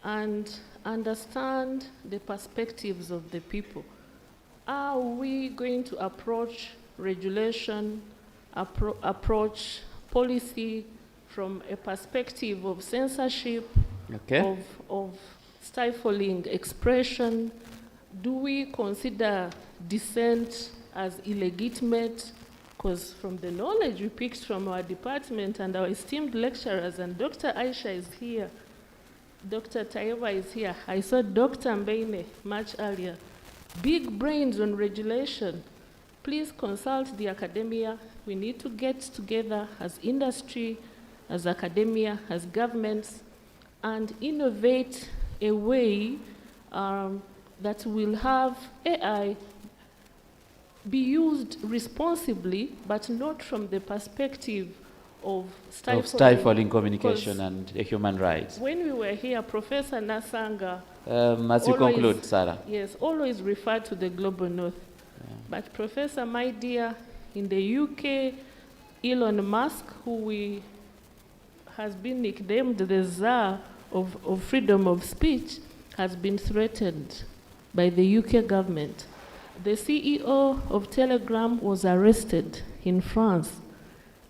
and understand the perspectives of the people. Are we going to approach regulation, approach policy from a perspective of censorship, Okay. of stifling expression? Do we consider dissent as illegitimate? Because from the knowledge we picked from our department and our esteemed lecturers, and Dr. Aisha is here, Dr. Taiwa is here, I saw Dr. Mbeine much earlier. Big brains on regulation. Please consult the academia. We need to get together as industry, as academia, as governments, and innovate a way that will have AI be used responsibly, but not from the perspective of stifling communication and human rights. When we were here, Professor Nasanga, as you conclude, Sarah. Yes, always referred to the global north. Yeah. But Professor, my dear, in the UK, Elon Musk, who has been nicknamed the Tsar of freedom of speech, has been threatened by the UK government. The CEO of Telegram was arrested in France.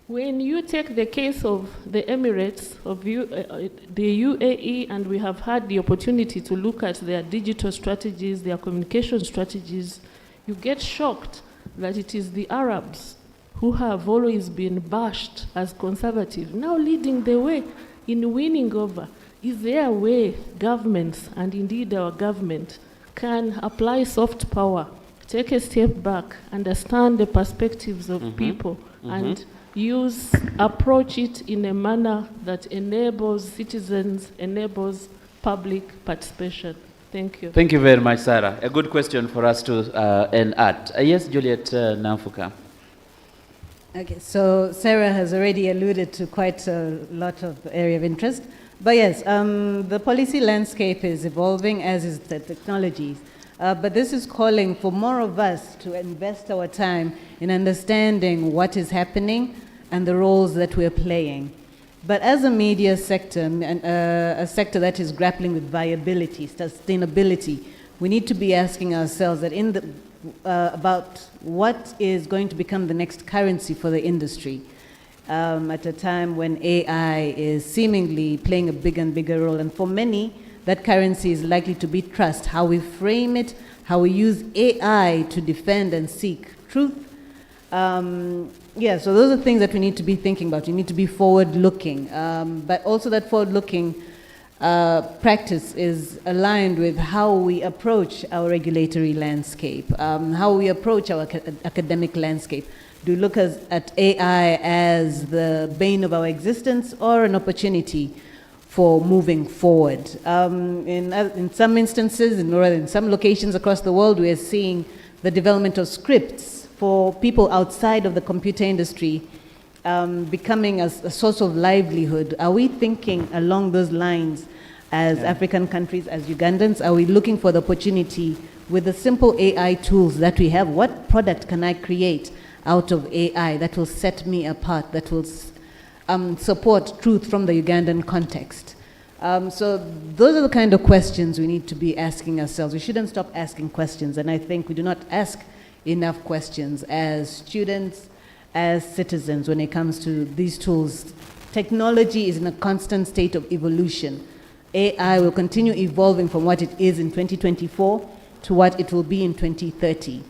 When you take the case of the Emirates, of the UAE, and we have had the opportunity to look at their digital strategies, their communication strategies, you get shocked that it is the Arabs who have always been bashed as conservative, now leading the way in winning over. Is there a way governments, and indeed our government, can apply soft power, take a step back, understand the perspectives of people, and approach it in a manner that enables citizens, enables public participation? Thank you. Thank you very much, Sarah. A good question for us to end at. Yes, Juliet Namfuka. Okay, so Sarah has already alluded to quite a lot of area of interest. But yes, the policy landscape is evolving, as is the technologies. But this is calling for more of us to invest our time in understanding what is happening and the roles that we're playing. But as a media sector, and a sector that is grappling with viability, sustainability, we need to be asking ourselves that about what is going to become the next currency for the industry. At a time when AI is seemingly playing a bigger and bigger role. And for many, that currency is likely to be trust, how we frame it, how we use AI to defend and seek truth. Yeah, so those are things that we need to be thinking about. We need to be forward-looking, but also that forward-looking practice is aligned with how we approach our regulatory landscape, how we approach our academic landscape. Do we look at AI as the bane of our existence or an opportunity for moving forward? In some instances, in some locations across the world, we are seeing the development of scripts for people outside of the computer industry becoming a source of livelihood. Are we thinking along those lines as African countries, as Ugandans? Are we looking for the opportunity with the simple AI tools that we have? What product can I create out of AI that will set me apart, that will support truth from the Ugandan context? So those are the kind of questions we need to be asking ourselves. We shouldn't stop asking questions, and I think we do not ask enough questions as students, as citizens when it comes to these tools. Technology is in a constant state of evolution. AI will continue evolving from what it is in 2024 to what it will be in 2030.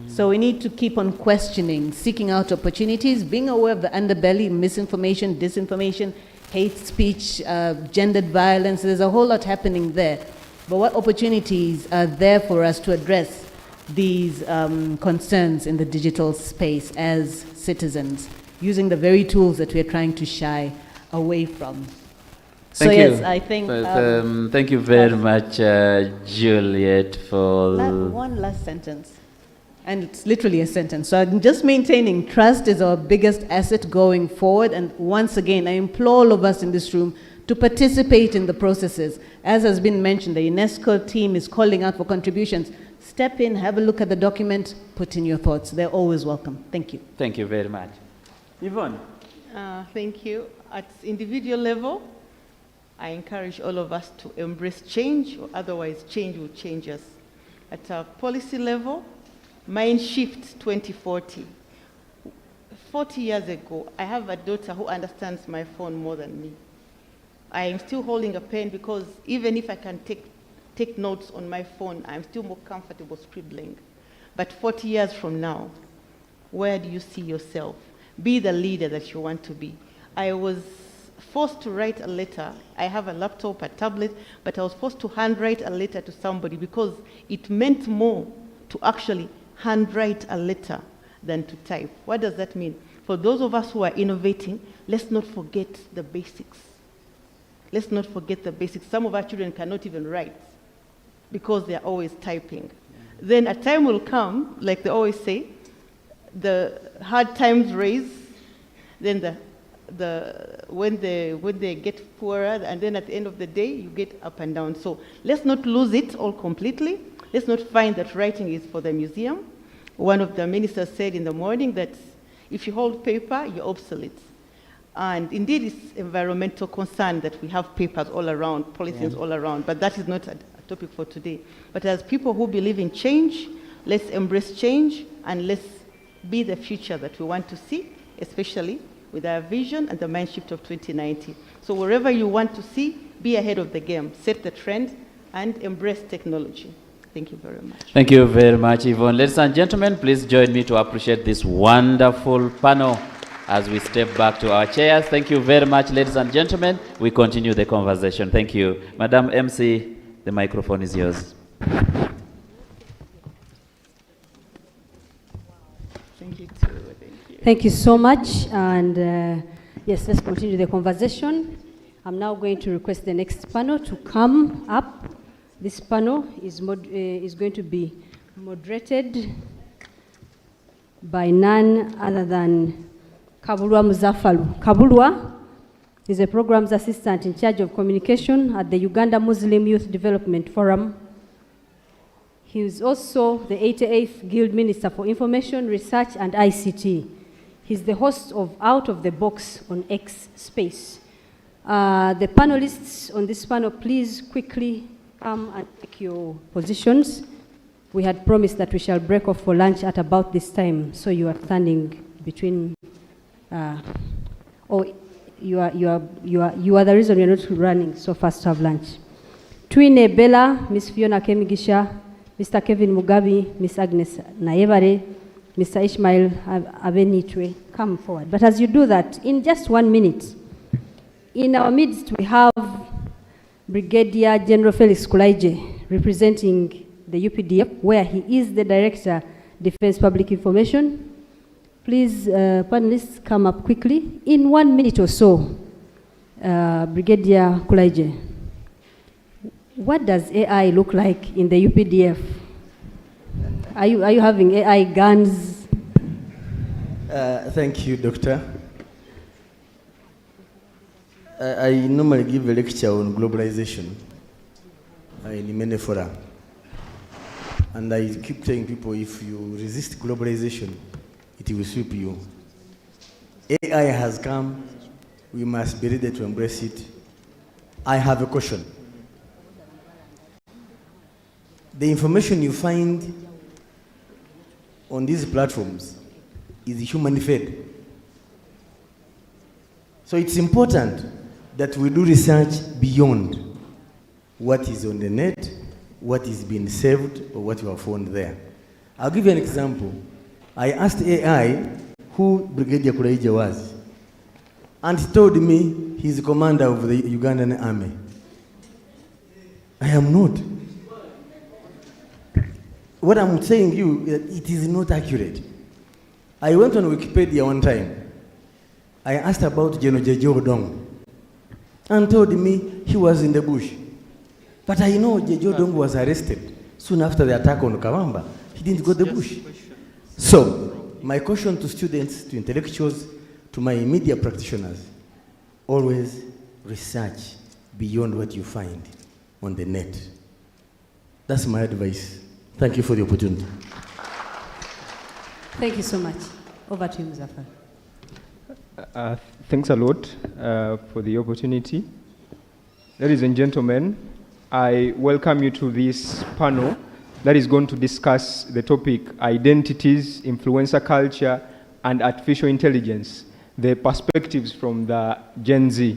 So we need to keep on questioning, seeking out opportunities, being aware of the underbelly, misinformation, disinformation, hate speech, gendered violence. There's a whole lot happening there. But what opportunities are there for us to address these concerns in the digital space as citizens, using the very tools that we're trying to shy away from? Thank you. Yes, I think... thank you very much, Juliet, for... One last sentence. And it's literally a sentence. So I'm just maintaining trust is our biggest asset going forward. And once again, I implore all of us in this room to participate in the processes. As has been mentioned, the UNESCO team is calling out for contributions. Step in, have a look at the document, put in your thoughts. They're always welcome. Thank you. Thank you very much. Yvonne. Thank you. At individual level, I encourage all of us to embrace change, or otherwise change will change us. At a policy level, Mind Shift 2040. 40 years ago, I have a daughter who understands my phone more than me. I am still holding a pen because even if I can take notes on my phone, I'm still more comfortable scribbling. But 40 years from now, where do you see yourself? Be the leader that you want to be. I was forced to write a letter. I have a laptop, a tablet, but I was forced to handwrite a letter to somebody because it meant more to actually handwrite a letter than to type. What does that mean? For those of us who are innovating, let's not forget the basics. Let's not forget the basics. Some of our children cannot even write because they're always typing. Then a time will come, like they always say, the hard times raise, then when they get poorer, and then at the end of the day, you get up and down. So let's not lose it all completely. Let's not find that writing is for the museum. One of the ministers said in the morning that if you hold paper, you're obsolete. And indeed, it's environmental concern that we have papers all around, polythenes all around, but that is not a topic for today. But as people who believe in change, let's embrace change and let's be the future that we want to see, especially with our vision and the mind shift of 2090. So wherever you want to see, be ahead of the game, set the trend, and embrace technology. Thank you very much. Thank you very much, Yvonne. Ladies and gentlemen, please join me to appreciate this wonderful panel as we step back to our chairs. Thank you very much, ladies and gentlemen. We continue the conversation. Thank you. Madam MC, the microphone is yours. Thank you, too. Thank you. Thank you so much. And yes, let's continue the conversation. I'm now going to request the next panel to come up. This panel is going to be moderated by none other than Kabulwa Muzaffaru. Kabulwa, He's a programs assistant in charge of communication at the Uganda Muslim Youth Development Forum. He is also the 88th Guild Minister for Information, Research and ICT. He's the host of Out of the Box on X Space. The panelists on this panel, please quickly come and take your positions. We had promised that we shall break off for lunch at about this time, so you are standing between, you are the reason you're not running so fast to have lunch. Twine Bella, Miss Fiona Kemigisha, Mr. Kevin Mugabi, Miss Agnes Nayevare, Mr. Ishmael Abenitwe, come forward. But as you do that, in just 1 minute, in our midst we have Brigadier General Felix Kulaije representing the UPDF, where he is the Director, Defense Public Information. Please, panelists, come up quickly. In 1 minute or so, Brigadier Kulaije, what does AI look like in the UPDF? Are you having AI guns? Thank you, Doctor. I normally give a lecture on globalization in many fora. And I keep telling people, if you resist globalization, it will sweep you. AI has come. We must be ready to embrace it. I have a question. The information you find on these platforms is human fed. So it's important that we do research beyond what is on the net, what is being saved, or what you have found there. I'll give you an example. I asked AI who Brigadier Kulaije was, and he told me he's the commander of the Ugandan army. I am not. What I'm saying you, it is not accurate. I went on Wikipedia one time. I asked about General Jeje Odong, and told me he was in the bush. But I know Jeje Odong was arrested soon after the attack on Kawamba. He didn't go to the bush. So, my question to students, to intellectuals, to my media practitioners, always research beyond what you find on the net. That's my advice. Thank you for the opportunity. Thank you so much. Over to you, Muzaffar. Thanks a lot for the opportunity. Ladies and gentlemen, I welcome you to this panel that is going to discuss the topic Identities, Influencer Culture, and Artificial Intelligence, the perspectives from the Gen Z.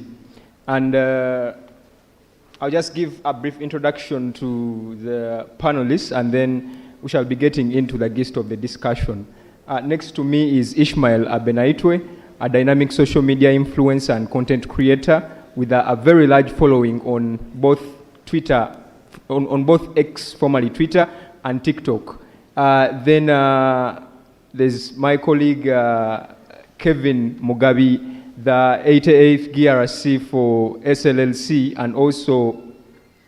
And I'll just give a brief introduction to the panelists, and then we shall be getting into the gist of the discussion. Next to me is Ishmael Abenaitwe, a dynamic social media influencer and content creator with a very large following on both Twitter, on both X, formerly Twitter, and TikTok. Then there's my colleague Kevin Mugabi, the 88th GRC for SLLC, and also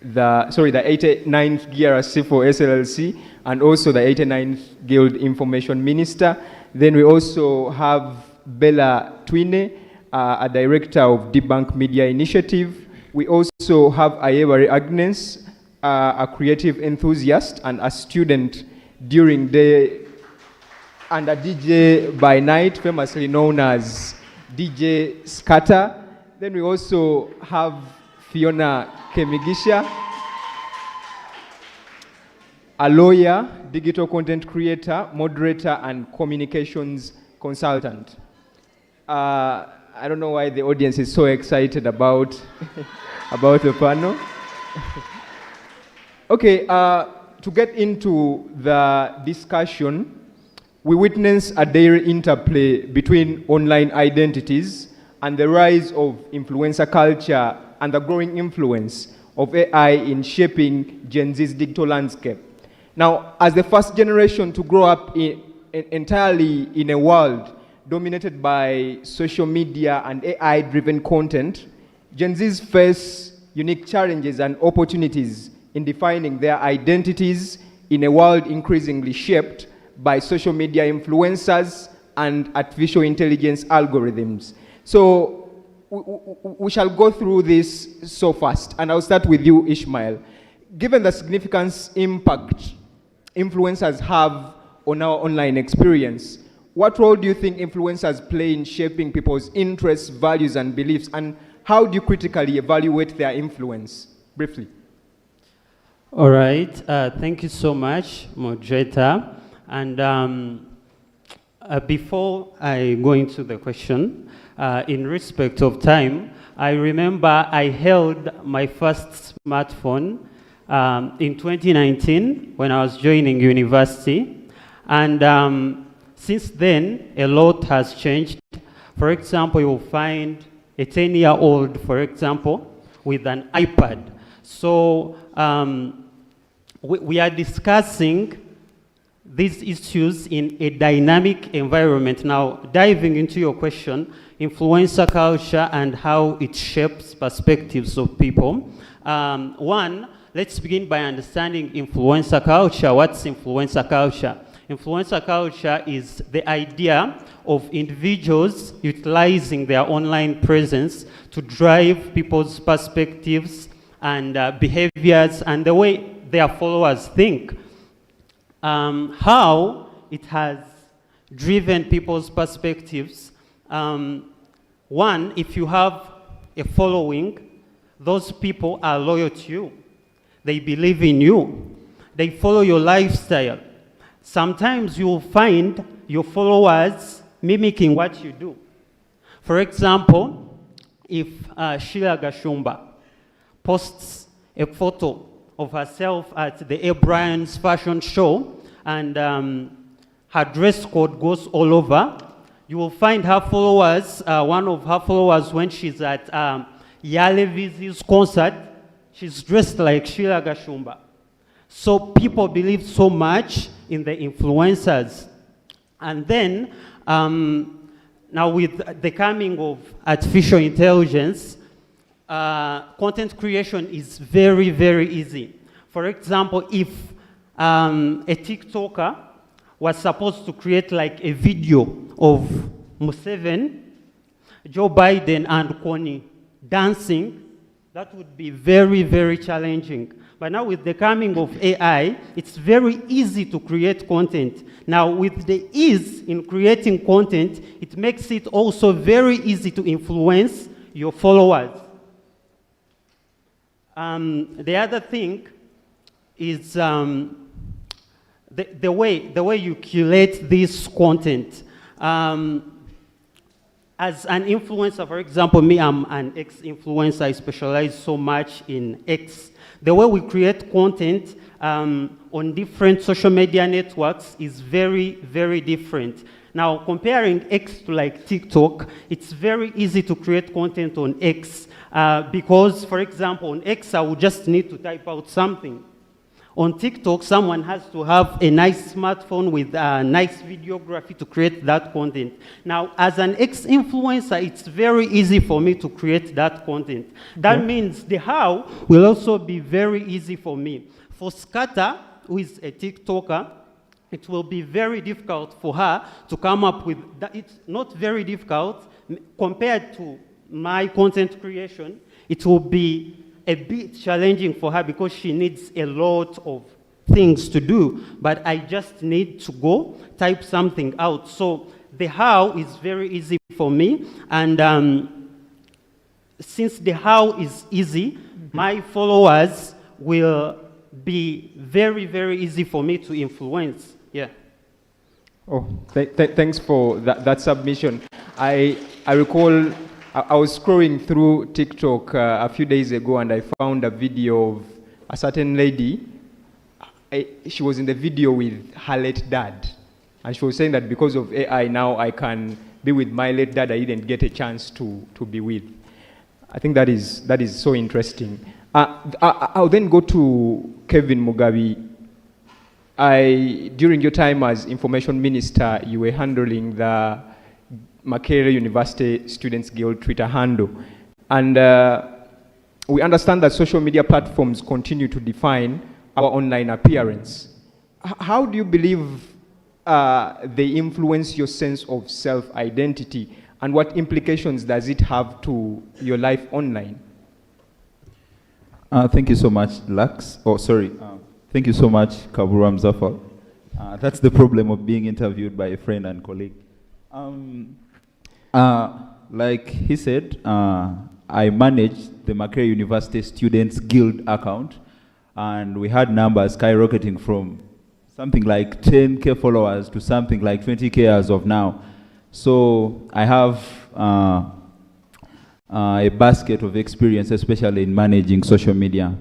the 89th GRC for SLLC, and also the 89th Guild Information Minister. Then we also have Bella Twine, a director of Debunk Media Initiative. We also have Ayebare Agnes, a creative enthusiast and a student during day, and a DJ by night, famously known as DJ Scatter. Then we also have Fiona Kemigisha, a lawyer, digital content creator, moderator, and communications consultant. I don't know why the audience is so excited about, about the panel. Okay, to get into the discussion, we witness a daily interplay between online identities and the rise of influencer culture and the growing influence of AI in shaping Gen Z's digital landscape. Now, as the first generation to grow up entirely in a world dominated by social media and AI-driven content, Gen Zs face unique challenges and opportunities in defining their identities in a world increasingly shaped by social media influencers and artificial intelligence algorithms. So we shall go through this so fast, and I'll start with you, Ishmael. Given the significant impact influencers have on our online experience, what role do you think influencers play in shaping people's interests, values, and beliefs, and how do you critically evaluate their influence? Briefly. All right, thank you so much, moderator. And before I go into the question, in respect of time, I remember I held my first smartphone in 2019 when I was joining university. And since then, a lot has changed. For example, you'll find a 10-year-old, for example, with an iPad. So we are discussing these issues in a dynamic environment. Now, diving into your question, influencer culture and how it shapes perspectives of people. One, let's begin by understanding influencer culture. What's influencer culture? Influencer culture is the idea of individuals utilizing their online presence to drive people's perspectives and behaviors and the way their followers think. How it has driven people's perspectives. One, if you have a following, those people are loyal to you. They believe in you. They follow your lifestyle. Sometimes you will find your followers mimicking what you do. For example, if Sheila Gashumba posts a photo of herself at the O'Brien's fashion show and her dress code goes all over, you will find her followers, one of her followers when she's at Yale Vizi's concert, she's dressed like Sheila Gashumba. So people believe so much in the influencers. And then, now with the coming of artificial intelligence, content creation is very, very easy. For example, if a TikToker was supposed to create like a video of Museveni, Joe Biden, and Connie dancing, that would be very, very challenging. But now with the coming of AI, it's very easy to create content. Now with the ease in creating content, it makes it also very easy to influence your followers. The other thing is the way you curate this content. As an influencer, for example, me, I'm an X-influencer. I specialize so much in X. The way we create content on different social media networks is very, very different. Now, comparing X to like TikTok, it's very easy to create content on X because, for example, on X, I would just need to type out something. On TikTok, someone has to have a nice smartphone with nice videography to create that content. Now, as an X-influencer, it's very easy for me to create that content. That means the how will also be very easy for me. For Scatter, who is a TikToker, it will be very difficult for her to come up with that. It's not very difficult compared to my content creation. It will be a bit challenging for her because she needs a lot of things to do, but I just need to go type something out. So the how is very easy for me, and since the how is easy, my followers will be very, very easy for me to influence. Yeah. Oh, thanks for that submission. I recall I was scrolling through TikTok a few days ago and I found a video of a certain lady. She was in the video with her late dad. And she was saying that because of AI now I can be with my late dad I didn't get a chance to be with. I think that is so interesting. I'll then go to Kevin Mugabe. During your time as Information Minister, you were handling the Makerere University Students Guild Twitter handle. And we understand that social media platforms continue to define our online appearance. How do you believe they influence your sense of self-identity? and what implications does it have to your life online? Thank you so much, Lux. Oh, sorry. Thank you so much, Kaburam Zafal. That's the problem of being interviewed by a friend and colleague. Like he said, I manage the Makerere University Students Guild account, and we had numbers skyrocketing from something like 10K followers to something like 20K as of now. So I have a basket of experience, especially in managing social media.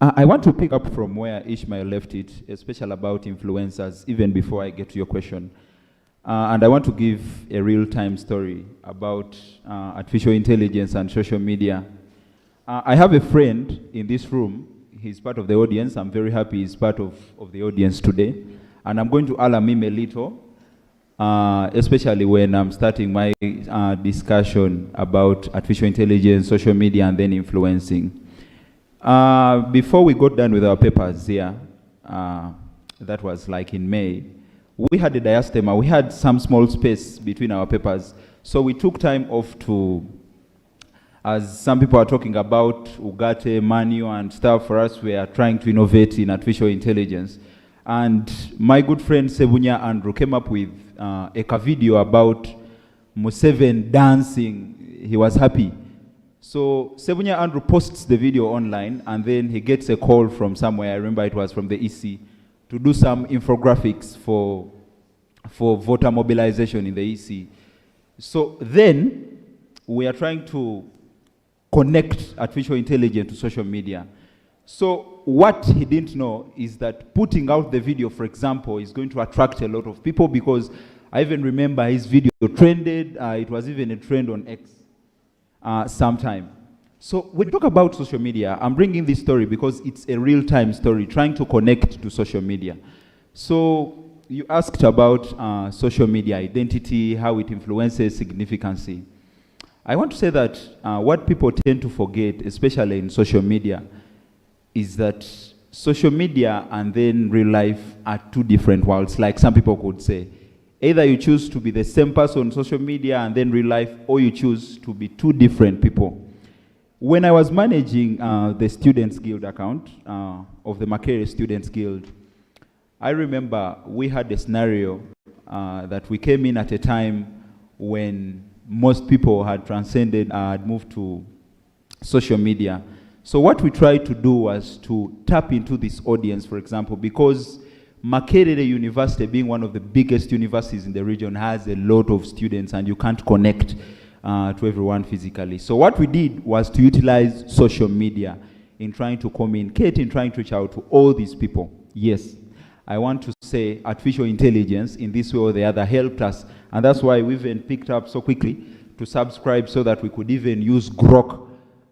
I want to pick up from where Ishmael left it, especially about influencers, even before I get to your question. And I want to give a real-time story about artificial intelligence and social media. I have a friend in this room. He's part of the audience. I'm very happy he's part of the audience today. And I'm going to alarm him a little, especially when I'm starting my discussion about artificial intelligence, social media, and then influencing. Before we got done with our papers here, that was like in May, we had a diastema. We had some small space between our papers. So we took time off to, as some people are talking about Ugate, Manu, and stuff, for us, we are trying to innovate in artificial intelligence. And my good friend Sebunya Andrew came up with a video about Museveni dancing. He was happy. So Sebunya Andrew posts the video online, and then he gets a call from somewhere, I remember it was from the EC, to do some infographics for voter mobilization in the EC. So then we are trying to connect artificial intelligence to social media. So what he didn't know is that putting out the video, for example, is going to attract a lot of people, because I even remember his video trended. It was even a trend on X sometime. So when we talk about social media, I'm bringing this story because it's a real-time story, trying to connect to social media. So you asked about social media identity, how it influences significance. I want to say that what people tend to forget, especially in social media, is that social media and then real life are two different worlds, like some people could say. Either you choose to be the same person on social media and then real life, or you choose to be two different people. When I was managing the Students Guild account of the Makerere Students Guild, I remember we had a scenario that we came in at a time when most people had transcended, had moved to social media. So what we tried to do was to tap into this audience, for example, because Makerere University, being one of the biggest universities in the region, has a lot of students, and you can't connect to everyone physically. So what we did was to utilize social media in trying to communicate, in trying to reach out to all these people. Yes, I want to say artificial intelligence in this way or the other helped us, and that's why we even picked up so quickly to subscribe so that we could even use Grok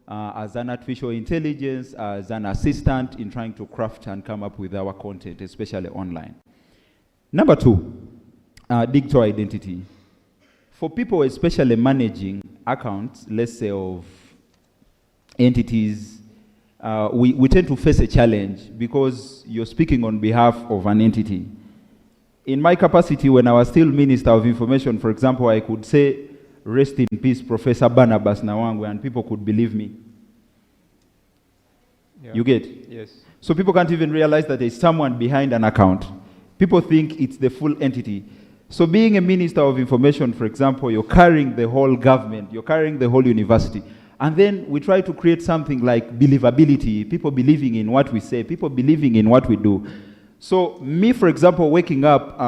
as an artificial intelligence, as an assistant in trying to craft and come up with our content, especially online. Number two, digital identity. For people especially managing accounts, let's say of entities, we tend to face a challenge because you're speaking on behalf of an entity. In my capacity, when I was still Minister of Information, for example, I could say, "Rest in peace, Professor Barnabas Nawangwe," and people could believe me. Yeah. You get? Yes. So people can't even realize that there's someone behind an account. People think it's the full entity. So being a Minister of Information, for example, you're carrying the whole government, you're carrying the whole university. And then we try to create something like believability, people believing in what we say, people believing in what we do. So me, for example, waking up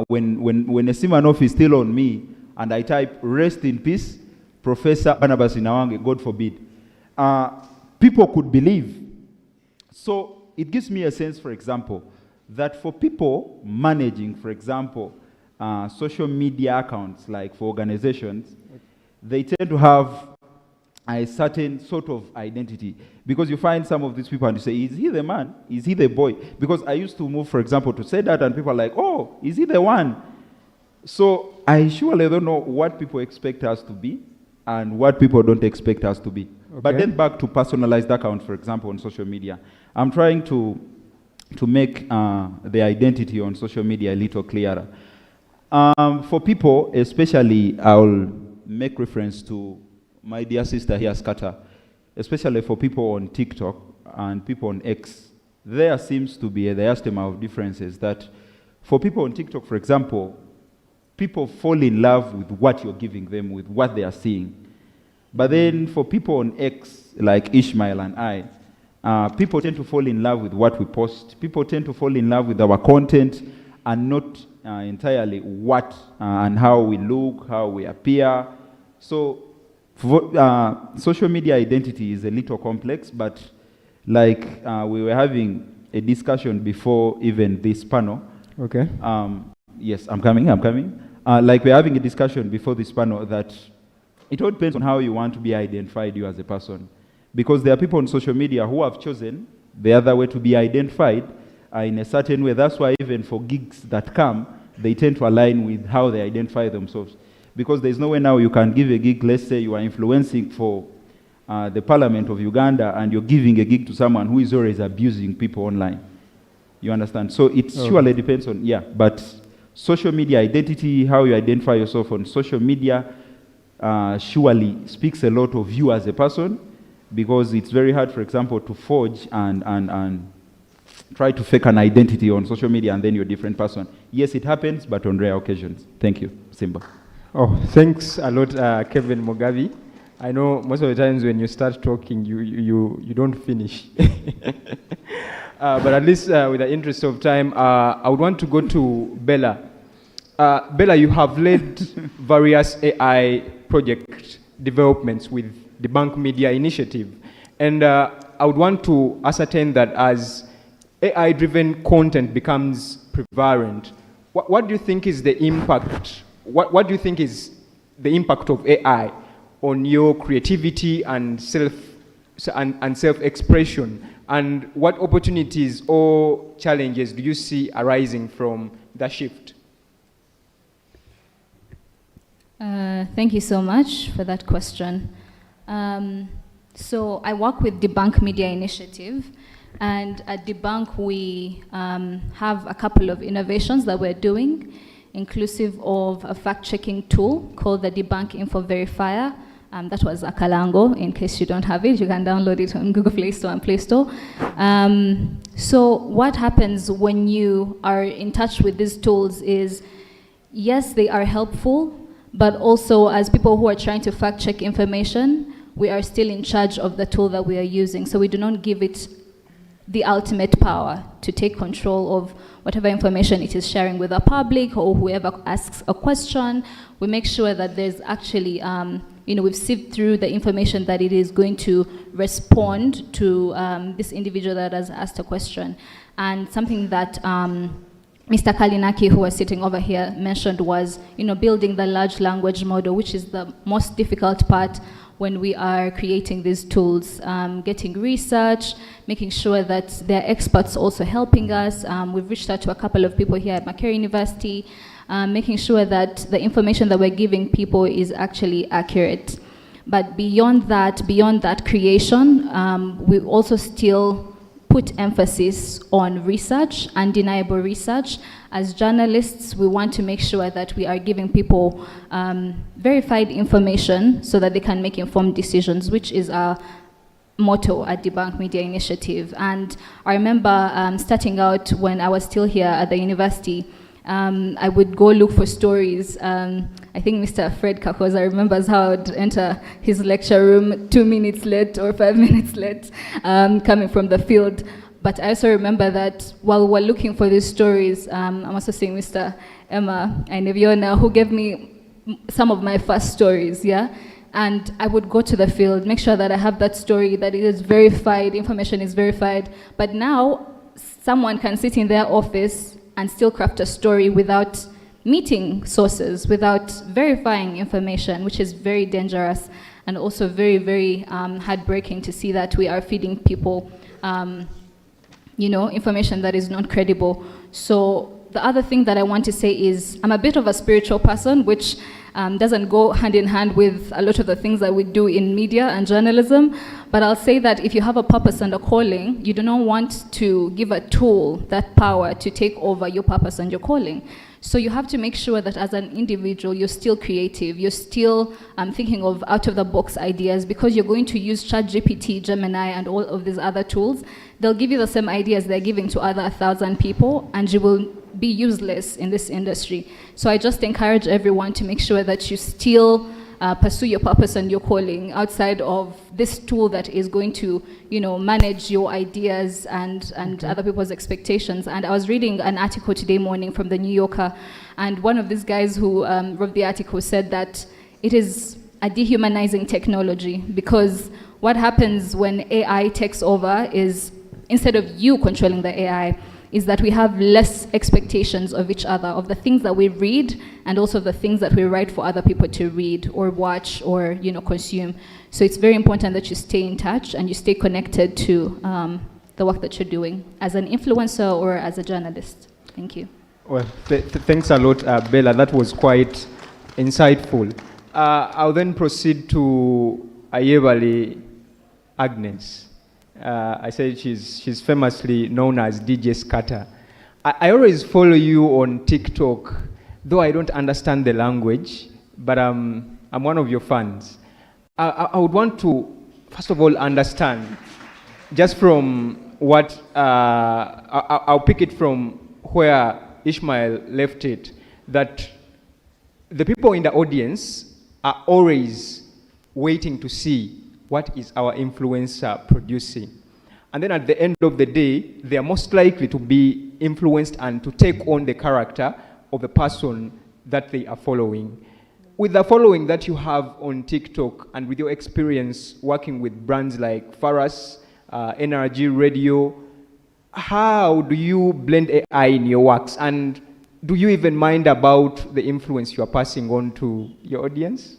when a Simanoff is still on me, and I type, "Rest in peace, Professor Barnabas Nawangwe," God forbid, people could believe. So it gives me a sense, for example, that for people managing, for example, social media accounts, like for organizations, they tend to have a certain sort of identity. Because you find some of these people and you say, "Is he the man? Is he the boy?" Because I used to move, for example, to say that, and people are like, "Oh, is he the one?" So I surely don't know what people expect us to be and what people don't expect us to be. Okay. But then back to personalized accounts, for example, on social media. I'm trying to make the identity on social media a little clearer. For people, especially, I'll make reference to my dear sister here, Scatter, especially for people on TikTok and people on X. There seems to be a diastema of differences that for people on TikTok, for example, people fall in love with what you're giving them, with what they are seeing. But then for people on X, like Ishmael and I, people tend to fall in love with what we post. People tend to fall in love with our content and not entirely what and how we look, how we appear. So social media identity is a little complex, but like we were having a discussion before even this panel. Okay. Yes, I'm coming. Like we're having a discussion before this panel that it all depends on how you want to be identified, you as a person. Because there are people on social media who have chosen the other way to be identified in a certain way. That's why even for gigs that come, they tend to align with how they identify themselves. Because there's no way now you can give a gig, let's say you are influencing for the Parliament of Uganda and you're giving a gig to someone who is always abusing people online. You understand? So it surely depends on, but social media identity, how you identify yourself on social media, surely speaks a lot of you as a person, because it's very hard, for example, to forge and try to fake an identity on social media and then you're a different person. Yes, it happens, but on rare occasions. Thank you, Simba. Oh, thanks a lot, Kevin Mugabi. I know most of the times when you start talking, you don't finish. But at least with the interest of time, I would want to go to Bella. Bella, you have led various AI project developments with the Bank Media Initiative. And I would want to ascertain that as AI-driven content becomes prevalent, what do you think is the impact? What do you think is the impact of AI on your creativity and self-expression? And what opportunities or challenges do you see arising from that shift? Thank you so much for that question. So I work with the Bank Media Initiative, and at the bank we have a couple of innovations that we're doing, inclusive of a fact-checking tool called the Debunk Info Verifier. That was a Kalango. In case you don't have it, you can download it on Google Play Store and Play Store. So what happens when you are in touch with these tools is, yes, they are helpful, but also as people who are trying to fact-check information, we are still in charge of the tool that we are using. So we do not give it the ultimate power to take control of whatever information it is sharing with the public or whoever asks a question. We make sure that there's actually, we've sieved through the information that it is going to respond to this individual that has asked a question. And something that Mr. Kalinaki, who was sitting over here, mentioned was, building the large language model, which is the most difficult part when we are creating these tools, getting research, making sure that there are experts also helping us. We've reached out to a couple of people here at Makerere University, making sure that the information that we're giving people is actually accurate. But beyond that creation, we also still put emphasis on research, undeniable research. As journalists, we want to make sure that we are giving people verified information so that they can make informed decisions, which is our motto at the Bank Media Initiative. And I remember starting out when I was still here at the university, I would go look for stories. I think Mr. Fred Kakoza remembers how I'd enter his lecture room 2 minutes late or 5 minutes late, coming from the field. But I also remember that while we're looking for these stories, I'm also seeing Mr. Emma Aineviona, who gave me some of my first stories, And I would go to the field, make sure that I have that story, that it is verified, information is verified. But now, someone can sit in their office and still craft a story without meeting sources, without verifying information, which is very dangerous and also very, very heartbreaking to see that we are feeding people, information that is not credible. So the other thing that I want to say is I'm a bit of a spiritual person, which doesn't go hand in hand with a lot of the things that we do in media and journalism. But I'll say that if you have a purpose and a calling, you do not want to give a tool that power to take over your purpose and your calling. So you have to make sure that as an individual, you're still creative, you're still thinking of out-of-the-box ideas, because you're going to use ChatGPT, Gemini, and all of these other tools. They'll give you the same ideas they're giving to other 1,000 people, and you will be useless in this industry. So I just encourage everyone to make sure that you still pursue your purpose and your calling outside of this tool that is going to, manage your ideas and other people's expectations. And I was reading an article today morning from the New Yorker, and one of these guys who wrote the article said that it is a dehumanizing technology, because what happens when AI takes over is, instead of you controlling the AI, is that we have less expectations of each other, of the things that we read, and also the things that we write for other people to read or watch or consume. So it's very important that you stay in touch and you stay connected to the work that you're doing as an influencer or as a journalist. Thank you. Well, thanks a lot, Bella. That was quite insightful. I'll then proceed to Ayebali Agnes. I said she's famously known as DJ Scatter. I always follow you on TikTok, though I don't understand the language, but I'm one of your fans. I would want to, first of all, understand, just from what, I'll pick it from where Ishmael left it, that the people in the audience are always waiting to see what is our influencer producing. And then at the end of the day, they are most likely to be influenced and to take on the character of the person that they are following. With the following that you have on TikTok and with your experience working with brands like Faras, NRG Radio, how do you blend AI in your works? And do you even mind about the influence you are passing on to your audience?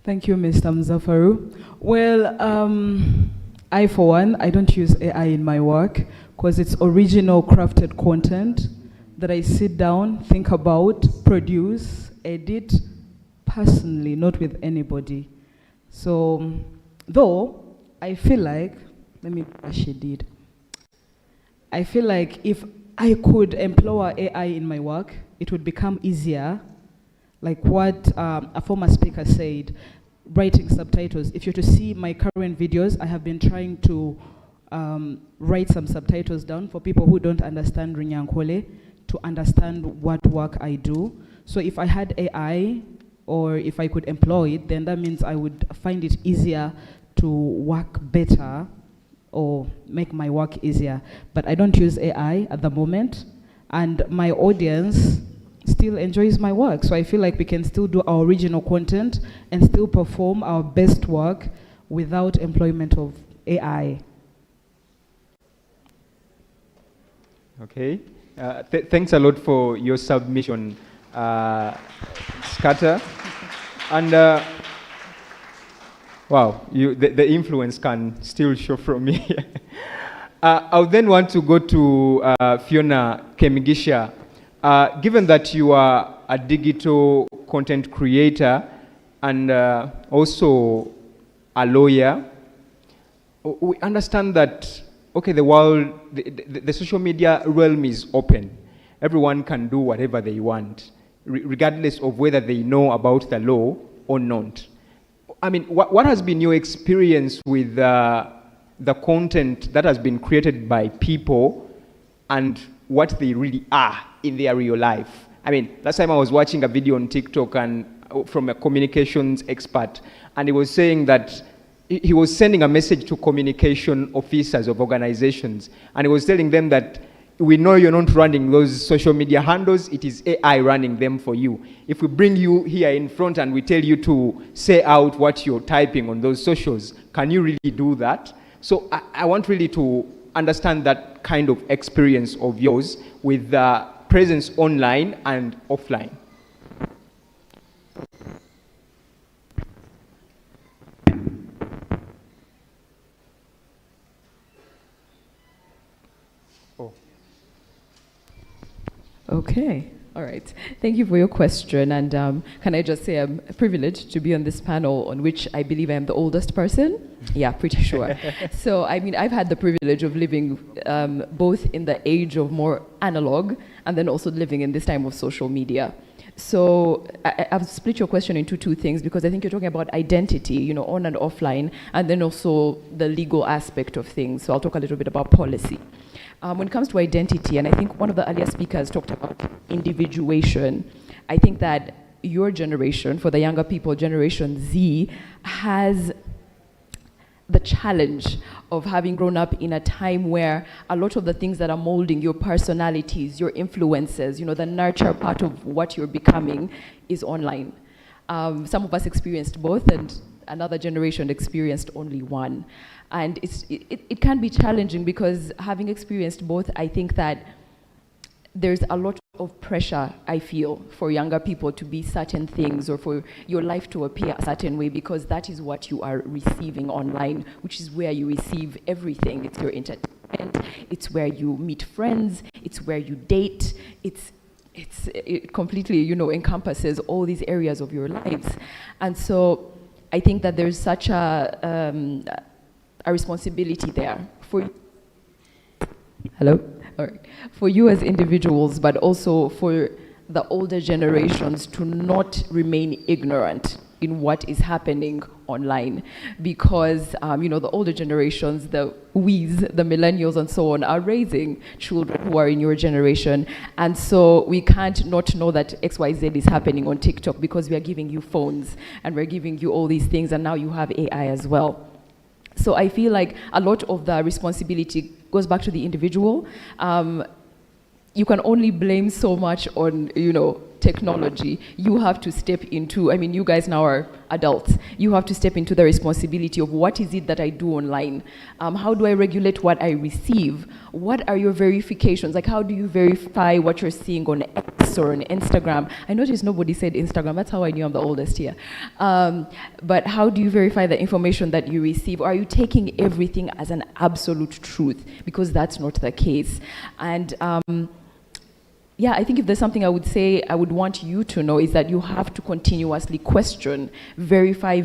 Thank you, Mr. Mzafaru. Well, I, for one, I don't use AI in my work because it's original crafted content that I sit down, think about, produce, edit, personally, not with anybody. So, though, I feel like, I feel like if I could employ AI in my work, it would become easier. Like what a former speaker said, writing subtitles. If you're to see my current videos, I have been trying to write some subtitles down for people who don't understand Runyankole to understand what work I do. So if I had AI, or if I could employ it, then that means I would find it easier to work better or make my work easier. But I don't use AI at the moment, and my audience still enjoys my work. So I feel like we can still do our original content and still perform our best work without employment of AI. Okay. Thanks a lot for your submission, Scatter. And wow, the influence can still show from me. I would then want to go to Fiona Kemigisha. Given that you are a digital content creator and also a lawyer, we understand that, okay, the world, the social media realm is open. Everyone can do whatever they want, regardless of whether they know about the law or not. I mean, what has been your experience with the content that has been created by people and what they really are in their real life? I mean, last time I was watching a video on TikTok and from a communications expert, and he was saying that he was sending a message to communication officers of organizations, and he was telling them that we know you're not running those social media handles, it is AI running them for you. If we bring you here in front and we tell you to say out what you're typing on those socials, can you really do that? So I want really to understand that kind of experience of yours with the presence online and offline. Okay. All right. Thank you for your question. And can I just say I'm privileged to be on this panel on which I believe I am the oldest person? Yeah, pretty sure. So, I mean, I've had the privilege of living both in the age of more analog and then also living in this time of social media. So I've split your question into two things because I think you're talking about identity, you know, on and offline, and then also the legal aspect of things. So I'll talk a little bit about policy. When it comes to identity, and I think one of the earlier speakers talked about individuation, I think that your generation, for the younger people, Generation Z, has the challenge of having grown up in a time where a lot of the things that are molding your personalities, your influences, you know, the nurture part of what you're becoming is online. Some of us experienced both, and another generation experienced only one. And it can be challenging because having experienced both, I think that there's a lot of pressure, I feel, for younger people to be certain things or for your life to appear a certain way because that is what you are receiving online, which is where you receive everything. It's your entertainment, it's where you meet friends, it's where you date, it completely, you know, encompasses all these areas of your lives. And so I think that there's such a responsibility there for hello? All right. For you as individuals, but also for the older generations to not remain ignorant in what is happening online. Because, you know, the older generations, the we's, the millennials and so on, are raising children who are in your generation. And so we can't not know that XYZ is happening on TikTok because we are giving you phones and we're giving you all these things and now you have AI as well. So I feel like a lot of the responsibility goes back to the individual. You can only blame so much on, you know, technology. You have to step into, I mean, you guys now are adults. You have to step into the responsibility of what is it that I do online? How do I regulate what I receive? What are your verifications? Like, how do you verify what you're seeing on X or on Instagram? I noticed nobody said Instagram. That's how I knew I'm the oldest here. But how do you verify the information that you receive? Or are you taking everything as an absolute truth? Because that's not the case. And yeah, I think if there's something I would say, I would want you to know is that you have to continuously question, verify,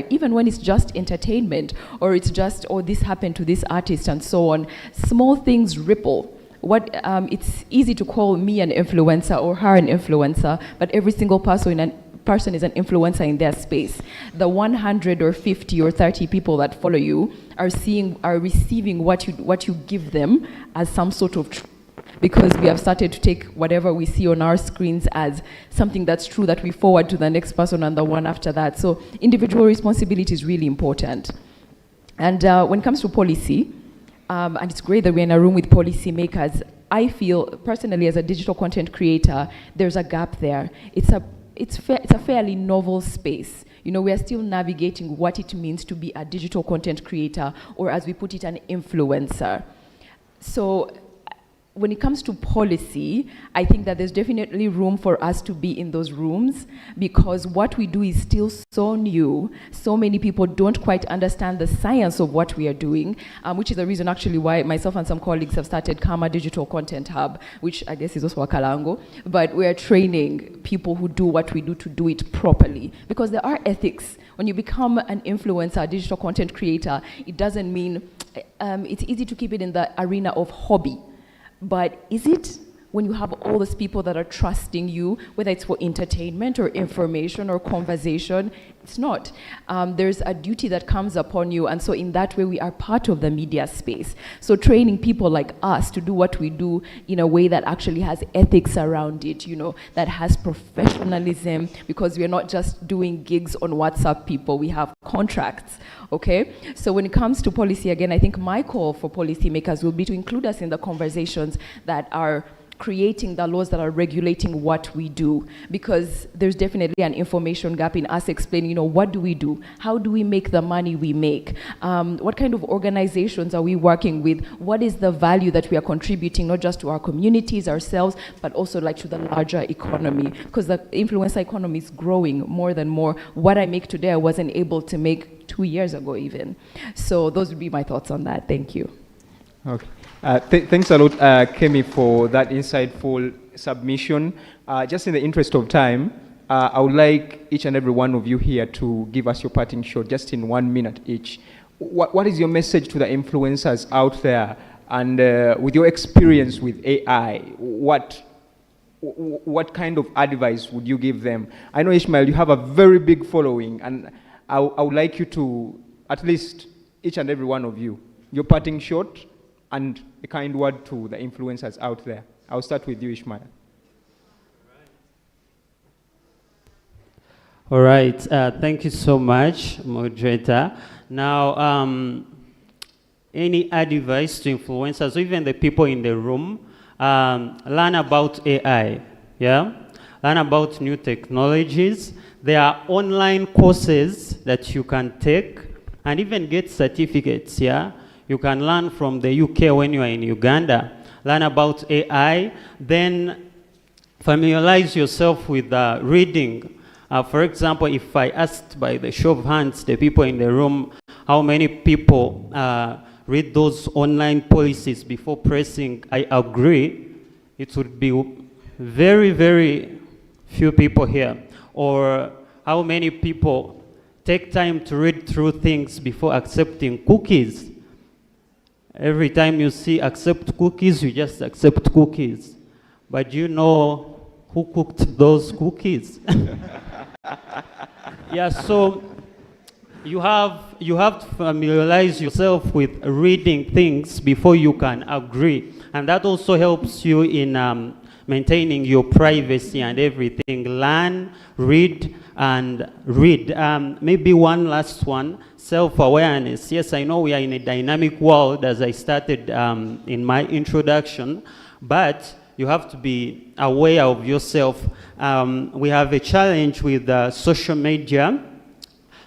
even when it's just entertainment or it's just, oh, this happened to this artist and so on. Small things ripple. It's easy to call me an influencer or her an influencer, but every single person is an influencer in their space. The 100 or 50 or 30 people that follow you are receiving what you give them as some sort of truth. Because we have started to take whatever we see on our screens as something that's true that we forward to the next person and the one after that. So individual responsibility is really important. And when it comes to policy, and it's great that we're in a room with policymakers, I feel personally as a digital content creator, there's a gap there. It's a fairly novel space. You know, we are still navigating what it means to be a digital content creator, or as we put it, an influencer. So when it comes to policy, I think that there's definitely room for us to be in those rooms because what we do is still so new. So many people don't quite understand the science of what we are doing, which is the reason actually why myself and some colleagues have started Kama Digital Content Hub, which I guess is also a Kalango, but we're training people who do what we do to do it properly because there are ethics. When you become an influencer, a digital content creator, it doesn't mean, it's easy to keep it in the arena of hobby. But is it when you have all those people that are trusting you, whether it's for entertainment or information or conversation? It's not. There's a duty that comes upon you, and so in that way we are part of the media space. So training people like us to do what we do in a way that actually has ethics around it, you know, that has professionalism, because we're not just doing gigs on WhatsApp, people, we have contracts, okay? So when it comes to policy, again, I think my call for policymakers will be to include us in the conversations that are creating the laws that are regulating what we do, because there's definitely an information gap in us explaining, you know, what do we do? How do we make the money we make? What kind of organizations are we working with? What is the value that we are contributing, not just to our communities, ourselves, but also like to the larger economy? Because the influencer economy is growing more than more. What I make today, I wasn't able to make 2 years ago even. So those would be my thoughts on that. Thank you. Okay. Thanks a lot, Kemi, for that insightful submission. Just in the interest of time, I would like each and every one of you here to give us your parting shot, just in 1 minute each. What is your message to the influencers out there? And with your experience with AI, what kind of advice would you give them? I know, Ishmael, you have a very big following, and I would like you to, at least each and every one of you, your parting shot and a kind word to the influencers out there. I'll start with you, Ishmael. All right, thank you so much, moderator. Now, any advice to influencers, or even the people in the room, learn about AI, yeah? Learn about new technologies. There are online courses that you can take and even get certificates, yeah? You can learn from the UK when you are in Uganda. Learn about AI, then familiarize yourself with reading. For example, if I asked by the show of hands, the people in the room, how many people read those online policies before pressing I agree, it would be very, very few people here. Or how many people take time to read through things before accepting cookies. Every time you see accept cookies, you just accept cookies. But you know who cooked those cookies? Yeah, so you have to familiarize yourself with reading things before you can agree. And that also helps you in maintaining your privacy and everything. Learn, read, and read. Maybe one last one, self-awareness. Yes, I know we are in a dynamic world, as I started in my introduction, but you have to be aware of yourself. We have a challenge with social media.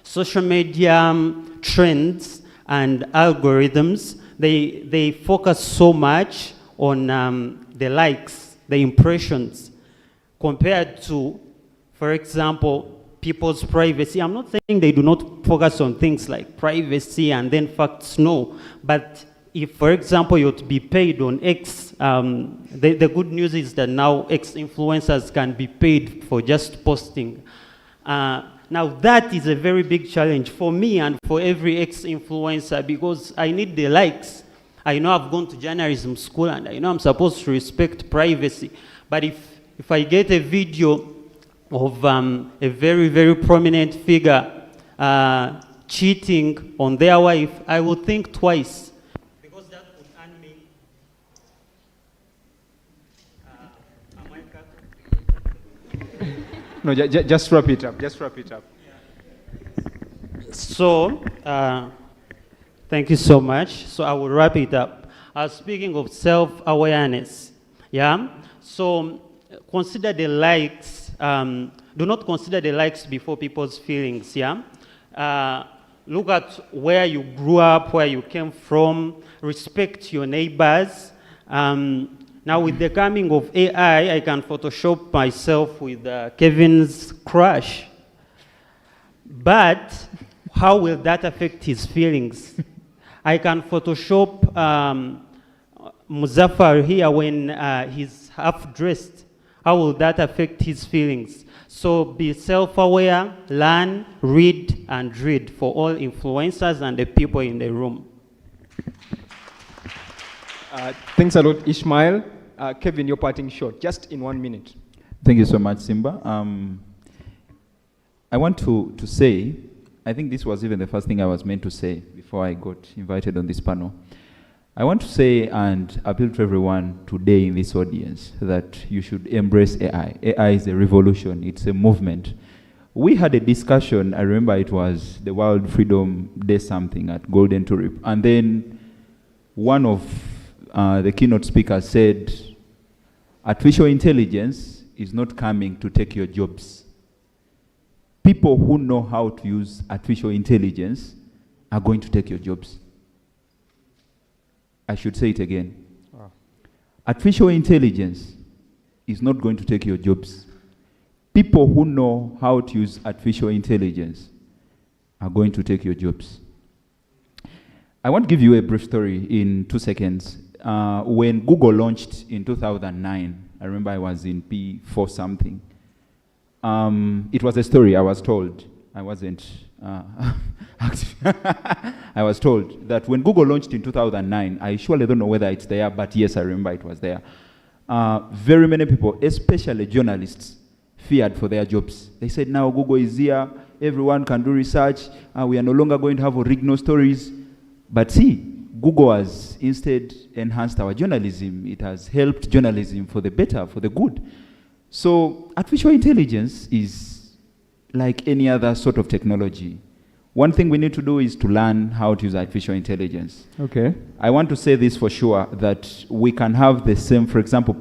Social media trends and algorithms, they focus so much on the likes, the impressions, compared to, for example, people's privacy. I'm not saying they do not focus on things like privacy and then facts, no. But if, for example, you're to be paid on X, the good news is that now X influencers can be paid for just posting. Now that is a very big challenge for me and for every X-influencer, because I need the likes. I know I've gone to journalism school and I know I'm supposed to respect privacy. But if I get a video of a very, very prominent figure cheating on their wife, I will think twice. Because that would earn me. No, just wrap it up. Just wrap it up. So, thank you so much. So I will wrap it up. Speaking of self-awareness, yeah? So consider the likes. Do not consider the likes before people's feelings, yeah? Look at where you grew up, where you came from. Respect your neighbors. Now, with the coming of AI, I can Photoshop myself with Kevin's crush. But how will that affect his feelings? I can Photoshop Muzaffar here when he's half-dressed. How will that affect his feelings? So be self-aware, learn, read, and read for all influencers and the people in the room. Thanks a lot, Ishmael. Kevin, your parting shot, just in 1 minute. Thank you so much, Simba. I want to say, I think this was even the first thing I was meant to say before I got invited on this panel. I want to say and appeal to everyone today in this audience that you should embrace AI. AI is a revolution, it's a movement. We had a discussion, I remember it was the World Freedom Day something at Golden Tulip, and then one of the keynote speakers said, artificial intelligence is not coming to take your jobs. People who know how to use artificial intelligence are going to take your jobs. I should say it again. Wow. Artificial intelligence is not going to take your jobs. People who know how to use artificial intelligence are going to take your jobs. I want to give you a brief story in 2 seconds. When Google launched in 2009, I remember I was in P4 something. It was a story I was told. I wasn't I was told that when Google launched in 2009, I surely don't know whether it's there, but yes, I remember it was there. Very many people, especially journalists, feared for their jobs. They said, now Google is here, everyone can do research, we are no longer going to have original stories. But see, Google has instead enhanced our journalism. It has helped journalism for the better, for the good. So artificial intelligence is like any other sort of technology. One thing we need to do is to learn how to use artificial intelligence. Okay. I want to say this for sure, that we can have the same, for example,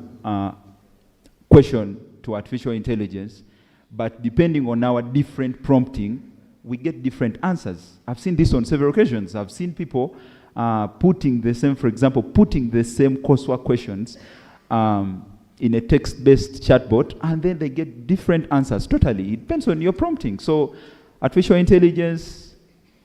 question to artificial intelligence, but depending on our different prompting, we get different answers. I've seen this on several occasions. I've seen people putting the same, for example, putting the same coursework questions in a text-based chatbot, and then they get different answers totally. It depends on your prompting. So artificial intelligence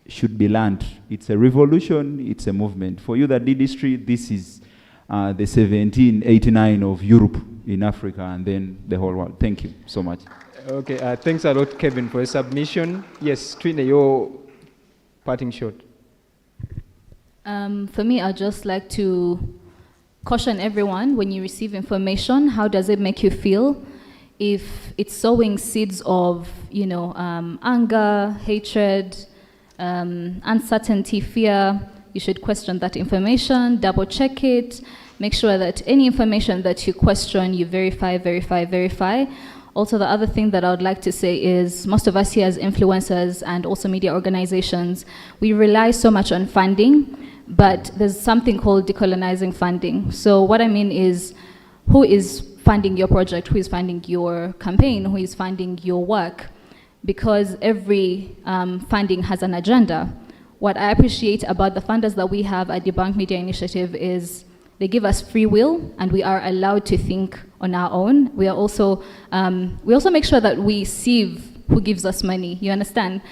should be learned. It's a revolution, it's a movement. For you that did history, this is the 1789 of Europe in Africa and then the whole world. Thank you so much. Okay, thanks a lot, Kevin, for your submission. Yes, Trina, your parting shot. For me, I'd just like to caution everyone, when you receive information, how does it make you feel? If it's sowing seeds of, anger, hatred, uncertainty, fear, you should question that information, double check it, make sure that any information that you question, you verify. Also, the other thing that I would like to say is most of us here as influencers and also media organizations, we rely so much on funding, but there's something called decolonizing funding. So what I mean is, who is funding your project, who is funding your campaign, who is funding your work? Because every funding has an agenda. What I appreciate about the funders that we have at Debunk Media Initiative is they give us free will, and we are allowed to think on our own. We also make sure that we sieve who gives us money. You understand?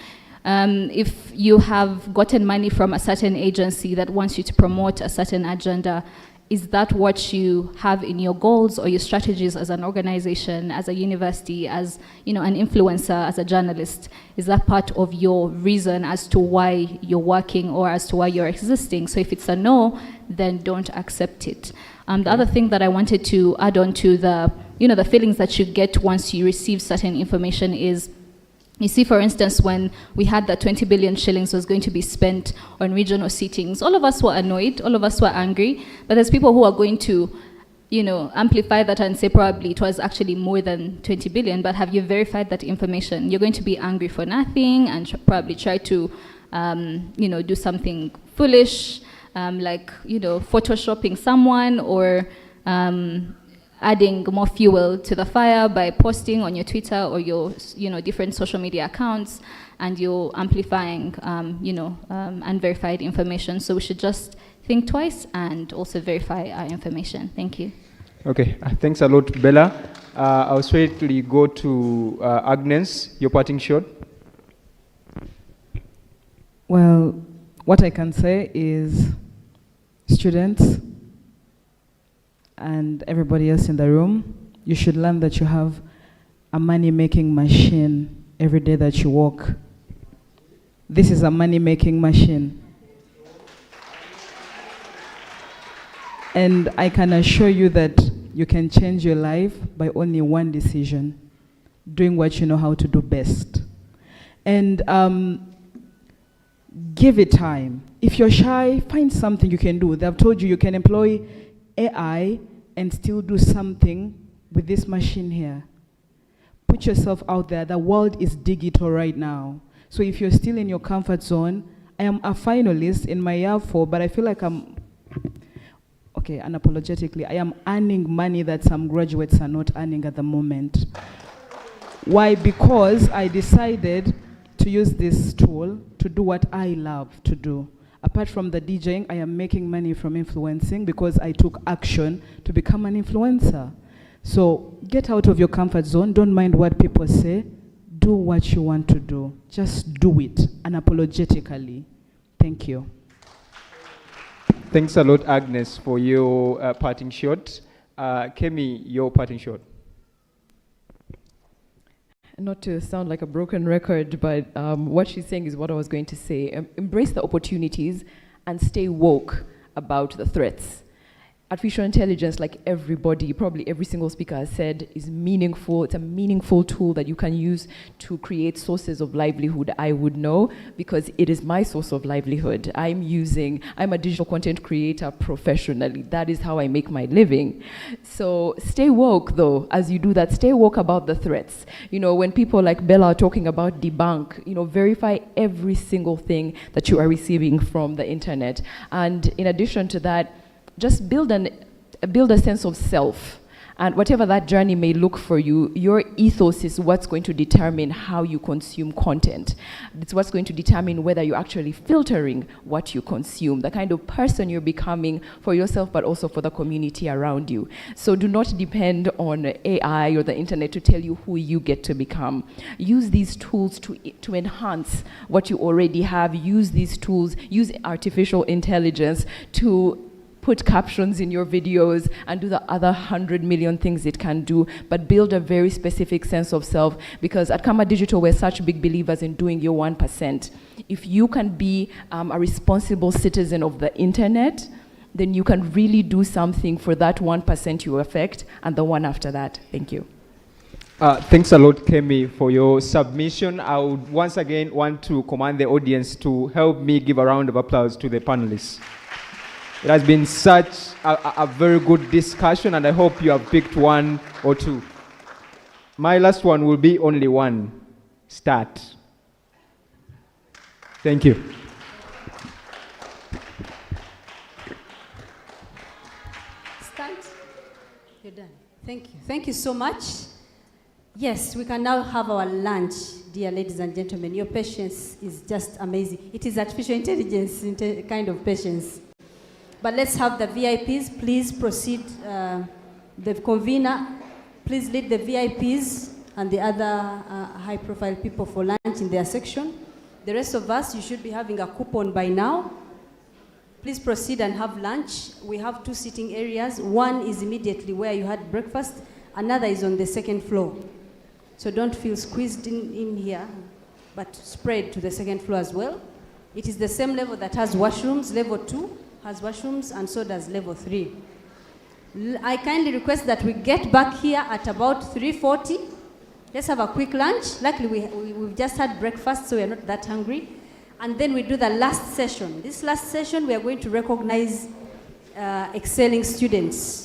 If you have gotten money from a certain agency that wants you to promote a certain agenda, is that what you have in your goals or your strategies as an organization, as a university, as an influencer, as a journalist? Is that part of your reason as to why you're working or as to why you're existing? So if it's a no, then don't accept it. The other thing that I wanted to add on to the feelings that you get once you receive certain information is, you see, for instance, when we had that 20 billion shillings was going to be spent on regional seatings, all of us were annoyed, all of us were angry, but there's people who are going to, amplify that and say probably it was actually more than 20 billion, but have you verified that information? You're going to be angry for nothing and probably try to, do something foolish, like, photoshopping someone or adding more fuel to the fire by posting on your Twitter or your, different social media accounts, and you're amplifying, unverified information. So we should just think twice and also verify our information. Thank you. Okay, thanks a lot, Bella. I'll straightly go to Agnes, your parting shot. Well, what I can say is, students and everybody else in the room, you should learn that you have a money-making machine every day that you walk. This is a money-making machine. And I can assure you that you can change your life by only one decision, doing what you know how to do best. And give it time. If you're shy, find something you can do. They've told you can employ AI and still do something with this machine here. Put yourself out there. The world is digital right now. So if you're still in your comfort zone, I am a finalist in my year 4, but I feel like unapologetically, I am earning money that some graduates are not earning at the moment. Why? Because I decided to use this tool to do what I love to do. Apart from the DJing, I am making money from influencing because I took action to become an influencer. So get out of your comfort zone. Don't mind what people say. Do what you want to do. Just do it unapologetically. Thank you. Thanks a lot, Agnes, for your parting shot. Kemi, your parting shot. Not to sound like a broken record, but what she's saying is what I was going to say. Embrace the opportunities and stay woke about the threats. Artificial intelligence, like everybody, probably every single speaker has said, is meaningful. It's a meaningful tool that you can use to create sources of livelihood. I would know because it is my source of livelihood. I'm a digital content creator professionally. That is how I make my living. So stay woke though, as you do that. Stay woke about the threats. You know, when people like Bella are talking about debunk, you know, verify every single thing that you are receiving from the internet. And in addition to that, just build a sense of self. And whatever that journey may look for you, your ethos is what's going to determine how you consume content. It's what's going to determine whether you're actually filtering what you consume, the kind of person you're becoming for yourself, but also for the community around you. So do not depend on AI or the internet to tell you who you get to become. Use these tools to enhance what you already have. Use these tools, use artificial intelligence to put captions in your videos and do the other 100 million things it can do, but build a very specific sense of self, because at Kama Digital, we're such big believers in doing your 1%. If you can be a responsible citizen of the internet, then you can really do something for that 1% you affect and the one after that. Thank you. Thanks a lot, Kemi, for your submission. I would once again want to command the audience to help me give a round of applause to the panelists. It has been such a very good discussion, and I hope you have picked one or two. My last one will be only one. Start. Thank you. Start. You're done. Thank you. Thank you so much. Yes, we can now have our lunch, dear ladies and gentlemen. Your patience is just amazing. It is artificial intelligence kind of patience. But let's have the VIPs. Please proceed. The convener, please lead the VIPs and the other high-profile people for lunch in their section. The rest of us, you should be having a coupon by now. Please proceed and have lunch. We have 2 sitting areas. One is immediately where you had breakfast. Another is on the 2nd floor. So don't feel squeezed in here, but spread to the 2nd floor as well. It is the same level that has washrooms. Level 2 has washrooms, and so does level 3. I kindly request that we get back here at about 3:40. Let's have a quick lunch. Luckily, we've just had breakfast, so we're not that hungry. And then we do the last session. This last session, we are going to recognize excelling students.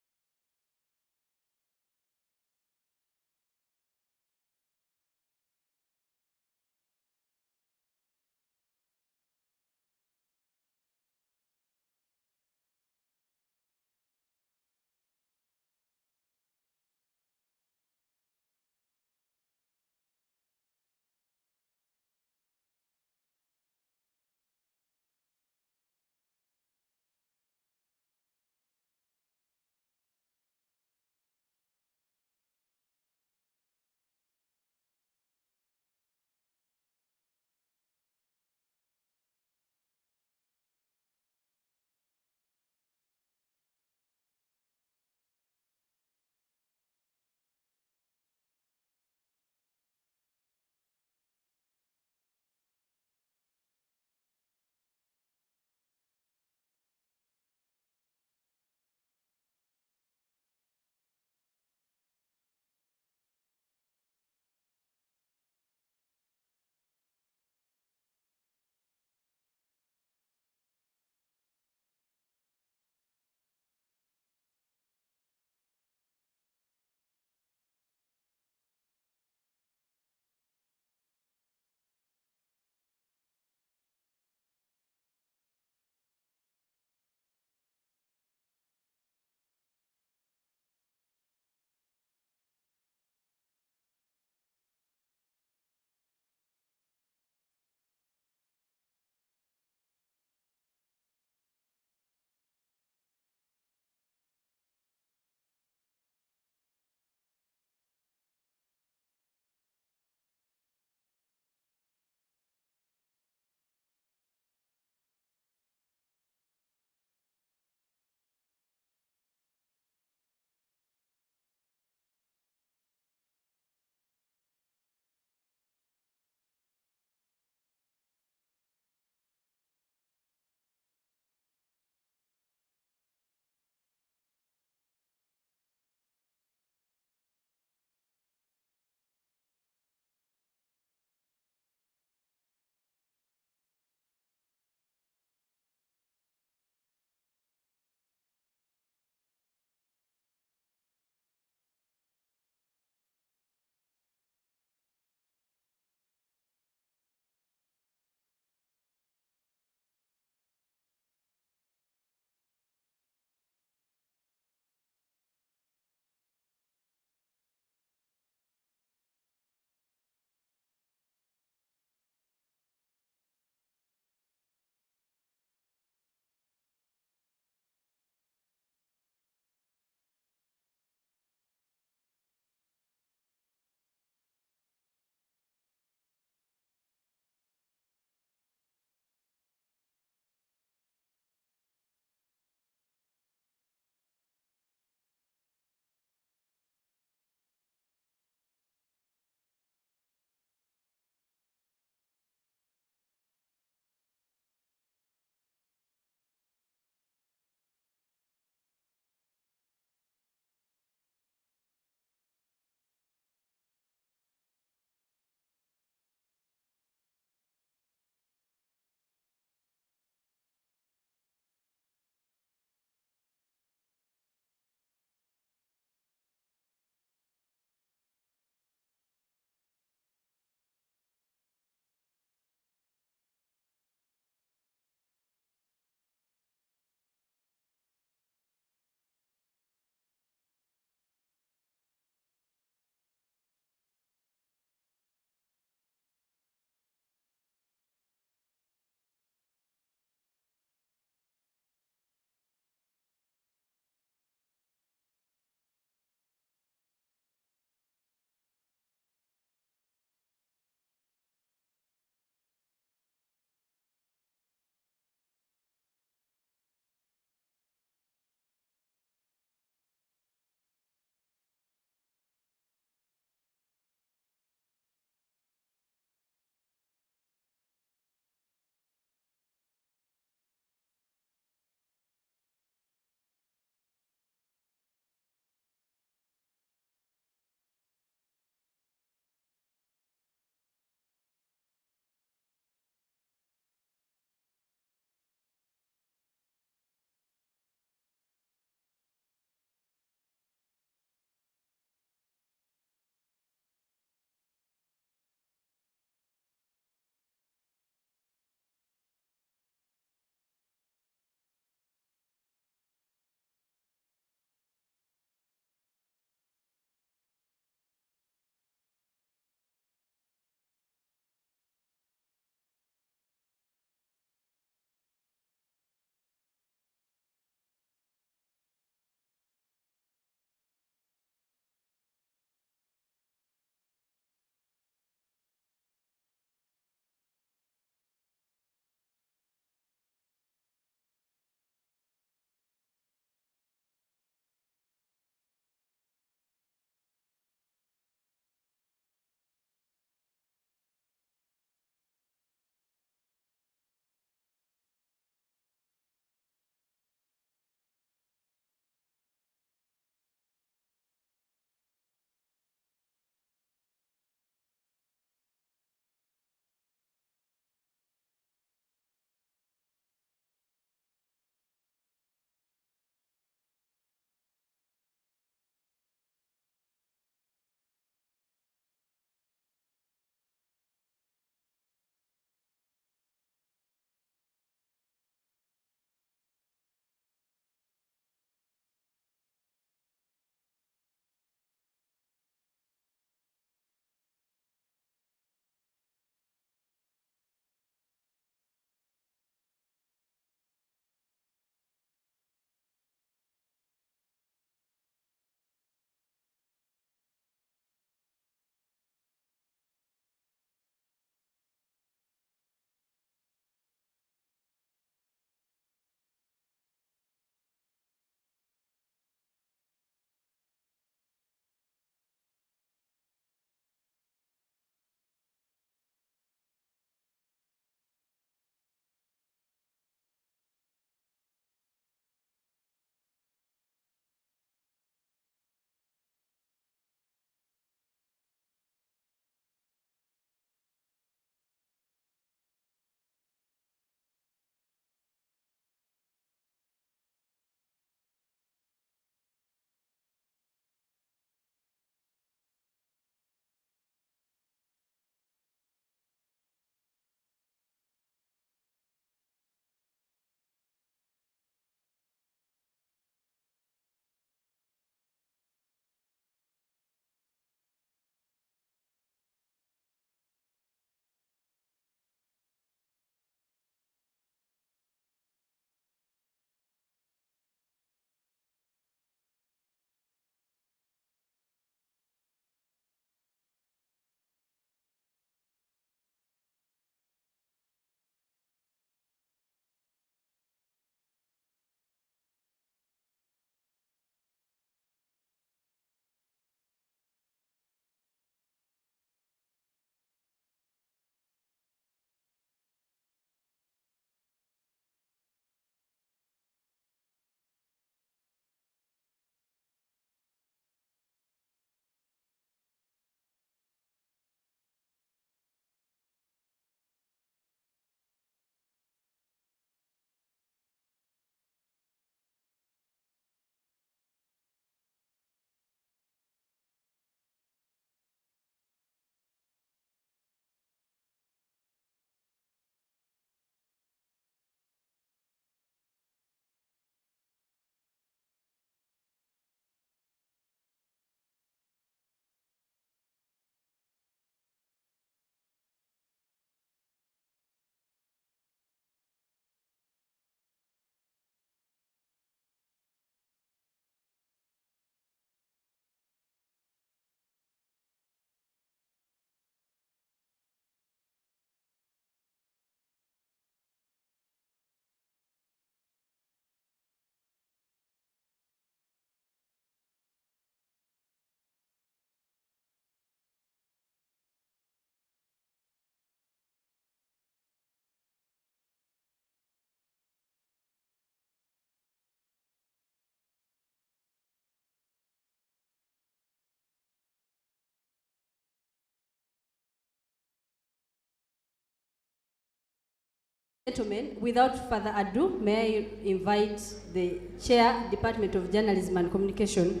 Gentlemen, without further ado, may I invite the Chair, Department of Journalism and Communication,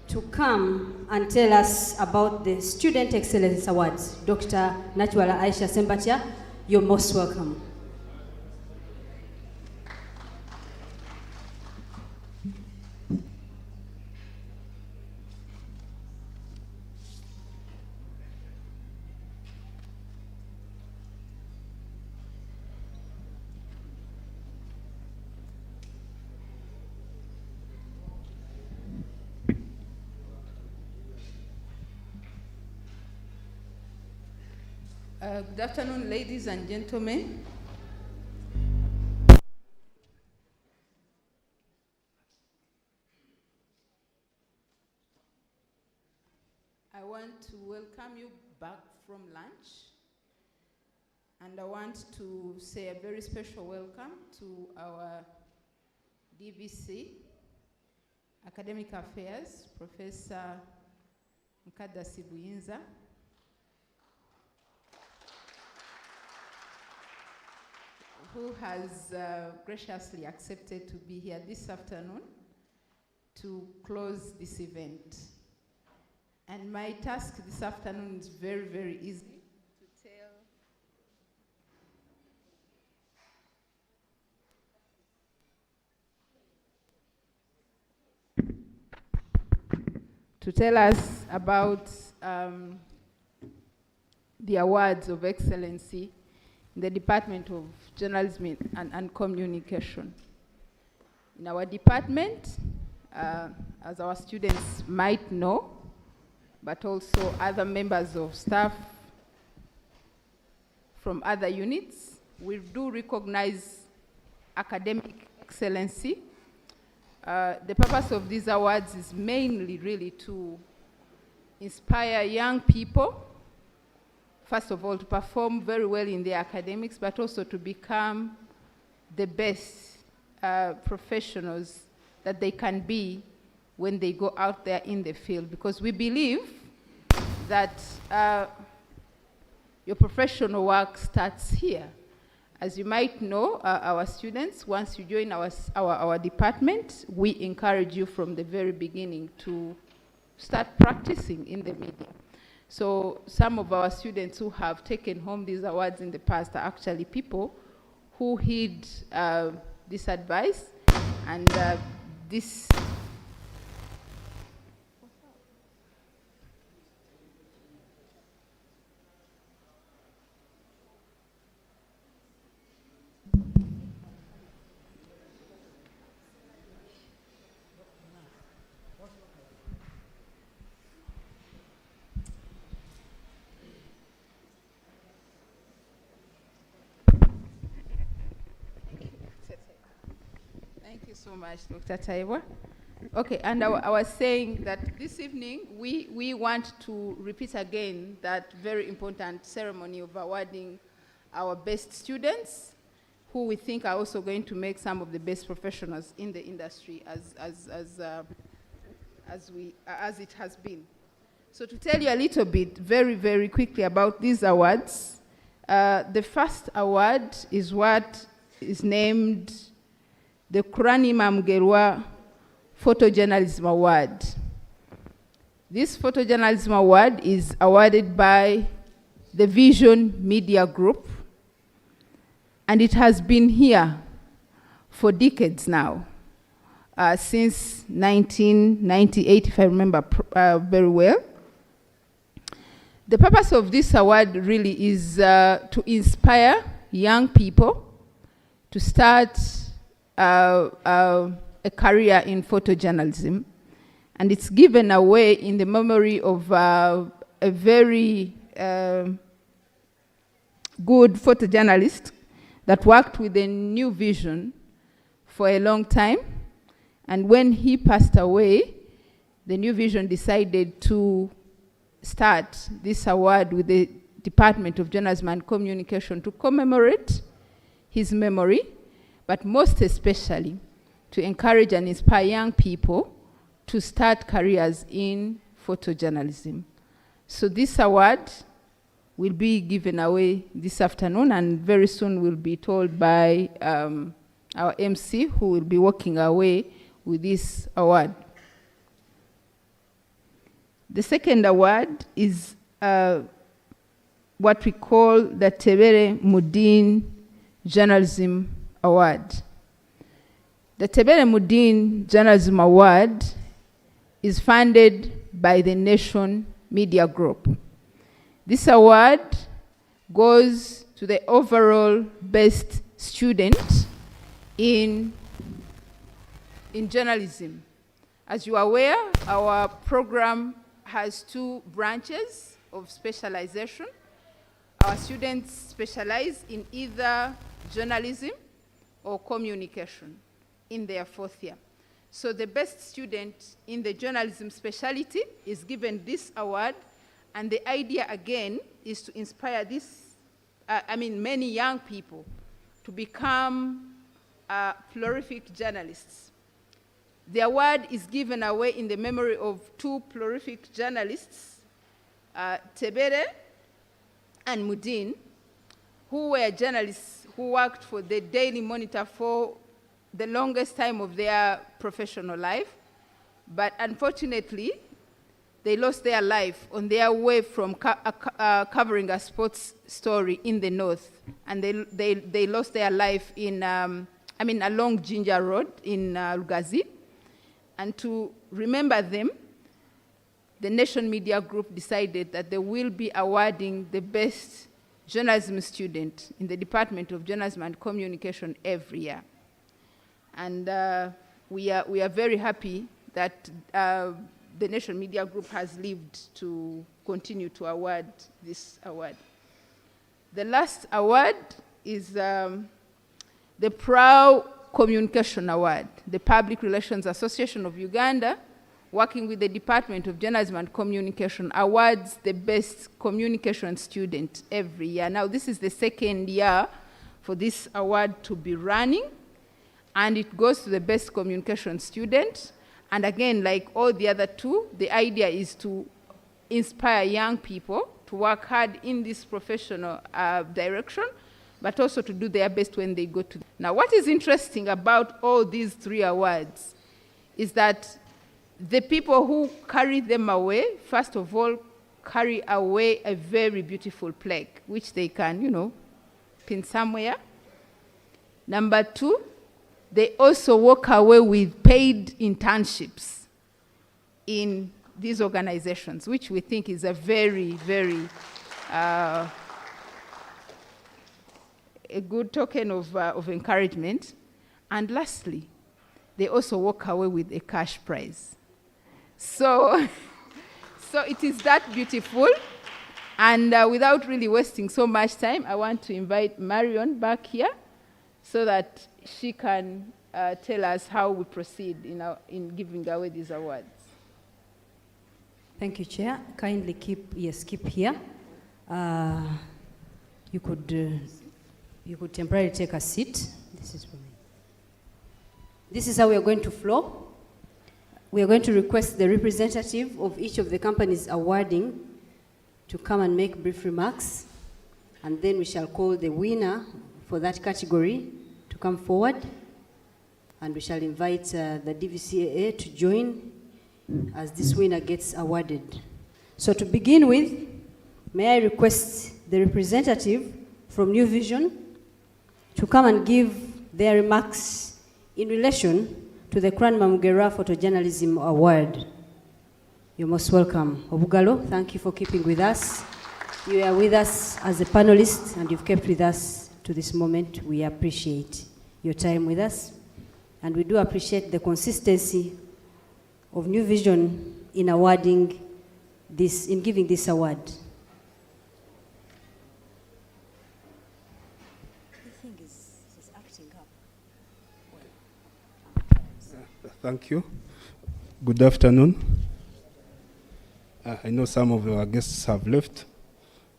to come and tell us about the Student Excellence Awards. Dr. Nachwala Aisha Sembatia, you're most welcome. Good afternoon, ladies and gentlemen. I want to welcome you back from lunch, and I want to say a very special welcome to our DVC, Academic Affairs, Professor Nkada Sibuyinza, who has graciously accepted to be here this afternoon to close this event. And my task this afternoon is very, very easy to tell us about the awards of excellency in the Department of Journalism and Communication. In our department, as our students might know, but also other members of staff from other units, we do recognize academic excellency. The purpose of these awards is mainly really to inspire young people, first of all, to perform very well in their academics, but also to become the best professionals that they can be when they go out there in the field. Because we believe that your professional work starts here. As you might know, our students, once you join our department, we encourage you from the very beginning to start practicing in the media. So some of our students who have taken home these awards in the past are actually people who heed this advice, and this so much, Dr. Taiwa. Okay, and I was saying that this evening we want to repeat again that very important ceremony of awarding our best students, who we think are also going to make some of the best professionals in the industry as it has been. So to tell you a little bit, very, very quickly about these awards, the first award is what is named the Kurani Mamgerwa Photojournalism Award. This Photojournalism Award is awarded by the Vision Media Group, and it has been here for decades now, since 1998, if I remember very well. The purpose of this award really is to inspire young people to start a career in photojournalism, and it's given away in the memory of a very good photojournalist that worked with the New Vision for a long time, and when he passed away, the New Vision decided to start this award with the Department of Journalism and Communication to commemorate his memory, but most especially to encourage and inspire young people to start careers in photojournalism. So this award will be given away this afternoon, and very soon will be told by our MC, who will be walking away with this award. The second award is what we call the Tebere Mudin Journalism Award. The Tebere Mudin Journalism Award is funded by the Nation Media Group. This award goes to the overall best student in journalism. As you are aware, our program has 2 branches of specialization. Our students specialize in either journalism or communication in their 4th year. So the best student in the journalism specialty is given this award, and the idea again is to inspire many young people to become prolific journalists. The award is given away in the memory of 2 prolific journalists, Tebere and Mudin, who were journalists who worked for the Daily Monitor for the longest time of their professional life. But unfortunately, they lost their life on their way from covering a sports story in the north. And they lost their life in, along Ginger Road in Lugazi. And to remember them, the Nation Media Group decided that they will be awarding the best journalism student in the Department of Journalism and Communication every year. And we are very happy that the Nation Media Group has lived to continue to award this award. The last award is the Proud Communication Award. The Public Relations Association of Uganda, working with the Department of Journalism and Communication, awards the best communication student every year. Now, this is the 2nd year for this award to be running, and it goes to the best communication student. And again, like all the other 2, the idea is to inspire young people to work hard in this professional direction, but also to do their best when they go to. Now, what is interesting about all these 3 awards is that the people who carry them away, first of all, carry away a very beautiful plaque, which they can, pin somewhere. Number 2, they also walk away with paid internships in these organizations, which we think is a very, very a good token of encouragement. And lastly, they also walk away with a cash prize. So it is that beautiful. And without really wasting so much time, I want to invite Marion back here so that she can tell us how we proceed in giving away these awards. Thank you, Chair. Kindly keep here. You could temporarily take a seat. This is for me. This is how we are going to flow. We are going to request the representative of each of the companies awarding to come and make brief remarks, and then we shall call the winner for that category to come forward, and we shall invite the DVCAA to join as this winner gets awarded. So to begin with, may I request the representative from New Vision to come and give their remarks in relation to the Crown Mamugera Photojournalism Award. You're most welcome. Obugalo, thank you for keeping with us. You are with us as a panelist, and you've kept with us to this moment. We appreciate your time with us, and we do appreciate the consistency of New Vision in awarding this, in giving this award. Thank you. Good afternoon. I know some of our guests have left,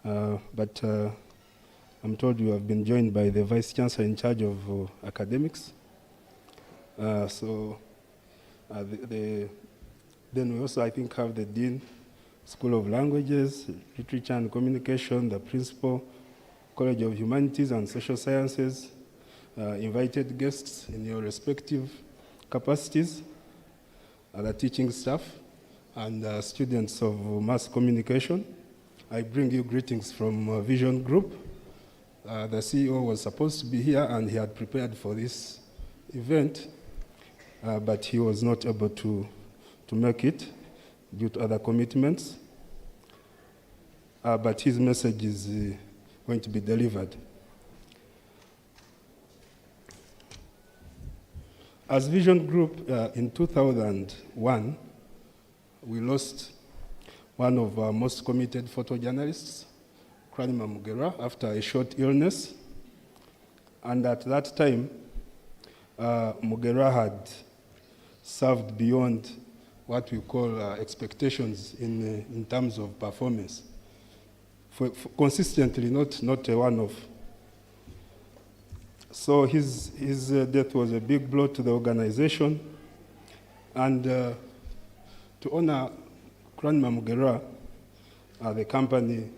but I'm told you have been joined by the Vice Chancellor in charge of academics. Then we also, I think, have the Dean School of Languages, Literature and Communication, the principal, College of Humanities and Social Sciences, invited guests in your respective capacities, the teaching staff, and students of mass communication. I bring you greetings from Vision Group. The CEO was supposed to be here and he had prepared for this event, but he was not able to make it due to other commitments. But his message is going to be delivered. As Vision Group, in 2001, we lost one of our most committed photojournalists, Kranima Mugera, after a short illness. And at that time, Mugera had served beyond what we call expectations in terms of performance. For consistently, not a one-off. So his death was a big blow to the organization. And to honor Kranima Mugera, the company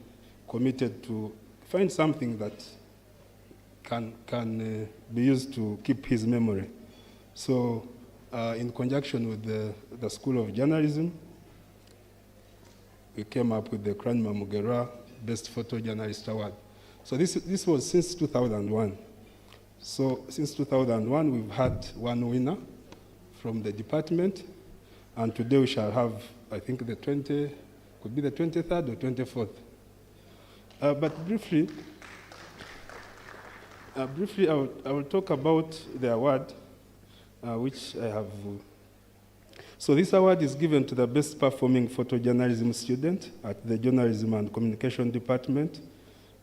committed to find something that can be used to keep his memory. So in conjunction with the School of Journalism, we came up with the Kranima Mugera Best Photojournalist Award. So this was since 2001. So since 2001, we've had one winner from the department, and today we shall have, I think, could be the 23rd or 24th. But briefly, I will talk about the award, which I have. So this award is given to the best performing photojournalism student at the Journalism and Communication Department,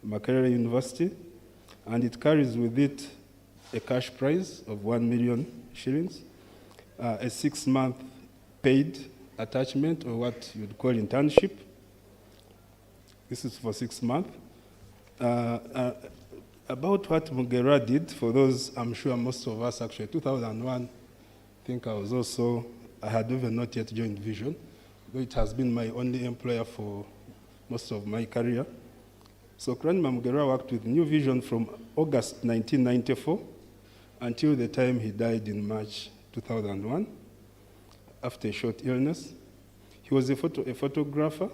Makerere University, and it carries with it a cash prize of 1 million shillings, a 6-month paid attachment, or what you'd call internship. This is for 6 months. About what Mugera did, for those, I'm sure most of us actually, 2001, I think I had even not yet joined Vision, though it has been my only employer for most of my career. So Kranima Mugera worked with New Vision from August 1994 until the time he died in March 2001 after a short illness. He was a photographer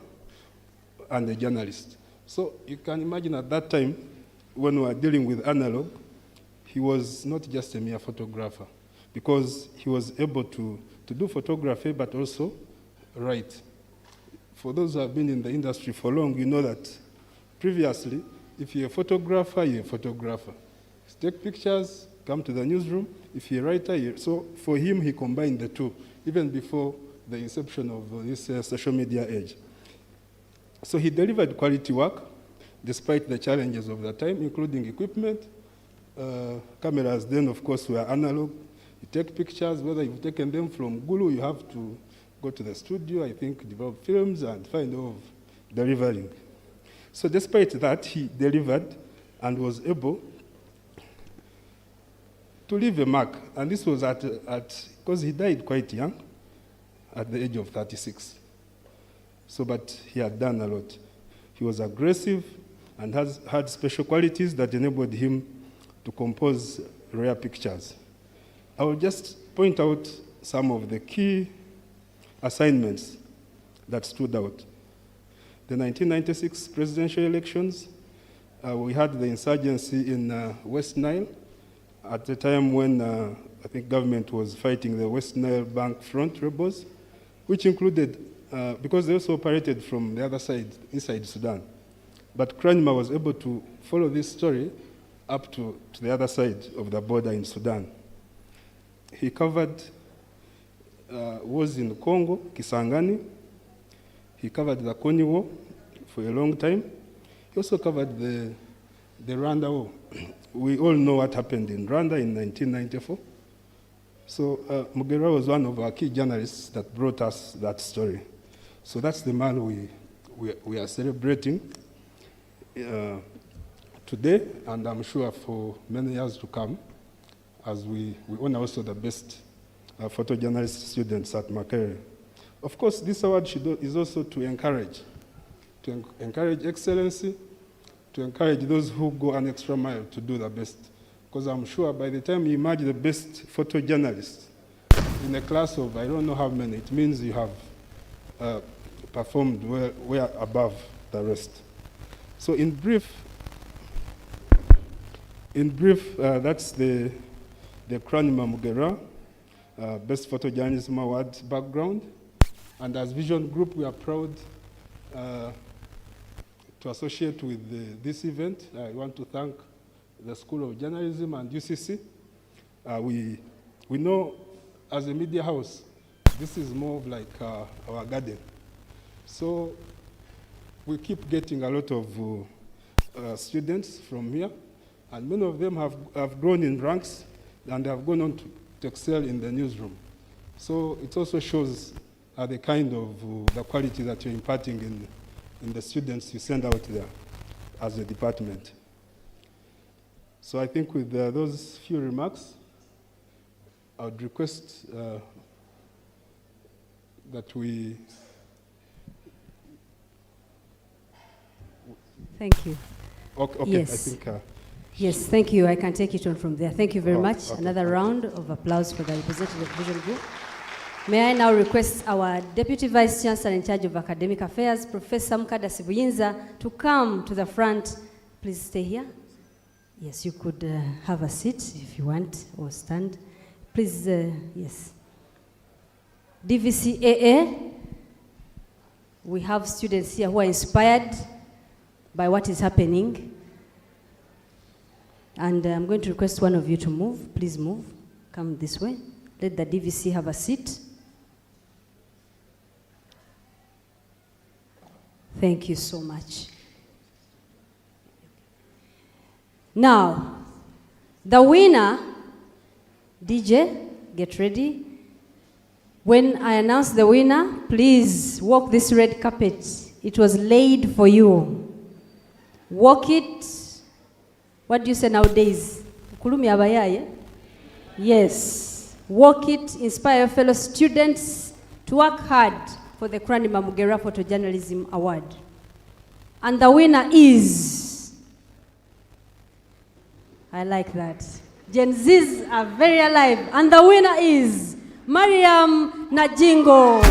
and a journalist. So you can imagine at that time, when we were dealing with analog, he was not just a mere photographer, because he was able to do photography, but also write. For those who have been in the industry for long, you know that previously, if you're a photographer, you're a photographer. You take pictures, come to the newsroom. If you're a writer, so for him, he combined the two, even before the inception of this social media age. So he delivered quality work, despite the challenges of the time, including equipment. Cameras then, of course, were analog. You take pictures, whether you've taken them from Gulu, you have to go to the studio, I think, develop films, and find out delivering. So despite that, he delivered and was able to leave a mark. And this was because he died quite young, at the age of 36. So, but he had done a lot. He was aggressive and had special qualities that enabled him to compose rare pictures. I will just point out some of the key assignments that stood out. The 1996 presidential elections, we had the insurgency in West Nile at the time when I think government was fighting the West Nile Bank Front rebels, which included, because they also operated from the other side, inside Sudan. But Kranima was able to follow this story up to the other side of the border in Sudan. He covered wars in Congo, Kisangani. He covered the Kony War for a long time. He also covered the Rwanda War. We all know what happened in Rwanda in 1994. So Mugera was one of our key journalists that brought us that story. So that's the man we are celebrating today, and I'm sure for many years to come, as we honor also the best photojournalist students at Makerere. Of course, this award is also to encourage excellency, to encourage those who go an extra mile to do the best. Because I'm sure by the time you emerge the best photojournalist in a class of I don't know how many, it means you have performed well above the rest. So in brief, that's the Kranima Mugera Best Photojournalism Award background. And as Vision Group, we are proud to associate with this event. I want to thank the School of Journalism and UCC. We know as a media house, this is more of like our garden. So we keep getting a lot of students from here, and many of them have grown in ranks and have gone on to excel in the newsroom. So it also shows the kind of the quality that you're imparting in the students you send out there as a department. So I think with those few remarks, I would request that we... Thank you. Okay, yes. I think... yes, thank you. I can take it on from there. Thank you very much. Okay, Another round of applause for the representative of Vision Group. May I now request our Deputy Vice Chancellor in charge of Academic Affairs, Professor Mukada Sibuyinza, to come to the front. Please stay here. Yes, you could have a seat if you want, or stand. Please, yes. DVCAA, we have students here who are inspired by what is happening. And I'm going to request one of you to move. Please move. Come this way. Let the DVC have a seat. Thank you so much. Now, the winner, DJ, get ready. When I announce the winner, please walk this red carpet. It was laid for you. Walk it. What do you say nowadays? Kulumi abayaye? Yes. Walk it, inspire your fellow students to work hard for the Kranima Mugera Photojournalism Award. And the winner is, I like that. Gen Zs are very alive. And the winner is Mariam Najingo.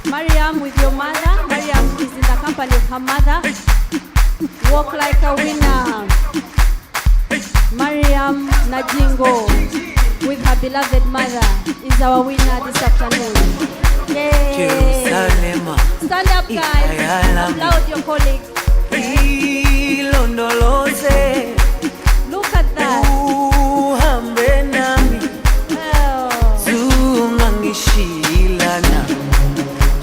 Mariam with your mother. Mariam is in the company of her mother. Walk like a winner. Mariam Najingo with her beloved mother is our winner this afternoon. Yay! Stand up, guys. Applaud your colleagues. Look at that.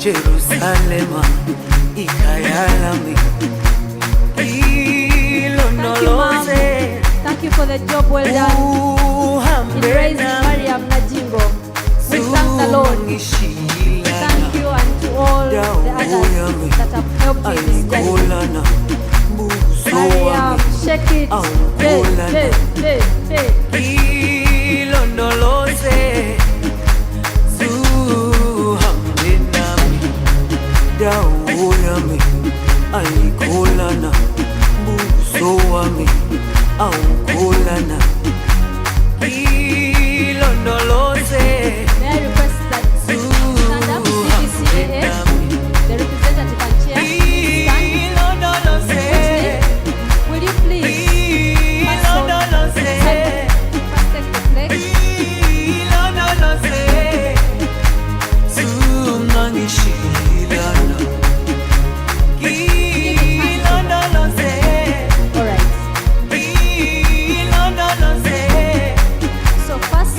Jerusalem, Thank you, Mom. Thank you for the job well done in raising Mariam Najingo. We thank the Lord. Thank you and to all the others that have helped in this journey. Mariam, shake it. May I request that stand up, CPCAA, the representative and chair, stand. Will you please first take the flag? All right. So first,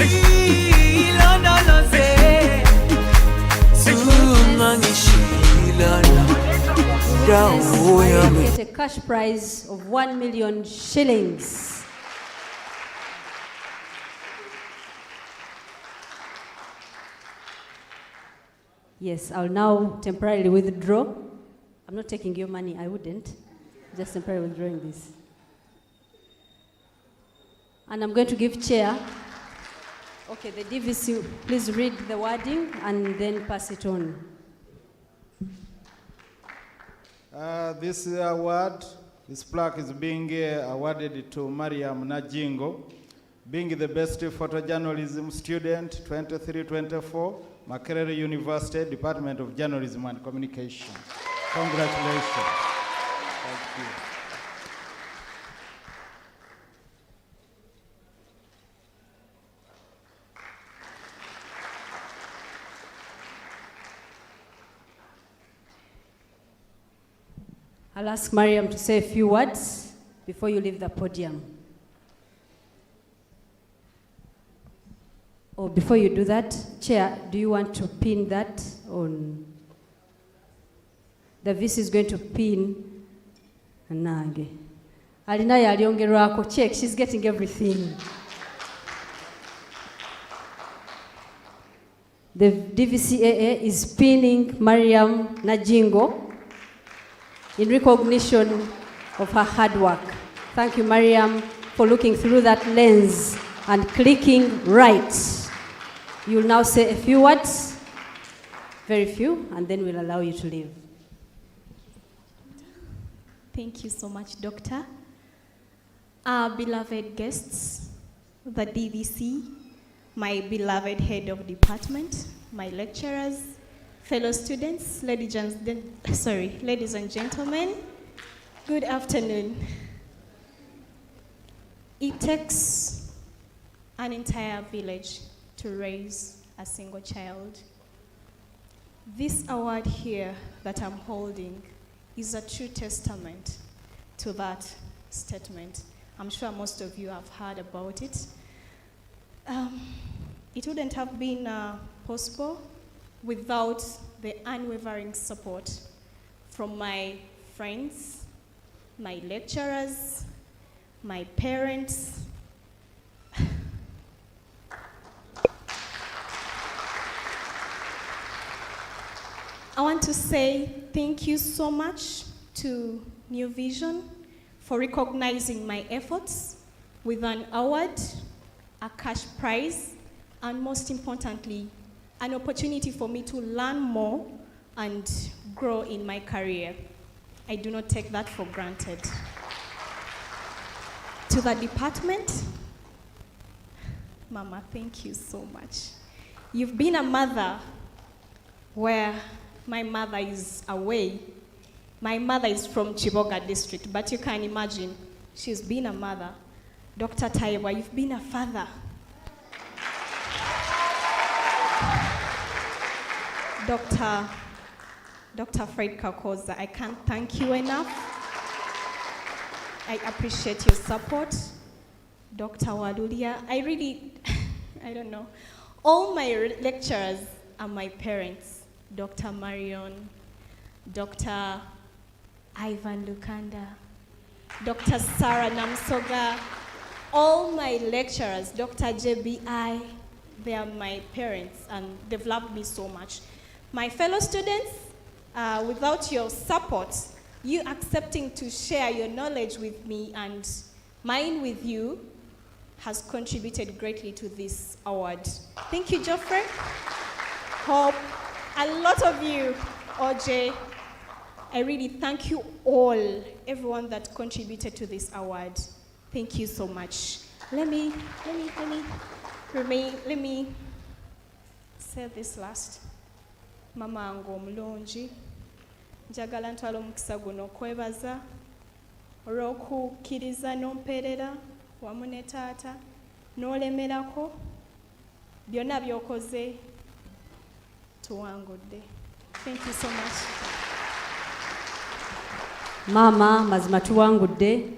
get a cash prize of 1 million shillings. Yes, I'll now temporarily withdraw. I'm not taking your money, I wouldn't. Just temporarily withdrawing this. And I'm going to give chair Okay, the DVC, please read the wording and then pass it on. This award, this plaque is being awarded to Mariam Najingo, being the best photojournalism student 23-24, Makerere University, Department of Journalism and Communication. Congratulations. Thank you. I'll ask Mariam to say a few words before you leave the podium. Or before you do that, Chair, do you want to pin that on? The VC is going to pin Nange. Alina yaliongerwako, check, she's getting everything. The DVCAA is pinning Mariam Najingo in recognition of her hard work. Thank you, Mariam, for looking through that lens and clicking right. You'll now say a few words, very few, and then we'll allow you to leave. Thank you so much, Doctor. Our beloved guests, the DVC, my beloved head of department, my lecturers, fellow students, ladies and gentlemen, good afternoon. It takes an entire village to raise a single child. This award here that I'm holding is a true testament to that statement. I'm sure most of you have heard about it. It wouldn't have been possible without the unwavering support from my friends, my lecturers, my parents. I want to say thank you so much to New Vision for recognizing my efforts with an award, a cash prize, and most importantly, an opportunity for me to learn more and grow in my career. I do not take that for granted. To the department, Mama, thank you so much. You've been a mother where my mother is away. My mother is from Chiboga district, but you can imagine, she's been a mother. Dr. Taiwa, you've been a father. Dr. Fred Kakoza, I can't thank you enough. I appreciate your support. Dr. Walulia, I don't know. All my lecturers are my parents. Dr. Marion, Dr. Ivan Lukanda, Dr. Sarah Namsoga, all my lecturers, Dr. JBI, they are my parents and they've loved me so much. My fellow students, without your support, you accepting to share your knowledge with me and mine with you has contributed greatly to this award. Thank you, Geoffrey. Hope, a lot of you, OJ, I really thank you all, everyone that contributed to this award. Thank you so much. Let me say this last. Mama ango omulungi, njagala ntwala omukisa guno okwebaza olw'okukkiriza n'omperera wamu ne taata n'olemerako byonna by'okoze tuwangudde. Thank you so much. Mama, mazima tuwangudde.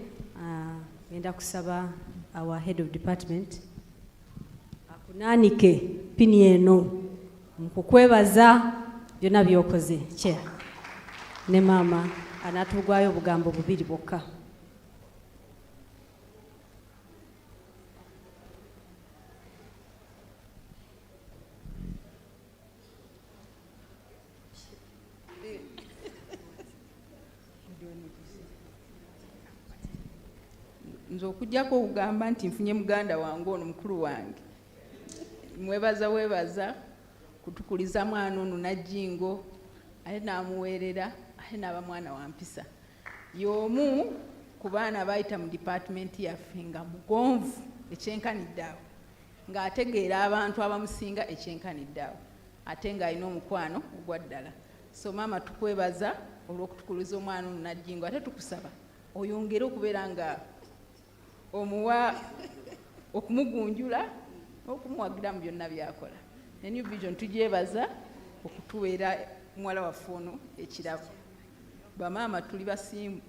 Ngenda kusaba our head of department akunaanike pini eno mukukwebaza byonna by'okoze. Chair ne mama anatugwayo obugambo bubiri bwokka. Nze okujjako okugamba nti nfunye muganda wange ono mukulu wange Mwebaza kutukuliza mwana ono Najingo ate n'amuweerera ate n'aba mwana wa mpisa. Y'omu ku baana bayita mu department yaffe nga mugonvu ekyenkanidde awo ng'ategeera abantu abamusinga ekyenkanidde awo ate ng'alina omukwano ogwa ddala. So maama tukwebaza olw'okutukuliza omwana ono Najingo ate tukusaba oyongere okubeera nga omuwa okumugunjula okumuwagira mu byonna byakola. Ne New Vision tugyebaza okutuweera muwala waffe ono ekirabo. Bamaama tuli basiimu.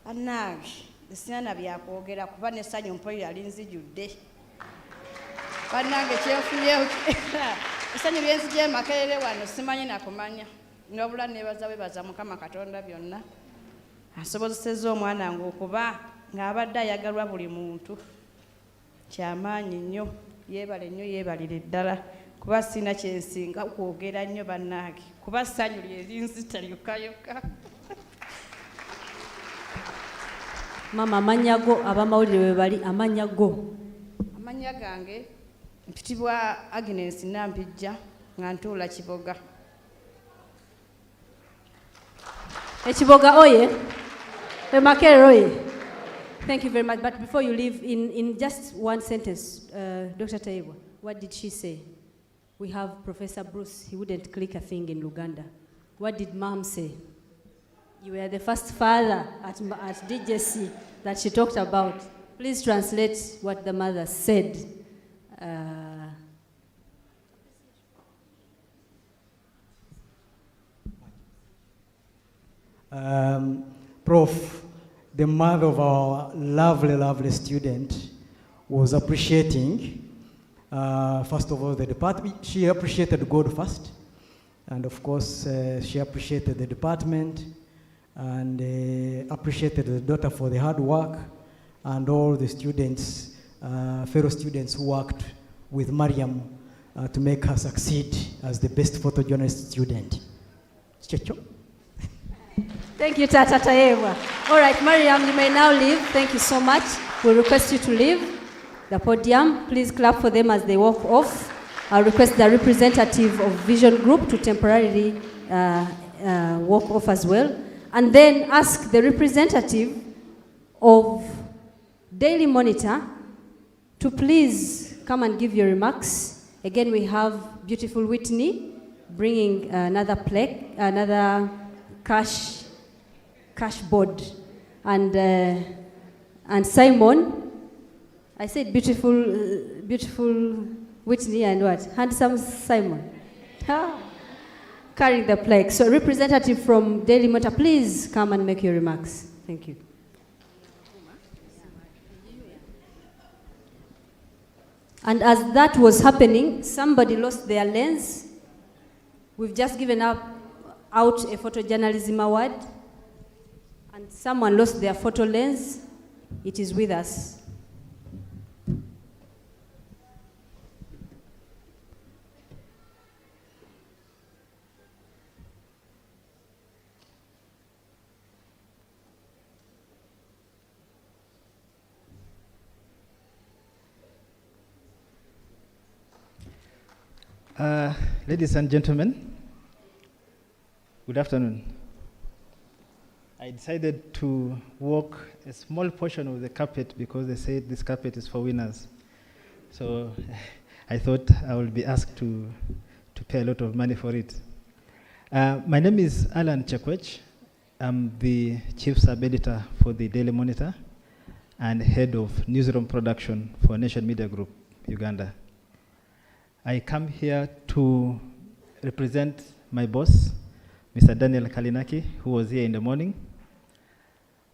Bannange sina byakwogera kuba n'essanyu mpoyo yali nzijudde. Bannange kyenfunyeewo essanyu lyenzigye Makerere wano simanyi nakumanya n'obula neebaza Mukama Katonda byonna asobozesezza omwana wange okuba ng'abadde ayagalwa buli muntu. Kyamaanyi nnyo, yeebale nnyo, yeebalire ddala kuba sina kyensinga kwogera nnyo bannange kuba ssanyu lyerinzita lyokka. Mama amannya go abamawulire we bali amannya go. Amannya gange mpitibwa Agnes Nampijja nga ntuula Kiboga. Ekiboga oye. Makerere oye. Thank you very much. But before you leave, in just one sentence, Dr. Taibwa, what did she say? We have Professor Bruce. He wouldn't click a thing in Luganda. What did Mom say? You were the first father at DJC that she talked about. Please translate what the mother said. Prof, the mother of our lovely student was appreciating, first of all, the department. She appreciated God first. And of course, she appreciated the department and appreciated the daughter for the hard work and all the students, fellow students who worked with Mariam to make her succeed as the best photojournalist student. Thank you, Tata Tayewa. All right, Mariam, you may now leave. Thank you so much. We request you to leave the podium. Please clap for them as they walk off. I'll request the representative of Vision Group to temporarily walk off as well. And then ask the representative of Daily Monitor to please come and give your remarks. Again, we have beautiful Whitney bringing another plaque, another cash board. And Simon, I said beautiful Whitney and what? Handsome Simon. Carrying the plaque. So representative from Daily Monitor, please come and make your remarks. Thank you. And as that was happening, somebody lost their lens. We've just given out a photojournalism award, and someone lost their photo lens. It is with us. Ladies and gentlemen, good afternoon. I decided to walk a small portion of the carpet because they said this carpet is for winners. So I thought I would be asked to pay a lot of money for it. My name is Alan Chekwech. I'm the Chief Sub-Editor for the Daily Monitor and Head of Newsroom Production for Nation Media Group, Uganda. I come here to represent my boss, Mr. Daniel Kalinaki, who was here in the morning.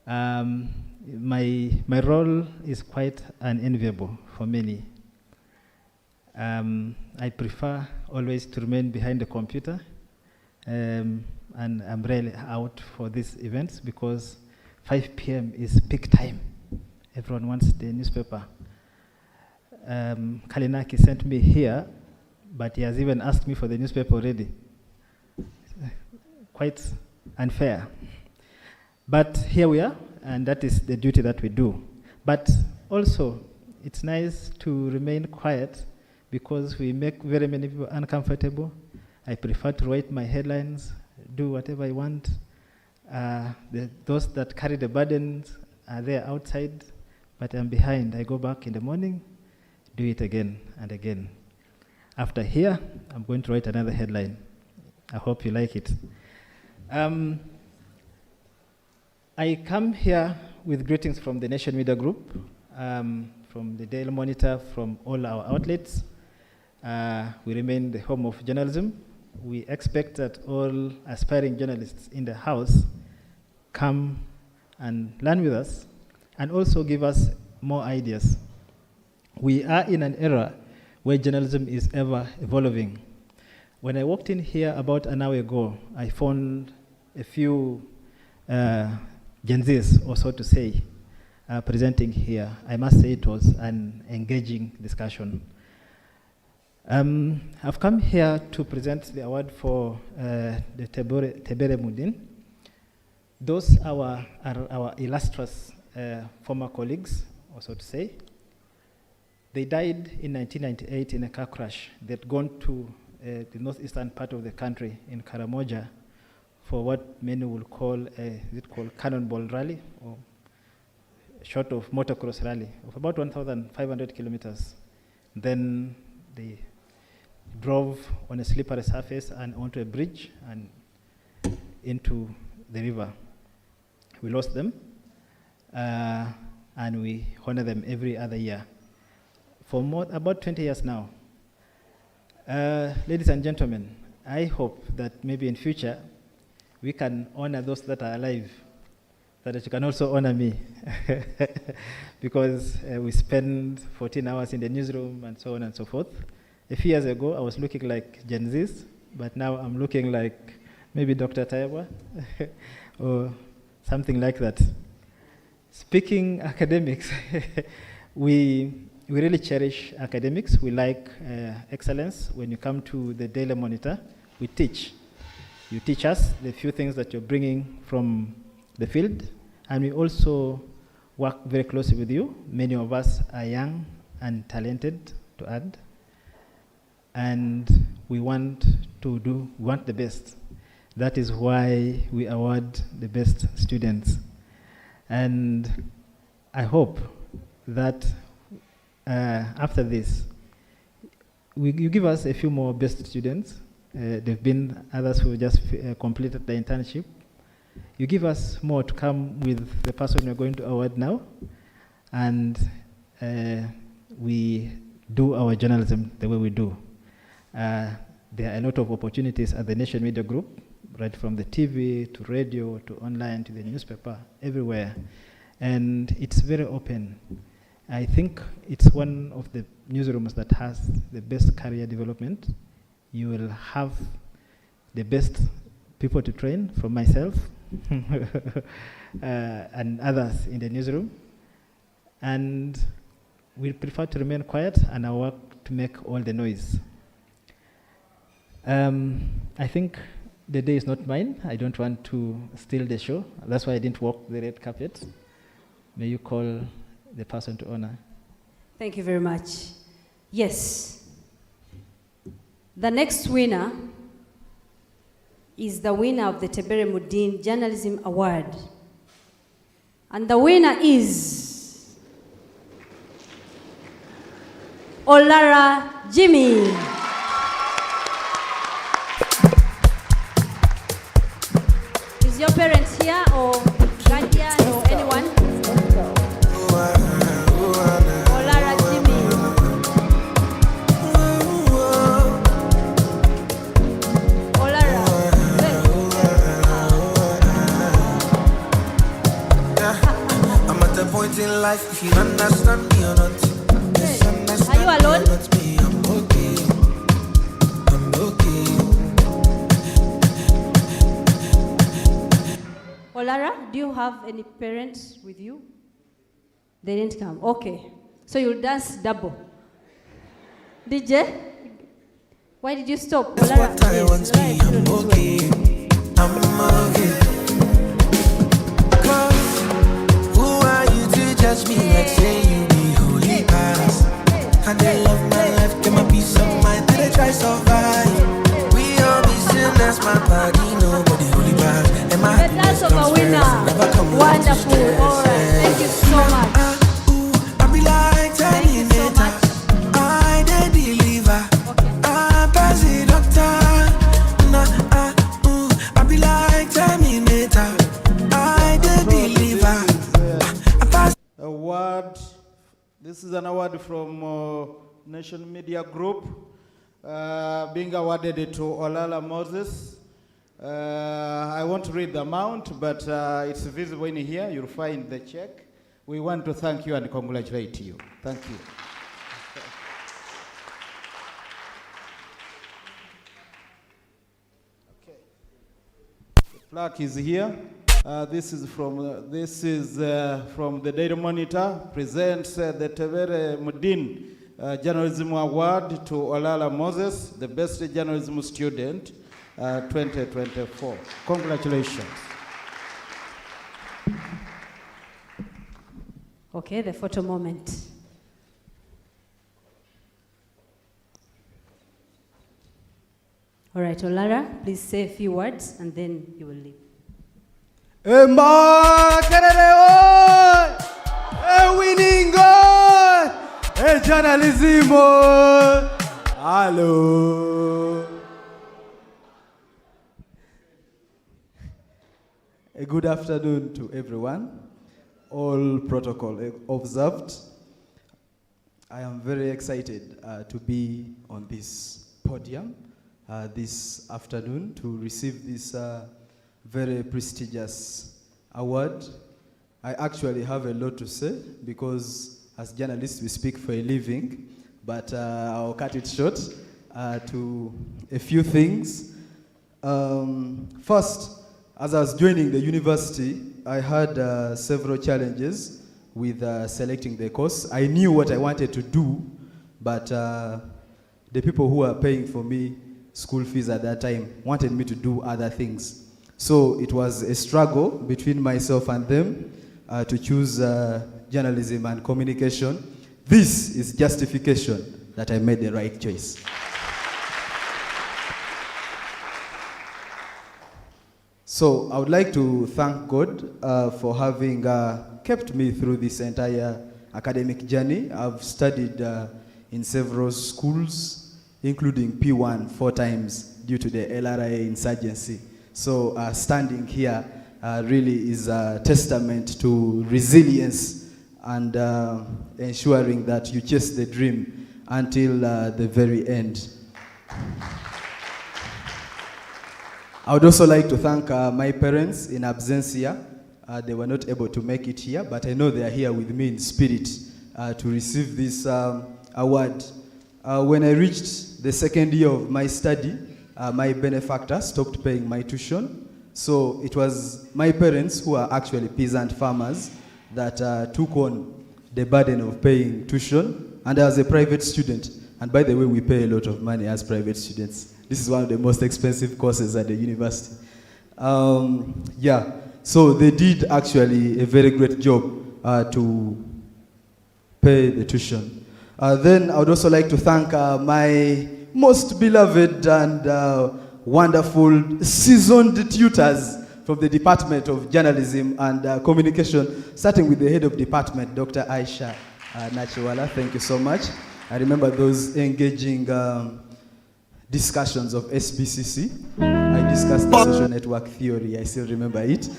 My role is quite unenviable for many. I prefer always to remain behind the computer, and I'm really out for these events because 5 p.m. is peak time. Everyone wants the newspaper. Kalinaki sent me here, but he has even asked me for the newspaper already. Quite unfair. But here we are, and that is the duty that we do. But also, it's nice to remain quiet because we make very many people uncomfortable. I prefer to write my headlines, do whatever I want. Those that carry the burdens are there outside, but I'm behind. I go back in the morning, do it again and again. After here, I'm going to write another headline. I hope you like it. I come here with greetings from the Nation Media Group, from the Daily Monitor, from all our outlets. We remain the home of journalism. We expect that all aspiring journalists in the House come and learn with us and also give us more ideas. We are in an era where journalism is ever evolving. When I walked in here about an hour ago, I found a few Gen Zs, or so to say, presenting here. I must say it was an engaging discussion. I've come here to present the award for the Tebere Mudin. Those are our illustrious former colleagues, or so to say. They died in 1998 in a car crash. They'd gone to the northeastern part of the country in Karamoja for what many will call Cannonball Rally, or short of motocross rally, of about 1,500 kilometers. Then they drove on a slippery surface and onto a bridge and into the river. We lost them, and we honor them every other year for about 20 years now. Ladies and gentlemen, I hope that maybe in future we can honor those that are alive, so that you can also honor me. Because we spend 14 hours in the newsroom and so on and so forth. A few years ago, I was looking like Gen Zs, but now I'm looking like maybe Dr. Taiwa or something like that. Speaking academics, we really cherish academics. We like excellence. When you come to the Daily Monitor, we teach. You teach us the few things that you're bringing from the field, and we also work very closely with you. Many of us are young and talented, to add, and we want the best. That is why we award the best students. And I hope that after this, you give us a few more best students. There have been others who just completed the internship. You give us more to come with the person you're going to award now, and we do our journalism the way we do. There are a lot of opportunities at the Nation Media Group, right from the TV to radio to online to the newspaper, everywhere. And it's very open. I think it's one of the newsrooms that has the best career development. You will have the best people to train, from myself and others in the newsroom. And we prefer to remain quiet and our work to make all the noise. I think the day is not mine. I don't want to steal the show. That's why I didn't walk the red carpet. May you call the person to honor. Thank you very much. Yes. The next winner is the winner of the Tebere Mudin Journalism Award. And the winner is Olara Jimmy. Is your parents here or guardian or anyone? Olara Jimmy. Olara. I'm at a point in life, if you understand me or not. Are you alone? I'm okay. I'm okay. Olara, do you have any parents with you? They didn't come. Okay. So you'll dance double. DJ, why did you stop? That's what I want to be. I'm okay. I'm okay. Cause who are you to judge me like say you be holy pass? And they love my life, get my peace of mind, and they try survive. We all be sinners, my body, nobody holy pass. And my happiness That's of a comes winner. first, never come Wonderful. All right. Thank you so much. I be like Terminator. I the deliver. I pass it doctor. I be like Terminator. I the deliver. Award. This is an award from Nation Media Group, being awarded to Olala Moses. I won't read the amount, but it's visible in here. You'll find the check. We want to thank you and congratulate you. Thank you. Okay. The plaque is here. This is from the Daily Monitor. Presents the Tevere Mudin Journalism Award to Olala Moses, the best journalism student, 2024. Congratulations. Okay, the photo moment. All right, Olara, please say a few words and then you will leave. Winning journalism. Hello. A good afternoon to everyone. All protocol observed. I am very excited to be on this podium this afternoon to receive this very prestigious award. I actually have a lot to say because as journalists we speak for a living, but I'll cut it short to a few things. First, as I was joining the university, I had several challenges with selecting the course. I knew what I wanted to do, but the people who were paying for me school fees at that time wanted me to do other things. So it was a struggle between myself and them to choose journalism and communication. This is justification that I made the right choice. So I would like to thank God for having kept me through this entire academic journey. I've studied in several schools, including P1 4 times due to the LRA insurgency. So standing here really is a testament to resilience and ensuring that you chase the dream until the very end. I would also like to thank my parents in absentia. They were not able to make it here, but I know they are here with me in spirit to receive this award. When I reached the second year of my study, my benefactor stopped paying my tuition. So it was my parents, who are actually peasant farmers, that took on the burden of paying tuition. And I was a private student. And by the way, we pay a lot of money as private students. This is one of the most expensive courses at the university. Yeah, so they did actually a very great job to pay the tuition. Then I would also like to thank my most beloved and wonderful seasoned tutors from the Department of Journalism and Communication, starting with the head of department, Dr. Aisha Nachiwala. Thank you so much. I remember those engaging discussions of SBCC. I discussed the social network theory. I still remember it.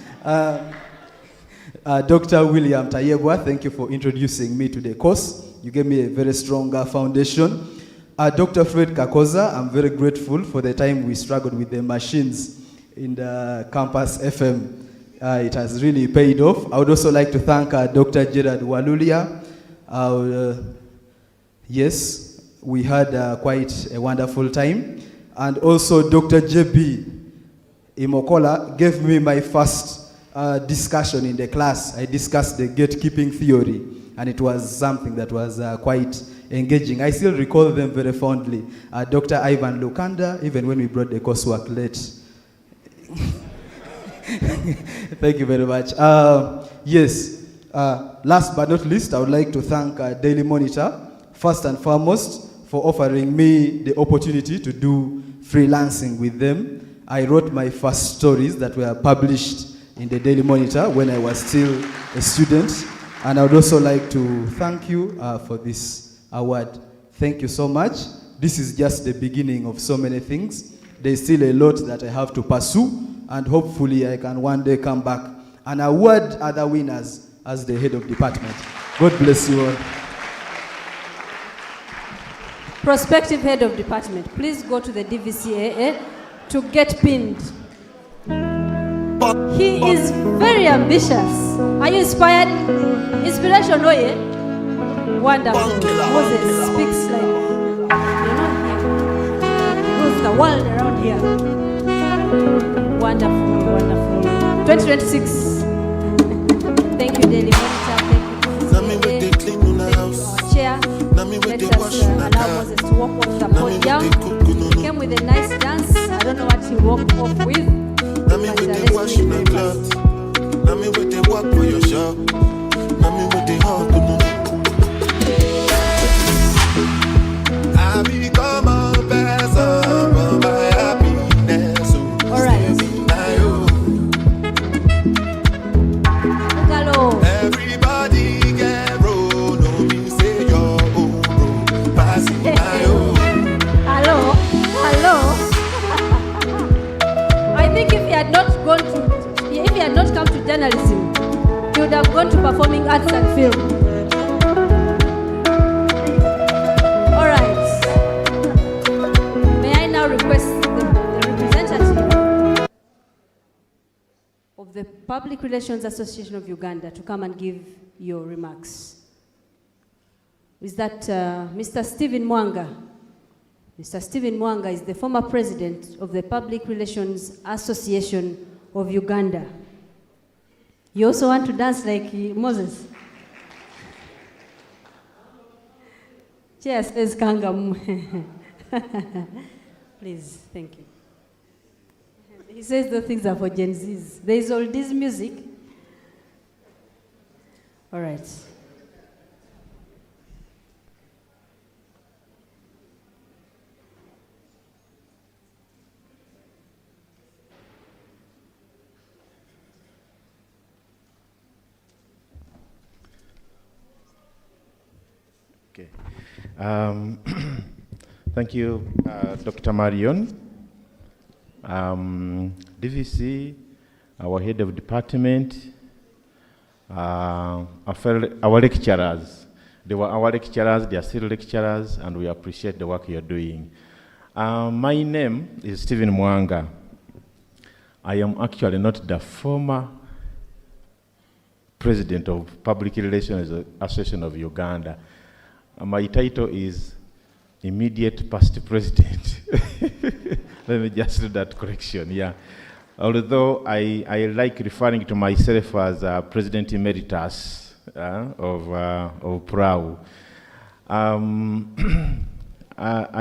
Dr. William Tayebwa, thank you for introducing me to the course. You gave me a very strong foundation. Dr. Fred Kakoza, I'm very grateful for the time we struggled with the machines in the campus FM. It has really paid off. I would also like to thank Dr. Gerard Walulia. Yes, we had quite a wonderful time. And also Dr. JB Imokola gave me my first discussion in the class. I discussed the gatekeeping theory, and it was something that was quite engaging. I still recall them very fondly. Dr. Ivan Lukanda, even when we brought the coursework late. Thank you very much. Yes, last but not least, I would like to thank Daily Monitor, first and foremost, for offering me the opportunity to do freelancing with them. I wrote my first stories that were published in the Daily Monitor when I was still a student. And I would also like to thank you for this award. Thank you so much. This is just the beginning of so many things. There's still a lot that I have to pursue, and hopefully I can one day come back and award other winners as the head of department. God bless you all. Prospective head of department, please go to the DVCAA to get pinned. He is very ambitious. Are you inspired? Inspiration, no, yeah? Wonderful. Moses speaks like, rules the world around here. Wonderful, wonderful. 2026. Thank you, Daily Monitor. Thank you, our chair. Let us allow Moses to walk off the podium. He came with a nice dance. I don't know what he walked off with. But let's do it first. Let me with the walk for your show. Let me with the hug. I become a vessel for my happiness. All right. Everybody get roll. No me say your own bro. Passing my own. Hello. Hello. I think if he had not gone to, if he had not come to journalism, he would have gone to performing arts and film. All right. May I now request the representative of the Public Relations Association of Uganda to come and give your remarks. Is that Mr. Stephen Mwanga? Mr. Stephen Mwanga is the former president of the Public Relations Association of Uganda. You also want to dance like Moses? Cheers, says Kangam. Please, thank you. He says those things are for Gen Zs. There is all this music. All right. Okay. Thank you, Dr. Marion. DVC, our head of department, our lecturers. They were our lecturers, they are still lecturers, and we appreciate the work you're doing. My name is Stephen Mwanga. I am actually not the former president of Public Relations Association of Uganda. My title is immediate past president. Let me just do that correction, yeah. Although I like referring to myself as President Emeritus of PRAU. I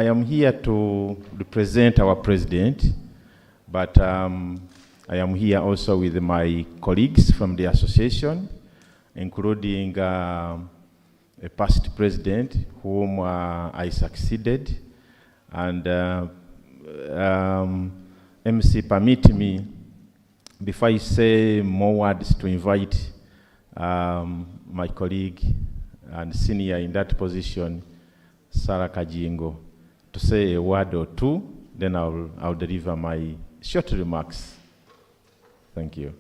am here to represent our president, but I am here also with my colleagues from the association, including a past president whom I succeeded. And MC, permit me, before I say more words, to invite my colleague and senior in that position, Sarah Kajingo, to say a word or two, then I'll deliver my short remarks. Thank you.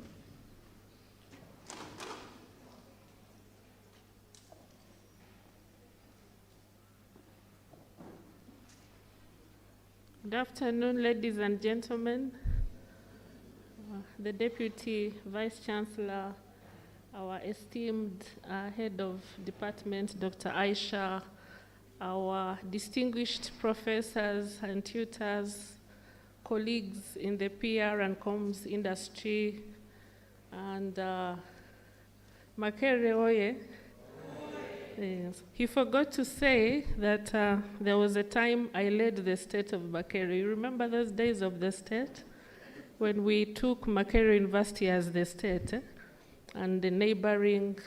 Good afternoon, ladies and gentlemen. The Deputy Vice Chancellor, our esteemed Head of Department, Dr. Aisha, our distinguished professors and tutors, colleagues in the PR and comms industry, and Makere Oye, Yes. He forgot to say that there was a time I led the state of Makerere. You remember those days of the state? When we took Makerere University as the state, and the neighboring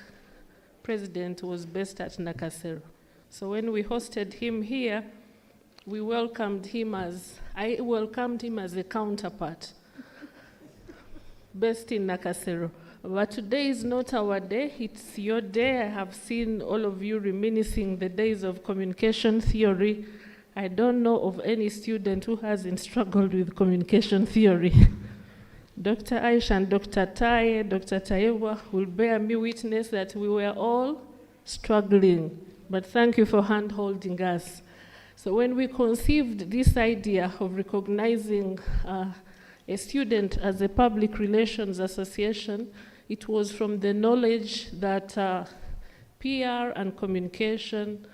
president was based at Nakasero. So when we hosted him here, I welcomed him as a counterpart based in Nakasero. But today is not our day, it's your day. I have seen all of you reminiscing the days of communication theory. I don't know of any student who hasn't struggled with communication theory. Dr. Aisha and Dr. Taye, Dr. Tayewa will bear me witness that we were all struggling, but thank you for hand-holding us. So when we conceived this idea of recognizing a student as a public relations association, it was from the knowledge that PR and communication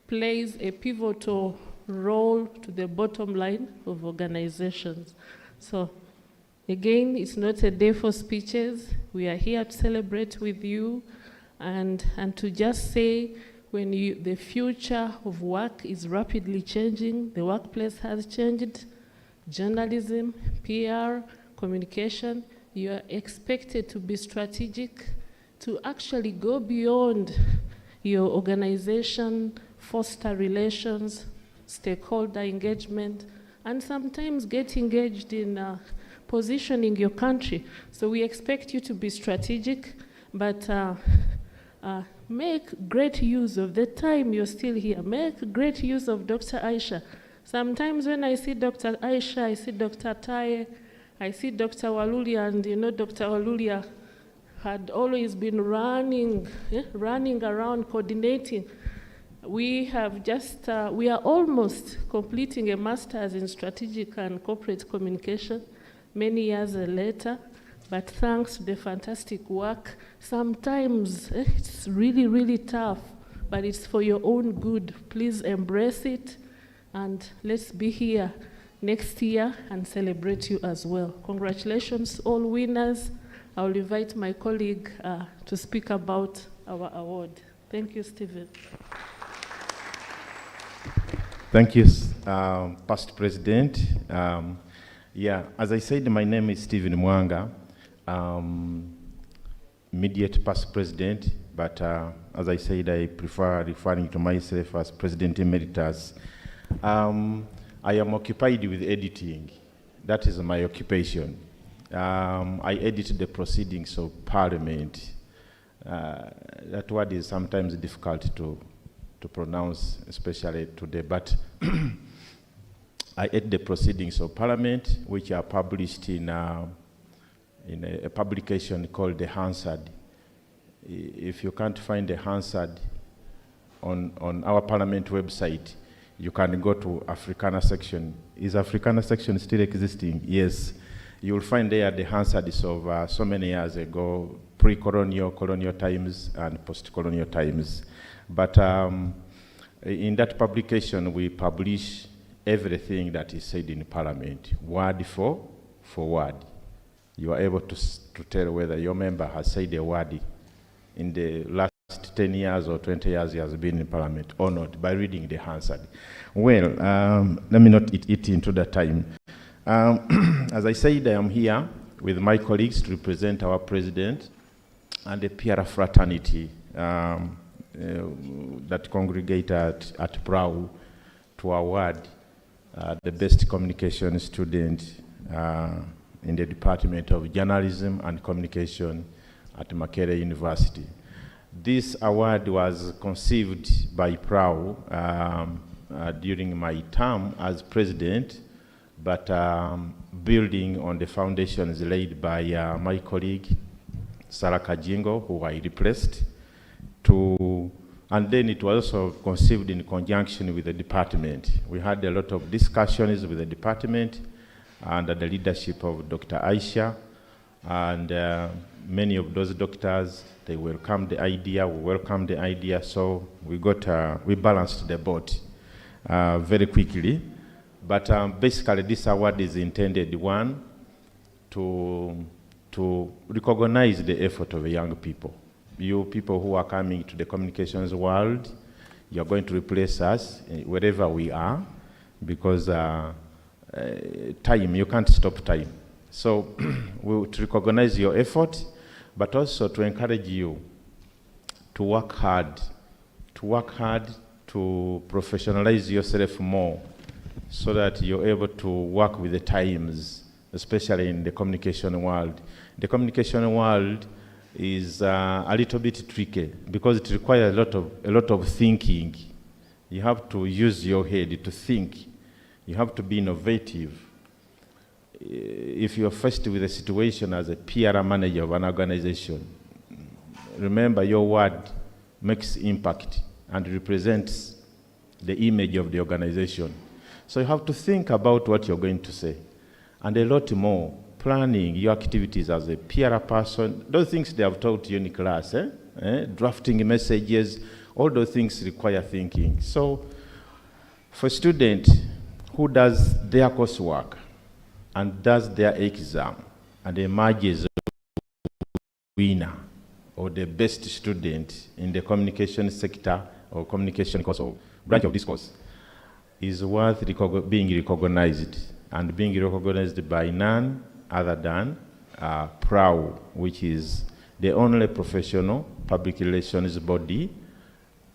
plays a pivotal role to the bottom line of organizations. So again, it's not a day for speeches. We are here to celebrate with you and to just say when the future of work is rapidly changing, the workplace has changed, journalism, PR, communication, you are expected to be strategic, to actually go beyond your organization, foster relations, stakeholder engagement, and sometimes get engaged in positioning your country. So we expect you to be strategic, but make great use of the time you're still here. Make great use of Dr. Aisha. Sometimes when I see Dr. Aisha, I see Dr. Taye, I see Dr. Walulia, and you know Dr. Walulia had always been running around coordinating. We are almost completing a master's in strategic and corporate communication many years later, but thanks to the fantastic work, sometimes it's really, really tough, but it's for your own good. Please embrace it, and let's be here next year and celebrate you as well. Congratulations, all winners. I'll invite my colleague to speak about our award. Thank you, Stephen. Thank you, past president. As I said, my name is Stephen Mwanga, immediate past president, but as I said, I prefer referring to myself as President Emeritus. I am occupied with editing. That is my occupation. I edit the proceedings of Parliament. That word is sometimes difficult to pronounce, especially today, but I edit the proceedings of Parliament, which are published in a publication called the Hansard. If you can't find the Hansard on our Parliament website, you can go to Africana section. Is Africana section still existing? Yes. You will find there the Hansards of so many years ago, pre-colonial, colonial times, and post-colonial times. But in that publication, we publish everything that is said in Parliament, word for word. You are able to tell whether your member has said a word in the last 10 years or 20 years he has been in Parliament or not by reading the Hansard. Well, let me not eat into the time. As I said, I am here with my colleagues to represent our president and the PR fraternity that congregate at Prau to award the best communication student in the Department of Journalism and Communication at Makerere University. This award was conceived by Prau during my term as president, but building on the foundations laid by my colleague, Sarah Kajingo, who I replaced, and then it was also conceived in conjunction with the department. We had a lot of discussions with the department under the leadership of Dr. Aisha, and many of those doctors, they welcomed the idea, we welcomed the idea, so we balanced the boat very quickly. But basically this award is intended, one, to recognize the effort of young people. you people who are coming to the communications world, you're going to replace us wherever we are, because time, you can't stop time. So to recognize your effort, but also to encourage you to work hard, to professionalize yourself more, so that you're able to work with the times, especially in the communication world. The communication world is a little bit tricky because it requires a lot of thinking. You have to use your head to think. You have to be innovative. If you're faced with a situation as a PR manager of an organization, remember your word makes impact and represents the image of the organization. So you have to think about what you're going to say, and a lot more. Planning your activities as a PR person, those things they have taught you in class, drafting messages, all those things require thinking. So for a student who does their coursework and does their exam and emerges winner or the best student in the communication sector or communication course or branch of discourse, is worth being recognized, and being recognized by none other than PRAU, which is the only professional public relations body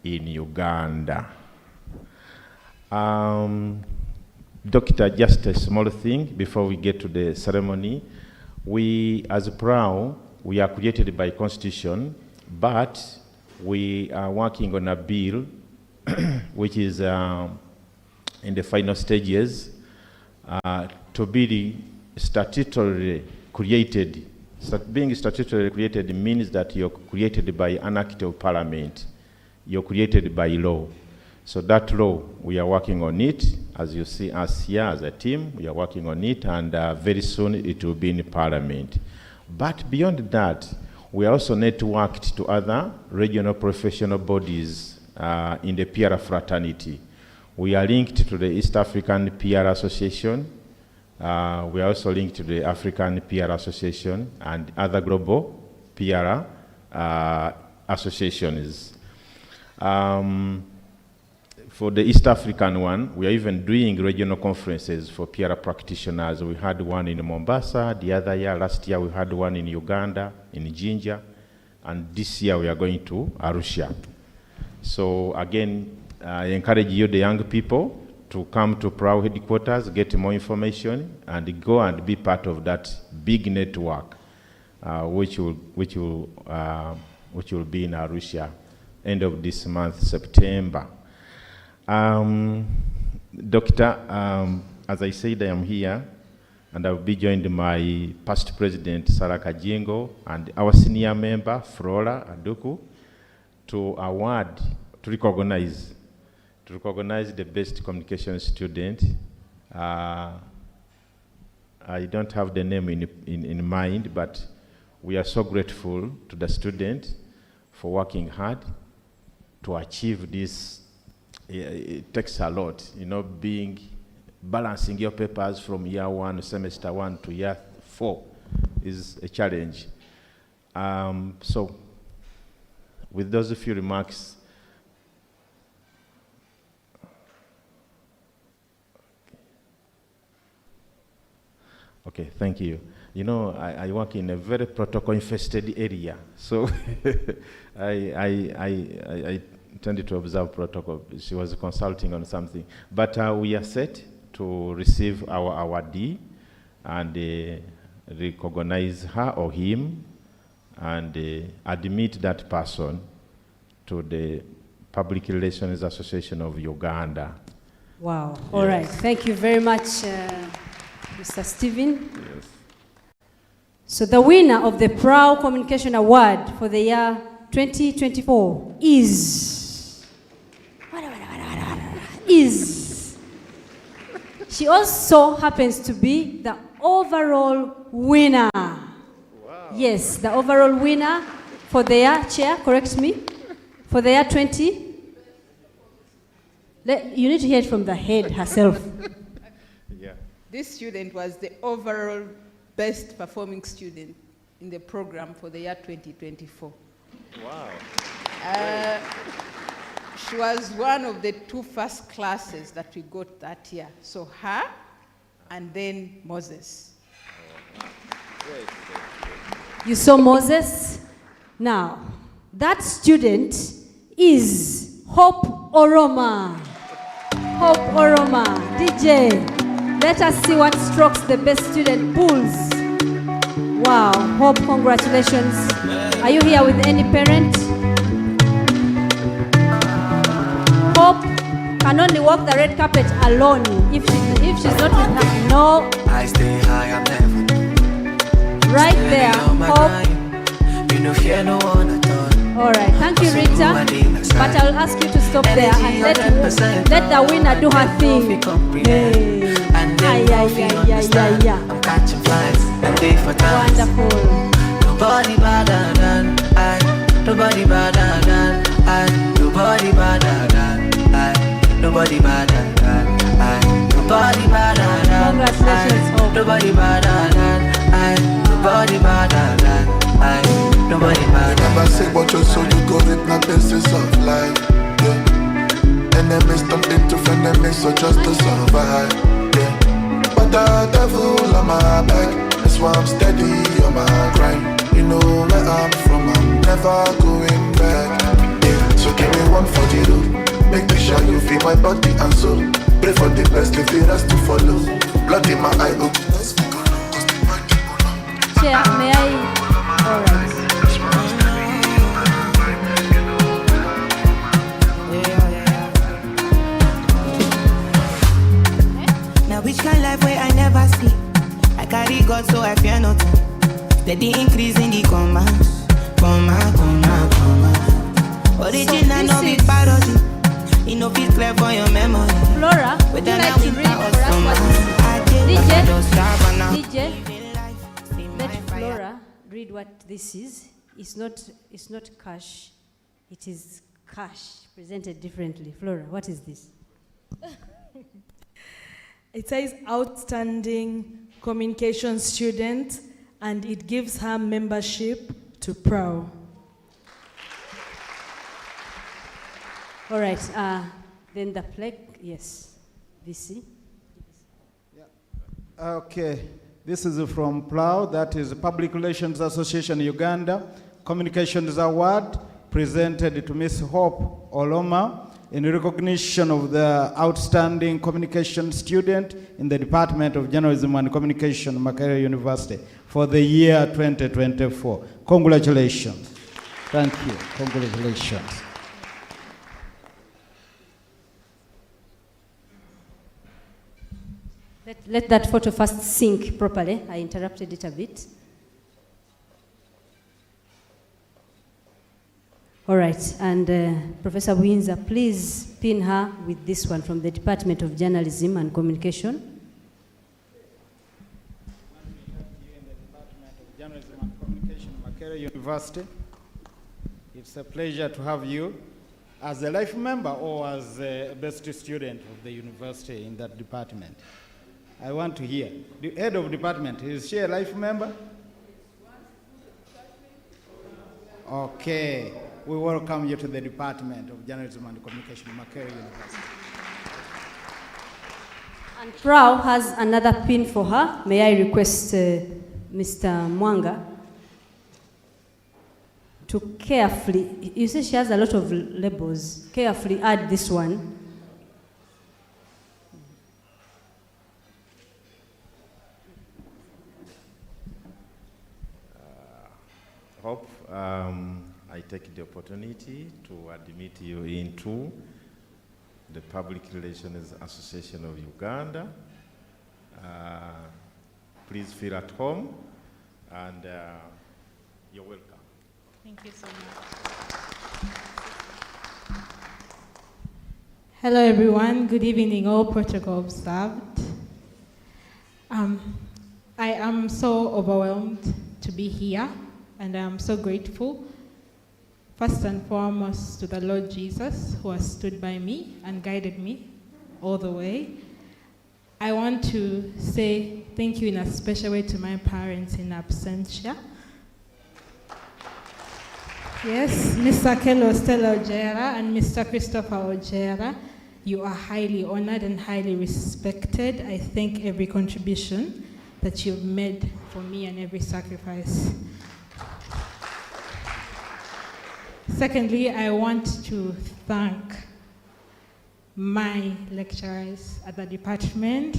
in Uganda. Doctor, just a small thing before we get to the ceremony. We, as PRAU, we are created by Constitution, but we are working on a bill which is in the final stages to be statutorily created. Being statutorily created means that you're created by an act of parliament. You're created by law. So that law, we are working on it. As you see us here as a team, we are working on it, and very soon it will be in parliament. But beyond that, we are also networked to other regional professional bodies in the PR fraternity. We are linked to the East African PR Association. We are also linked to the African PR Association and other global PR associations. For the East African one, we are even doing regional conferences for PR practitioners. We had one in Mombasa the other year. Last year we had one in Uganda, in Jinja, and this year we are going to Arusha. So again, I encourage you, the young people, to come to PRAU headquarters, get more information, and go and be part of that big network, which will be in Arusha, end of this month, September. Doctor, as I said, I am here, and I'll be joined by my past president, Sarah Kajingo, and our senior member, Flora Aduku, to recognize the best communication student. I don't have the name in mind, but we are so grateful to the student for working hard to achieve this. It takes a lot, balancing your papers from year one, semester one to year 4 is a challenge. So with those few remarks, okay, thank you. I work in a very protocol-infested area, so I tended to observe protocol. She was consulting on something. But we are set to receive our awardee and recognize her or him and admit that person to the Public Relations Association of Uganda. Wow. All right. Thank you very much, Mr. Stephen. Yes. So the winner of the PRAU Communication Award for the year 2024 is... She also happens to be the overall winner. Wow. Yes, the overall winner for the year, Chair, correct me, for the year 20. You need to hear it from the head herself. Yeah. This student was the overall best performing student in the program for the year 2024. Wow. She was one of the 2 first classes that we got that year. So her, and then Moses. Great. You saw Moses? Now, that student is Hope Oroma. Hope Oroma. DJ, let us see what strokes the best student pulls. Wow, Hope, congratulations. Are you here with any parent? Hope can only walk the red carpet alone. If she's not with her, no. I stay high, I'm never Right there, Hope. You know, fear no one at all. All right, thank you, Rita. But I'll ask you to stop there and let the winner do her thing. Hey. I'm catching flies and day for times. Wonderful. Nobody better than I. Nobody better than I. Nobody better than I. Nobody better than I. Nobody better than Congratulations, I. Nobody better than I. Nobody better than I. Nobody better. Never say what you so you go with my basis of life. Yeah. Enemies turn into frenemies, so just to survive. Yeah. But the devil on my back, that's why I'm steady on my grind. You know where I'm from, I'm never going back. Yeah. So give me one for the road. Make sure you feel my body and soul. Pray for the best, leave the rest to follow. Blood in my eye, oh. Chair, may I? All right. Now which kind life where I never see? I carry God so I fear nothing. Steady increase in the commands. Original no be parody. It no fit clear for your memory. Flora, would you like to read for us what DJ, let Flora read what this is. It's not cash. It is cash presented differently. Flora, what is this? It says outstanding communication student, and it gives her membership to PRO. All right, then the plaque, yes, VC. Okay, this is from PLOW, that is Public Relations Association Uganda. Communications Award presented to Miss Hope Oloma in recognition of the outstanding communication student in the Department of Journalism and Communication, Makerere University, for the year 2024. Congratulations. Thank you. Congratulations. Let that photo first sync properly. I interrupted it a bit. All right, and Professor Windsor, please pin her with this one from the Department of Journalism and Communication. Journalism and Communication, Makerere University. It's a pleasure to have you as a life member or as a best student of the university in that department. I want to hear. The head of department, is she a life member? Okay. We welcome you to the Department of Journalism and Communication, Makerere University. And Prao has another pin for her. May I request Mr. Mwanga to carefully, you see she has a lot of labels, carefully add this one. Hope I take the opportunity to admit you into the Public Relations Association of Uganda. Please feel at home, and you're welcome. Thank you so much. Hello everyone, good evening, all protocol observed. I am so overwhelmed to be here, and I am so grateful, first and foremost, to the Lord Jesus, who has stood by me and guided me all the way. I want to say thank you in a special way to my parents in absentia. Yes, Mr. Kelo Stella Ojera and Mr. Christopher Ojera, you are highly honored and highly respected. I thank every contribution that you've made for me and every sacrifice. Secondly, I want to thank my lecturers at the department.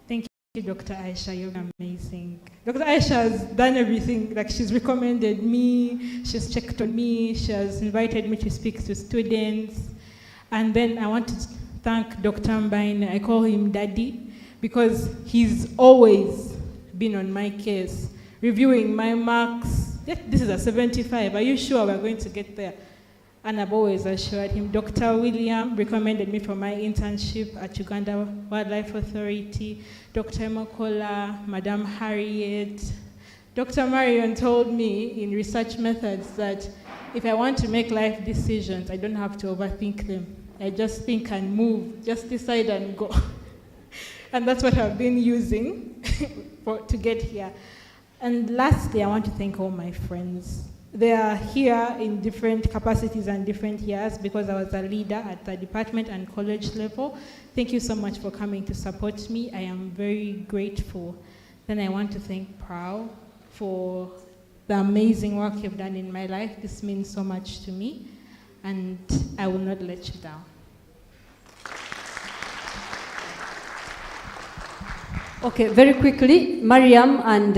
Thank you, Dr. Aisha, you're amazing. Dr. Aisha has done everything, like she's recommended me, she's checked on me, she has invited me to speak to students. And then I want to thank Dr. Mbaine, I call him Daddy, because he's always been on my case, reviewing my marks. Yeah, this is a 75, are you sure we're going to get there? And I've always assured him. Dr. William recommended me for my internship at Uganda Wildlife Authority. Dr. Mokola, Madam Harriet. Dr. Marion told me in research methods that if I want to make life decisions, I don't have to overthink them. I just think and move, just decide and go. And that's what I've been using to get here. And lastly, I want to thank all my friends. They are here in different capacities and different years because I was a leader at the department and college level. Thank you so much for coming to support me. I am very grateful. Then I want to thank Prao for the amazing work you've done in my life. This means so much to me, and I will not let you down. Okay, very quickly, Mariam and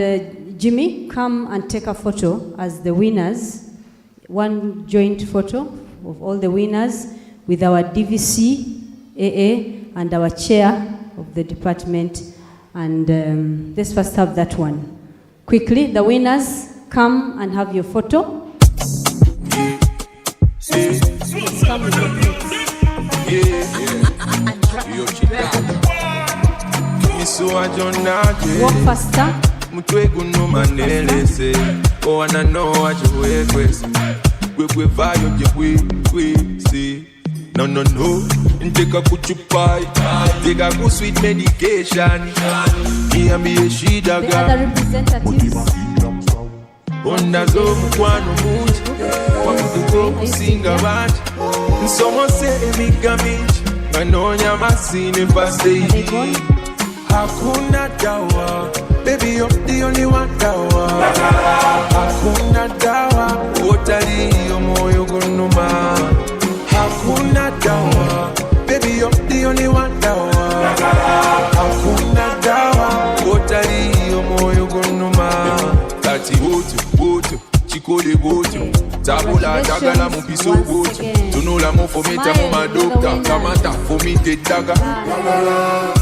Jimmy, come and take a photo as the winners. One joint photo of all the winners with our DVC, AA, and our chair of the department. And let's first have that one. Quickly, the winners, come and have your photo. Please come with your plates. Walk faster. Mutwegu no manelese oh wanna know what you we vayo we see no take a kuchupai take a good sweet medication me and me she daga the other representatives onda zo mkwano muti wakutuko kusinga bati someone say emigamichi nganonya masine first aid hakuna dawa. Baby, you're the only one dawa. Hakuna dawa. Otali yomoyo gunuma. Hakuna dawa. Baby, you're the only one dawa. Hakuna dawa. Otali yomoyo gunuma. Tati wotu, chikole wotu. Tabula dagala mupiso wotu. Tunula mofometa moma dokta. Kamata fomite daga.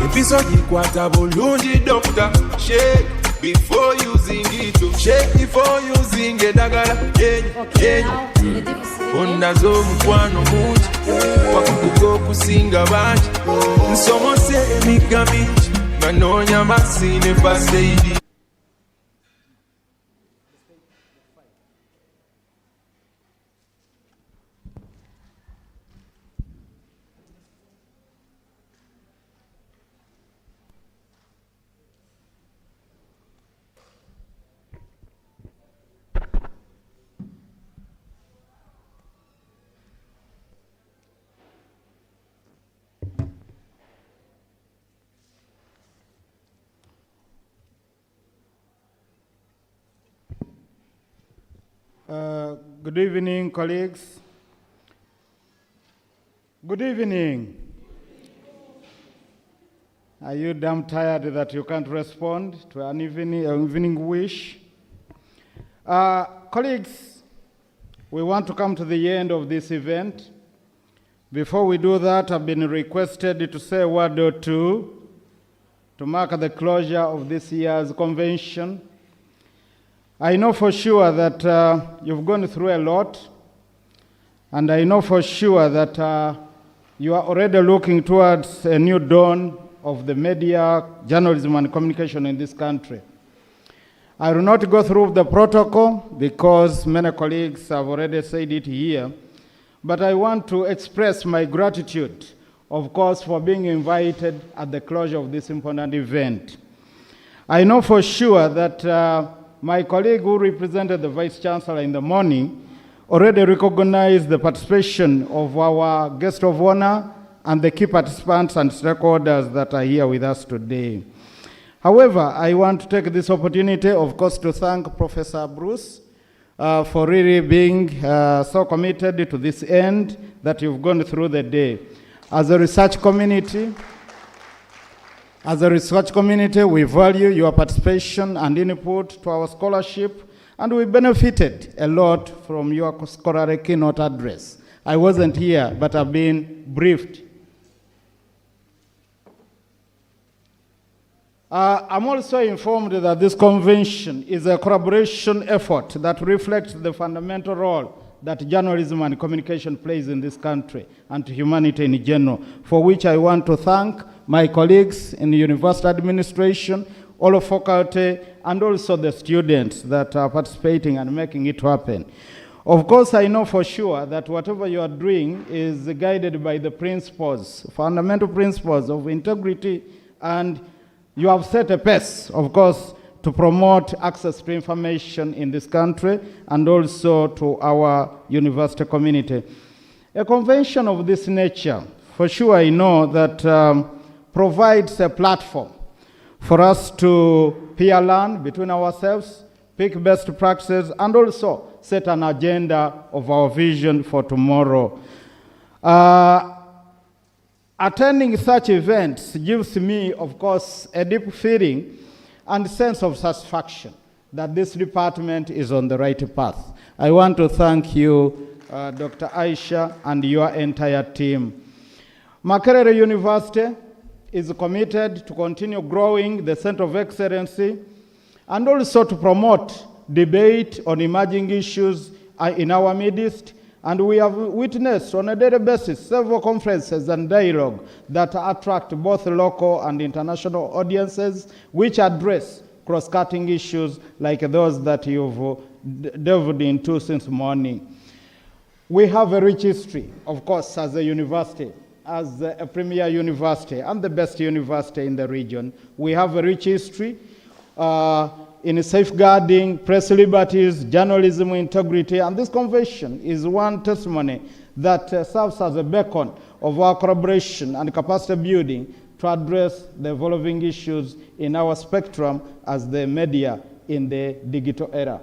Episode ikwata bolunji doctor. Shake before using it. Shake before using it. Dagala. Ondazo mkwano muti. Wakukuko kusinga baji. Nsomo se emigamichi. Nganonya masine first aid. Good evening, colleagues. Good evening. Are you damn tired that you can't respond to an evening wish? Colleagues, we want to come to the end of this event. Before we do that, I've been requested to say a word or two to mark the closure of this year's convention. I know for sure that you've gone through a lot, and I know for sure that you are already looking towards a new dawn of the media, journalism, and communication in this country. I will not go through the protocol because many colleagues have already said it here, but I want to express my gratitude, of course, for being invited at the closure of this important event. I know for sure that my colleague who represented the Vice Chancellor in the morning already recognized the participation of our guest of honor and the key participants and stakeholders that are here with us today. However, I want to take this opportunity, of course, to thank Professor Bruce for really being so committed to this end that you've gone through the day. As a research community, we value your participation and input to our scholarship, and we benefited a lot from your scholarly keynote address. I wasn't here, but I've been briefed. I'm also informed that this convention is a collaboration effort that reflects the fundamental role that journalism and communication plays in this country and to humanity in general, for which I want to thank my colleagues in the university administration, all of faculty, and also the students that are participating and making it happen. Of course, I know for sure that whatever you are doing is guided by the principles, fundamental principles of integrity, and you have set a pace, of course, to promote access to information in this country and also to our university community. A convention of this nature, for sure I know that provides a platform for us to peer learn between ourselves, pick best practices, and also set an agenda of our vision for tomorrow. Attending such events gives me, of course, a deep feeling and sense of satisfaction that this department is on the right path. I want to thank you, Dr. Aisha, and your entire team. Makerere University is committed to continue growing the Center of Excellency and also to promote debate on emerging issues in our midst. And we have witnessed on a daily basis several conferences and dialogue that attract both local and international audiences, which address cross-cutting issues like those that you've delved into since morning. We have a rich history, of course, as a university, as a premier university and the best university in the region. We have a rich history in safeguarding press liberties, journalism integrity, and this convention is one testimony that serves as a beacon of our collaboration and capacity building to address the evolving issues in our spectrum as the media in the digital era.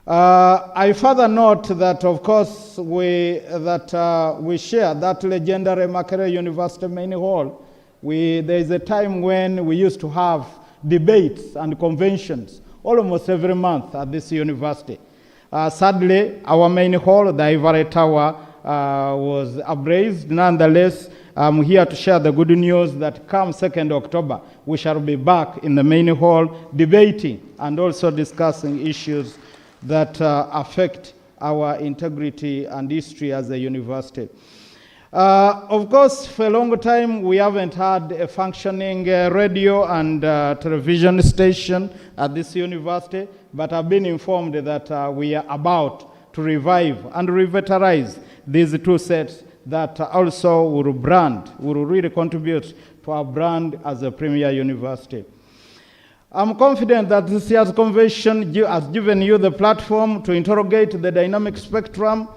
I further note that, of course, we share that legendary Makerere University main hall. There is a time when we used to have debates and conventions almost every month at this university. Sadly, our main hall, the Ivory Tower, was abrazed. Nonetheless, I'm here to share the good news that come 2nd October, we shall be back in the main hall debating and also discussing issues that affect our integrity and history as a university. Of course, for a long time, we haven't had a functioning radio and television station at this university, but I've been informed that we are about to revive and revitalize these two sets that also will really contribute to our brand as a premier university. I'm confident that this year's convention has given you the platform to interrogate the dynamic spectrum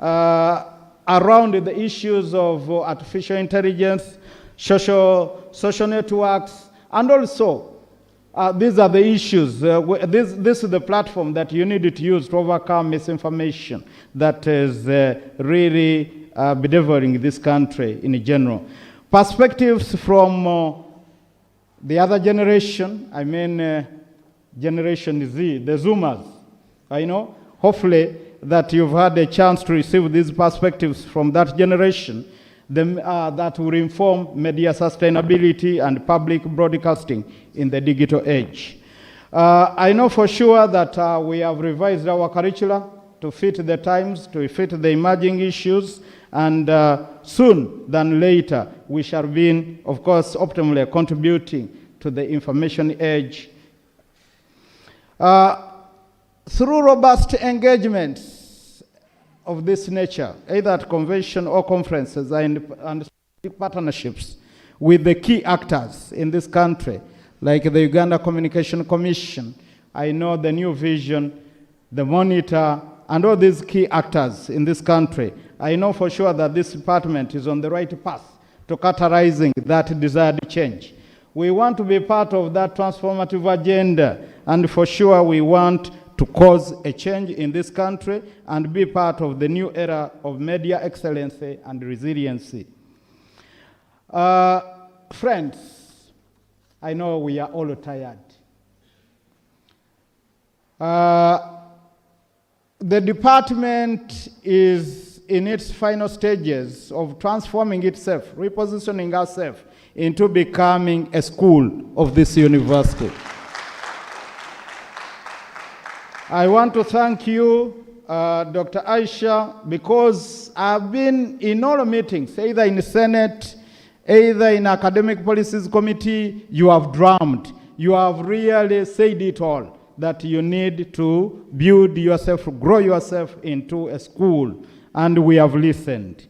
around the issues of artificial intelligence, social networks, and also these are the issues. This is the platform that you need to use to overcome misinformation that is really bedeviling this country in general. Perspectives from the other generation, I mean Generation Z, the Zoomers, I know, hopefully that you've had a chance to receive these perspectives from that generation that will inform media sustainability and public broadcasting in the digital age. I know for sure that we have revised our curricula to fit the times, to fit the emerging issues, and soon than later, we shall be, of course, optimally contributing to the information age. Through robust engagements of this nature, either at convention or conferences and partnerships with the key actors in this country, like the Uganda Communication Commission, I know the new vision, the monitor, and all these key actors in this country, I know for sure that this department is on the right path to catalyzing that desired change. We want to be part of that transformative agenda, and for sure we want to cause a change in this country and be part of the new era of media excellency and resiliency. Friends, I know we are all tired. The department is in its final stages of transforming itself, repositioning ourselves into becoming a school of this university. I want to thank you, Dr. Aisha, because I've been in all meetings, either in the Senate, either in Academic Policies Committee. You have drummed. You have really said it all, that you need to build yourself, grow yourself into a school, and we have listened.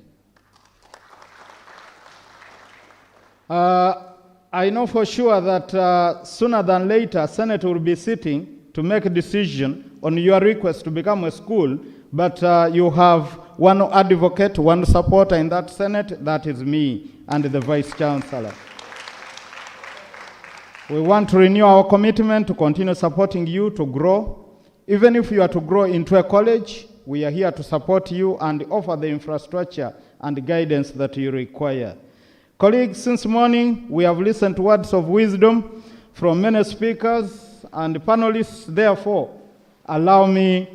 I know for sure that sooner than later, Senate will be sitting to make a decision on your request to become a school, but you have one advocate, one supporter in that Senate, that is me and the Vice Chancellor. We want to renew our commitment to continue supporting you to grow. Even if you are to grow into a college, we are here to support you and offer the infrastructure and guidance that you require. Colleagues, since morning, we have listened to words of wisdom from many speakers and panelists. Therefore, allow me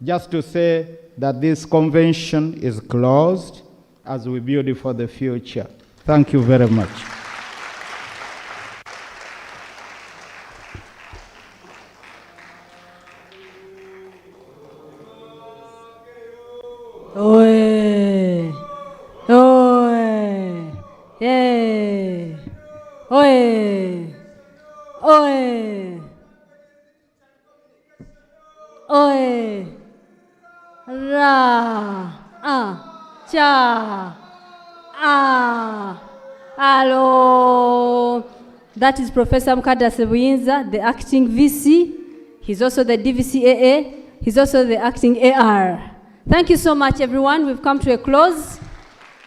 just to say that this convention is closed as we build it for the future. Thank you very much. Oe, oe, yeah, oe, oe, oe, ra, cha, hello. That is Professor Mkada Sebuyinza, the acting VC. He's also the DVCAA. He's also the acting AR. Thank you so much, everyone. We've come to a close.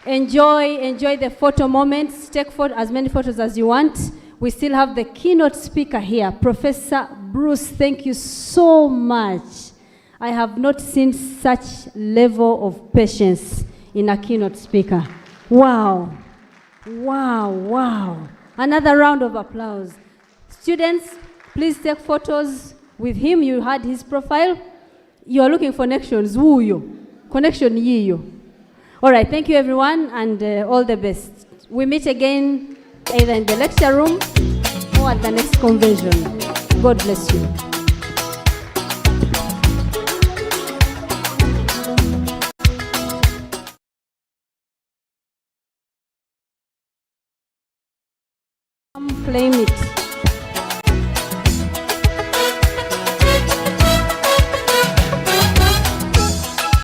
Enjoy the photo moments. Take as many photos as you want. We still have the keynote speaker here, Professor Bruce. Thank you so much. I have not seen such level of patience in a keynote speaker. Wow. Wow, wow. Another round of applause. Students, please take photos with him. You had his profile. You are looking for connections. Woo you. Connection yiyo. All right, thank you everyone, and all the best. We meet again either in the lecture room or at the next convention. God bless you. Claim it.